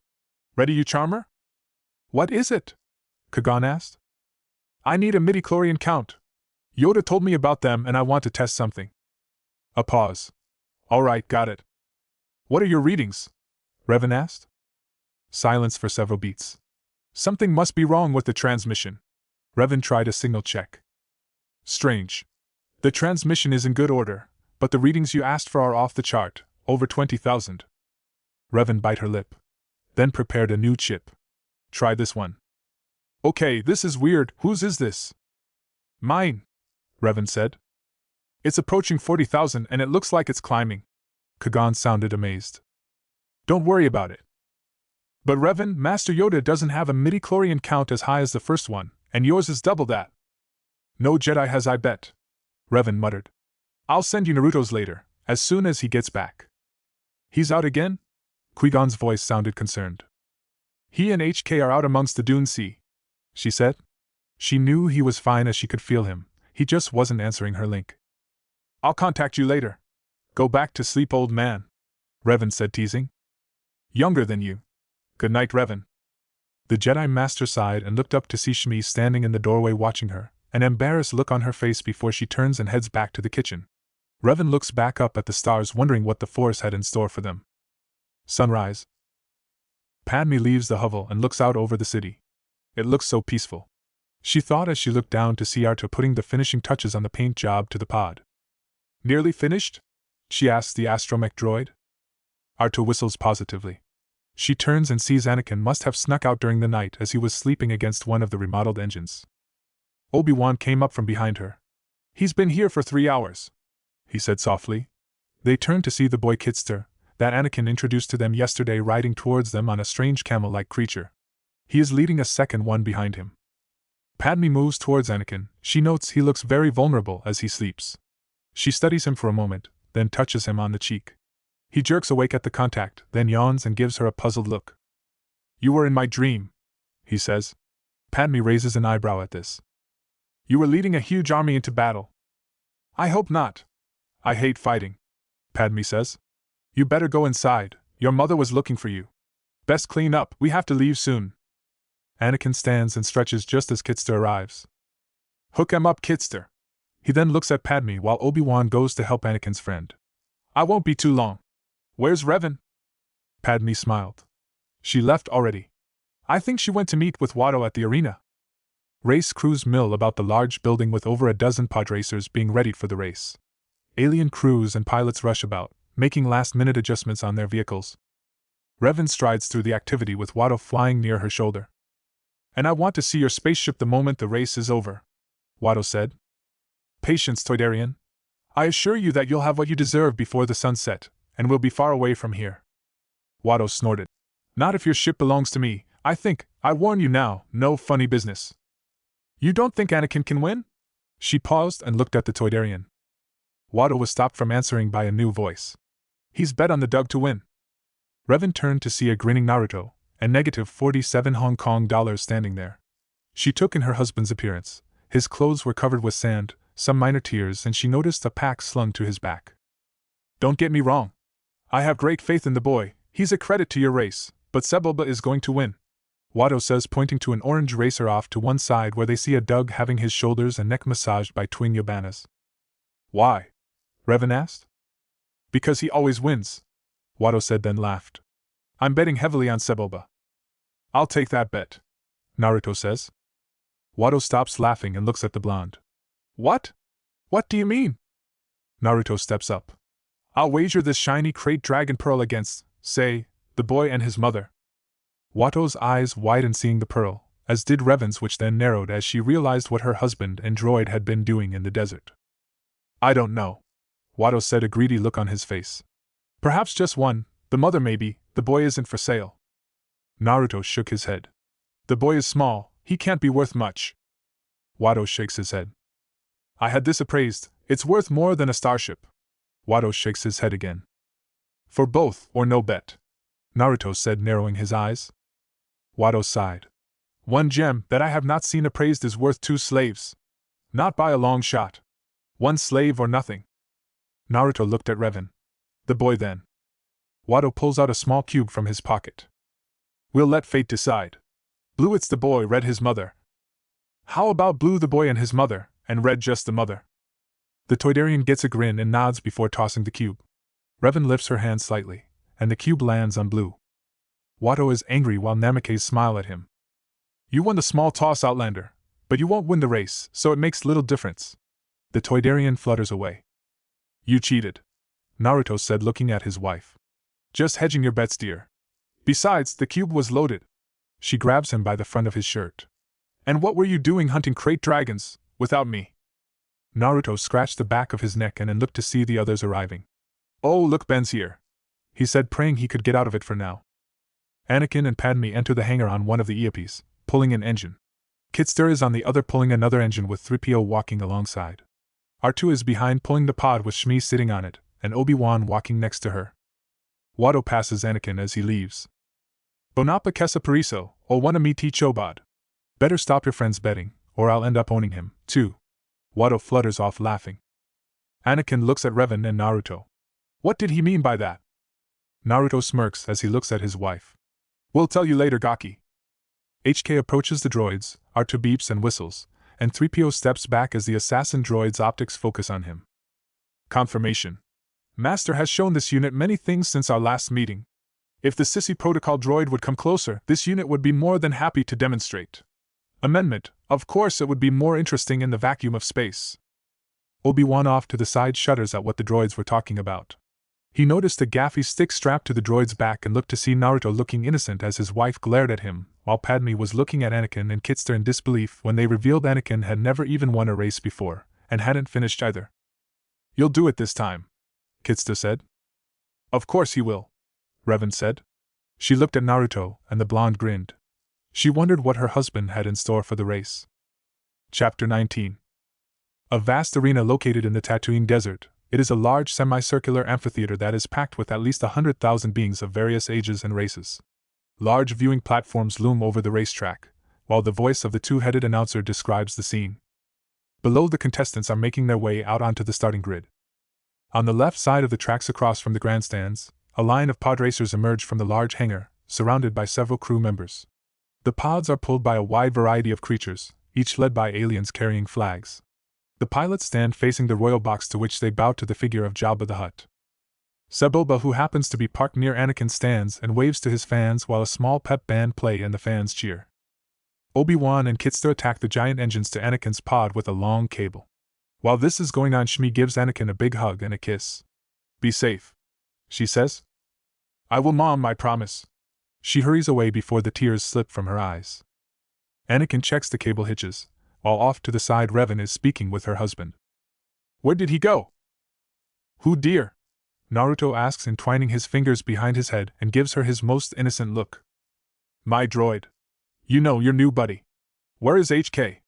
"Ready, you charmer?" "What is it?" Kagan asked. "I need a midichlorian count. Yoda told me about them and I want to test something." A pause. "All right, got it." "What are your readings?" Revan asked. Silence for several beats. "Something must be wrong with the transmission." Revan tried a signal check. "Strange. The transmission is in good order, but the readings you asked for are off the chart, over 20,000. Revan bit her lip. Then prepared a new chip. "Try this one." "Okay, this is weird. Whose is this?" "Mine," Revan said. "It's approaching 40,000 and it looks like it's climbing." Kagan sounded amazed. "Don't worry about it." "But Revan, Master Yoda doesn't have a midichlorian count as high as the first one, and yours is double that." "No Jedi has, I bet," Revan muttered. "I'll send you Naruto's later, as soon as he gets back." "He's out again?" Qui-Gon's voice sounded concerned. "He and HK are out amongst the Dune Sea," she said. She knew he was fine as she could feel him, he just wasn't answering her link. "I'll contact you later." "Go back to sleep, old man," Revan said, teasing. "Younger than you. Good night, Revan." The Jedi Master sighed and looked up to see Shmi standing in the doorway watching her, an embarrassed look on her face before she turns and heads back to the kitchen. Revan looks back up at the stars, wondering what the Force had in store for them. Sunrise. Padme leaves the hovel and looks out over the city. It looks so peaceful, she thought as she looked down to see Arto putting the finishing touches on the paint job to the pod. "Nearly finished?" she asks the astromech droid. Arto whistles positively. She turns and sees Anakin must have snuck out during the night as he was sleeping against one of the remodeled engines. Obi-Wan came up from behind her. "He's been here for 3 hours," he said softly. They turned to see the boy Kitster, that Anakin introduced to them yesterday, riding towards them on a strange camel-like creature. He is leading a second one behind him. Padme moves towards Anakin. She notes he looks very vulnerable as he sleeps. She studies him for a moment, then touches him on the cheek. He jerks awake at the contact, then yawns and gives her a puzzled look. "You were in my dream," he says. Padme raises an eyebrow at this. "You were leading a huge army into battle." "I hope not. I hate fighting," Padme says. "You better go inside, your mother was looking for you. Best clean up, we have to leave soon." Anakin stands and stretches just as Kitster arrives. "Hook him up, Kitster." He then looks at Padme while Obi-Wan goes to help Anakin's friend. "I won't be too long." "Where's Revan?" Padme smiled. "She left already. I think she went to meet with Watto at the arena." Race crews mill about the large building with over a dozen pod racers being readied for the race. Alien crews and pilots rush about, making last-minute adjustments on their vehicles. Revan strides through the activity with Watto flying near her shoulder. "And I want to see your spaceship the moment the race is over," Watto said. "Patience, Toydarian. I assure you that you'll have what you deserve before the sunset, and we'll be far away from here." Watto snorted. "Not if your ship belongs to me, I think. I warn you now, no funny business." "You don't think Anakin can win?" She paused and looked at the Toydarian. Watto was stopped from answering by a new voice. "He's bet on the Dug to win." Revan turned to see a grinning Naruto, and negative 47 Hong Kong dollars standing there. She took in her husband's appearance. His clothes were covered with sand, some minor tears, and she noticed a pack slung to his back. "Don't get me wrong. I have great faith in the boy, He's a credit to your race, but Sebulba is going to win, Watto says, pointing to an orange racer off to one side where they see a Doug having his shoulders and neck massaged by twin Yabanas. Why? Revan asked. Because he always wins, Watto said, then laughed. I'm betting heavily on Sebulba. I'll take that bet, Naruto says. Watto stops laughing and looks at the blonde. What? What do you mean? Naruto steps up. I'll wager this shiny crate dragon pearl against, say, the boy and his mother. Watto's eyes widened seeing the pearl, as did Revan's, which then narrowed as she realized what her husband and droid had been doing in the desert. I don't know, Watto said, a greedy look on his face. Perhaps just one, the mother maybe, the boy isn't for sale. Naruto shook his head. The boy is small, he can't be worth much. Watto shakes his head. I had this appraised, it's worth more than a starship. Watto shakes his head again. For both or no bet, Naruto said, narrowing his eyes. Watto sighed. One gem that I have not seen appraised is worth 2 slaves. Not by a long shot. 1 slave or nothing. Naruto looked at Revan. The boy then. Watto pulls out a small cube from his pocket. We'll let fate decide. Blue it's the boy, red his mother. How about blue the boy and his mother, and red just the mother? The Toydarian gets a grin and nods before tossing the cube. Revan lifts her hand slightly, and the cube lands on blue. Watto is angry while Namikaze smile at him. You won the small toss, Outlander, but you won't win the race, so it makes little difference. The Toydarian flutters away. You cheated, Naruto said, looking at his wife. Just hedging your bets, dear. Besides, the cube was loaded. She grabs him by the front of his shirt. And what were you doing hunting crate dragons, without me? Naruto scratched the back of his neck and then looked to see the others arriving. Oh, look, Ben's here, he said, praying he could get out of it for now. Anakin and Padme enter the hangar on one of the Eops, pulling an engine. Kitster is on the other pulling another engine with 3PO walking alongside. R2 is behind pulling the pod with Shmi sitting on it, and Obi-Wan walking next to her. Watto passes Anakin as he leaves. Bonapa Kessa Pariso, o wanna me teach Chobad. Better stop your friend's betting, or I'll end up owning him, too. Watto flutters off laughing. Anakin looks at Revan and Naruto. What did he mean by that? Naruto smirks as he looks at his wife. We'll tell you later, Gaki. HK approaches the droids, R2 beeps and whistles, and 3PO steps back as the assassin droid's optics focus on him. Confirmation. Master has shown this unit many things since our last meeting. If the Sissy Protocol droid would come closer, this unit would be more than happy to demonstrate. Amendment, of course it would be more interesting in the vacuum of space. Obi-Wan off to the side shudders at what the droids were talking about. He noticed a gaffy stick strapped to the droid's back and looked to see Naruto looking innocent as his wife glared at him, while Padme was looking at Anakin and Kitster in disbelief when they revealed Anakin had never even won a race before, and hadn't finished either. You'll do it this time, Kitster said. Of course he will, Revan said. She looked at Naruto, and the blonde grinned. She wondered what her husband had in store for the race. Chapter 19. A vast arena located in the Tatooine Desert. It is a large semicircular amphitheater that is packed with at least 100,000 beings of various ages and races. Large viewing platforms loom over the racetrack, while the voice of the two-headed announcer describes the scene. Below, the contestants are making their way out onto the starting grid. On the left side of the tracks across from the grandstands, a line of pod racers emerge from the large hangar, surrounded by several crew members. The pods are pulled by a wide variety of creatures, each led by aliens carrying flags. The pilots stand facing the royal box, to which they bow to the figure of Jabba the Hutt. Sebulba, who happens to be parked near Anakin, stands and waves to his fans while a small pep band play and the fans cheer. Obi-Wan and Kitster attack the giant engines to Anakin's pod with a long cable. While this is going on, Shmi gives Anakin a big hug and a kiss. Be safe, she says. I will, Mom, I promise. She hurries away before the tears slip from her eyes. Anakin checks the cable hitches, while off to the side Revan is speaking with her husband. Where did he go? Who, dear? Naruto asks, entwining his fingers behind his head, and gives her his most innocent look. My droid. You know, your new buddy. Where is HK?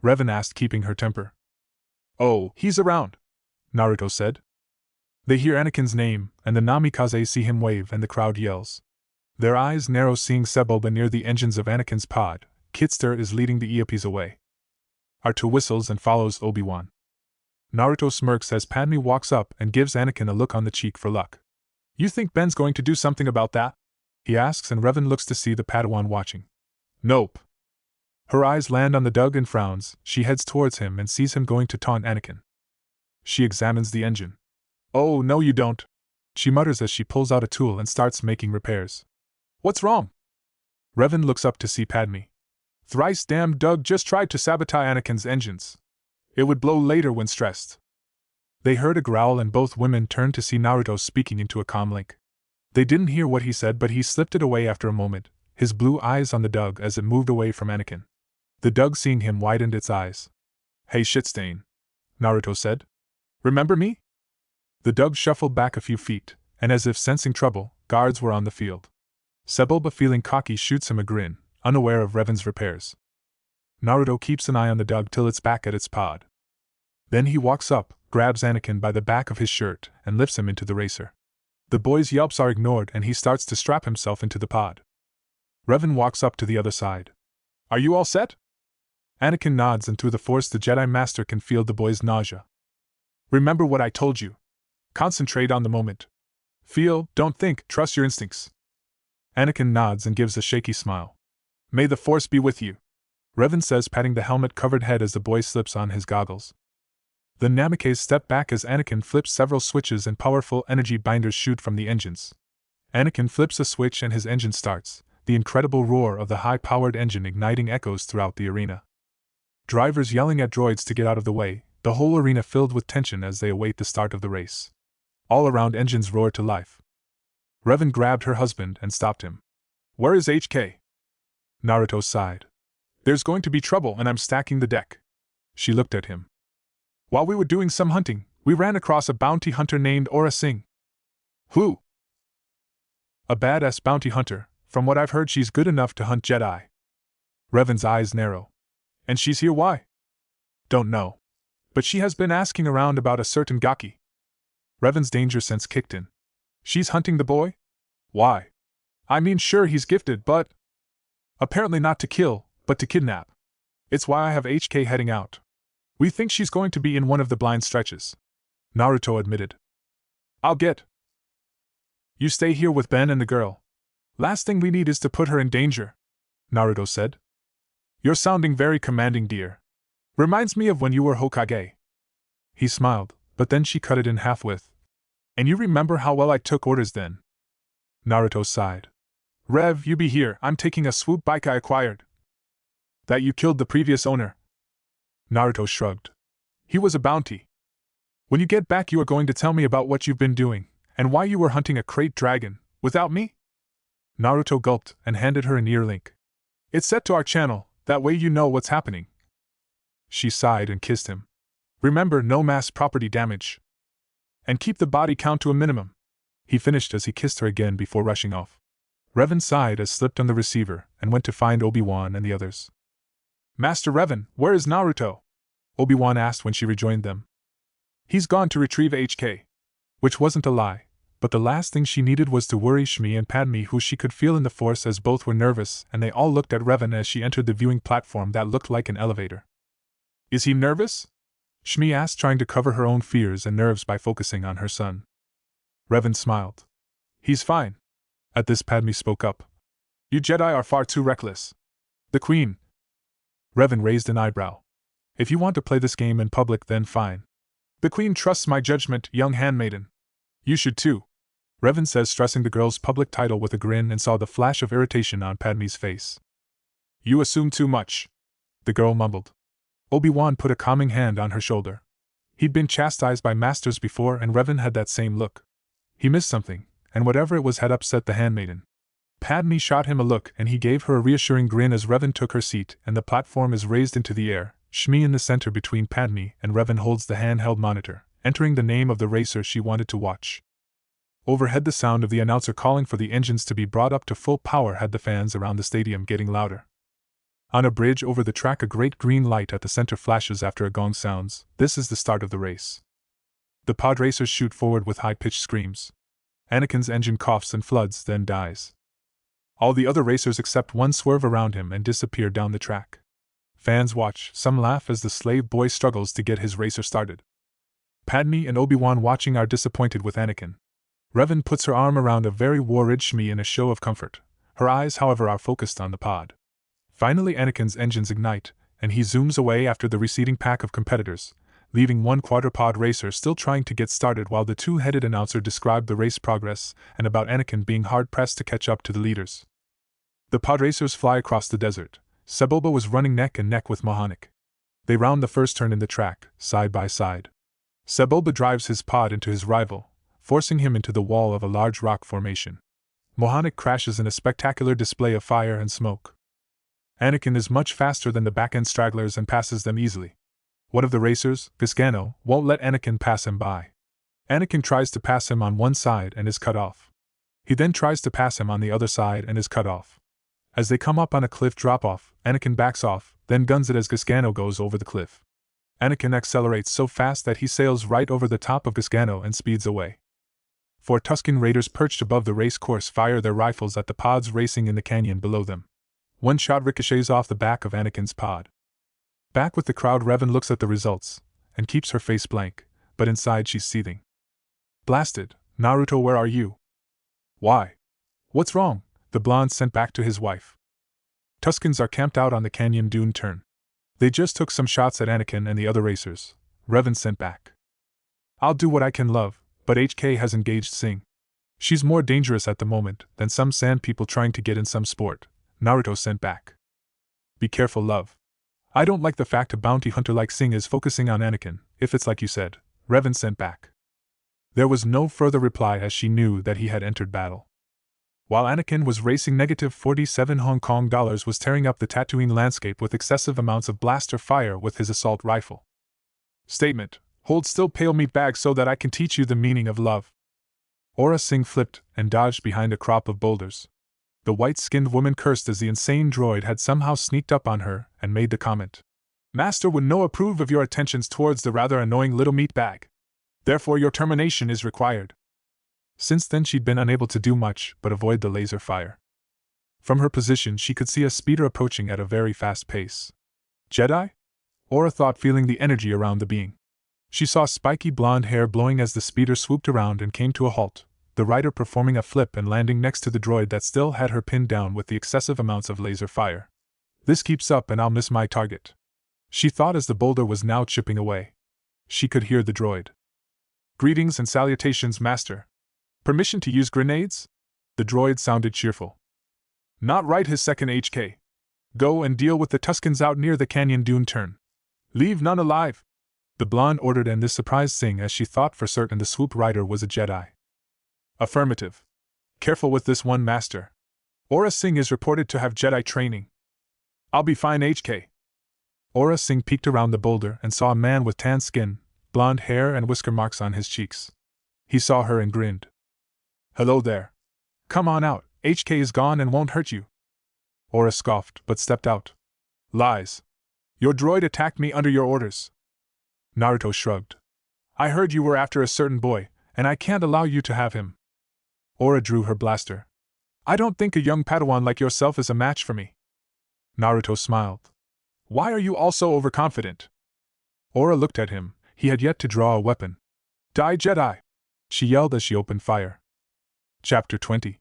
Revan asked, keeping her temper. Oh, he's around, Naruto said. They hear Anakin's name, and the Namikaze see him wave, and the crowd yells. Their eyes narrow seeing Sebulba near the engines of Anakin's pod. Kitster is leading the Eops away. R2 whistles and follows Obi-Wan. Naruto smirks as Padme walks up and gives Anakin a look on the cheek for luck. You think Ben's going to do something about that? He asks, and Revan looks to see the Padawan watching. Nope. Her eyes land on the Dug and frowns. She heads towards him and sees him going to taunt Anakin. She examines the engine. Oh, no you don't, she mutters as she pulls out a tool and starts making repairs. What's wrong? Revan looks up to see Padme. Thrice damned Dug just tried to sabotage Anakin's engines. It would blow later when stressed. They heard a growl and both women turned to see Naruto speaking into a comm link. They didn't hear what he said, but he slipped it away after a moment, his blue eyes on the Dug as it moved away from Anakin. The Dug, seeing him, widened its eyes. Hey Shitstain, Naruto said. Remember me? The Dug shuffled back a few feet, and as if sensing trouble, guards were on the field. Sebulba, feeling cocky, shoots him a grin, unaware of Revan's repairs. Naruto keeps an eye on the Dug till it's back at its pod. Then he walks up, grabs Anakin by the back of his shirt, and lifts him into the racer. The boy's yelps are ignored and he starts to strap himself into the pod. Revan walks up to the other side. Are you all set? Anakin nods, and through the Force the Jedi Master can feel the boy's nausea. Remember what I told you. Concentrate on the moment. Feel, don't think, trust your instincts. Anakin nods and gives a shaky smile. May the Force be with you, Revan says, patting the helmet-covered head as the boy slips on his goggles. The Namikaze step back as Anakin flips several switches and powerful energy binders shoot from the engines. Anakin flips a switch and his engine starts, the incredible roar of the high-powered engine igniting echoes throughout the arena. Drivers yelling at droids to get out of the way, the whole arena filled with tension as they await the start of the race. All around, engines roar to life. Revan grabbed her husband and stopped him. Where is HK? Naruto sighed. There's going to be trouble and I'm stacking the deck. She looked at him. While we were doing some hunting, we ran across a bounty hunter named Aura Singh. Who? A badass bounty hunter. From what I've heard, she's good enough to hunt Jedi. Revan's eyes narrow. And she's here why? Don't know. But she has been asking around about a certain Gaki. Revan's danger sense kicked in. She's hunting the boy? Why? I mean, sure, he's gifted, but... Apparently not to kill, but to kidnap. It's why I have HK heading out. We think she's going to be in one of the blind stretches. Naruto admitted. I'll get. You stay here with Ben and the girl. Last thing we need is to put her in danger, Naruto said. You're sounding very commanding, dear. Reminds me of when you were Hokage. He smiled, but then she cut it in half with. And you remember how well I took orders then? Naruto sighed. Rev, you be here, I'm taking a swoop bike I acquired. That you killed the previous owner? Naruto shrugged. He was a bounty. When you get back you are going to tell me about what you've been doing, and why you were hunting a crate dragon, without me? Naruto gulped and handed her an ear link. It's set to our channel, that way you know what's happening. She sighed and kissed him. Remember, no mass property damage. And keep the body count to a minimum. He finished as he kissed her again before rushing off. Revan sighed as slipped on the receiver and went to find Obi-Wan and the others. Master Revan, where is Naruto? Obi-Wan asked when she rejoined them. He's gone to retrieve HK. Which wasn't a lie, but the last thing she needed was to worry Shmi and Padme, who she could feel in the Force, as both were nervous, and they all looked at Revan as she entered the viewing platform that looked like an elevator. Is he nervous? Shmi asked, trying to cover her own fears and nerves by focusing on her son. Revan smiled. He's fine. At this, Padme spoke up. You Jedi are far too reckless. The Queen. Revan raised an eyebrow. If you want to play this game in public, then fine. The Queen trusts my judgment, young handmaiden. You should too, Revan says, stressing the girl's public title with a grin, and saw the flash of irritation on Padme's face. You assume too much, the girl mumbled. Obi-Wan put a calming hand on her shoulder. He'd been chastised by masters before, and Revan had that same look. He missed something, and whatever it was had upset the handmaiden. Padme shot him a look, and he gave her a reassuring grin as Revan took her seat and the platform is raised into the air. Shmi in the center between Padme and Revan holds the handheld monitor, entering the name of the racer she wanted to watch. Overhead, the sound of the announcer calling for the engines to be brought up to full power had the fans around the stadium getting louder. On a bridge over the track, a great green light at the center flashes after a gong sounds. This is the start of the race. The pod racers shoot forward with high-pitched screams. Anakin's engine coughs and floods, then dies. All the other racers except one swerve around him and disappear down the track. Fans watch, some laugh as the slave boy struggles to get his racer started. Padme and Obi-Wan watching are disappointed with Anakin. Revan puts her arm around a very worried Shmi in a show of comfort. Her eyes, however, are focused on the pod. Finally, Anakin's engines ignite, and he zooms away after the receding pack of competitors, leaving one quadrupod racer still trying to get started while the two-headed announcer described the race progress and about Anakin being hard-pressed to catch up to the leaders. The pod racers fly across the desert. Sebulba was running neck and neck with Mohanic. They round the first turn in the track, side by side. Sebulba drives his pod into his rival, forcing him into the wall of a large rock formation. Mohanic crashes in a spectacular display of fire and smoke. Anakin is much faster than the back-end stragglers and passes them easily. One of the racers, Viscano, won't let Anakin pass him by. Anakin tries to pass him on one side and is cut off. He then tries to pass him on the other side and is cut off. As they come up on a cliff drop-off, Anakin backs off, then guns it as Viscano goes over the cliff. Anakin accelerates so fast that he sails right over the top of Viscano and speeds away. 4 Tusken Raiders perched above the race course fire their rifles at the pods racing in the canyon below them. One shot ricochets off the back of Anakin's pod. Back with the crowd, Revan looks at the results, and keeps her face blank, but inside she's seething. Blasted, Naruto, where are you? Why? What's wrong? The blonde sent back to his wife. Tuskens are camped out on the canyon dune turn. They just took some shots at Anakin and the other racers. Revan sent back. I'll do what I can, love, but HK has engaged Sing. She's more dangerous at the moment than some sand people trying to get in some sport. Naruto sent back. Be careful, love. I don't like the fact a bounty hunter like Sing is focusing on Anakin, if it's like you said. Revan sent back. There was no further reply as she knew that he had entered battle. While Anakin was racing, -47 Hong Kong dollars was tearing up the Tatooine landscape with excessive amounts of blaster fire with his assault rifle. Statement: hold still, pale meat bag, so that I can teach you the meaning of love. Aura Singh flipped and dodged behind a crop of boulders. The white-skinned woman cursed as the insane droid had somehow sneaked up on her and made the comment. Master would no approve of your attentions towards the rather annoying little meat bag. Therefore your termination is required. Since then she'd been unable to do much but avoid the laser fire. From her position she could see a speeder approaching at a very fast pace. Jedi? Aura thought, feeling the energy around the being. She saw spiky blonde hair blowing as the speeder swooped around and came to a halt, the rider performing a flip and landing next to the droid that still had her pinned down with the excessive amounts of laser fire. This keeps up and I'll miss my target, she thought as the boulder was now chipping away. She could hear the droid. Greetings and salutations, Master. Permission to use grenades? The droid sounded cheerful. Not right, his second HK. Go and deal with the Tuskens out near the canyon dune turn. Leave none alive, the blonde ordered, and this surprised Sing as she thought for certain the swoop rider was a Jedi. Affirmative. Careful with this one, Master. Aura Singh is reported to have Jedi training. I'll be fine, HK. Aura Singh peeked around the boulder and saw a man with tan skin, blonde hair and whisker marks on his cheeks. He saw her and grinned. Hello there. Come on out, HK is gone and won't hurt you. Aura scoffed but stepped out. Lies. Your droid attacked me under your orders. Naruto shrugged. I heard you were after a certain boy, and I can't allow you to have him. Aura drew her blaster. I don't think a young Padawan like yourself is a match for me. Naruto smiled. Why are you all so overconfident? Aura looked at him. He had yet to draw a weapon. Die, Jedi! She yelled as she opened fire. Chapter 20.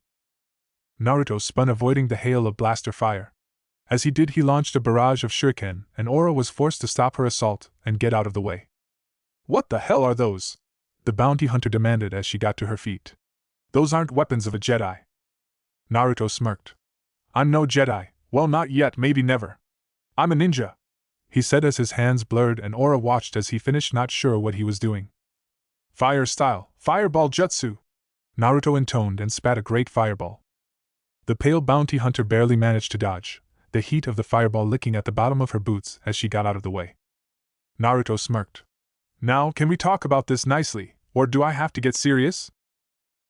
Naruto spun, avoiding the hail of blaster fire. As he did, he launched a barrage of shuriken, and Aura was forced to stop her assault and get out of the way. What the hell are those? The bounty hunter demanded as she got to her feet. Those aren't weapons of a Jedi. Naruto smirked. I'm no Jedi, well, not yet, maybe never. I'm a ninja, he said as his hands blurred and Aura watched as he finished, not sure what he was doing. Fire style, fireball jutsu, Naruto intoned and spat a great fireball. The pale bounty hunter barely managed to dodge, the heat of the fireball licking at the bottom of her boots as she got out of the way. Naruto smirked. Now, can we talk about this nicely, or do I have to get serious?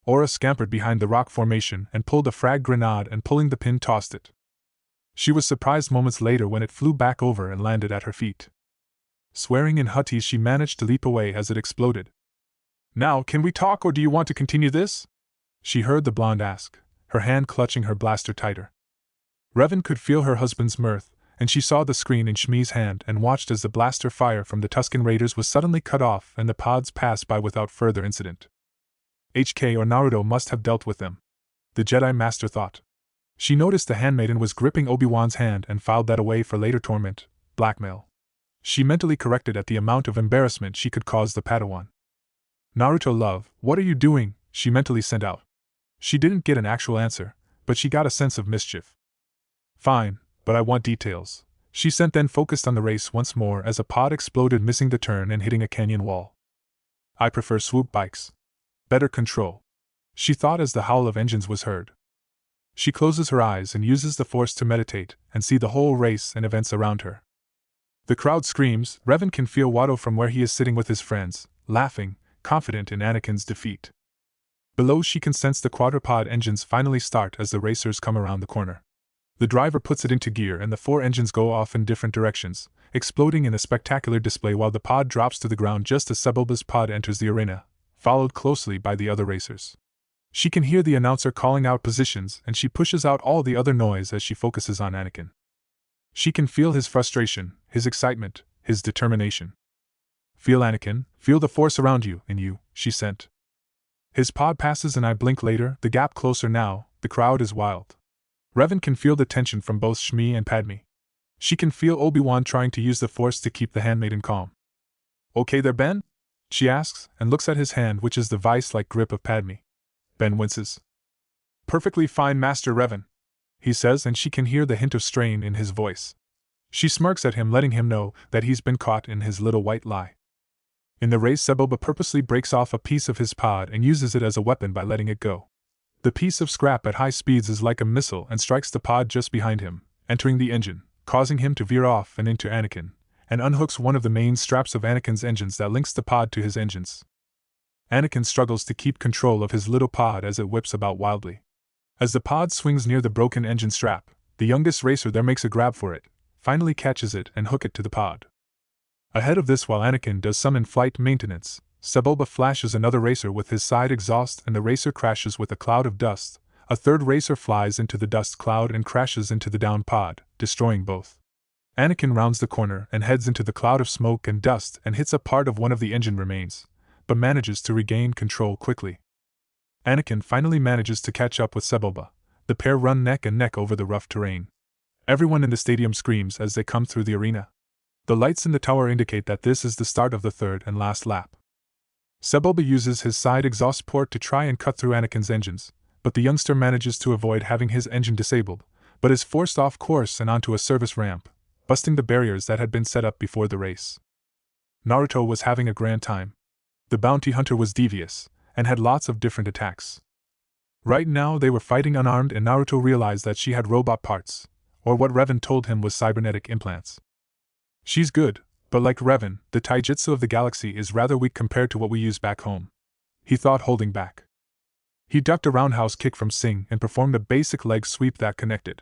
Aura scampered behind the rock formation and pulled a frag grenade, and pulling the pin tossed it. She was surprised moments later when it flew back over and landed at her feet. Swearing in Huttese, she managed to leap away as it exploded. Now, can we talk, or do you want to continue this? She heard the blonde ask, her hand clutching her blaster tighter. Revan could feel her husband's mirth, and she saw the screen in Shmi's hand and watched as the blaster fire from the Tusken Raiders was suddenly cut off and the pods passed by without further incident. HK or Naruto must have dealt with them. The Jedi Master thought. She noticed the handmaiden was gripping Obi-Wan's hand and filed that away for later torment, blackmail. She mentally corrected at the amount of embarrassment she could cause the Padawan. Naruto love, what are you doing? She mentally sent out. She didn't get an actual answer, but she got a sense of mischief. Fine, but I want details. She sent, then focused on the race once more as a pod exploded, missing the turn and hitting a canyon wall. I prefer swoop bikes. Better control, she thought as the howl of engines was heard. She closes her eyes and uses the force to meditate and see the whole race and events around her. The crowd screams. Revan can feel Watto from where he is sitting with his friends, laughing, confident in Anakin's defeat. Below she can sense the quadrupod engines finally start as the racers come around the corner. The driver puts it into gear and the 4 engines go off in different directions, exploding in a spectacular display while the pod drops to the ground just as Sebulba's pod enters the arena, followed closely by the other racers. She can hear the announcer calling out positions and she pushes out all the other noise as she focuses on Anakin. She can feel his frustration, his excitement, his determination. Feel Anakin, feel the force around you, in you, she sent. His pod passes and I blink later, the gap closer now, the crowd is wild. Revan can feel the tension from both Shmi and Padme. She can feel Obi-Wan trying to use the force to keep the handmaiden calm. Okay there, Ben? She asks, and looks at his hand, which is the vice-like grip of Padme. Ben winces. Perfectly fine, Master Revan, he says, and she can hear the hint of strain in his voice. She smirks at him, letting him know that he's been caught in his little white lie. In the race, Sebulba purposely breaks off a piece of his pod and uses it as a weapon by letting it go. The piece of scrap at high speeds is like a missile and strikes the pod just behind him, entering the engine, causing him to veer off and into Anakin, and unhooks one of the main straps of Anakin's engines that links the pod to his engines. Anakin struggles to keep control of his little pod as it whips about wildly. As the pod swings near the broken engine strap, the youngest racer there makes a grab for it, finally catches it and hooks it to the pod. Ahead of this, while Anakin does some in-flight maintenance, Sebulba flashes another racer with his side exhaust and the racer crashes with a cloud of dust. A third racer flies into the dust cloud and crashes into the down pod, destroying both. Anakin rounds the corner and heads into the cloud of smoke and dust and hits a part of one of the engine remains, but manages to regain control quickly. Anakin finally manages to catch up with Sebulba. The pair run neck and neck over the rough terrain. Everyone in the stadium screams as they come through the arena. The lights in the tower indicate that this is the start of the third and last lap. Sebulba uses his side exhaust port to try and cut through Anakin's engines, but the youngster manages to avoid having his engine disabled, but is forced off course and onto a service ramp, busting the barriers that had been set up before the race. Naruto was having a grand time. The bounty hunter was devious, and had lots of different attacks. Right now they were fighting unarmed and Naruto realized that she had robot parts, or what Revan told him was cybernetic implants. She's good, but like Revan, the taijutsu of the galaxy is rather weak compared to what we use back home, he thought, holding back. He ducked a roundhouse kick from Sing and performed a basic leg sweep that connected.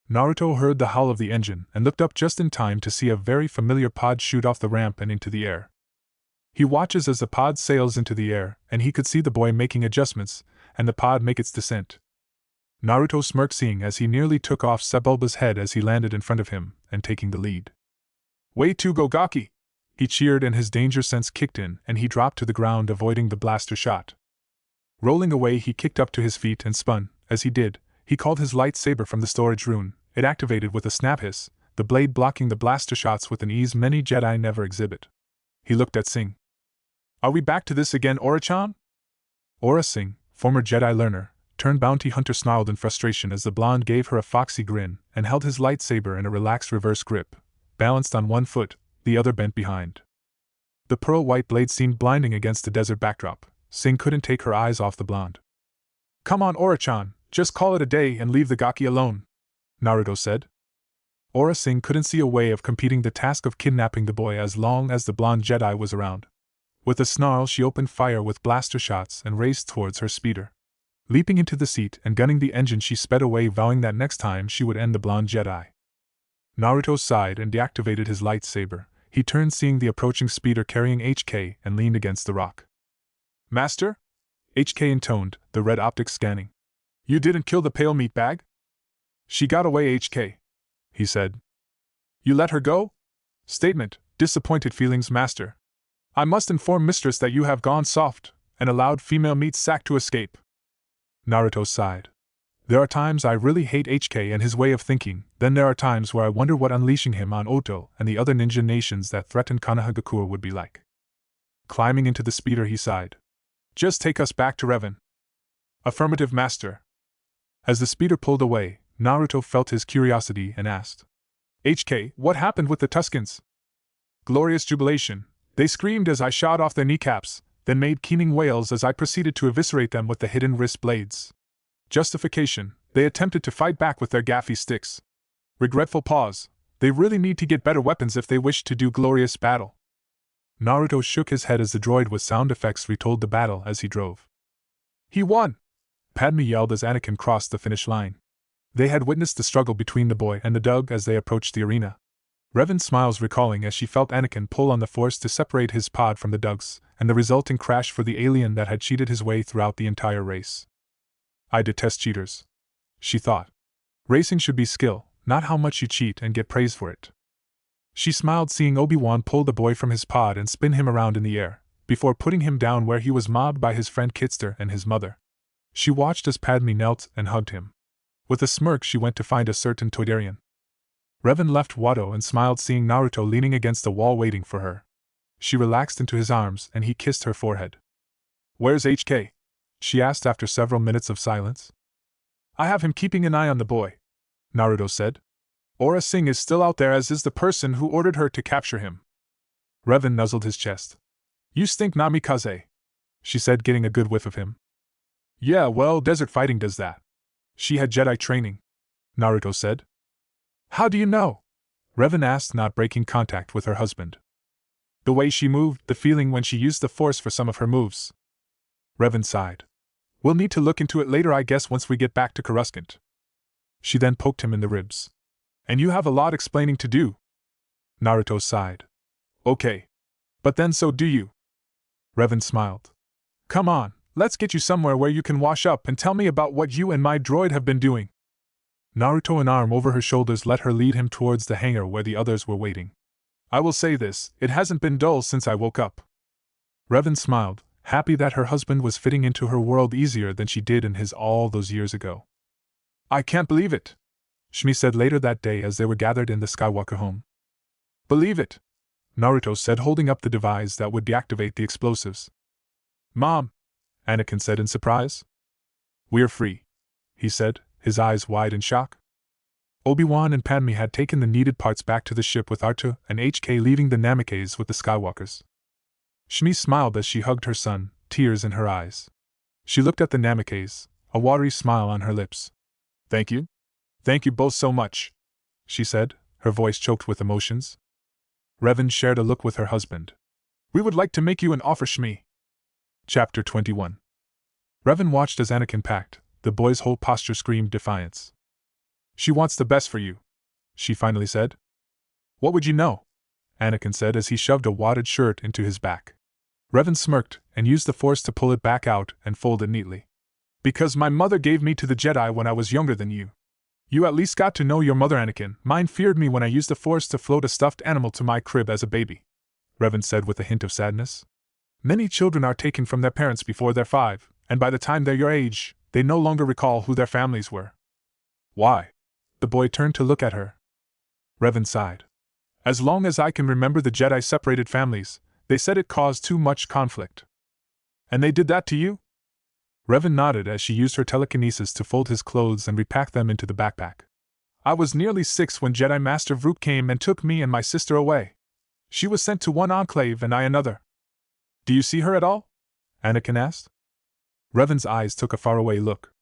Naruto heard the howl of the engine and looked up just in time to see a very familiar pod shoot off the ramp and into the air. He watches as the pod sails into the air, and he could see the boy making adjustments, and the pod make its descent. Naruto smirked, seeing as he nearly took off Sebulba's head as he landed in front of him, and taking the lead. Way to go, Gaki! He cheered, and his danger sense kicked in, and he dropped to the ground, avoiding the blaster shot. Rolling away, he kicked up to his feet and spun. As he did, he called his lightsaber from the storage rune. It activated with a snap hiss, the blade blocking the blaster shots with an ease many Jedi never exhibit. He looked at Sing. Are we back to this again, Aura-chan? Aura Sing, former Jedi learner, turned bounty hunter, snarled in frustration as the blonde gave her a foxy grin and held his lightsaber in a relaxed reverse grip, balanced on one foot, the other bent behind. The pearl-white blade seemed blinding against the desert backdrop. Sing couldn't take her eyes off the blonde. Come on, Aura-chan, just call it a day and leave the Gaki alone, Naruto said. Aura Sing couldn't see a way of completing the task of kidnapping the boy as long as the blonde Jedi was around. With a snarl, she opened fire with blaster shots and raced towards her speeder. Leaping into the seat and gunning the engine, she sped away, vowing that next time she would end the blonde Jedi. Naruto sighed and deactivated his lightsaber. He turned, seeing the approaching speeder carrying HK, and leaned against the rock. Master? HK intoned, the red optics scanning. You didn't kill the pale meat bag? She got away, HK, he said. You let her go? Statement, disappointed feelings, Master. I must inform Mistress that you have gone soft. and allowed female meat sack to escape. Naruto sighed. There are times I really hate HK and his way of thinking, then there are times where I wonder what unleashing him on Oto and the other ninja nations that threaten Konohagakure would be like. Climbing into the speeder he sighed. Just take us back to Revan. Affirmative, master. As the speeder pulled away, Naruto felt his curiosity and asked, HK, what happened with the Tuscans? Glorious jubilation. They screamed as I shot off their kneecaps, then made keening wails as I proceeded to eviscerate them with the hidden wrist blades. Justification. They attempted to fight back with their gaffy sticks. Regretful pause. They really need to get better weapons if they wish to do glorious battle. Naruto shook his head as the droid with sound effects retold the battle as he drove. He won! Padme yelled as Anakin crossed the finish line. They had witnessed the struggle between the boy and the Dug as they approached the arena. Revan smiles recalling as she felt Anakin pull on the Force to separate his pod from the Dug's, and the resulting crash for the alien that had cheated his way throughout the entire race. I detest cheaters, she thought. Racing should be skill, not how much you cheat and get praise for it. She smiled seeing Obi-Wan pull the boy from his pod and spin him around in the air, before putting him down where he was mobbed by his friend Kitster and his mother. She watched as Padme knelt and hugged him. With a smirk she went to find a certain Toydarian. Revan left Watto and smiled seeing Naruto leaning against the wall waiting for her. She relaxed into his arms and he kissed her forehead. Where's HK? She asked after several minutes of silence. I have him keeping an eye on the boy, Naruto said. Aura Singh is still out there, as is the person who ordered her to capture him. Revan nuzzled his chest. You stink, Namikaze, she said, getting a good whiff of him. Yeah, well, desert fighting does that. She had Jedi training, Naruto said. How do you know? Revan asked, not breaking contact with her husband. The way she moved, the feeling when she used the Force for some of her moves. Revan sighed. We'll need to look into it later, I guess, once we get back to Coruscant. She then poked him in the ribs. And you have a lot explaining to do. Naruto sighed. Okay. But then so do you. Revan smiled. Come on, let's get you somewhere where you can wash up and tell me about what you and my droid have been doing. Naruto, an arm over her shoulders, let her lead him towards the hangar where the others were waiting. I will say this, it hasn't been dull since I woke up. Revan smiled, happy that her husband was fitting into her world easier than she did in his all those years ago. I can't believe it, Shmi said later that day as they were gathered in the Skywalker home. Believe it, Naruto said, holding up the device that would deactivate the explosives. Mom, Anakin said in surprise. We're free, he said, his eyes wide in shock. Obi-Wan and Padme had taken the needed parts back to the ship with Artu and HK, leaving the Namikaze with the Skywalkers. Shmi smiled as she hugged her son, tears in her eyes. She looked at the Namikaze, a watery smile on her lips. Thank you? Thank you both so much, she said, her voice choked with emotions. Revan shared a look with her husband. We would like to make you an offer, Shmi. Chapter 21. Revan watched as Anakin packed. The boy's whole posture screamed defiance. She wants the best for you, she finally said. What would you know? Anakin said as he shoved a wadded shirt into his back. Revan smirked and used the Force to pull it back out and fold it neatly. Because my mother gave me to the Jedi when I was younger than you. You at least got to know your mother, Anakin. Mine feared me when I used the Force to float a stuffed animal to my crib as a baby, Revan said with a hint of sadness. Many children are taken from their parents before they're 5, and by the time they're your age, they no longer recall who their families were. Why? The boy turned to look at her. Revan sighed. As long as I can remember, the Jedi separated families. They said it caused too much conflict. And they did that to you? Revan nodded as she used her telekinesis to fold his clothes and repack them into the backpack. I was nearly 6 when Jedi Master Vrook came and took me and my sister away. She was sent to one enclave and I another. Do you see her at all? Anakin asked. Revan's eyes took a faraway look.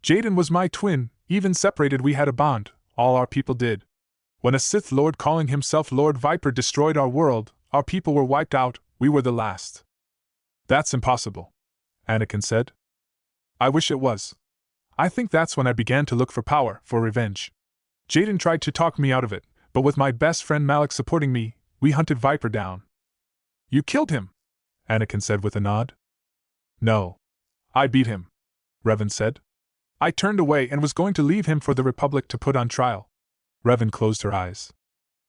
Jaden was my twin, even separated we had a bond, all our people did. When a Sith Lord calling himself Lord Viper destroyed our world, our people were wiped out, we were the last. That's impossible, Anakin said. I wish it was. I think that's when I began to look for power, for revenge. Jaden tried to talk me out of it, but with my best friend Malik supporting me, we hunted Viper down. You killed him, Anakin said with a nod. No. I beat him, Revan said. I turned away and was going to leave him for the Republic to put on trial. Revan closed her eyes.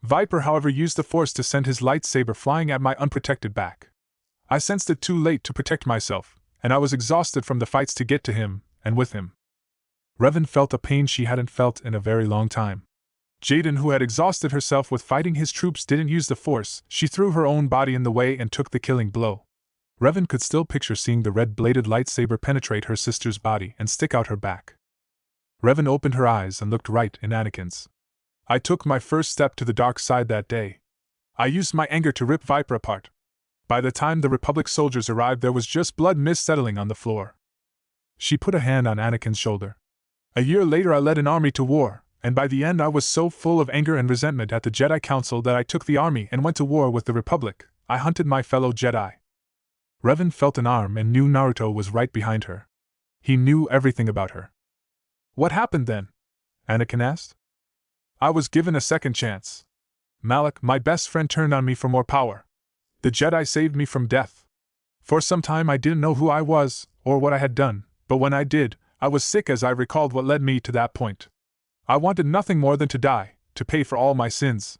Viper, however, used the Force to send his lightsaber flying at my unprotected back. I sensed it too late to protect myself, and I was exhausted from the fights to get to him, and with him. Revan felt a pain she hadn't felt in a very long time. Jaden, who had exhausted herself with fighting his troops, didn't use the Force. She threw her own body in the way and took the killing blow. Revan could still picture seeing the red-bladed lightsaber penetrate her sister's body and stick out her back. Revan opened her eyes and looked right in Anakin's. I took my first step to the dark side that day. I used my anger to rip Viper apart. By the time the Republic soldiers arrived, there was just blood mist settling on the floor. She put a hand on Anakin's shoulder. A year later I led an army to war, and by the end I was so full of anger and resentment at the Jedi Council that I took the army and went to war with the Republic. I hunted my fellow Jedi. Revan felt an arm and knew Naruto was right behind her. He knew everything about her. What happened then? Anakin asked. I was given a second chance. Malak, my best friend, turned on me for more power. The Jedi saved me from death. For some time I didn't know who I was, or what I had done, but when I did, I was sick as I recalled what led me to that point. I wanted nothing more than to die, to pay for all my sins.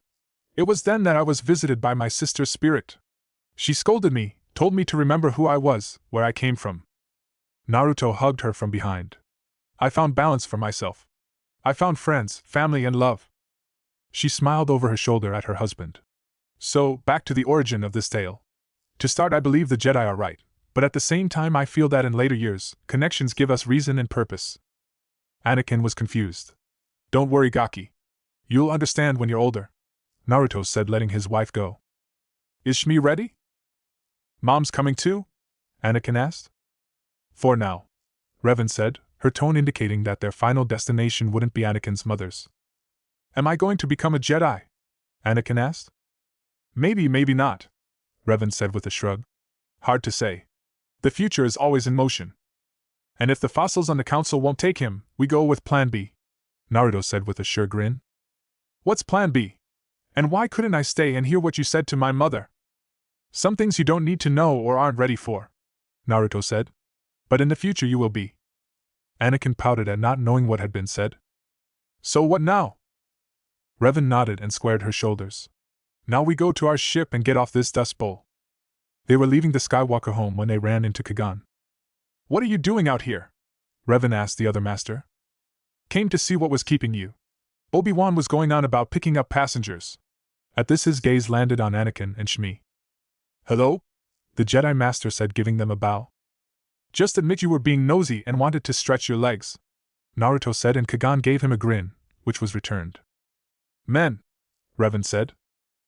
It was then that I was visited by my sister's spirit. She scolded me, told me to remember who I was, where I came from. Naruto hugged her from behind. I found balance for myself. I found friends, family, and love. She smiled over her shoulder at her husband. So, back to the origin of this tale. To start, I believe the Jedi are right, but at the same time I feel that in later years, connections give us reason and purpose. Anakin was confused. Don't worry, Gaki. You'll understand when you're older, Naruto said, letting his wife go. Is Shmi ready? Mom's coming too? Anakin asked. For now, Revan said, her tone indicating that their final destination wouldn't be Anakin's mother's. Am I going to become a Jedi? Anakin asked. Maybe, maybe not, Revan said with a shrug. Hard to say. The future is always in motion. And if the fossils on the council won't take him, we go with Plan B, Naruto said with a sure grin. What's Plan B? And why couldn't I stay and hear what you said to my mother? Some things you don't need to know or aren't ready for, Naruto said. But in the future you will be. Anakin pouted at not knowing what had been said. So what now? Revan nodded and squared her shoulders. Now we go to our ship and get off this dust bowl. They were leaving the Skywalker home when they ran into Kagan. What are you doing out here? Revan asked the other master. Came to see what was keeping you. Obi-Wan was going on about picking up passengers. At this his gaze landed on Anakin and Shmi. Hello? The Jedi Master said, giving them a bow. Just admit you were being nosy and wanted to stretch your legs, Naruto said, and Kagan gave him a grin, which was returned. Men, Revan said.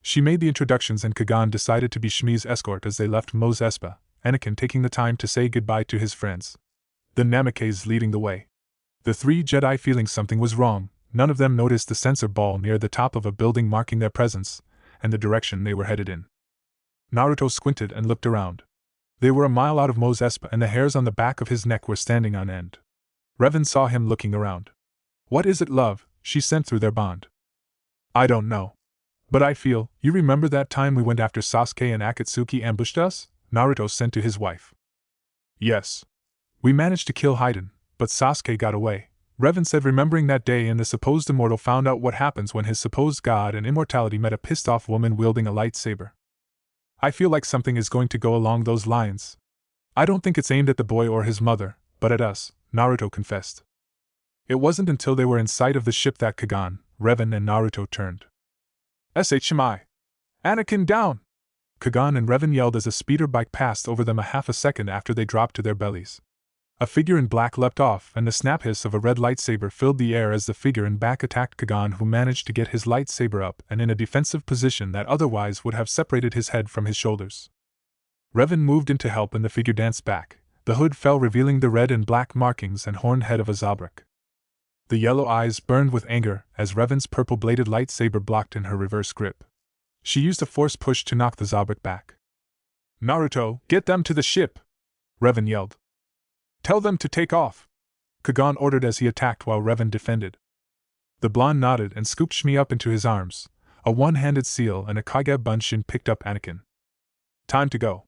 She made the introductions and Kagan decided to be Shmi's escort as they left Mos Espa, Anakin taking the time to say goodbye to his friends. The Namikaze leading the way. The three Jedi, feeling something was wrong, none of them noticed the sensor ball near the top of a building marking their presence, and the direction they were headed in. Naruto squinted and looked around. They were a mile out of Mos Espa and the hairs on the back of his neck were standing on end. Revan saw him looking around. What is it, love? She sent through their bond. I don't know. But I feel, you remember that time we went after Sasuke and Akatsuki ambushed us? Naruto sent to his wife. Yes. We managed to kill Haiden, but Sasuke got away, Revan said, remembering that day and the supposed immortal found out what happens when his supposed god and immortality met a pissed-off woman wielding a lightsaber. I feel like something is going to go along those lines. I don't think it's aimed at the boy or his mother, but at us, Naruto confessed. It wasn't until they were in sight of the ship that Kagan, Revan and Naruto turned. SHMI! Anakin down! Kagan and Revan yelled as a speeder bike passed over them a half a second after they dropped to their bellies. A figure in black leapt off and the snap hiss of a red lightsaber filled the air as the figure in back attacked Kagan, who managed to get his lightsaber up and in a defensive position that otherwise would have separated his head from his shoulders. Revan moved in to help and the figure danced back. The hood fell, revealing the red and black markings and horned head of a Zabrak. The yellow eyes burned with anger as Revan's purple-bladed lightsaber blocked in her reverse grip. She used a force push to knock the Zabrak back. Naruto, get them to the ship! Revan yelled. Tell them to take off! Kagan ordered as he attacked while Revan defended. The blonde nodded and scooped Shmi up into his arms. A one-handed seal and a Kage Bunshin picked up Anakin. Time to go.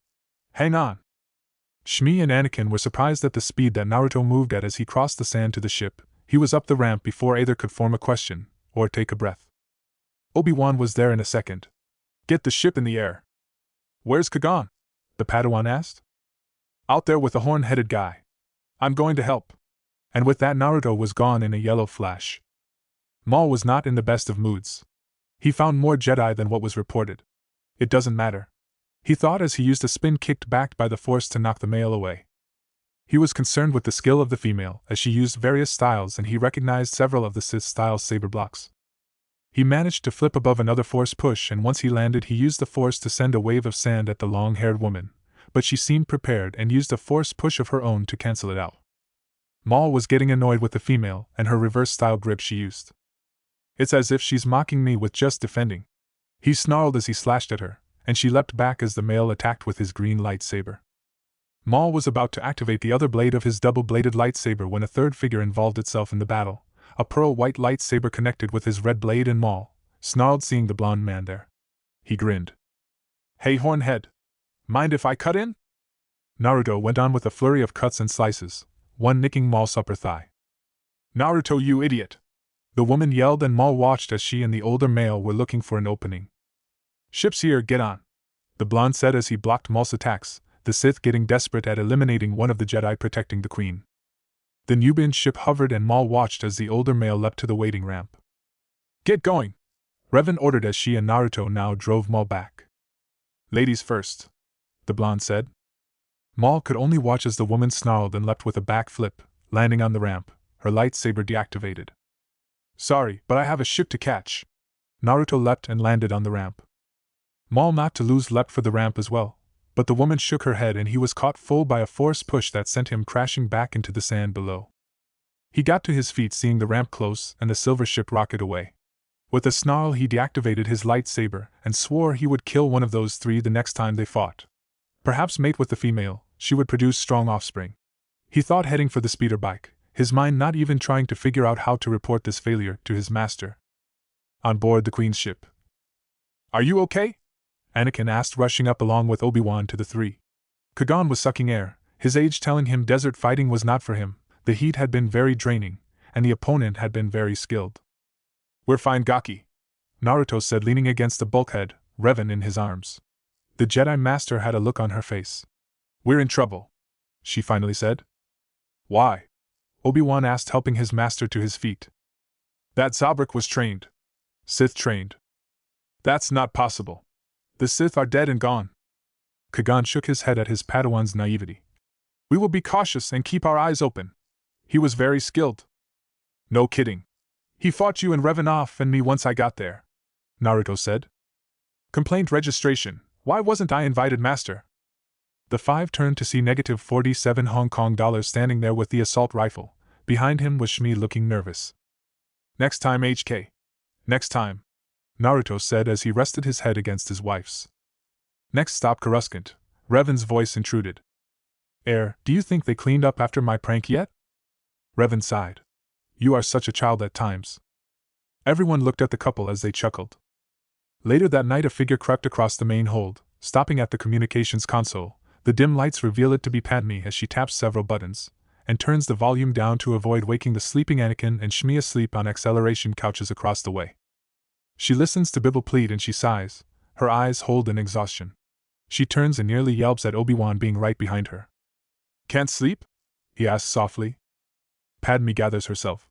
Hang on! Shmi and Anakin were surprised at the speed that Naruto moved at as he crossed the sand to the ship. He was up the ramp before either could form a question, or take a breath. Obi-Wan was there in a second. Get the ship in the air. Where's Kagan? The Padawan asked. Out there with the horn-headed guy. I'm going to help. And with that, Naruto was gone in a yellow flash. Maul was not in the best of moods. He found more Jedi than what was reported. It doesn't matter, he thought as he used a spin kicked backed by the Force to knock the male away. He was concerned with the skill of the female, as she used various styles, and he recognized several of the Sith-style saber blocks. He managed to flip above another Force push, and once he landed, he used the Force to send a wave of sand at the long-haired woman, but she seemed prepared and used a Force push of her own to cancel it out. Maul was getting annoyed with the female and her reverse-style grip she used. It's as if she's mocking me with just defending. He snarled as he slashed at her, and she leapt back as the male attacked with his green lightsaber. Maul was about to activate the other blade of his double-bladed lightsaber when a third figure involved itself in the battle. A pearl-white lightsaber connected with his red blade, and Maul snarled, seeing the blonde man there. He grinned. Hey, Hornhead. Mind if I cut in? Naruto went on with a flurry of cuts and slices, one nicking Maul's upper thigh. Naruto, you idiot! The woman yelled, and Maul watched as she and the older male were looking for an opening. Ship's here, get on, the blonde said as he blocked Maul's attacks, the Sith getting desperate at eliminating one of the Jedi protecting the Queen. The Nubian ship hovered, and Maul watched as the older male leapt to the waiting ramp. Get going! Revan ordered as she and Naruto now drove Maul back. Ladies first, the blonde said. Maul could only watch as the woman snarled and leapt with a back flip, landing on the ramp, her lightsaber deactivated. Sorry, but I have a ship to catch. Naruto leapt and landed on the ramp. Maul, not to lose, leapt for the ramp as well, but the woman shook her head and he was caught full by a Force push that sent him crashing back into the sand below. He got to his feet, seeing the ramp close and the silver ship rocket away. With a snarl, he deactivated his lightsaber and swore he would kill one of those three the next time they fought. Perhaps mate with the female, she would produce strong offspring. He thought, heading for the speeder bike, his mind not even trying to figure out how to report this failure to his master. On board the Queen's ship. Are you okay? Anakin asked, rushing up along with Obi-Wan to the three. Kagan was sucking air, his age telling him desert fighting was not for him. The heat had been very draining, and the opponent had been very skilled. We're fine, Gaki, Naruto said, leaning against the bulkhead, Revan in his arms. The Jedi Master had a look on her face. We're in trouble, she finally said. Why? Obi-Wan asked, helping his master to his feet. That Zabrak was trained. Sith trained. That's not possible. The Sith are dead and gone. Kagan shook his head at his Padawan's naivety. We will be cautious and keep our eyes open. He was very skilled. No kidding. He fought you and Revan off and me once I got there, Naruto said. Complaint registration. Why wasn't I invited, Master? The five turned to see -47 Hong Kong dollars standing there with the assault rifle. Behind him was Shmi, looking nervous. Next time, HK. Next time, Naruto said as he rested his head against his wife's. Next stop, Coruscant. Revan's voice intruded. Do you think they cleaned up after my prank yet? Revan sighed. You are such a child at times. Everyone looked at the couple as they chuckled. Later that night, a figure crept across the main hold, stopping at the communications console. The dim lights reveal it to be Padme as she taps several buttons, and turns the volume down to avoid waking the sleeping Anakin and Shmi asleep on acceleration couches across the way. She listens to Bibble plead and she sighs, her eyes hold in exhaustion. She turns and nearly yelps at Obi-Wan being right behind her. Can't sleep? He asks softly. Padme gathers herself.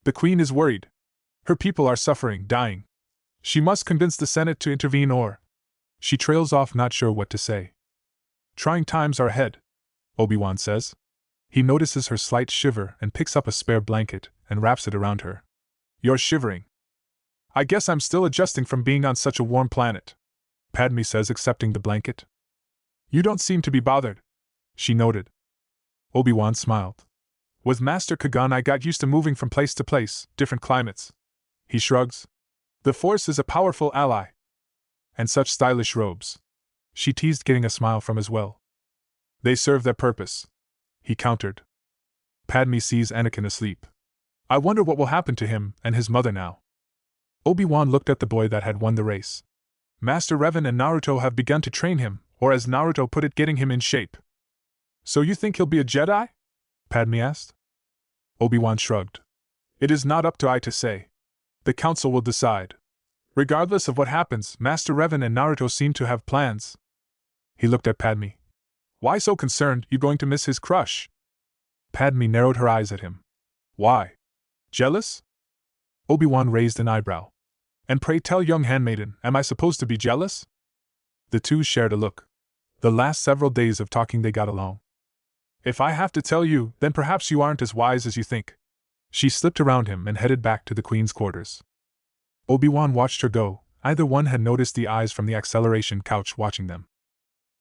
The Queen is worried. Her people are suffering, dying. She must convince the Senate to intervene or... She trails off, not sure what to say. Trying times are ahead, Obi-Wan says. He notices her slight shiver and picks up a spare blanket and wraps it around her. You're shivering. I guess I'm still adjusting from being on such a warm planet, Padme says, accepting the blanket. You don't seem to be bothered, she noted. Obi-Wan smiled. With Master Kagan I got used to moving from place to place, different climates. He shrugs. The Force is a powerful ally. And such stylish robes. She teased, getting a smile from as well. They serve their purpose, he countered. Padme sees Anakin asleep. I wonder what will happen to him and his mother now. Obi-Wan looked at the boy that had won the race. Master Revan and Naruto have begun to train him, or as Naruto put it, getting him in shape. So you think he'll be a Jedi? Padme asked. Obi-Wan shrugged. It is not up to I to say. The Council will decide. Regardless of what happens, Master Revan and Naruto seem to have plans. He looked at Padme. Why so concerned? You going to miss his crush? Padme narrowed her eyes at him. Why? Jealous? Obi-Wan raised an eyebrow. And pray tell, young handmaiden, am I supposed to be jealous? The two shared a look. The last several days of talking they got along. If I have to tell you, then perhaps you aren't as wise as you think. She slipped around him and headed back to the Queen's quarters. Obi-Wan watched her go. Either one had noticed the eyes from the acceleration couch watching them.